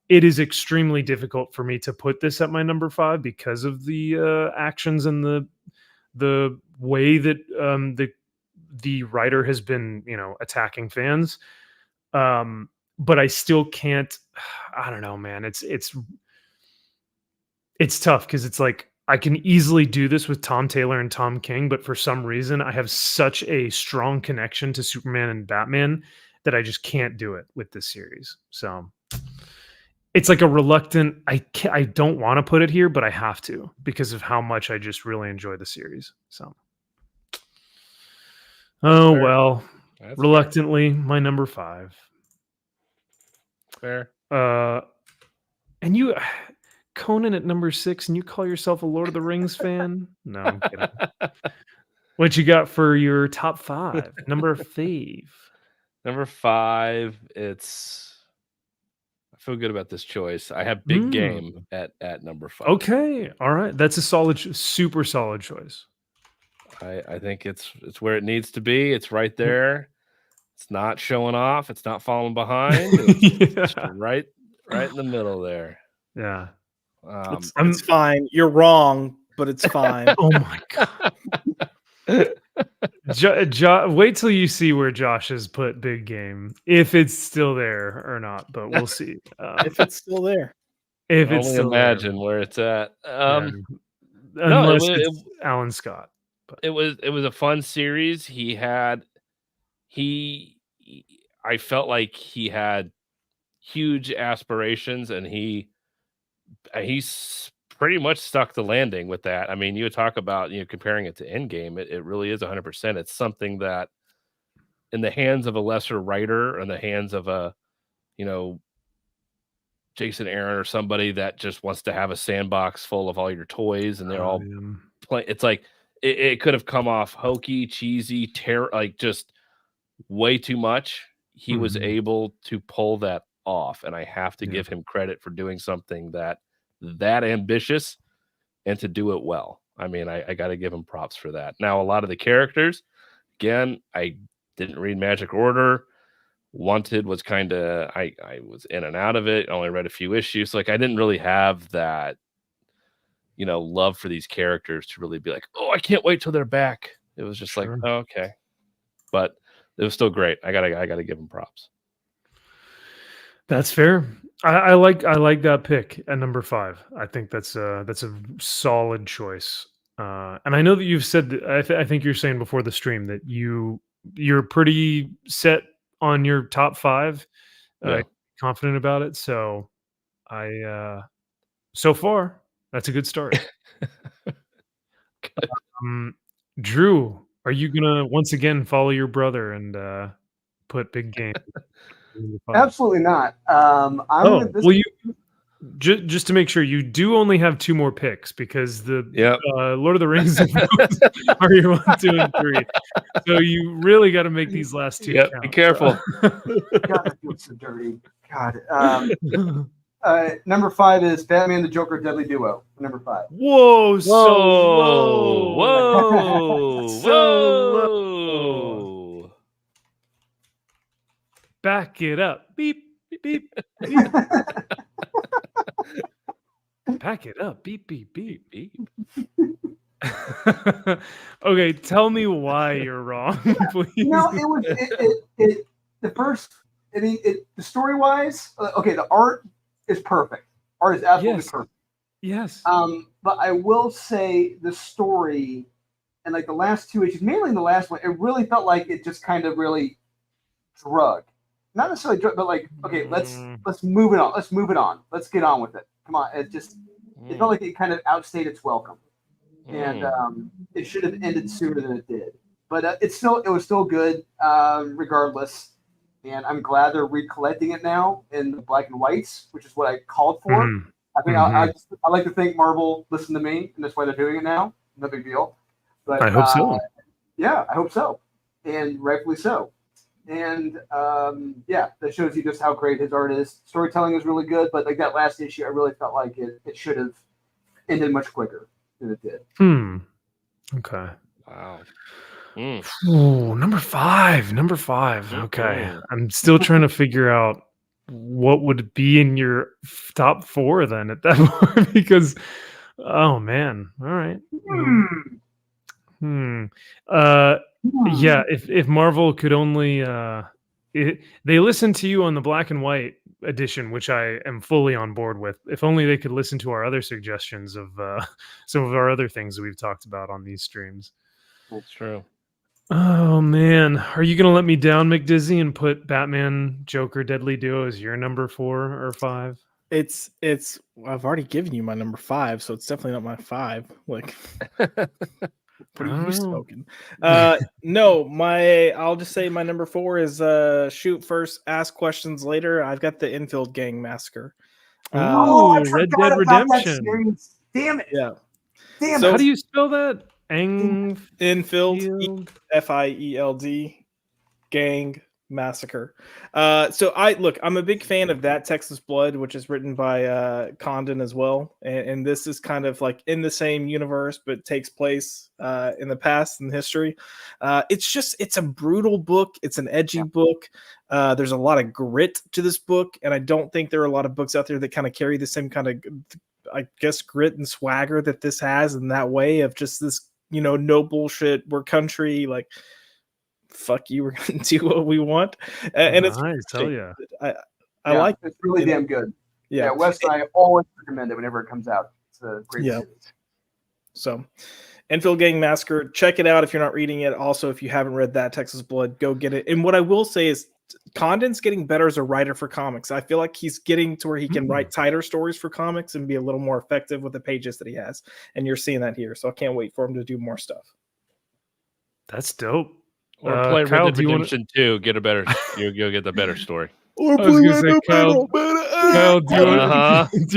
It is extremely difficult for me to put this at my number 5 because of the actions and the way that the writer has been, attacking fans. But I still can't. I don't know, man. It's tough because it's like I can easily do this with Tom Taylor and Tom King, but for some reason I have such a strong connection to Superman and Batman that I just can't do it with this series. So it's like a reluctant. I don't want to put it here, but I have to because of how much I just really enjoy the series. So, well. That's reluctantly fair. My number 5. Fair. And you, Conan at number 6, and you call yourself a Lord of the Rings fan? No, I'm kidding. What you got for your top 5? Number 5. Number 5. I feel good about this choice. I have Big Game at number 5. Okay, all right. That's a super solid choice. I think it's where it needs to be. It's right there. It's not showing off. It's not falling behind. It's right in the middle there. Yeah. It's fine. You're wrong, but it's fine. Oh my God. Wait till you see where Josh has put Big Game, if it's still there or not, but we'll see. If it's still there. If it's still imagine there. Where it's at. Unless it's Alan Scott. But it was a fun series. I felt like he had huge aspirations, and he's pretty much stuck the landing with that. I mean, you would talk about comparing it to Endgame. It really is 100%. It's something that, in the hands of a lesser writer, or in the hands of a Jason Aaron or somebody that just wants to have a sandbox full of all your toys and they're all playing. It's like it could have come off hokey, cheesy, like just way too much. He was able to pull that off, and I have to give him credit for doing something that ambitious and to do it well. I mean, I got to give him props for that. Now, a lot of the characters, again, I didn't read Magic Order. Wanted was kind of, I was in and out of it. Only read a few issues. Like, I didn't really have that, love for these characters to really be like, oh, I can't wait till they're back. It was just like, oh, okay. But it was still great. I gotta give him props. That's fair. I like that pick at number 5. I think that's a solid choice. And I know that you've said that, I think you're saying before the stream that you're pretty set on your top 5, confident about it. So so far that's a good start. Drew, are you gonna once again follow your brother and put big game? Absolutely not. Well, you just to make sure, you do only have 2 more picks because the Lord of the Rings are your 1, 2, and 3. So you really got to make these last 2. Yep, count. be careful. God, that feels so dirty. God. Number 5 is Batman the Joker Deadly Duo. Number 5. Whoa, so low. Whoa, So whoa. Back it up. Beep, beep, beep, beep. Back it up. Beep, beep, beep, beep. Okay, tell me why you're wrong, please. No, it was the first. I mean, the story wise, okay, the art is perfect. Art is absolutely perfect. Yes. But I will say the story and like the last 2 issues, mainly in the last one, it really felt like it just kind of really drug. Not necessarily drug, but like, okay, let's move it on. Let's move it on. Let's get on with it. Come on. It felt like it kind of outstayed its welcome. And it should have ended sooner than it did. But it was still good, regardless. And I'm glad they're recollecting it now in the black and whites, which is what I called for. I think I like to think Marvel listened to me, and that's why they're doing it now. No big deal. But I hope so. Yeah, I hope so, and rightfully so. And that shows you just how great his art is. Storytelling is really good, but like that last issue, I really felt like it should have ended much quicker than it did. Okay. Wow. Ooh, number 5. Okay. I'm still trying to figure out what would be in your top 4 then at that point, because oh man. All right. Yeah, if Marvel could only they listen to you on the black and white edition, which I am fully on board with. If only they could listen to our other suggestions of some of our other things that we've talked about on these streams. That's true. Oh man, are you gonna let me down, McDizzy, and put Batman Joker Deadly Duo as your number 4 or 5? It's I've already given you my number 5, so it's definitely not my 5. Like, what are you smoking? No, I'll just say my number 4 is shoot first, ask questions later. I've got the Infield Gang Massacre. Red Dead Redemption. Damn it. Yeah. Damn So, it. How do you spell that? Infield, Field, Gang Massacre. So I'm a big fan of That Texas Blood, which is written by Condon as well, and this is kind of like in the same universe but takes place in the past and history. It's a brutal book. It's an edgy book. There's a lot of grit to this book, and I don't think there are a lot of books out there that kind of carry the same kind of, I guess, grit and swagger that this has, in that way of just this, no bullshit, we're country, like, fuck you, we're gonna do what we want. And it's nice. Hell yeah. I like it's really damn good. Yeah, Wes and I always recommend it whenever it comes out. It's a great series. So Enfield Gang Massacre, check it out if you're not reading it. Also, if you haven't read That Texas Blood, go get it. And what I will say is Condon's getting better as a writer for comics. I feel like he's getting to where he can write tighter stories for comics and be a little more effective with the pages that he has. And you're seeing that here. So I can't wait for him to do more stuff. That's dope. Or play Kyle, Red Dead Redemption 2, get a better, you'll get the better story. I was gonna say, Kyle, do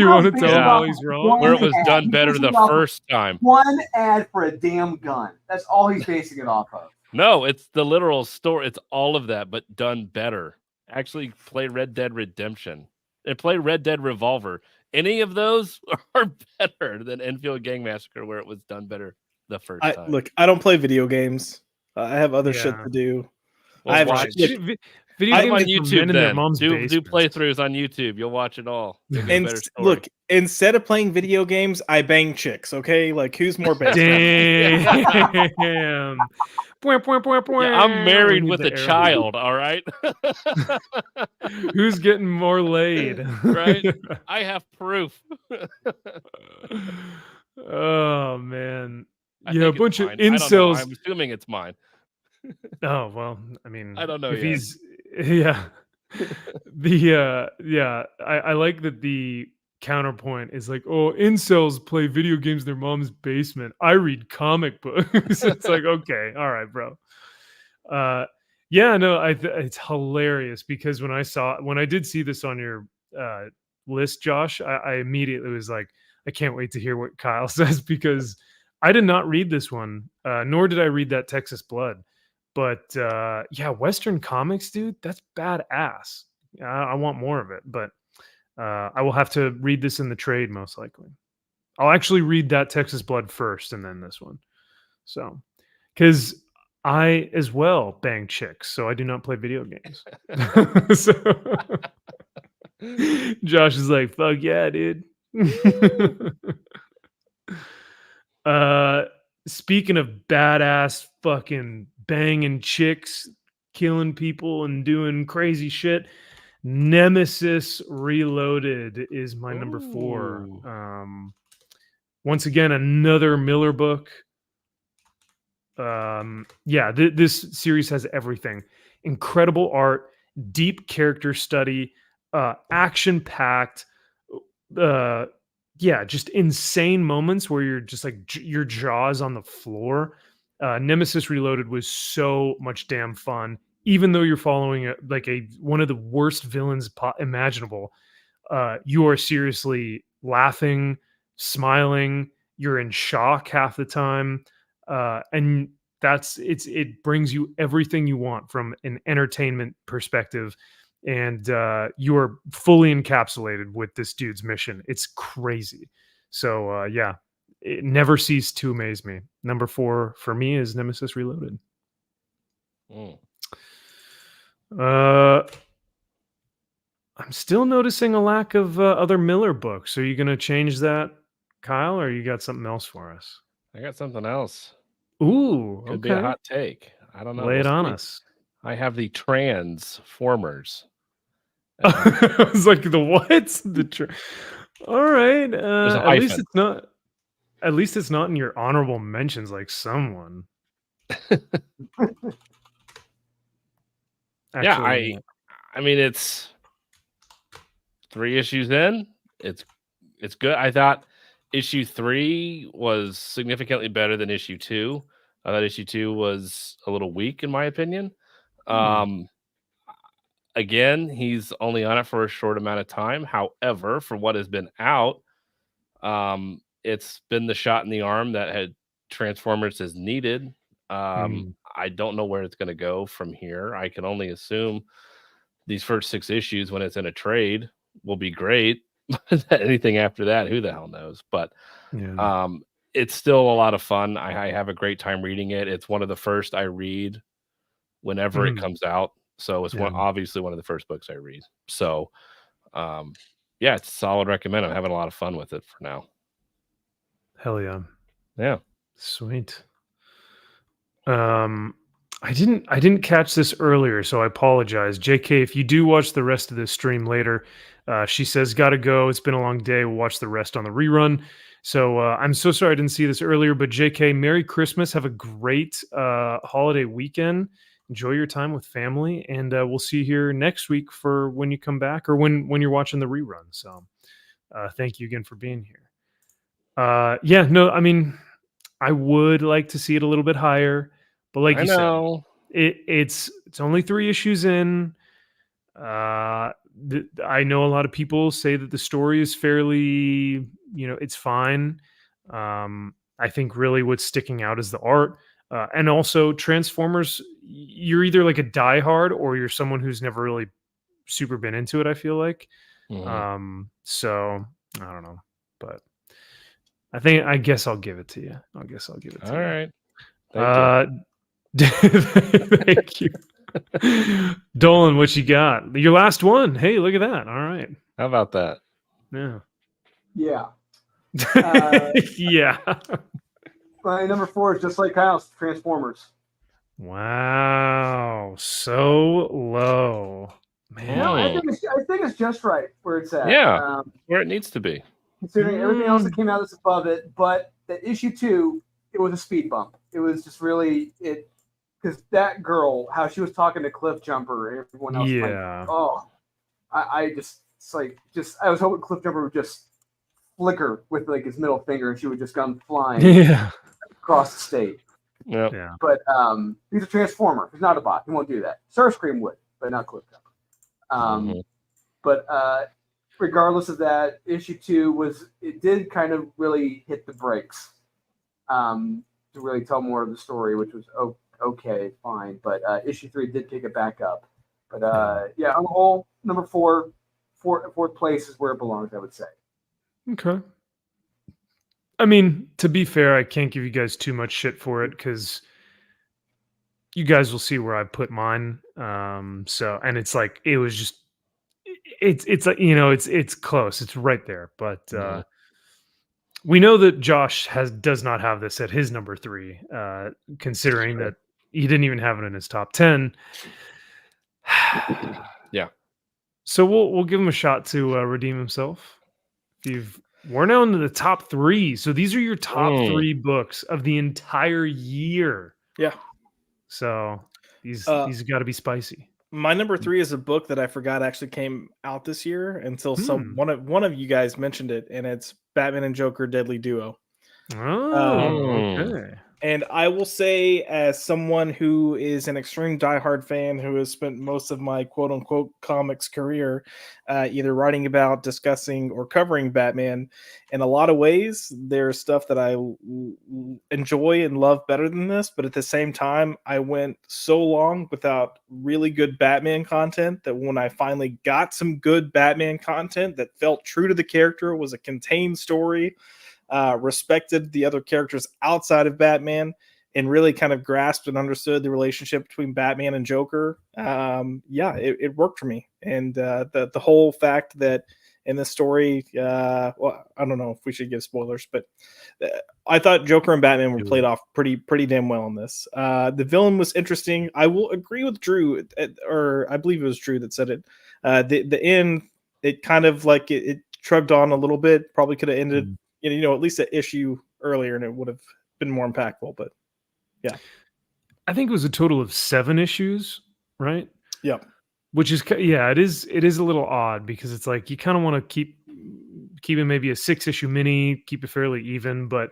you want to tell him why he's wrong? Where it was done better the first time. One ad for a damn gun. That's all he's basing it off of. No, it's the literal story. It's all of that, but done better. Actually, play Red Dead Redemption and play Red Dead Revolver. any of those are better than Enfield Gang Massacre, where it was done better the first time. Look, I don't play video games. I have other shit Yeah. to do. Well, I have watch. Video I'm games on for men YouTube in their then. mom's Do basements. playthroughs on YouTube. You'll watch it all. It'll be a And better story. look, instead of playing video games, I bang chicks. Okay, like who's more basic? Damn. Yeah, I'm married with a child. All right. Who's getting more laid? Right. I have proof. Oh man. I Yeah, a think bunch it's of mine. I don't know. incels. I'm assuming it's mine. Oh well, I mean, I don't know if yet. he's I like that the counterpoint is like, oh, incels play video games in their mom's basement. I read comic books. It's like, okay, all right, bro. Yeah, no, it's hilarious because when I did see this on your list, Josh, I immediately was like, I can't wait to hear what Kyle says because I did not read this one, nor did I read that Texas Blood. But yeah, Western comics, dude, that's badass. I want more of it, but I will have to read this in the trade most likely. I'll actually read that Texas Blood first and then this one. So, because I as well bang chicks, so I do not play video games. So, Josh is like, fuck yeah, dude. Speaking of badass fucking banging chicks, killing people and doing crazy shit, Nemesis Reloaded is my number 4. Once again, another Miller book. Yeah, this series has everything. Incredible art, deep character study, action packed, yeah, just insane moments where you're just like your jaw's on the floor. Nemesis Reloaded was so much damn fun, even though you're following one of the worst villains imaginable. You are seriously laughing, smiling. You're in shock half the time, and it brings you everything you want from an entertainment perspective. And you are fully encapsulated with this dude's mission. It's crazy. So yeah, it never ceased to amaze me. Number 4 for me is Nemesis Reloaded. I'm still noticing a lack of other Miller books. Are you going to change that, Kyle, or you got something else for us? I got something else. Ooh, Could be a hot take. I don't know. Lay it on us. I have the Transformers. I was like, the what? All right. At least it's not. At least it's not in your honorable mentions like someone. Actually, I mean, it's 3 issues in. It's good. I thought issue 3 was significantly better than issue 2. I thought issue 2 was a little weak in my opinion. Again, he's only on it for a short amount of time. However, for what has been out, it's been the shot in the arm that had Transformers has needed. I don't know where it's going to go from here. I can only assume these first 6 issues, when it's in a trade, will be great. Anything after that, who the hell knows? But it's still a lot of fun. I have a great time reading it. It's one of the first I read whenever it comes out. So it's obviously one of the first books I read. So yeah, it's a solid recommend. I'm having a lot of fun with it for now. Hell yeah. Yeah. Sweet. I didn't catch this earlier, so I apologize. JK, if you do watch the rest of this stream later, she says, gotta go. It's been a long day. We'll watch the rest on the rerun. So I'm so sorry I didn't see this earlier, but JK, Merry Christmas. Have a great holiday weekend. Enjoy your time with family, and we'll see you here next week for when you come back or when you're watching the rerun. So thank you again for being here. Yeah, no, I mean, I would like to see it a little bit higher, but like you said, it's only 3 issues in. I know a lot of people say that the story is fairly, it's fine. I think really what's sticking out is the art. And also Transformers, you're either like a diehard or you're someone who's never really super been into it, I feel like. So I don't know, but I guess I'll give it to you. All right. Thank you. Dolan, what you got? Your last one. Hey, look at that. All right. How about that? Yeah. Yeah. Yeah. My number 4 is just like Kyle's, Transformers. Wow. So low. Man. No, I think it's just right where it's at. Yeah. Where it needs to be. Considering everything else that came out that's above it, but the issue 2, it was a speed bump. It was just really it because that girl, how she was talking to Cliff Jumper and everyone else. Yeah. I was hoping Cliff Jumper would just flicker with like his middle finger and she would just come flying across the state. Yep. Yeah. But he's a transformer. He's not a bot. He won't do that. Starscream would, but not Cliff Jumper. But regardless of that, issue 2 did kind of really hit the brakes to really tell more of the story, which was okay, fine. But issue 3 did pick it back up. But on the whole, number 4, fourth place is where it belongs, I would say. Okay. I mean, to be fair, I can't give you guys too much shit for it because you guys will see where I put mine. So, and it's like it was just, it's like it's close, it's right there. But we know that Josh does not have this at his number 3, considering that he didn't even have it in his top 10. Yeah. So we'll give him a shot to redeem himself. We're now into the top 3. So these are your top 3 books of the entire year. Yeah. So these got to be spicy. My number 3 is a book that I forgot actually came out this year until one of you guys mentioned it, and it's Batman and Joker Deadly Duo. Okay. And I will say, as someone who is an extreme diehard fan who has spent most of my quote-unquote comics career either writing about, discussing, or covering Batman, in a lot of ways, there's stuff that I enjoy and love better than this. But at the same time, I went so long without really good Batman content that when I finally got some good Batman content that felt true to the character, was a contained story, respected the other characters outside of Batman, and really kind of grasped and understood the relationship between Batman and Joker, it worked for me. And the whole fact that in this story, well, I don't know if we should give spoilers, but I thought Joker and Batman were played off pretty damn well in this. The villain was interesting. I will agree with Drew, or I believe it was Drew that said it. The end, it kind of like it shrugged on a little bit. Probably could have ended, at least an issue earlier, and it would have been more impactful. But yeah, I think it was a total of 7 issues, right? Yep. Which is, it is a little odd because it's like you kind of want to keep it maybe a 6-issue mini, keep it fairly even, but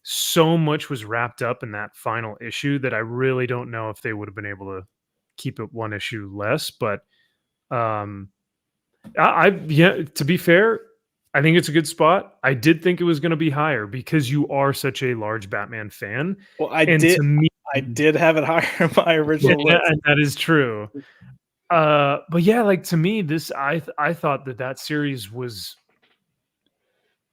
so much was wrapped up in that final issue that I really don't know if they would have been able to keep it 1 issue less. But to be fair, I think it's a good spot. I did think it was going to be higher because you are such a large Batman fan. Well, I did have it higher in my original list. And that is true. But yeah, like to me, this I thought that series was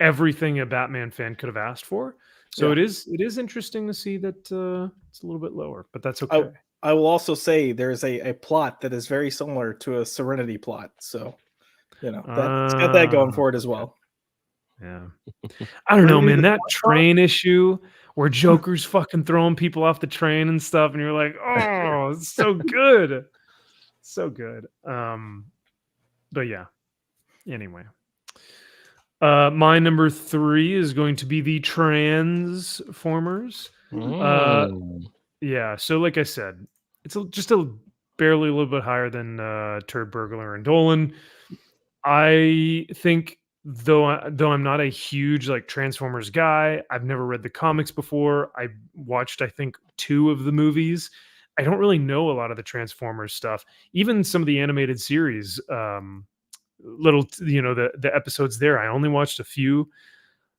everything a Batman fan could have asked for. So it is interesting to see that it's a little bit lower, but that's okay. I will also say there's a plot that is very similar to a Serenity plot. So it's got that going for it as well. Yeah. I don't know, man. That train issue where Joker's fucking throwing people off the train and stuff, and you're like, oh, it's so good. So good. But yeah. Anyway. My number 3 is going to be the Transformers. Yeah, so like I said, it's just barely a little bit higher than Turd Burglar and Dolan. I think though I'm not a huge like Transformers guy, I've never read the comics before. I watched I think 2 of the movies. I don't really know a lot of the Transformers stuff. Even some of the animated series, the episodes there, I only watched a few.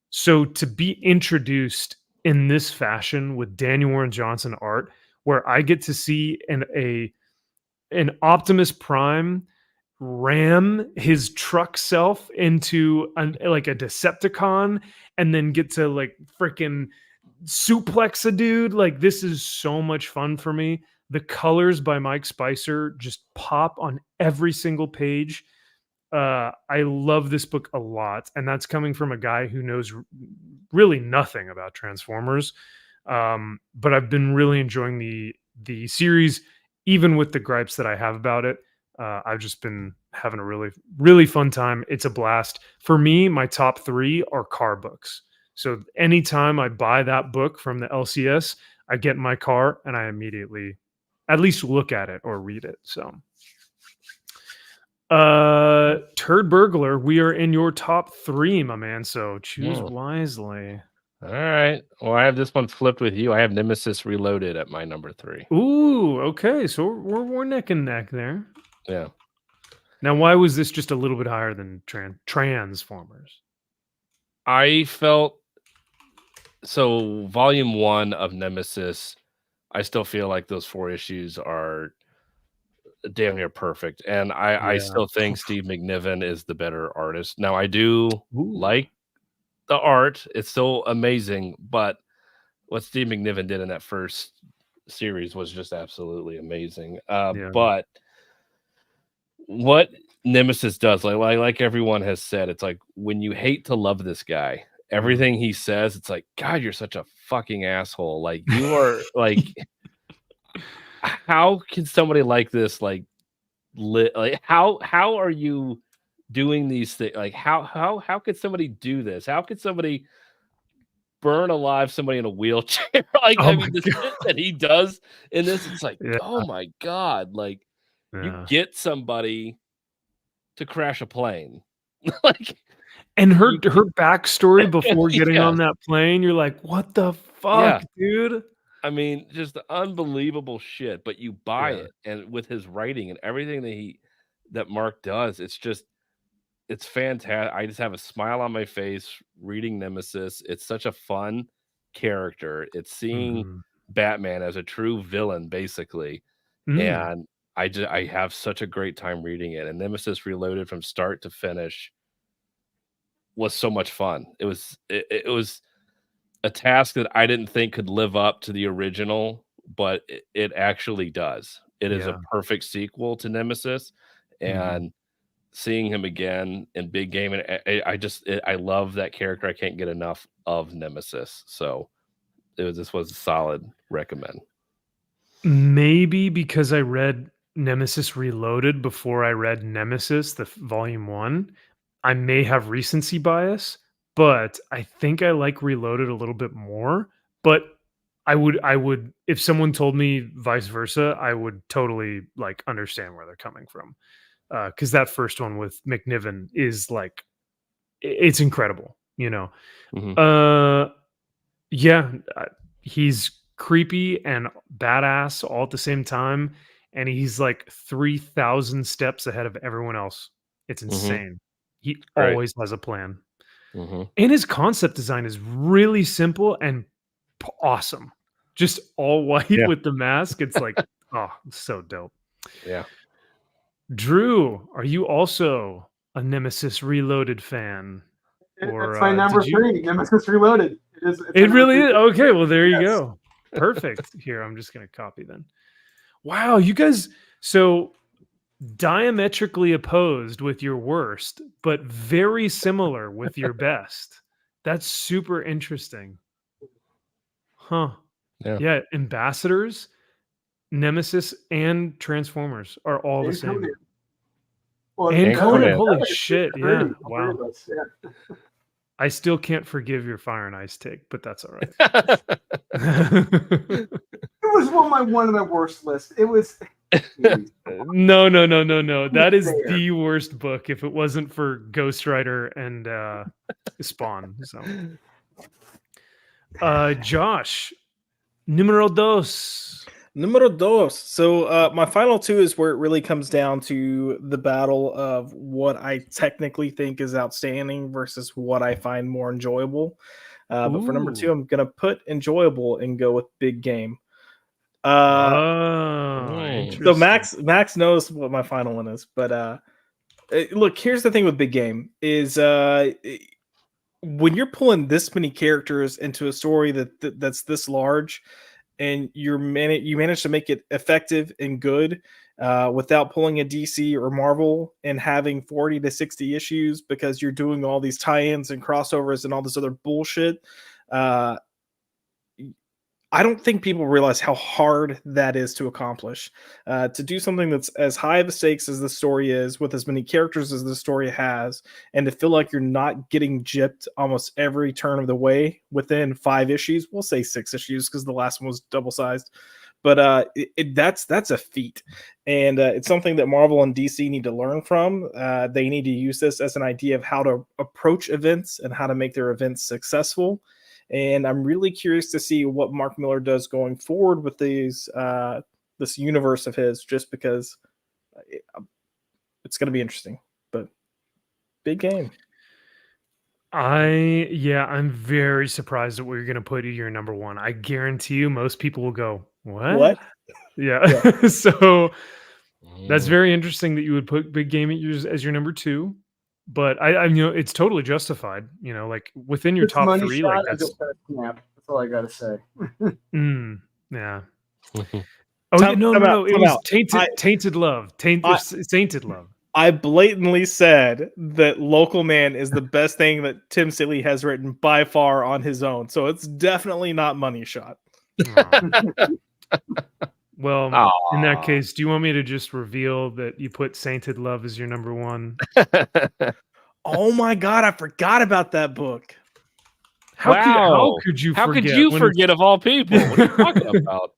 So to be introduced in this fashion with Daniel Warren Johnson art, where I get to see an Optimus Prime ram his truck self into like a Decepticon and then get to like freaking suplex a dude. Like, this is so much fun for me. The colors by Mike Spicer just pop on every single page. I love this book a lot, and that's coming from a guy who knows really nothing about Transformers. But I've been really enjoying the series, even with the gripes that I have about it. I've just been having a really, really fun time. It's a blast. For me, my top 3 are car books. So anytime I buy that book from the LCS, I get in my car and I immediately at least look at it or read it. So Turd Burglar, we are in your top 3, my man. So choose wisely. All right. Well, I have this one flipped with you. I have Nemesis Reloaded at my number 3. Ooh, okay. So we're neck and neck there. Yeah. Now, why was this just a little bit higher than Transformers? I felt so. Volume 1 of Nemesis, I still feel like those 4 issues are damn near perfect, and I still think Steve McNiven is the better artist. Now, I do like the art; it's still amazing. But what Steve McNiven did in that first series was just absolutely amazing. But what Nemesis does, like everyone has said, it's like when you hate to love this guy, everything he says, it's like, God, you're such a fucking asshole. Like, you are like, how can somebody like this, like how are you doing these things? Like, how could somebody do this? How could somebody burn alive somebody in a wheelchair? Like, I mean, the shit that he does in this, it's like, oh my God, like, you get somebody to crash a plane. Like, and her backstory before getting on that plane, you're like, what the fuck, dude? I mean, just unbelievable shit, but you buy it. And with his writing and everything that Mark does, it's fantastic. I just have a smile on my face reading Nemesis. It's such a fun character. It's seeing Batman as a true villain, basically. And I have such a great time reading it. And Nemesis Reloaded from start to finish was so much fun. It was a task that I didn't think could live up to the original, but it actually does. It is a perfect sequel to Nemesis, and seeing him again in big game, and I love that character. I can't get enough of Nemesis. So this was a solid recommend. Maybe because I read Nemesis Reloaded before I read Nemesis, the volume 1, I may have recency bias, but I think I like Reloaded a little bit more. But I would, if someone told me vice versa, I would totally like understand where they're coming from. Because that first one with McNiven is like, it's incredible, you know. He's creepy and badass all at the same time, and he's like 3,000 steps ahead of everyone else. It's insane. He always has a plan. And his concept design is really simple and awesome. Just all white with the mask. It's like, oh, so dope. Yeah. Drew, are you also a Nemesis Reloaded fan? Or, that's my number 3, Nemesis Reloaded. It really is? Okay, well, there you go. Perfect. Here, I'm just going to copy then. Wow, you guys, so diametrically opposed with your worst, but very similar with your best. That's super interesting. Huh. Yeah, Ambassadors, Nemesis, and Transformers are all the same. Well, and Conan, holy that's shit. Yeah, wow. Yeah. I still can't forgive your Fire and Ice take, but that's all right. It was one of my worst lists. It was No. That is the worst book if it wasn't for Ghost Rider and Spawn. So Josh, numero dos. So my final 2 is where it really comes down to the battle of what I technically think is outstanding versus what I find more enjoyable. But for number 2, I'm gonna put enjoyable and go with Big Game. So Max knows what my final one is, but Look, here's the thing with Big Game is when you're pulling this many characters into a story that's this large, and you manage to make it effective and good without pulling a DC or Marvel and having 40 to 60 issues because you're doing all these tie-ins and crossovers and all this other bullshit. I don't think people realize how hard that is to accomplish. To do something that's as high of a stakes as the story is, with as many characters as the story has, and to feel like you're not getting gypped almost every turn of the way within 5 issues. We'll say 6 issues because the last one was double-sized. But that's a feat. And it's something that Marvel and DC need to learn from. They need to use this as an idea of how to approach events and how to make their events successful. And I'm really curious to see what Mark Millar does going forward with these this universe of his, just because it's going to be interesting. But Big Game. I'm very surprised at what you're going to put your number 1. I guarantee you most people will go, what? Yeah. So that's very interesting that you would put Big Game as your number 2. But I it's totally justified. Like within your top 3, like that's all I gotta say. Yeah. Oh no! It was tainted love. Sainted love. I blatantly said that Local Man is the best thing that Tim Seeley has written by far on his own. So it's definitely not Money Shot. Well, in that case, do you want me to just reveal that you put Sainted Love as your number 1? Oh my God, I forgot about that book. How could you forget of all people? What are you talking about?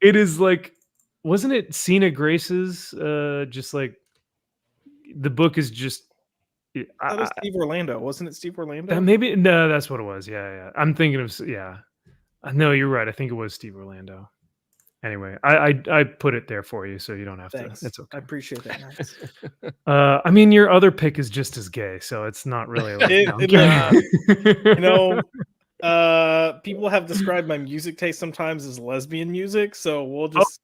It is like, wasn't it Cena Grace's? Just like the book is just. That was Steve Orlando, wasn't it? Steve Orlando? Maybe no, that's what it was. Yeah. I'm thinking of No, you're right. I think it was Steve Orlando. Anyway, I put it there for you, so you don't have Thanks. to. It's okay. I appreciate that. Nice. I mean, your other pick is just as gay, so it's not really. People have described my music taste sometimes as lesbian music, so we'll just,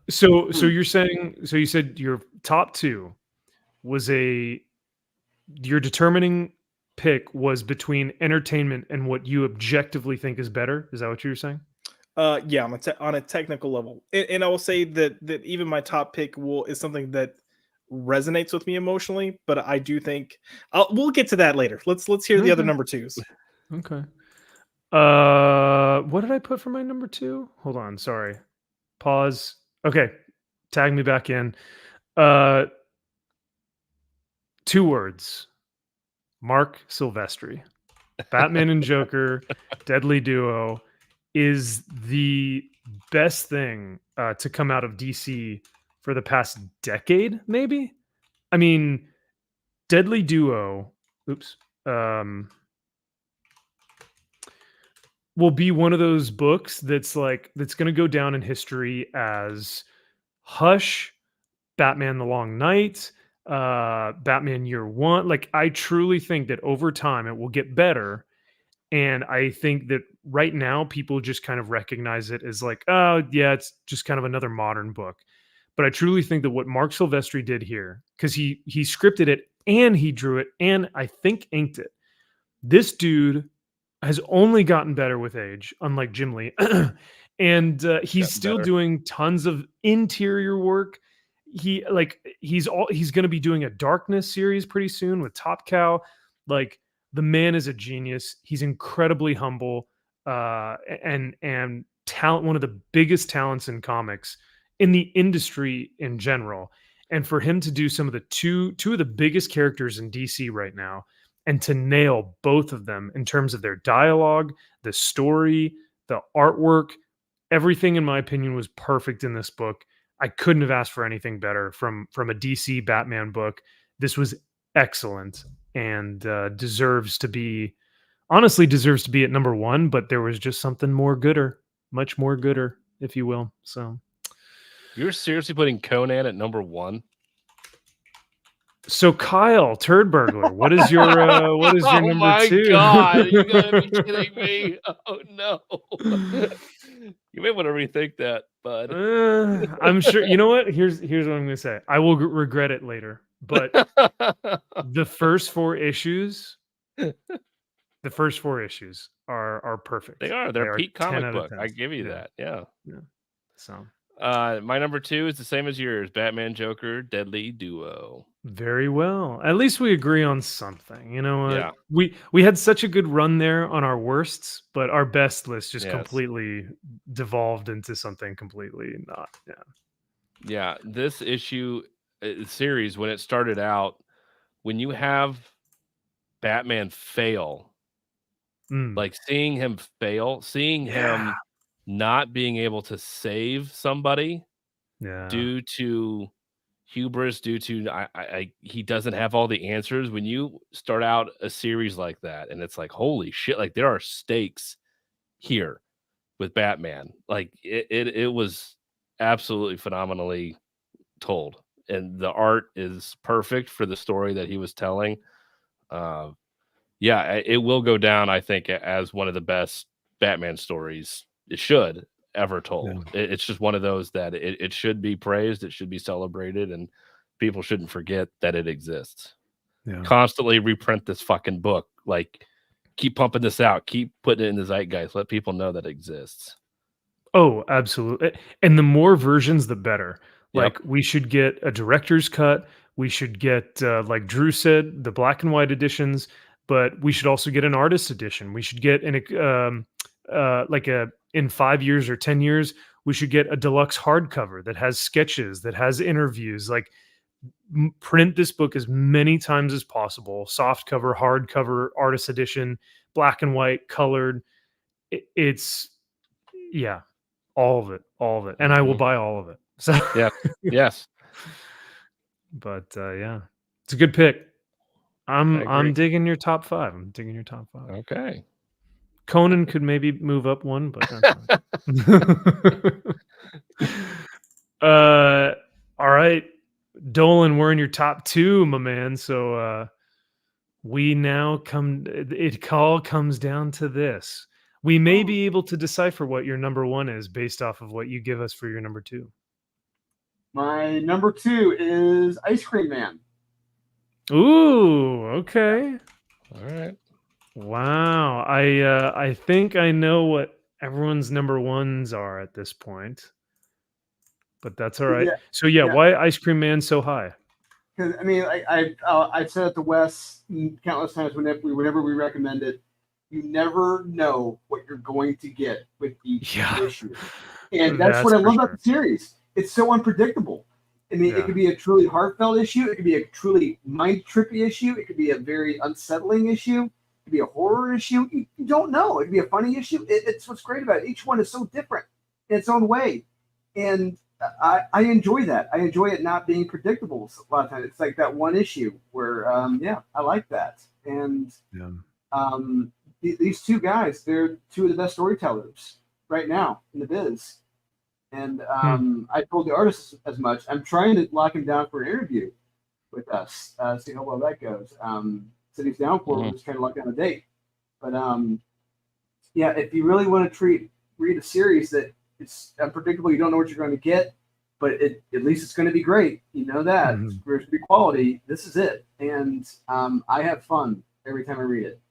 So you're saying? So you said your top 2 was your determining pick was between entertainment and what you objectively think is better. Is that what you were saying? Yeah, on a technical level, and I will say that even my top pick is something that resonates with me emotionally. But I do think we'll get to that later. Let's hear the other number 2s. Okay. What did I put for my number 2? Hold on, sorry. Pause. Okay, tag me back in. 2 words. Mark Silvestri, Batman and Joker, Deadly Duo is the best thing to come out of DC for the past decade, maybe. I mean, Deadly Duo, will be one of those books that's going to go down in history as Hush, Batman: The Long Night, Batman Year One. Like, I truly think that over time it will get better. And I think that right now people just kind of recognize it as like, oh yeah, it's just kind of another modern book. But I truly think that what Mark Silvestri did here, because he scripted it and he drew it and I think inked it. This dude has only gotten better with age, unlike Jim Lee. And he's still doing tons of interior work. He's going to be doing a Darkness series pretty soon with Top Cow. Like, the man is a genius. He's incredibly humble, and talent, one of the biggest talents in comics in the industry in general. And for him to do some of the two of the biggest characters in DC right now, and to nail both of them in terms of their dialogue, the story, the artwork, everything, in my opinion, was perfect in this book. I couldn't have asked for anything better from a DC Batman book. This was excellent and deserves to be at number one, but there was just something much more gooder, if you will. So you're seriously putting Conan at number one? So Kyle, Turd Burglar, what is your number two? Oh my God, you gotta be kidding me. Oh no. You may want to rethink that, bud. I'm sure. You know what? Here's what I'm going to say. I will regret it later. But the first 4 issues, are perfect. They are. They're peak 10 comic out of book. 10. I give you that. Yeah. So My number 2 is the same as yours. Batman Joker Deadly Duo. very well. At least we agree on something. You know what? Yeah. We had such a good run there on our worsts, but our best list just Yes. completely devolved into something completely not. Yeah. Yeah. This issue series, when it started out, when you have Batman fail, like seeing him fail, seeing him not being able to save somebody due to hubris, due to he doesn't have all the answers. When you start out a series like that, and it's like, holy shit, like there are stakes here with Batman. Like it was absolutely phenomenally told, and the art is perfect for the story that he was telling. Yeah, it will go down, I think, as one of the best Batman stories it should ever told. It's just one of those that it should be praised, it should be celebrated, and people shouldn't forget that it exists. Constantly reprint this fucking book. Like, keep pumping this out, keep putting it in the zeitgeist, let people know that it exists. Oh, absolutely. And the more versions, the better. Like, we should get a director's cut. We should get, like Drew said, the black and white editions, but we should also get an artist edition. We should get in 5 years or 10 years, we should get a deluxe hardcover that has sketches, that has interviews. Like, print this book as many times as possible. Soft cover, hardcover, artist edition, black and white, colored. It's all of it, and I will buy all of it. So yes. But it's a good pick. I'm digging your top 5. Okay. Conan could maybe move up one, but that's fine. All right, Dolan, we're in your top 2, my man. So we now it all comes down to this. We may be able to decipher what your number 1 is based off of what you give us for your number 2. My number 2 is Ice Cream Man. Ooh, okay. All right. Wow. I think I know what everyone's number 1s are at this point, but that's all right. Yeah. So why Ice Cream Man so high? Because I mean, I've said it to Wes countless times whenever we recommend it. You never know what you're going to get with each issue, and that's what I love about the series. It's so unpredictable. I mean, it could be a truly heartfelt issue. It could be a truly mind-trippy issue. It could be a very unsettling issue. It could be a horror issue. You don't know. It could be a funny issue. It's what's great about it. Each one is so different in its own way. And I enjoy that. I enjoy it not being predictable a lot of times. It's like that one issue where, I like that. And these 2 guys, they're 2 of the best storytellers right now in the biz. And I told the artist as much. I'm trying to lock him down for an interview with us, see how well that goes. So he's down for it. We're just trying to lock down a date. But if you really want to read a series that it's unpredictable, you don't know what you're going to get, but at least it's going to be great. You know that. It's going to be quality. This is it. And I have fun every time I read it.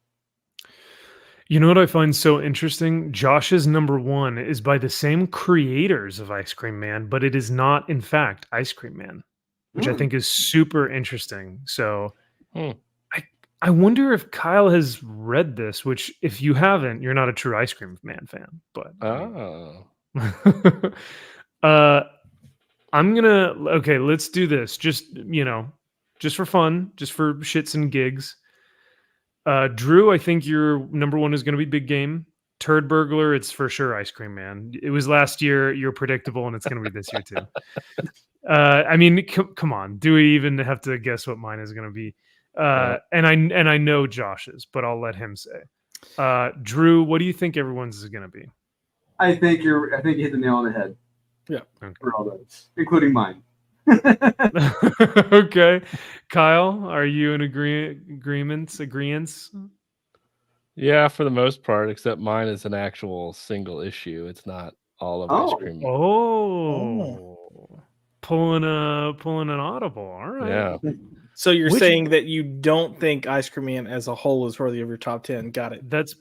You know what I find so interesting? Josh's number 1 is by the same creators of Ice Cream Man, but it is not, in fact, Ice Cream Man, which I think is super interesting. So I wonder if Kyle has read this, which if you haven't, you're not a true Ice Cream Man fan. But let's do this. Just for fun, just for shits and gigs. Drew, I think your number 1 is going to be Big Game. Turd Burglar, it's for sure Ice Cream Man. It was last year. You're predictable, and it's going to be this year too. I mean, come on. Do we even have to guess what mine is going to be? And I know Josh's, but I'll let him say. Drew, what do you think everyone's is going to be? I think you hit the nail on the head. Yeah, for all those, including mine. Okay, Kyle, are you in agreements? Yeah, for the most part, except mine is an actual single issue. It's not all of ice cream. Pulling an audible. All right. Yeah. So you're saying that you don't think Ice Cream Man as a whole is worthy of your top 10. Got it. That's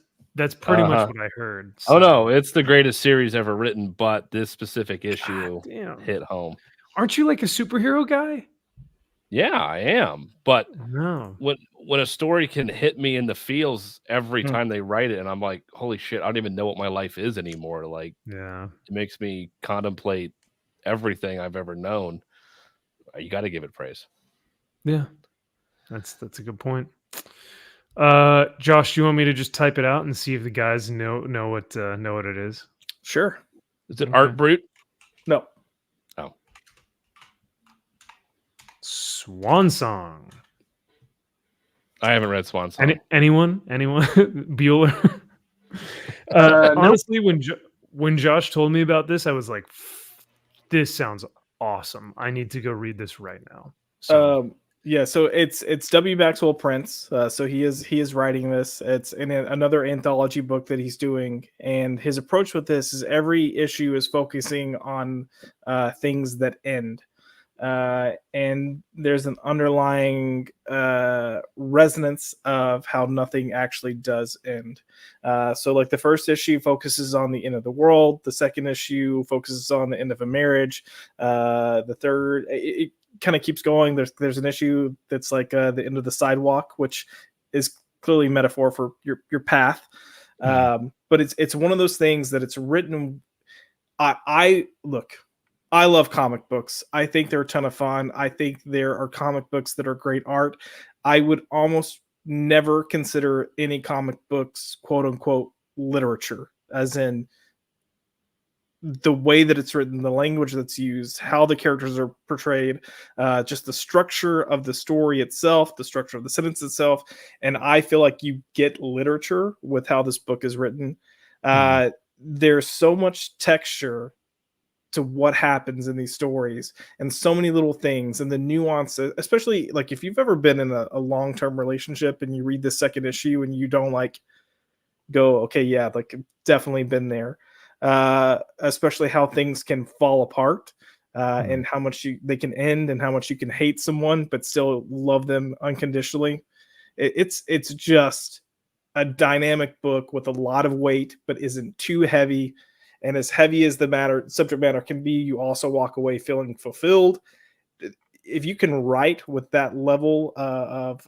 pretty much what I heard. So. Oh no, it's the greatest series ever written, but this specific issue hit home. Aren't you like a superhero guy? Yeah, I am. But no. When a story can hit me in the feels every time they write it, and I'm like, holy shit, I don't even know what my life is anymore. Like, it makes me contemplate everything I've ever known. You got to give it praise. Yeah, that's a good point. Josh, do you want me to just type it out and see if the guys know what it is? Sure. Is it Art Brute? No. Oh. Swan Song. I haven't read Swan Song. Anyone? Bueller? Honestly, when Josh told me about this, I was like, this sounds awesome. I need to go read this right now. So. So it's W. Maxwell Prince. So he is writing this. It's in another anthology book that he's doing, and his approach with this is every issue is focusing on things that end, and there's an underlying resonance of how nothing actually does end. So like the first issue focuses on the end of the world. The second issue focuses on the end of a marriage. The third, it kind of keeps going. There's an issue that's like the end of the sidewalk, which is clearly metaphor for your path. But it's one of those things that it's written. I love comic books. I think they're a ton of fun. I think there are comic books that are great art. I would almost never consider any comic books quote unquote literature, as in the way that it's written, the language that's used, how the characters are portrayed, just the structure of the story itself, the structure of the sentence itself. And I feel like you get literature with how this book is written. There's so much texture to what happens in these stories, and so many little things, and the nuances, especially like if you've ever been in a long-term relationship and you read the second issue and you don't like go, okay, yeah, like definitely been there. Especially how things can fall apart, and how much they can end, and how much you can hate someone but still love them unconditionally. It's just a dynamic book with a lot of weight, but isn't too heavy. And as heavy as the subject matter can be, you also walk away feeling fulfilled. If you can write with that level of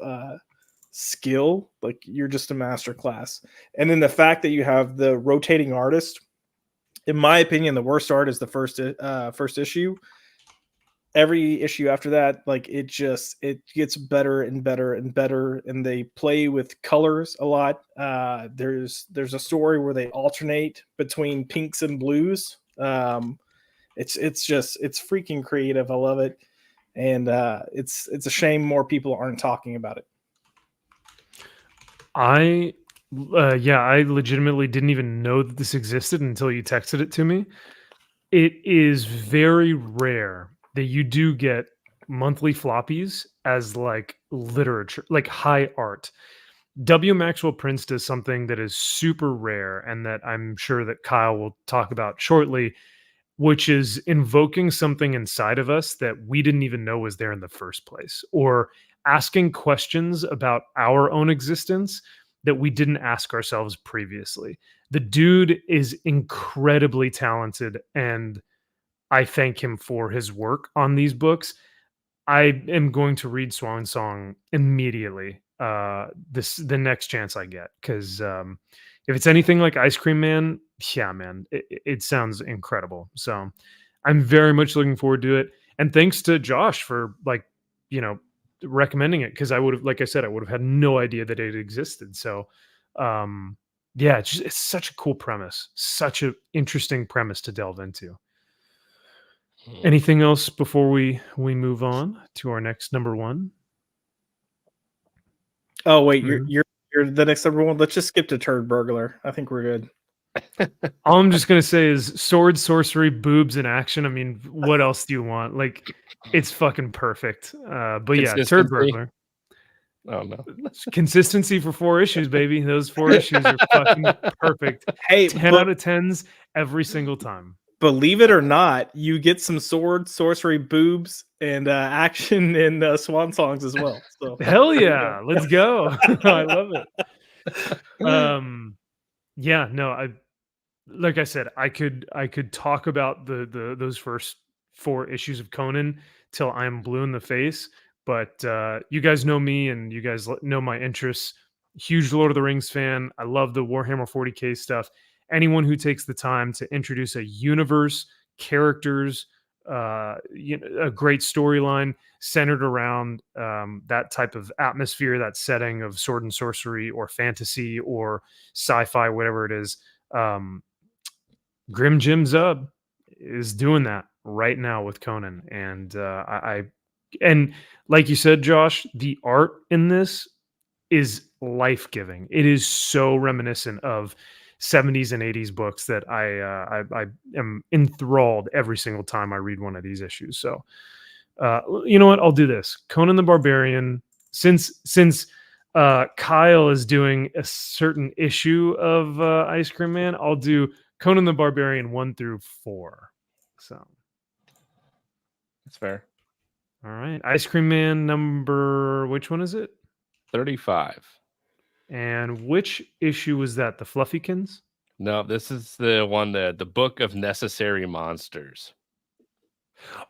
skill, like you're just a masterclass. And then the fact that you have the rotating artist. In my opinion, the worst art is the first issue. Every issue after that, like it gets better and better and better, and they play with colors a lot. There's a story where they alternate between pinks and blues. It's freaking creative. I love it, and it's a shame more people aren't talking about it. I legitimately didn't even know that this existed until you texted it to me. It is very rare that you do get monthly floppies as like literature, like high art. W. Maxwell Prince does something that is super rare, and that I'm sure that Kyle will talk about shortly, which is invoking something inside of us that we didn't even know was there in the first place, or asking questions about our own existence that we didn't ask ourselves previously. The dude is incredibly talented, and I thank him for his work on these books. I am going to read Swan Song immediately, the next chance I get, because if it's anything like Ice Cream Man, yeah, man, it sounds incredible. So I'm very much looking forward to it. And thanks to Josh for recommending it, because I would have, like I said, I would have had no idea that it existed. So it's such a cool premise, such an interesting premise to delve into. Anything else before we move on to our next number one? Oh wait, you're the next number one. Let's just skip to Turd Burglar. I think we're good. All I'm just gonna say is sword, sorcery, boobs, and action. I mean, what else do you want? Like, it's fucking perfect. But yeah, Turd Burglar. Oh no. Consistency for 4 issues, baby. Those 4 issues are fucking perfect. Hey, 10 out of 10s every single time. Believe it or not, you get some sword, sorcery, boobs, and action in Swan Songs as well. So Hell yeah, let's go. I love it. Yeah, no, like I said, I could talk about those first 4 issues of Conan till I'm blue in the face, but you guys know me and you guys know my interests. Huge Lord of the Rings fan. I love the Warhammer 40K stuff. Anyone who takes the time to introduce a universe, characters, a great storyline centered around that type of atmosphere, that setting of sword and sorcery or fantasy or sci-fi, whatever it is. Grim Jim Zub is doing that right now with Conan, and and like you said, Josh, the art in this is life-giving. It is so reminiscent of 70s and 80s books that I am enthralled every single time I read one of these issues. So, you know what? I'll do this. Conan the Barbarian. Since Kyle is doing a certain issue of Ice Cream Man, I'll do Conan the Barbarian 1 through 4. So That's fair. all right, Ice Cream Man number. Which one is it? 35. And which issue was that? The Fluffykins? No, this is the one the Book of Necessary Monsters.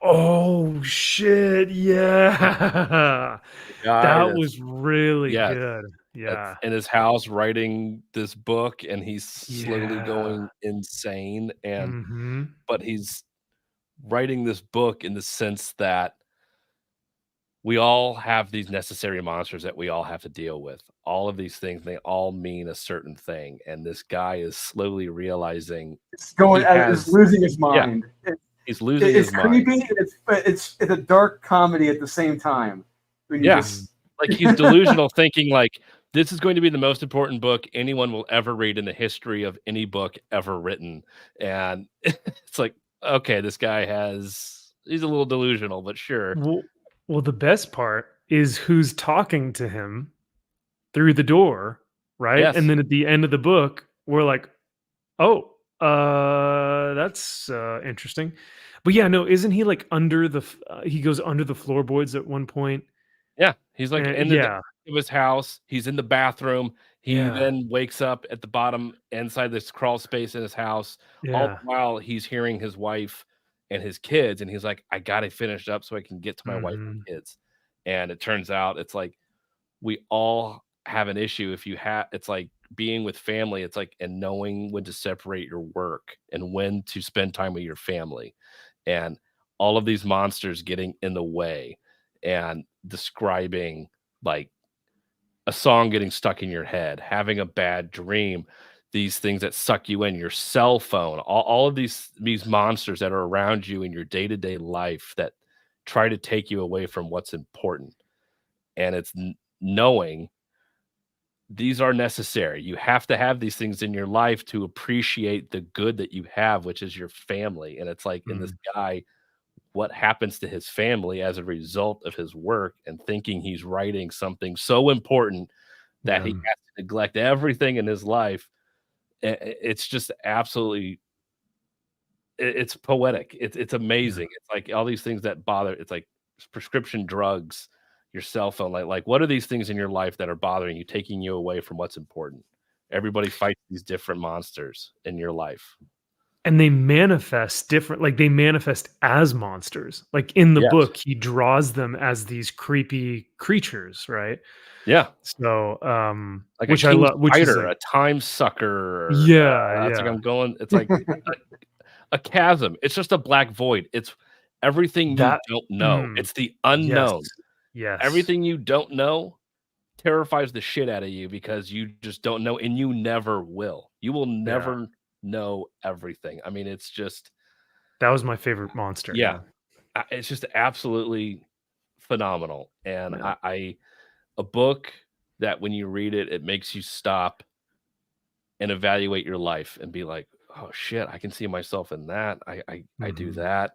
Oh shit! Yeah, that was really yes, good. Yeah, that's in his house writing this book, and he's slowly going insane. And but he's writing this book in the sense that we all have these necessary monsters that we all have to deal with. All of these things, they all mean a certain thing. And this guy is slowly realizing it's losing his mind. He's losing his mind. It's creepy. It's a dark comedy at the same time. Like he's delusional, thinking like this is going to be the most important book anyone will ever read in the history of any book ever written. And it's like, okay, this guy he's a little delusional, but sure. Well, the best part is who's talking to him through the door, right? Yes. And then at the end of the book, we're like, oh, that's interesting. But yeah, no, isn't he like under the he goes under the floorboards at one point? Yeah, he's like in the of his house. He's in the bathroom. He then wakes up at the bottom inside this crawl space in his house. All the while he's hearing his wife and his kids, and he's like, I gotta finish up so I can get to my wife and kids. And it turns out it's like we all have an issue. If you have, it's like being with family, it's like, and knowing when to separate your work and when to spend time with your family, and all of these monsters getting in the way, and describing like a song getting stuck in your head, having a bad dream, these things that suck you in, your cell phone, all of these monsters that are around you in your day-to-day life that try to take you away from what's important. And it's knowing these are necessary. You have to have these things in your life to appreciate the good that you have, which is your family. And it's like in this guy, what happens to his family as a result of his work, and thinking he's writing something so important that he has to neglect everything in his life. It's just absolutely, it's poetic. It's amazing. It's like all these things that bother. It's like prescription drugs, your cell phone. Like what are these things in your life that are bothering you, taking you away from what's important? Everybody fights these different monsters in your life. And they manifest different, like they manifest as monsters. Like in the book, he draws them as these creepy creatures, right? Yeah. So, like which a I love, which is spider, like, a time sucker. It's like I'm going. It's like a chasm. It's just a black void. It's everything you don't know. It's the unknown. Yes. Everything you don't know terrifies the shit out of you because you just don't know, and you never will. You will never know everything. I mean, it's just that was my favorite monster. Yeah. It's just absolutely phenomenal. And a book that when you read it, it makes you stop and evaluate your life and be like, oh shit, I can see myself in that. I do that.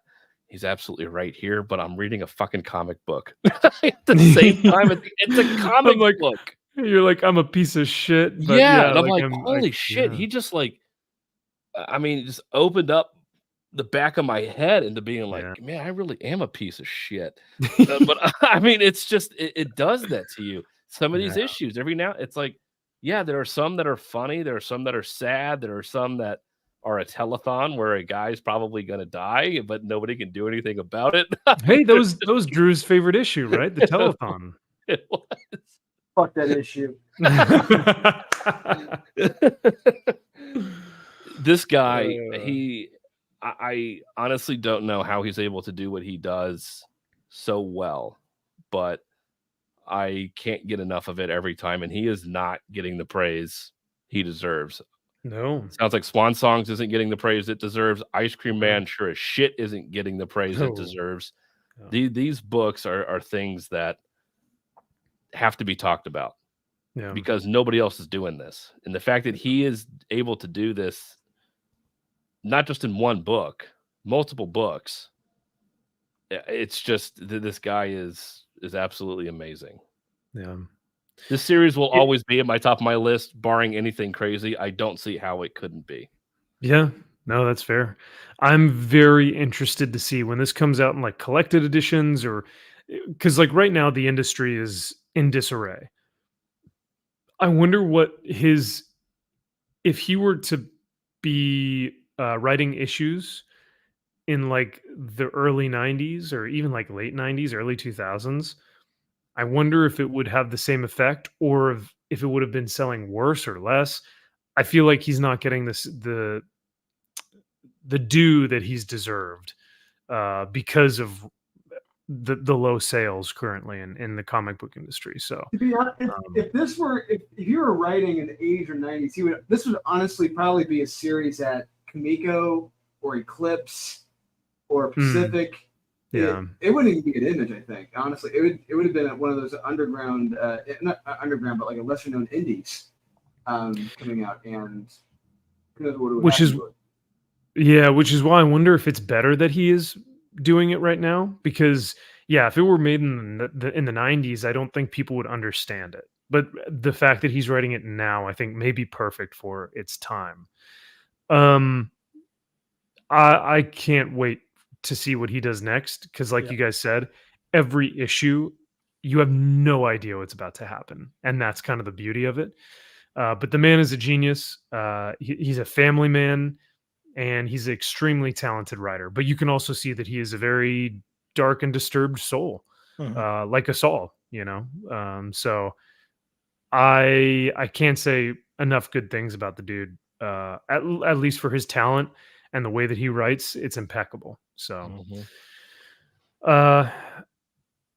he's absolutely right here, but I'm reading a fucking comic book at the same time. It's a comic book. You're like, I'm a piece of shit. But Yeah, and I'm like, I'm holy shit. yeah. He just like, just opened up the back of my head into being like, man, I really am a piece of shit. But I mean, it's just, it does that to you. Some of these issues every now, it's like, yeah, there are some that are funny. There are some that are sad. There are some that are a telethon where a guy's probably going to die, but nobody can do anything about it. Hey, those Drew's favorite issue, right? The telethon. It was. Fuck that issue. This guy, I honestly don't know how he's able to do what he does so well, but I can't get enough of it every time, and he is not getting the praise he deserves. No. Sounds like Swan Songs isn't getting the praise it deserves. Ice Cream Man sure as shit isn't getting the praise it deserves. No. These books are things that have to be talked about because nobody else is doing this. And the fact that he is able to do this, not just in one book, multiple books, it's just this guy is absolutely amazing. Yeah. This series will always be at my top of my list, barring anything crazy. I don't see how it couldn't be. Yeah, no, that's fair. I'm very interested to see when this comes out in like collected editions, or because like right now the industry is in disarray. I wonder what if he were to be writing issues in like the early 90s or even like late 90s, early 2000s. I wonder if it would have the same effect, or if it would have been selling worse or less. I feel like he's not getting the due that he's deserved because of the low sales currently in the comic book industry. So to be honest, if you were writing in the 80s or 90s, this would honestly probably be a series at Kamiko or Eclipse or Pacific. It wouldn't even be an Image, I think. Honestly, it would have been one of those underground, not underground, but like a lesser known indies coming out, and who knows what it would which is why I wonder if it's better that he is doing it right now, because if it were made in the 90s, I don't think people would understand it. But the fact that he's writing it now, I think may be perfect for its time. I can't wait to see what he does next, because like you guys said, every issue you have no idea what's about to happen, and that's kind of the beauty of it. But the man is a genius. He's a family man, and he's an extremely talented writer. But you can also see that he is a very dark and disturbed soul, like us all, so I can't say enough good things about the dude. At least for his talent and the way that he writes, it's impeccable. So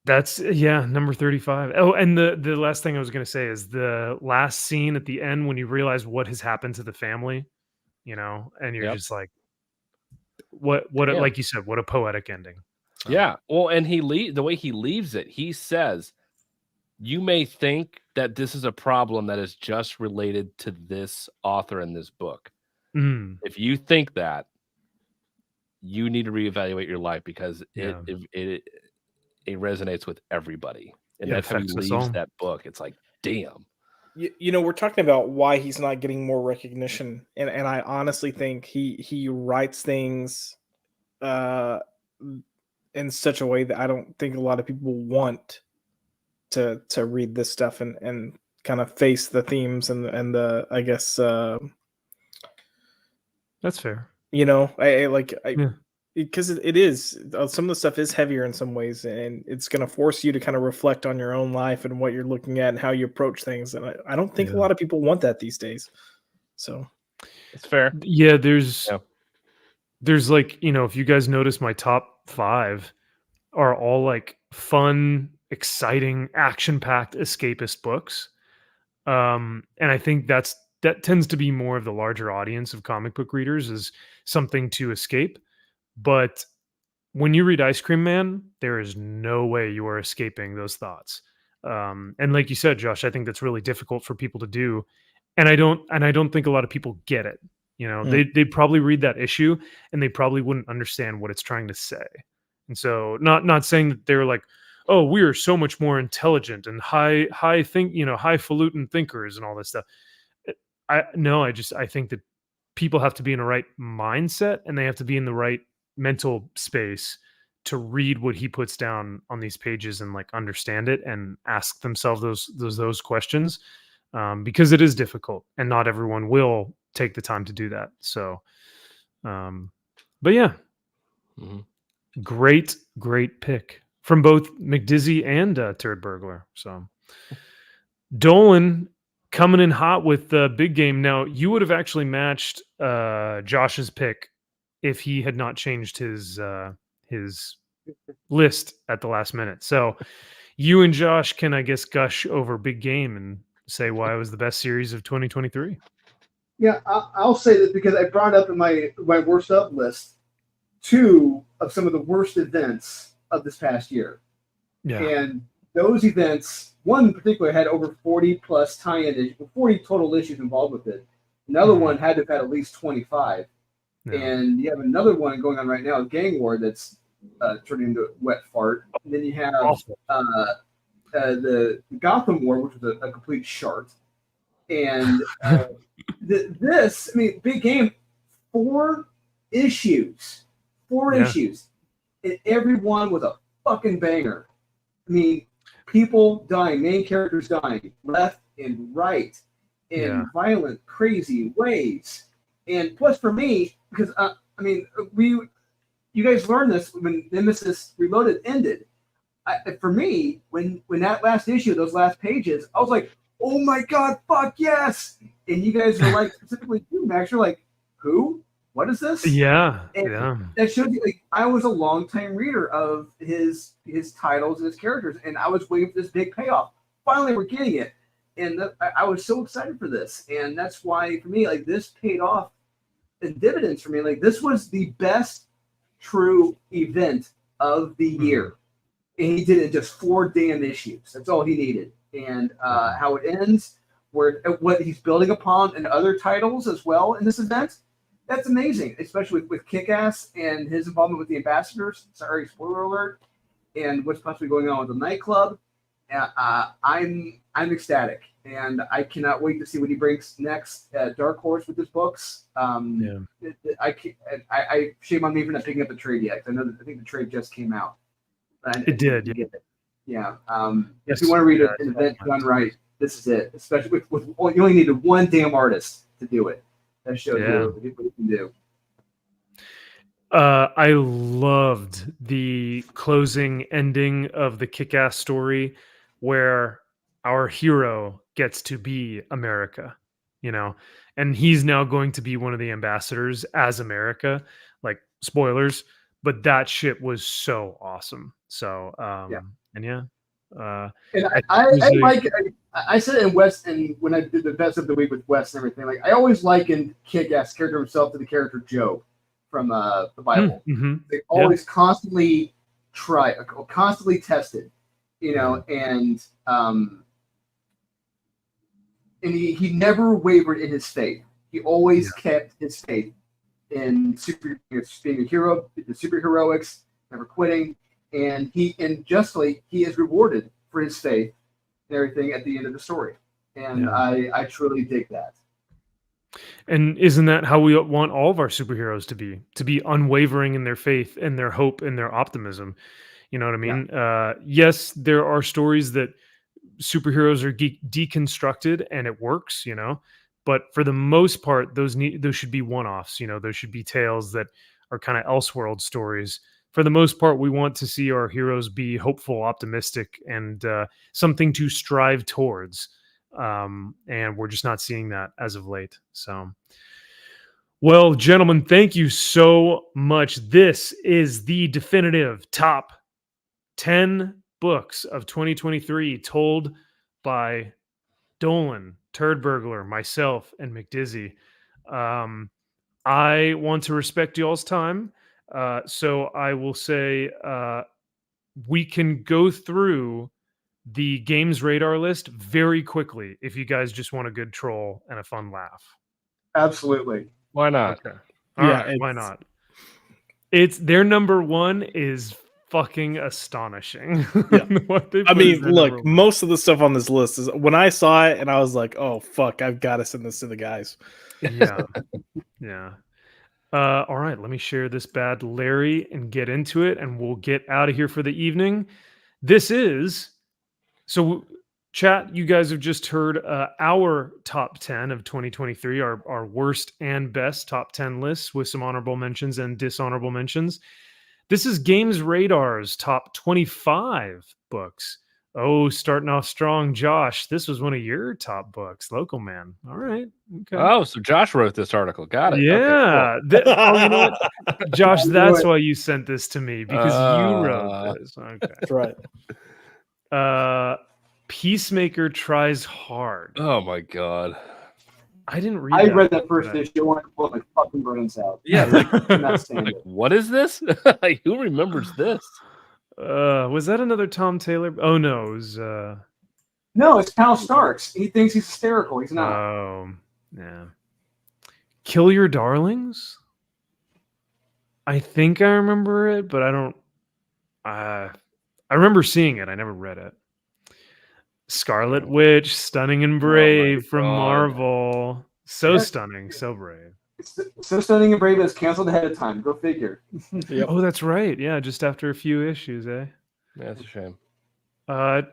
that's number 35. Oh, and the last thing I was going to say is the last scene at the end when you realize what has happened to the family, and you're just like, what like you said, what a poetic ending. So. Yeah. Well, and the way he leaves it, he says, you may think that this is a problem that is just related to this author in this book. If you think that, you need to reevaluate your life, because it resonates with everybody, and that's how he leaves that book. It's like, damn. We're talking about why he's not getting more recognition, and I honestly think he writes things in such a way that I don't think a lot of people want to read this stuff and kind of face the themes and the I guess that's fair. Because it is, some of the stuff is heavier in some ways, and it's going to force you to kind of reflect on your own life and what you're looking at and how you approach things. And I don't think a lot of people want that these days. So it's fair. Yeah, there's like, if you guys notice, my top 5 are all like fun, exciting, action-packed, escapist books. And I think that tends to be more of the larger audience of comic book readers, is something to escape. But when you read Ice Cream Man, there is no way you are escaping those thoughts. And like you said, Josh, I think that's really difficult for people to do. And I don't think a lot of people get it. They'd probably read that issue and they probably wouldn't understand what it's trying to say. And so not saying that they're like, oh, we are so much more intelligent and highfalutin thinkers and all this stuff. I think that people have to be in the right mindset and they have to be in the right mental space to read what he puts down on these pages and like understand it and ask themselves those questions, because it is difficult and not everyone will take the time to do that. So, but yeah, great pick from both McDizzy and Turd Burglar. So Dolan coming in hot with the big game. Now, you would have actually matched Josh's pick if he had not changed his list at the last minute. So you and Josh can, I guess, gush over big game and say why it was the best series of 2023. Yeah, I'll say that because I brought up in my worst up list 2 of some of the worst events of this past year. Yeah. And those events, one in particular had over 40 plus tie-in, 40 total issues involved with it. Another one had to have had at least 25. Yeah. And you have another one going on right now, Gang War, that's turning into a wet fart. And then you have the Gotham War, which was a complete shart. And big game, 4 issues. 4 issues. And every one was a fucking banger. I mean, people dying, main characters dying, left and right, in violent, crazy ways. And plus for me, because you guys learned this when Nemesis Reloaded ended. For me, when that last issue, those last pages, I was like, oh my god, fuck yes! And you guys are like, specifically you, Max, you're like, who? What is this? Yeah, and that shows you, like, I was a long-time reader of his titles and his characters, and I was waiting for this big payoff. Finally, we're getting it, and I was so excited for this, and that's why, for me, like, this paid off in dividends for me. Like, this was the best true event of the year, and he did it in just 4 damn issues. That's all he needed, and how it ends, what he's building upon in other titles as well in this event. That's amazing, especially with Kick-Ass and his involvement with the ambassadors. Sorry, spoiler alert. And what's possibly going on with the nightclub. I'm ecstatic, and I cannot wait to see what he brings next at Dark Horse with his books. I shame on me for not picking up the trade yet. I think the trade just came out. It did. Yeah. If you want to read an event done right, this is it. Especially with you only needed 1 damn artist to do it. That shows you what you can do. I loved the closing ending of the Kick-Ass story where our hero gets to be America, and he's now going to be one of the ambassadors as America. Like, spoilers, but that shit was so awesome. So, I said it in West, and when I did the best of the week with West and everything, like, I always likened Kick-Ass character himself to the character Job from the Bible. They always constantly tested, and he never wavered in his faith. He always kept his faith in being a hero, the superheroics, never quitting, and justly he is rewarded for his faith and everything at the end of the story. And I truly dig that. And isn't that how we want all of our superheroes to be unwavering in their faith and their hope and their optimism? You know what I mean? Yes, there are stories that superheroes are deconstructed and it works, but for the most part, those should be one-offs. Those should be tales that are kind of Elseworld stories. For the most part, we want to see our heroes be hopeful, optimistic, and something to strive towards. And we're just not seeing that as of late. So, well, gentlemen, thank you so much. This is the definitive top 10 books of 2023 told by Dolan, Turd Burglar, myself, and McDizzy. I want to respect y'all's time. So I will say we can go through the games radar list very quickly if you guys just want a good troll and a fun laugh. Absolutely. Why not? Okay. All right, why not? It's their number 1 is fucking astonishing. Yeah. What they I put mean, as their look, number one. most of the stuff on this list is when I saw it and I was like, oh fuck, I've got to send this to the guys. Yeah. Yeah. All right, let me share this bad Larry and get into it, and we'll get out of here for the evening. This is so chat. You guys have just heard our top 10 of 2023, our worst and best top 10 lists with some honorable mentions and dishonorable mentions. This is Games Radar's top 25 books. Oh, starting off strong, Josh. This was one of your top books, Local Man. All right. Okay. Oh, so Josh wrote this article. Got it. Yeah. Okay, Oh, you know what? Josh, I that's knew it. why you sent this to me, because you wrote this. Okay. That's right. Peacemaker Tries Hard. cool. Oh my god. I didn't read I that. read that first but issue. I wanted to blow my fucking brains out. Yeah, I cannot stand Like, it. what is this? Like, who remembers this? was that another Tom Taylor? Oh no, it was No, it's Cal Starks. He thinks he's hysterical. He's not. oh yeah. Kill Your Darlings? I think I remember it, but I don't I remember seeing it. I never read it. Scarlet Witch, Stunning and Brave from God. Marvel. So Yeah. stunning, so brave. It's so stunning and brave that it's canceled ahead of time. Go figure. Yep. Oh, that's right. Yeah, just after a few issues, eh? Yeah, that's a shame.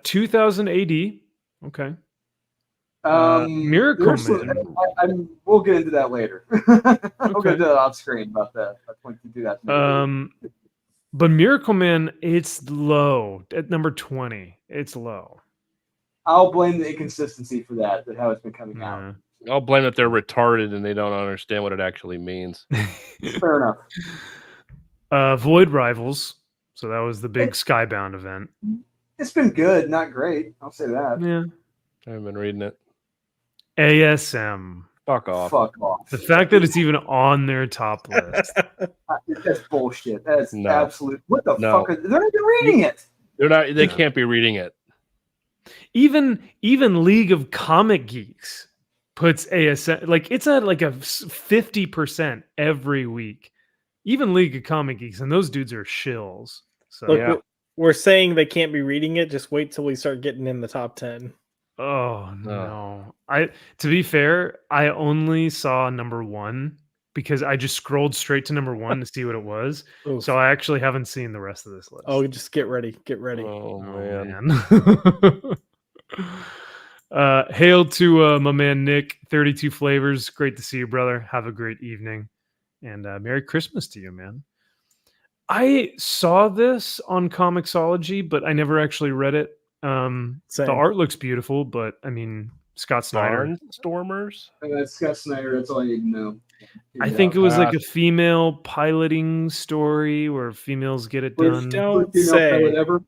2000 AD. Okay. Miracle there's some- Man. we'll get into that later. We'll Okay. get into that off screen about that. I want to do that. But Miracle Man, it's low at number 20. It's low. I'll blame the inconsistency for that. How it's been coming out. Yeah. I'll blame that they're retarded and they don't understand what it actually means. Fair enough. Void Rivals. So that was the big Skybound event. It's been good, not great. I'll say that. Yeah. I haven't been reading it. ASM. Fuck off. Fuck off. The fact that it's even on their top list. That's bullshit. That's No. absolute. What the No. fuck? They're not even reading it. They're not. They can't be reading it. Even League of Comic Geeks puts ASM like it's at like a 50% every week. Even League of Comic Geeks, and those dudes are shills. So Look, Yeah. we're saying they can't be reading it. Just wait till we start getting in the top 10. oh no. To be fair, I only saw number 1 because I just scrolled straight to number 1 to see what it was. Oof. So I actually haven't seen the rest of this list. Oh, just get ready. Get ready. Oh, Oh, man. Hail to my man Nick, 32 Flavors. Great to see you, brother. Have a great evening. And Merry Christmas to you, man. I saw this on Comixology, but I never actually read it. The Same. art looks beautiful, but I mean, Scott Snyder. Barnstormers? That's Scott Snyder. That's all I need to know. I think it was like Ah. a female piloting story where females get it done. Don't Female say. pilot ever.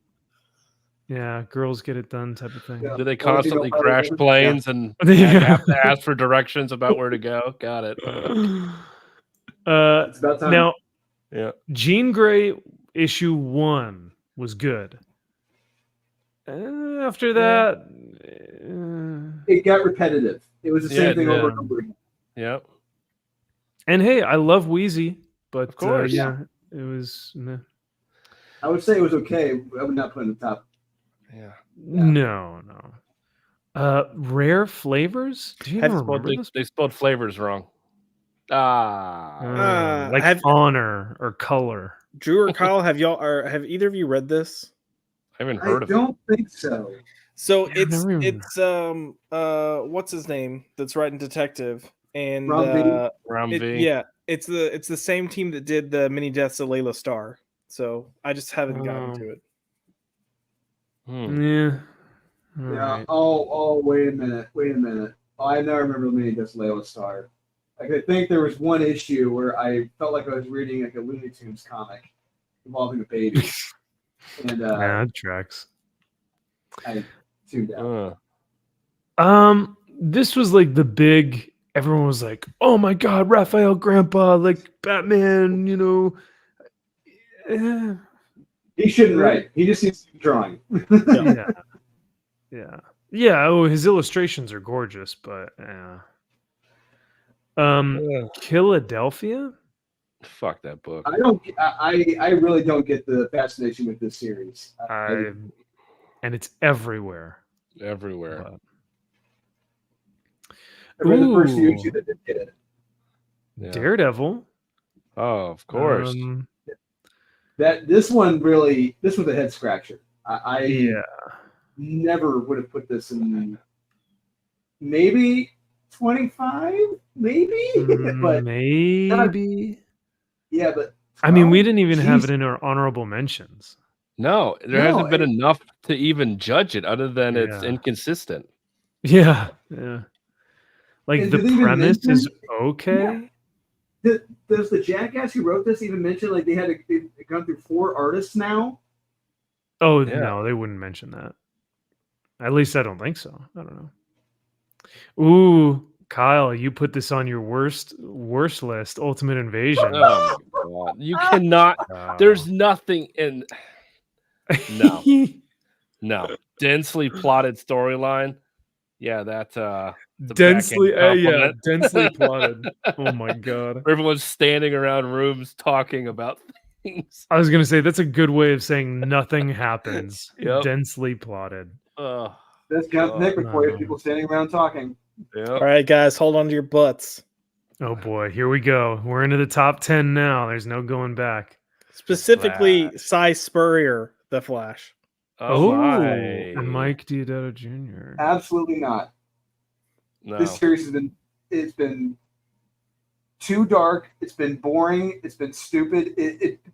Yeah, girls get it done type of thing. Yeah. Do they Or female constantly pilot crash ever? planes and Yeah. have to ask for directions about where to go? Got it. It's about time. Now, Yeah. Jean Grey issue 1 was good. After that, It got repetitive. It was the Yeah, same it thing over did. and over again. Yep. and hey, I love Wheezy, but Of course. yeah, it was meh. I would say it was okay. I would not put it in the top. Yeah. No. Rare Flavors? Do you Had even spelled- remember they, this? they spelled flavors wrong. Like have- honor or color. Drew or Kyle, have either of you read this? I haven't I heard of it. don't think so. So Yeah, I've never even- it's what's his name that's writing detective and Rob V. Round V. yeah, it's the same team that did the mini deaths of Layla Starr. So I just haven't gotten to it. Hmm. Yeah. Yeah. Alright. Oh, wait a minute. Oh, I now remember Mini Deaths Layla Star. Like, I think there was one issue where I felt like I was reading like a Looney Tunes comic involving a baby. And Yeah, that tracks. I tuned out. This was like the big. Everyone was like, "Oh my God, Raphael Grandpa, like Batman," you know. He shouldn't write. He just needs to keep drawing. Yeah. Oh, his illustrations are gorgeous, but yeah. Yeah. Philadelphia. Fuck that book. I really don't get the fascination with this series. And it's everywhere. Everywhere. I read the first few Ooh. issues that did get it. Yeah. Daredevil. Oh, of course. This one was a head scratcher. I never would have put this in maybe 25, maybe, but maybe. Yeah, but I mean, we didn't even have it in our honorable mentions. No, there hasn't been enough to even judge it, other than it's inconsistent. Yeah. Like And the did they even premise mention- is okay. Does the jackass who wrote this even mention like they've gone through 4 artists now? Oh Yeah. no, they wouldn't mention that. At least I don't think so. I don't know. Ooh, Kyle, you put this on your worst list, Ultimate Invasion. Oh my god. You cannot there's nothing in No. Densely plotted storyline. Yeah, that's densely compliment. densely plotted. Oh my god. Everyone's standing around rooms talking about things. I was gonna say that's a good way of saying nothing happens. Yep. Densely plotted. Oh, That's Captain Nick for you. no. People standing around talking. yeah. All right, guys, hold on to your butts. Oh boy, here we go. We're into the top 10 now. There's no going back. Specifically, Cy Spurrier, the Flash. Oh, my. and Mike Diodato Jr. Absolutely not. No. This series it's been too dark. It's been boring. It's been stupid.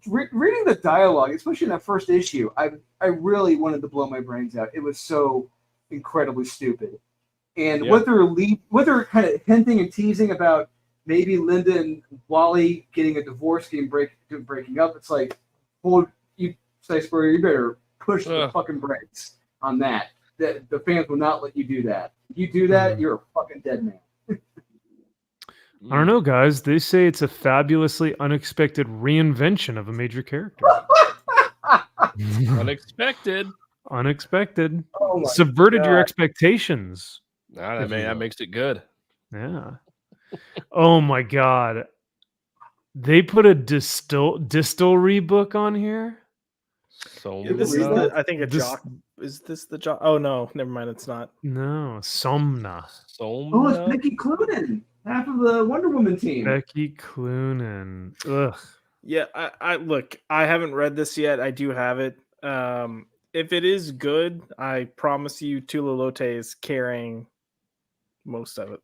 Reading the dialogue, especially in that first issue, I really wanted to blow my brains out. It was so incredibly stupid. And what they're kind of hinting and teasing about maybe Linda and Wally getting a divorce, breaking up. It's like, hold you, Spurrier, you better push the fucking brakes on that. The fans will not let you do that. If you do that, you're a fucking dead man. I don't know, guys. They say it's a fabulously unexpected reinvention of a major character. Unexpected. Unexpected. Oh my Subverted your God. expectations. Nah, that makes it good. Yeah. Oh my god. They put a distillery book on here. So This is I think a This- jock. Is this the jock? Oh no, never mind. It's not. No, Somna. Oh, it's Becky Cloonan, half of the Wonder Woman team. Becky Cloonan. Ugh. Yeah, I look. I haven't read this yet. I do have it. If it is good, I promise you, Tula Lote is carrying most of it.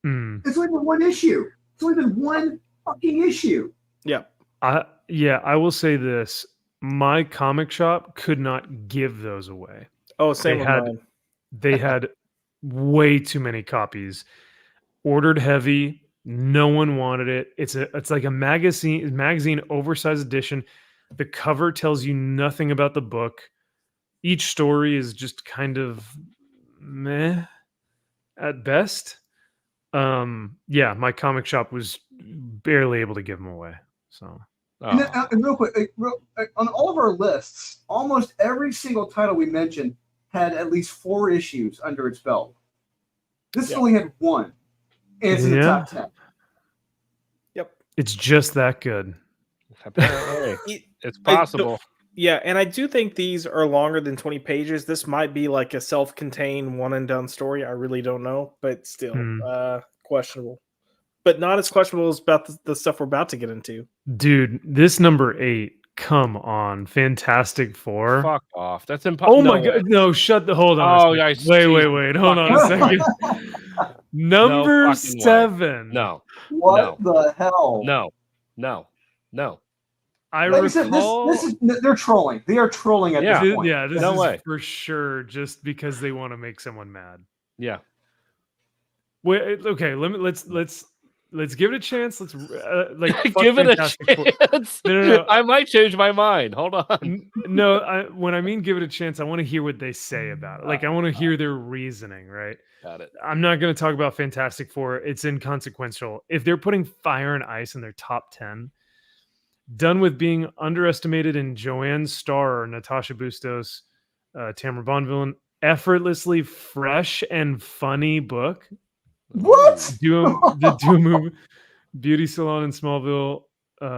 Mm. It's only been one issue. It's only been one fucking issue. Yeah. I will say this. My comic shop could not give those away. Oh, same with mine. They had way too many copies. Ordered heavy. No one wanted it. It's like a magazine oversized edition. The cover tells you nothing about the book. Each story is just kind of meh at best. My comic shop was barely able to give them away. So And, then, and real quick, on all of our lists, almost every single title we mentioned had at least 4 issues under its belt. This only had 1, and it's in the top 10. Yep. It's just that good. Apparently, it's possible. Yeah, and I do think these are longer than 20 pages. This might be like a self-contained one-and-done story. I really don't know, but still questionable. But not as questionable as about the stuff we're about to get into. Dude, this number 8, come on. Fantastic Four. Fuck off. That's impossible. Oh my god. No, hold on. Oh, guys. Wait. Hold on a second. Number 7. No. What the hell? No. I Like recall. I said, they're trolling. They are trolling at this point. Yeah, this No is way. for sure just because they want to make someone mad. Yeah. Wait, okay, let's give it a chance. Let's Give it a Fantastic Four. chance. No. I might change my mind. Hold on. No, when I mean give it a chance, I want to hear what they say about it. Like I want to hear their reasoning, right? Got it. I'm not going to talk about Fantastic Four. It's inconsequential. If they're putting Fire and Ice in their top 10, done with being underestimated in Joanne Starr, Natasha Bustos, Tamara Bonvillain, effortlessly fresh and funny book. What? The Doom Beauty Salon in Smallville,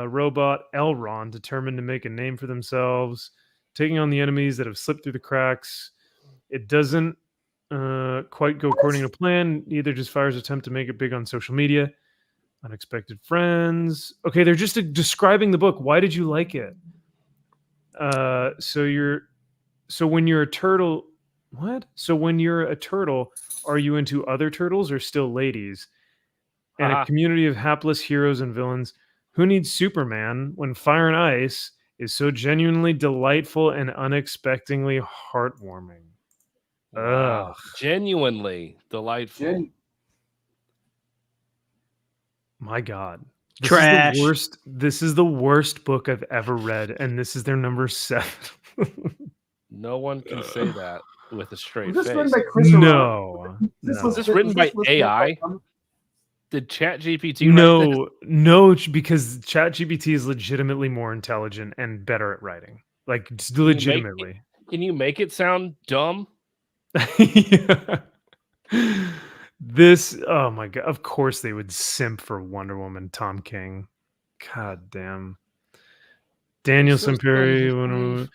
robot Elrond, determined to make a name for themselves, taking on the enemies that have slipped through the cracks. It doesn't quite go according to plan. Neither does Fire's attempt to make it big on social media. Unexpected friends. Okay, they're just describing the book. Why did you like it? So when you're a turtle, what? So when you're a turtle, are you into other turtles or still ladies? And a community of hapless heroes and villains. Who needs Superman when Fire and Ice is so genuinely delightful and unexpectedly heartwarming? Wow. Ugh. Genuinely delightful. My God. This Trash. Is the worst. This is the worst book I've ever read, and this is their number 7. No one can say that with a straight Was this face. written by Chris No. Was this written by AI? Did ChatGPT No, no, because ChatGPT is legitimately more intelligent and better at writing. Like, legitimately. Can you make it sound dumb? Yeah. This, oh my God. Of course they would simp for Wonder Woman, Tom King. God damn. Daniel Simperi,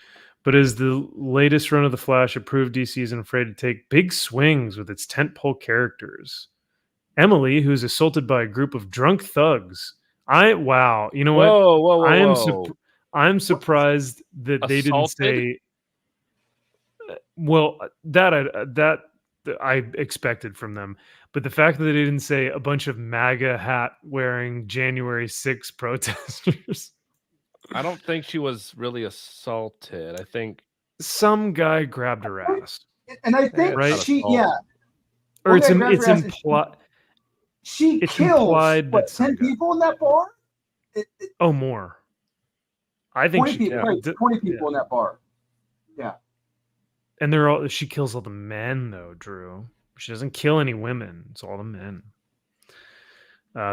but as the latest run of The Flash, it proved DC isn't afraid to take big swings with its tentpole characters. Emily, who's assaulted by a group of drunk thugs. Wow. You know what? Whoa. I'm surprised that they didn't say. Well, that I expected from them, but the fact that they didn't say a bunch of MAGA hat wearing January 6 protesters. I don't think she was really assaulted. I think some guy grabbed her ass, and I think right? Or it's implied. It's implied that 10 people in that bar. More. I think 20 people in that bar. Yeah. And she kills all the men though, Drew. She doesn't kill any women. It's all the men.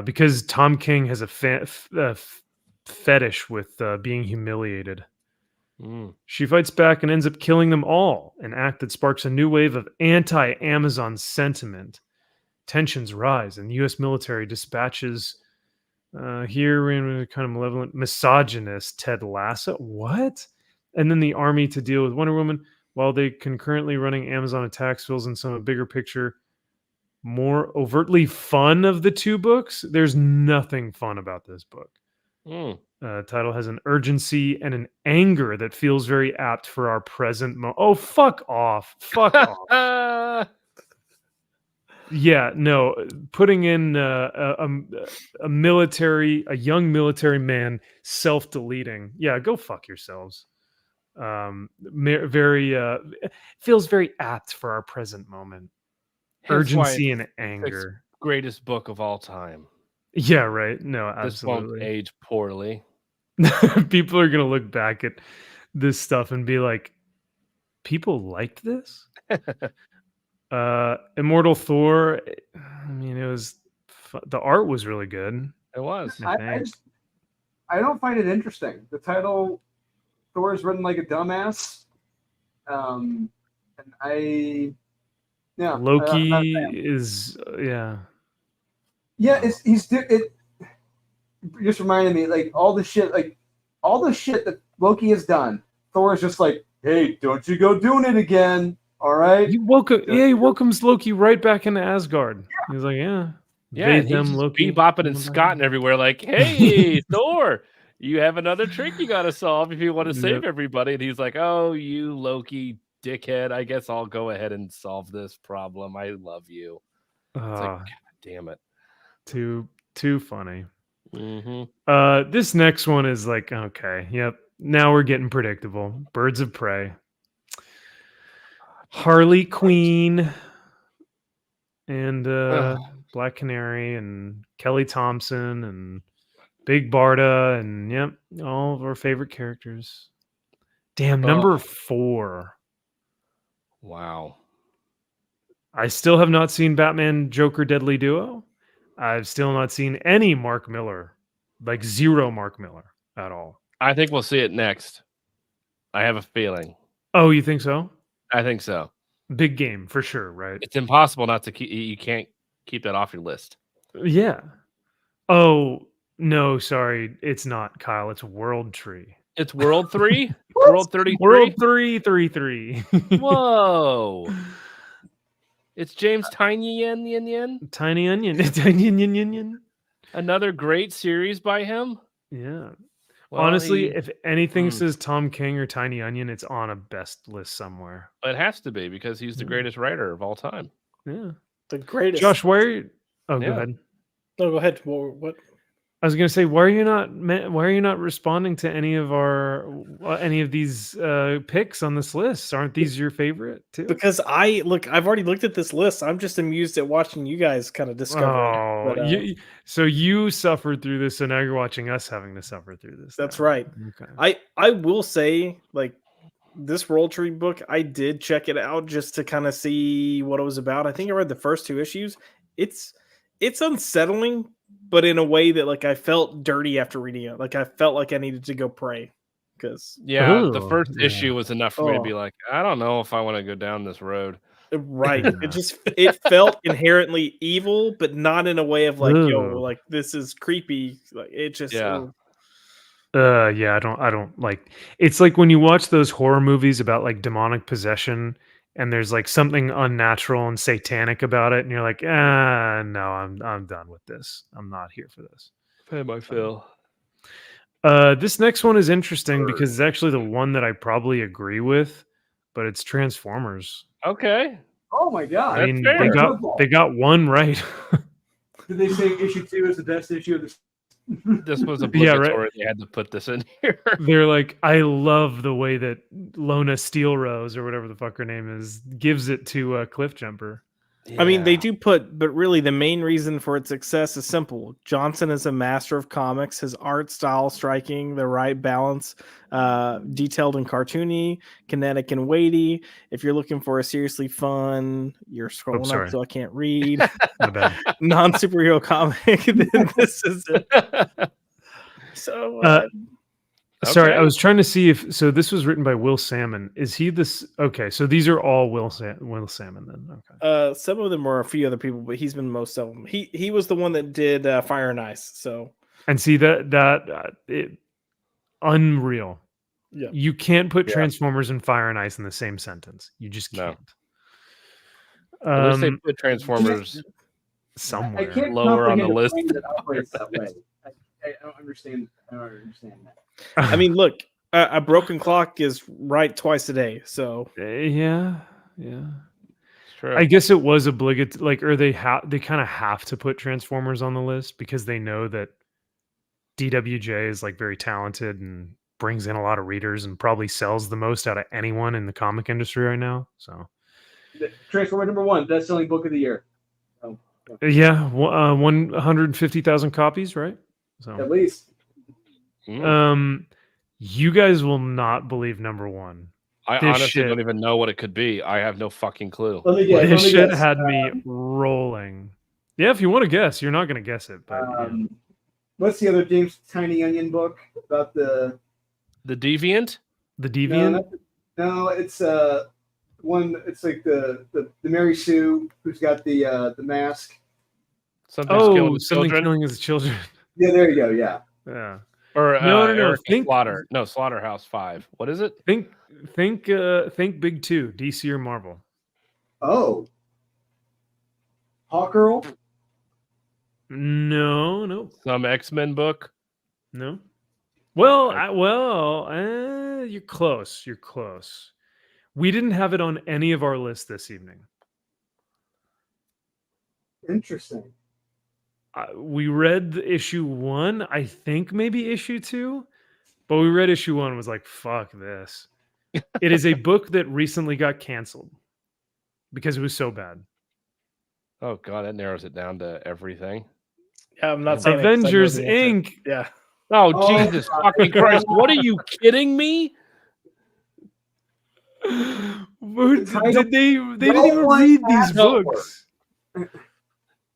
Because Tom King has a fetish with being humiliated. She fights back and ends up killing them all, an act that sparks a new wave of anti-Amazon sentiment. Tensions rise, and the U.S. military dispatches here in kind of malevolent misogynist Ted Lasso. What? And then the army to deal with Wonder Woman, while they concurrently running Amazon attacks, fills in some bigger picture, more overtly fun of the two books. There's nothing fun about this book. Title has an urgency and an anger that feels very apt for our present Oh, fuck off. Fuck off. Yeah, no, putting in a young military man self-deleting. Yeah, go fuck yourselves. Feels very apt for our present moment. Urgency and anger. Greatest book of all time. Yeah, right. No, absolutely. This won't age poorly. People are gonna look back at this stuff and be like, people liked this? Immortal Thor, I mean, it was the art was really good. It was. I don't find it interesting. The title, Thor is written like a dumbass. And Loki is it just reminded me, like, all the shit that Loki has done. Thor is just like, hey, don't you go doing it again. All right. He welcomes Loki right back into Asgard. Yeah. He's like, he's just Loki bebopping and scotting everywhere, like, hey, Thor, you have another trick you got to solve if you want to save everybody. And he's like, oh, you Loki dickhead, I guess I'll go ahead and solve this problem. I love you. It's like, God damn it. Too funny. This next one is like, okay, yep. Now we're getting predictable. Birds of Prey. Harley Quinn and Black Canary and Kelly Thompson and Big Barda and all of our favorite characters. Damn, number 4. Wow. I still have not seen Batman Joker Deadly Duo. I've still not seen any Mark Miller, like zero Mark Miller at all. I think we'll see it next. I have a feeling. Oh, you think so? I think so. Big game for sure, right? It's impossible not to keep. You can't keep that off your list. Yeah. Oh, No, sorry, it's not, Kyle. It's World Tree. It's World 3? World 33? World 333. Whoa. It's James Tiny Yen. Tiny Onion. Tiny Onion. Another great series by him. Yeah. Well, Honestly, if anything Hmm. says Tom King or Tiny Onion, it's on a best list somewhere. It has to be because he's the greatest writer of all time. Yeah. The greatest. Josh, why are you... Oh, Yeah. go ahead. No, go ahead. What? I was gonna say, why are you not responding to any of these picks on this list? Aren't these your favorite too? Because I've already looked at this list. I'm just amused at watching you guys kind of discover. Oh, But, so you suffered through this, so now you're watching us having to suffer through this. that's now. right. Okay. I will say, like, this World Tree book, I did check it out just to kind of see what it was about. I think I read the first 2 issues. It's unsettling, but in a way that, like, I felt dirty after reading it. Like, I felt like I needed to go pray. Because the Ooh, first yeah. issue was enough for me to be like, I don't know if I want to go down this road. right, it felt inherently evil, but not in a way of like, yo, Ooh. like this is creepy. Like it just Yeah. Yeah, I don't like. It's like when you watch those horror movies about like demonic possession, and there's like something unnatural and satanic about it, and you're like, no, I'm done with this. I'm not here for this. Pay my fill. This next one is interesting because it's actually the one that I probably agree with, but it's Transformers. Okay. Oh my god! I mean, fair. they got one right. Did they say issue 2 is the best issue of this? This was Yeah, obligatory. right. They had to put this in here. They're like, I love the way that Lona Steelrose or whatever the fuck her name is gives it to Cliff Jumper. I mean, they do put, but really the main reason for its success is simple. Johnson is a master of comics. His art style striking, the right balance, detailed and cartoony, kinetic and weighty. If you're looking for a seriously fun, you're scrolling sorry. up so I can't read, My bad. non-superhero comic, then this is it. So, Sorry, Okay. I was trying to see if this was written by Will Salmon. Is he this? Okay, so these are all Will Salmon then. Okay. some of them were a few other people, but he's been most of them. He was the one that did Fire and Ice. So, And see unreal. yeah. You can't put Transformers and Fire and Ice in the same sentence. You just No. can't. At least they put Transformers Somewhere. I can't lower on the comprehend a list. brain that operates that way. I don't understand. I don't understand that. I mean, look, a broken clock is right twice a day. So, Yeah. True. I guess it was obligatory, like, or they kind of have to put Transformers on the list because they know that DWJ is like very talented and brings in a lot of readers and probably sells the most out of anyone in the comic industry right now. So, Transformer #1, best-selling book of the year. yeah, 150,000 copies, right? So, At least. you guys will not believe number one. I this honestly shit- don't even know what it could be. I have no fucking clue. Let me guess. This let me shit guess. had me rolling. Yeah, if you want to guess, you're not going to guess it. But yeah. What's the other James Tiny Onion book about the Deviant? The Deviant? No, it's one. It's like the Mary Sue who's got the mask. Something's killing the something children? killing his children. Yeah, there you go. Yeah. Yeah. Or No. Eric Think Slaughterhouse 5. What is it? Think Big Two, DC or Marvel. Oh. Hawkgirl. No. Some X-Men book? No. Well, you're close. You're close. We didn't have it on any of our lists this evening. Interesting. We read issue 1, I think maybe issue 2, but we read issue 1 and was like, fuck this. It is a book that recently got canceled because it was so bad. Oh god, that narrows it down to everything. yeah, I'm not saying it 'cause I know Avengers the answer. Inc. Yeah. Oh, Jesus fucking Christ. What are you kidding me? They didn't even one read these asked for. books.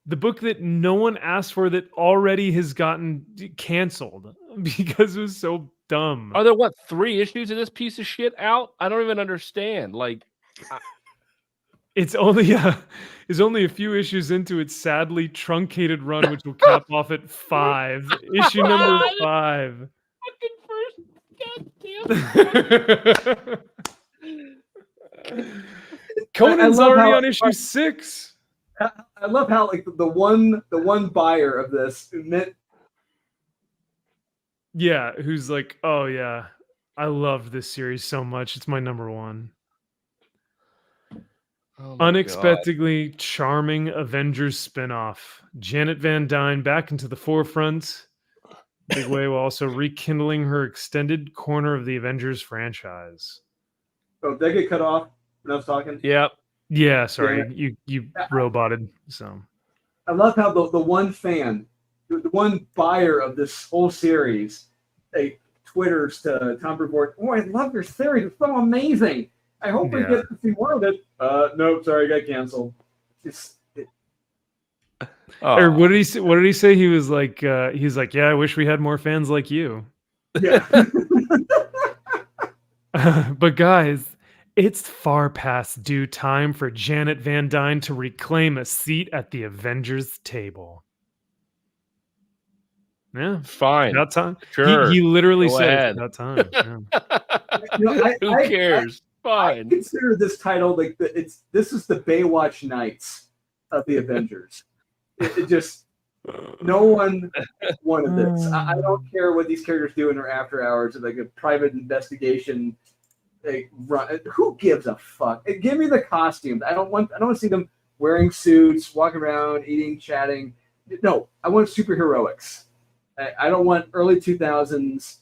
The book that no one asked for that already has gotten canceled because it was so dumb. Are there 3 issues of this piece of shit out? I don't even understand. Like It's only a few issues into its sadly truncated run, which will cap off at 5. Issue number 5. Conan's love already how- on issue 6. I love how like the one buyer of this admit. Yeah, who's like, oh yeah, I love this series so much. It's my number 1. Oh my Unexpectedly charming Avengers spinoff. Janet Van Dyne back into the forefront. Big way while also rekindling her extended corner of the Avengers franchise. Oh, did I get cut off when I was talking? Yep. Yeah, sorry, you roboted. So I love how the one fan, the one buyer of this whole series, they twitters to Tom Brevoort, "Oh, I love your series. It's so amazing. I hope we get to see more of it." Nope, sorry, got canceled. Or what did he say? What did he say? He was like, yeah, I wish we had more fans like you. Yeah. But guys, it's far past due time for Janet Van Dyne to reclaim a seat at the Avengers table. Yeah, Fine. about time. Sure. He literally Go said ahead. it's about time. Yeah. Who cares? I Fine. consider this title like this is the Baywatch Nights of the Avengers. It just no one wanted this. I don't care what these characters do in their after hours, like a private investigation. Who gives a fuck? Give me the costumes. I don't want to see them wearing suits, walking around, eating, chatting. No, I want superheroics. I don't want early 2000s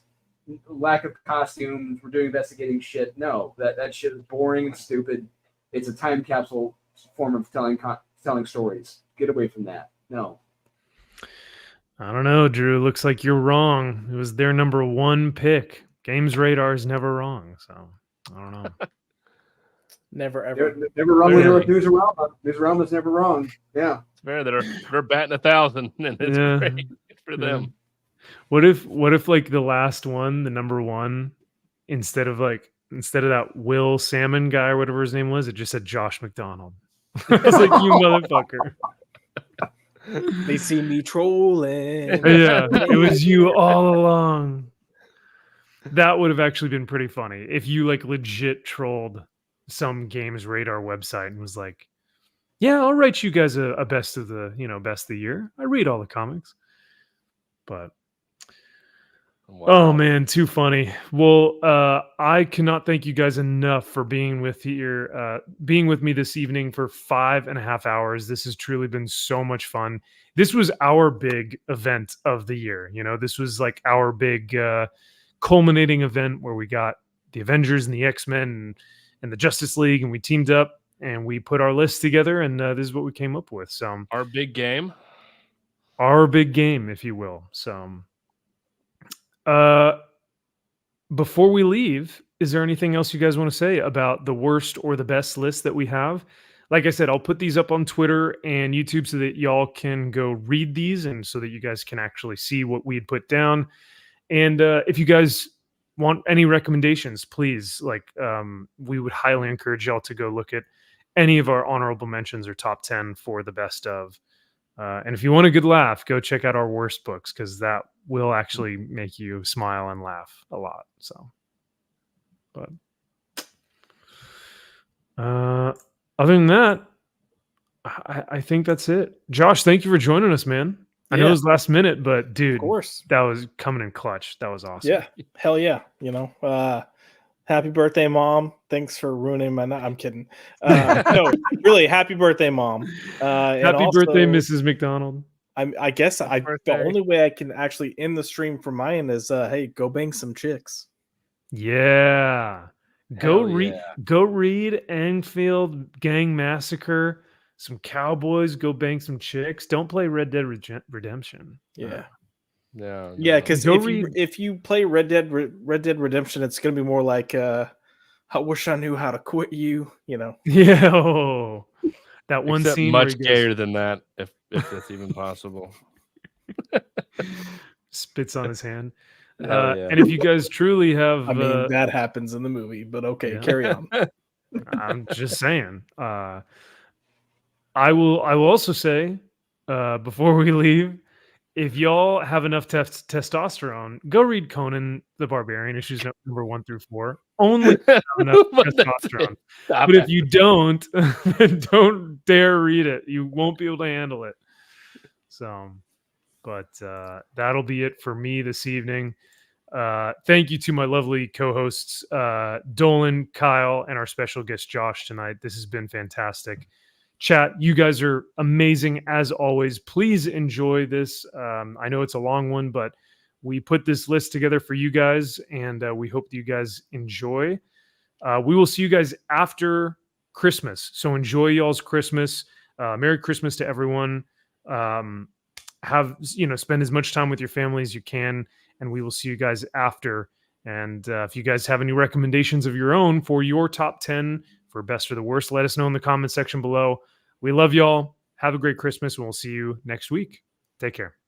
lack of costumes. We're doing investigating shit. No, that shit is boring and stupid. It's a time capsule form of telling stories. Get away from that. No. I don't know, Drew. Looks like you're wrong. It was their number 1 pick. Games Radar is never wrong, so I don't know. Never ever. Never wrong with Newsarama. Newsarama's never wrong. Yeah. It's fair. They're batting 1,000, and it's great for them. What if like the last one, the number 1, instead of that Will Salmon guy or whatever his name was, it just said Josh McDonald. It's like, you motherfucker. They see me trolling. Yeah, it was you all along. That would have actually been pretty funny if you like legit trolled some Games Radar website and was like, yeah, I'll write you guys a best of the year. I read all the comics. But oh man, too funny. Well, I cannot thank you guys enough for being with me this evening for 5.5 hours. This has truly been so much fun. This was our big event of the year. This was like our big culminating event where we got the Avengers and the X-Men and the Justice League, and we teamed up and we put our list together, and this is what we came up with. So our big game, if you will. So before we leave, is there anything else you guys want to say about the worst or the best list that we have? Like I said, I'll put these up on Twitter and YouTube so that y'all can go read these and so that you guys can actually see what we had put down. And if you guys want any recommendations, please, we would highly encourage y'all to go look at any of our honorable mentions or top 10 for the best of. And if you want a good laugh, go check out our worst books, because that will actually make you smile and laugh a lot. So, but other than that, I think that's it. Josh, thank you for joining us, man. I know it was last minute, but dude, of course, that was coming in clutch. That was awesome. Yeah, hell yeah. Happy birthday, Mom. Thanks for ruining my night. I'm kidding. No, really, happy birthday, Mom. Happy birthday, Mrs. McDonald. I guess the only way I can actually end the stream from my end is, hey, go bang some chicks. Yeah. Go read Enfield Gang Massacre, some cowboys, go bang some chicks. Don't play Red Dead Redemption. Yeah. No. Yeah, because if you play Red Dead Redemption, it's gonna be more like I wish I knew how to quit you, Yeah, that one Except scene much gayer than that, if that's even possible. Spits on his hand. Yeah. And if you guys truly have that happens in the movie, but okay, carry on. I'm just saying. I will also say before we leave, if y'all have enough testosterone, go read Conan the Barbarian issues number 1 through 4. Only if you have enough But that's testosterone. it. Stop But if it. you don't, then don't dare read it. You won't be able to handle it. So, but that'll be it for me this evening. Thank you to my lovely co-hosts, Dolan, Kyle, and our special guest Josh tonight. This has been fantastic. Chat, you guys are amazing as always. Please enjoy this. I know it's a long one, but we put this list together for you guys, and we hope that you guys enjoy. We will see you guys after Christmas, so enjoy y'all's Christmas. Merry Christmas to everyone. Spend as much time with your family as you can, and we will see you guys after. And if you guys have any recommendations of your own for your top 10 for best or the worst, let us know in the comment section below. We love y'all. Have a great Christmas, and we'll see you next week. Take care.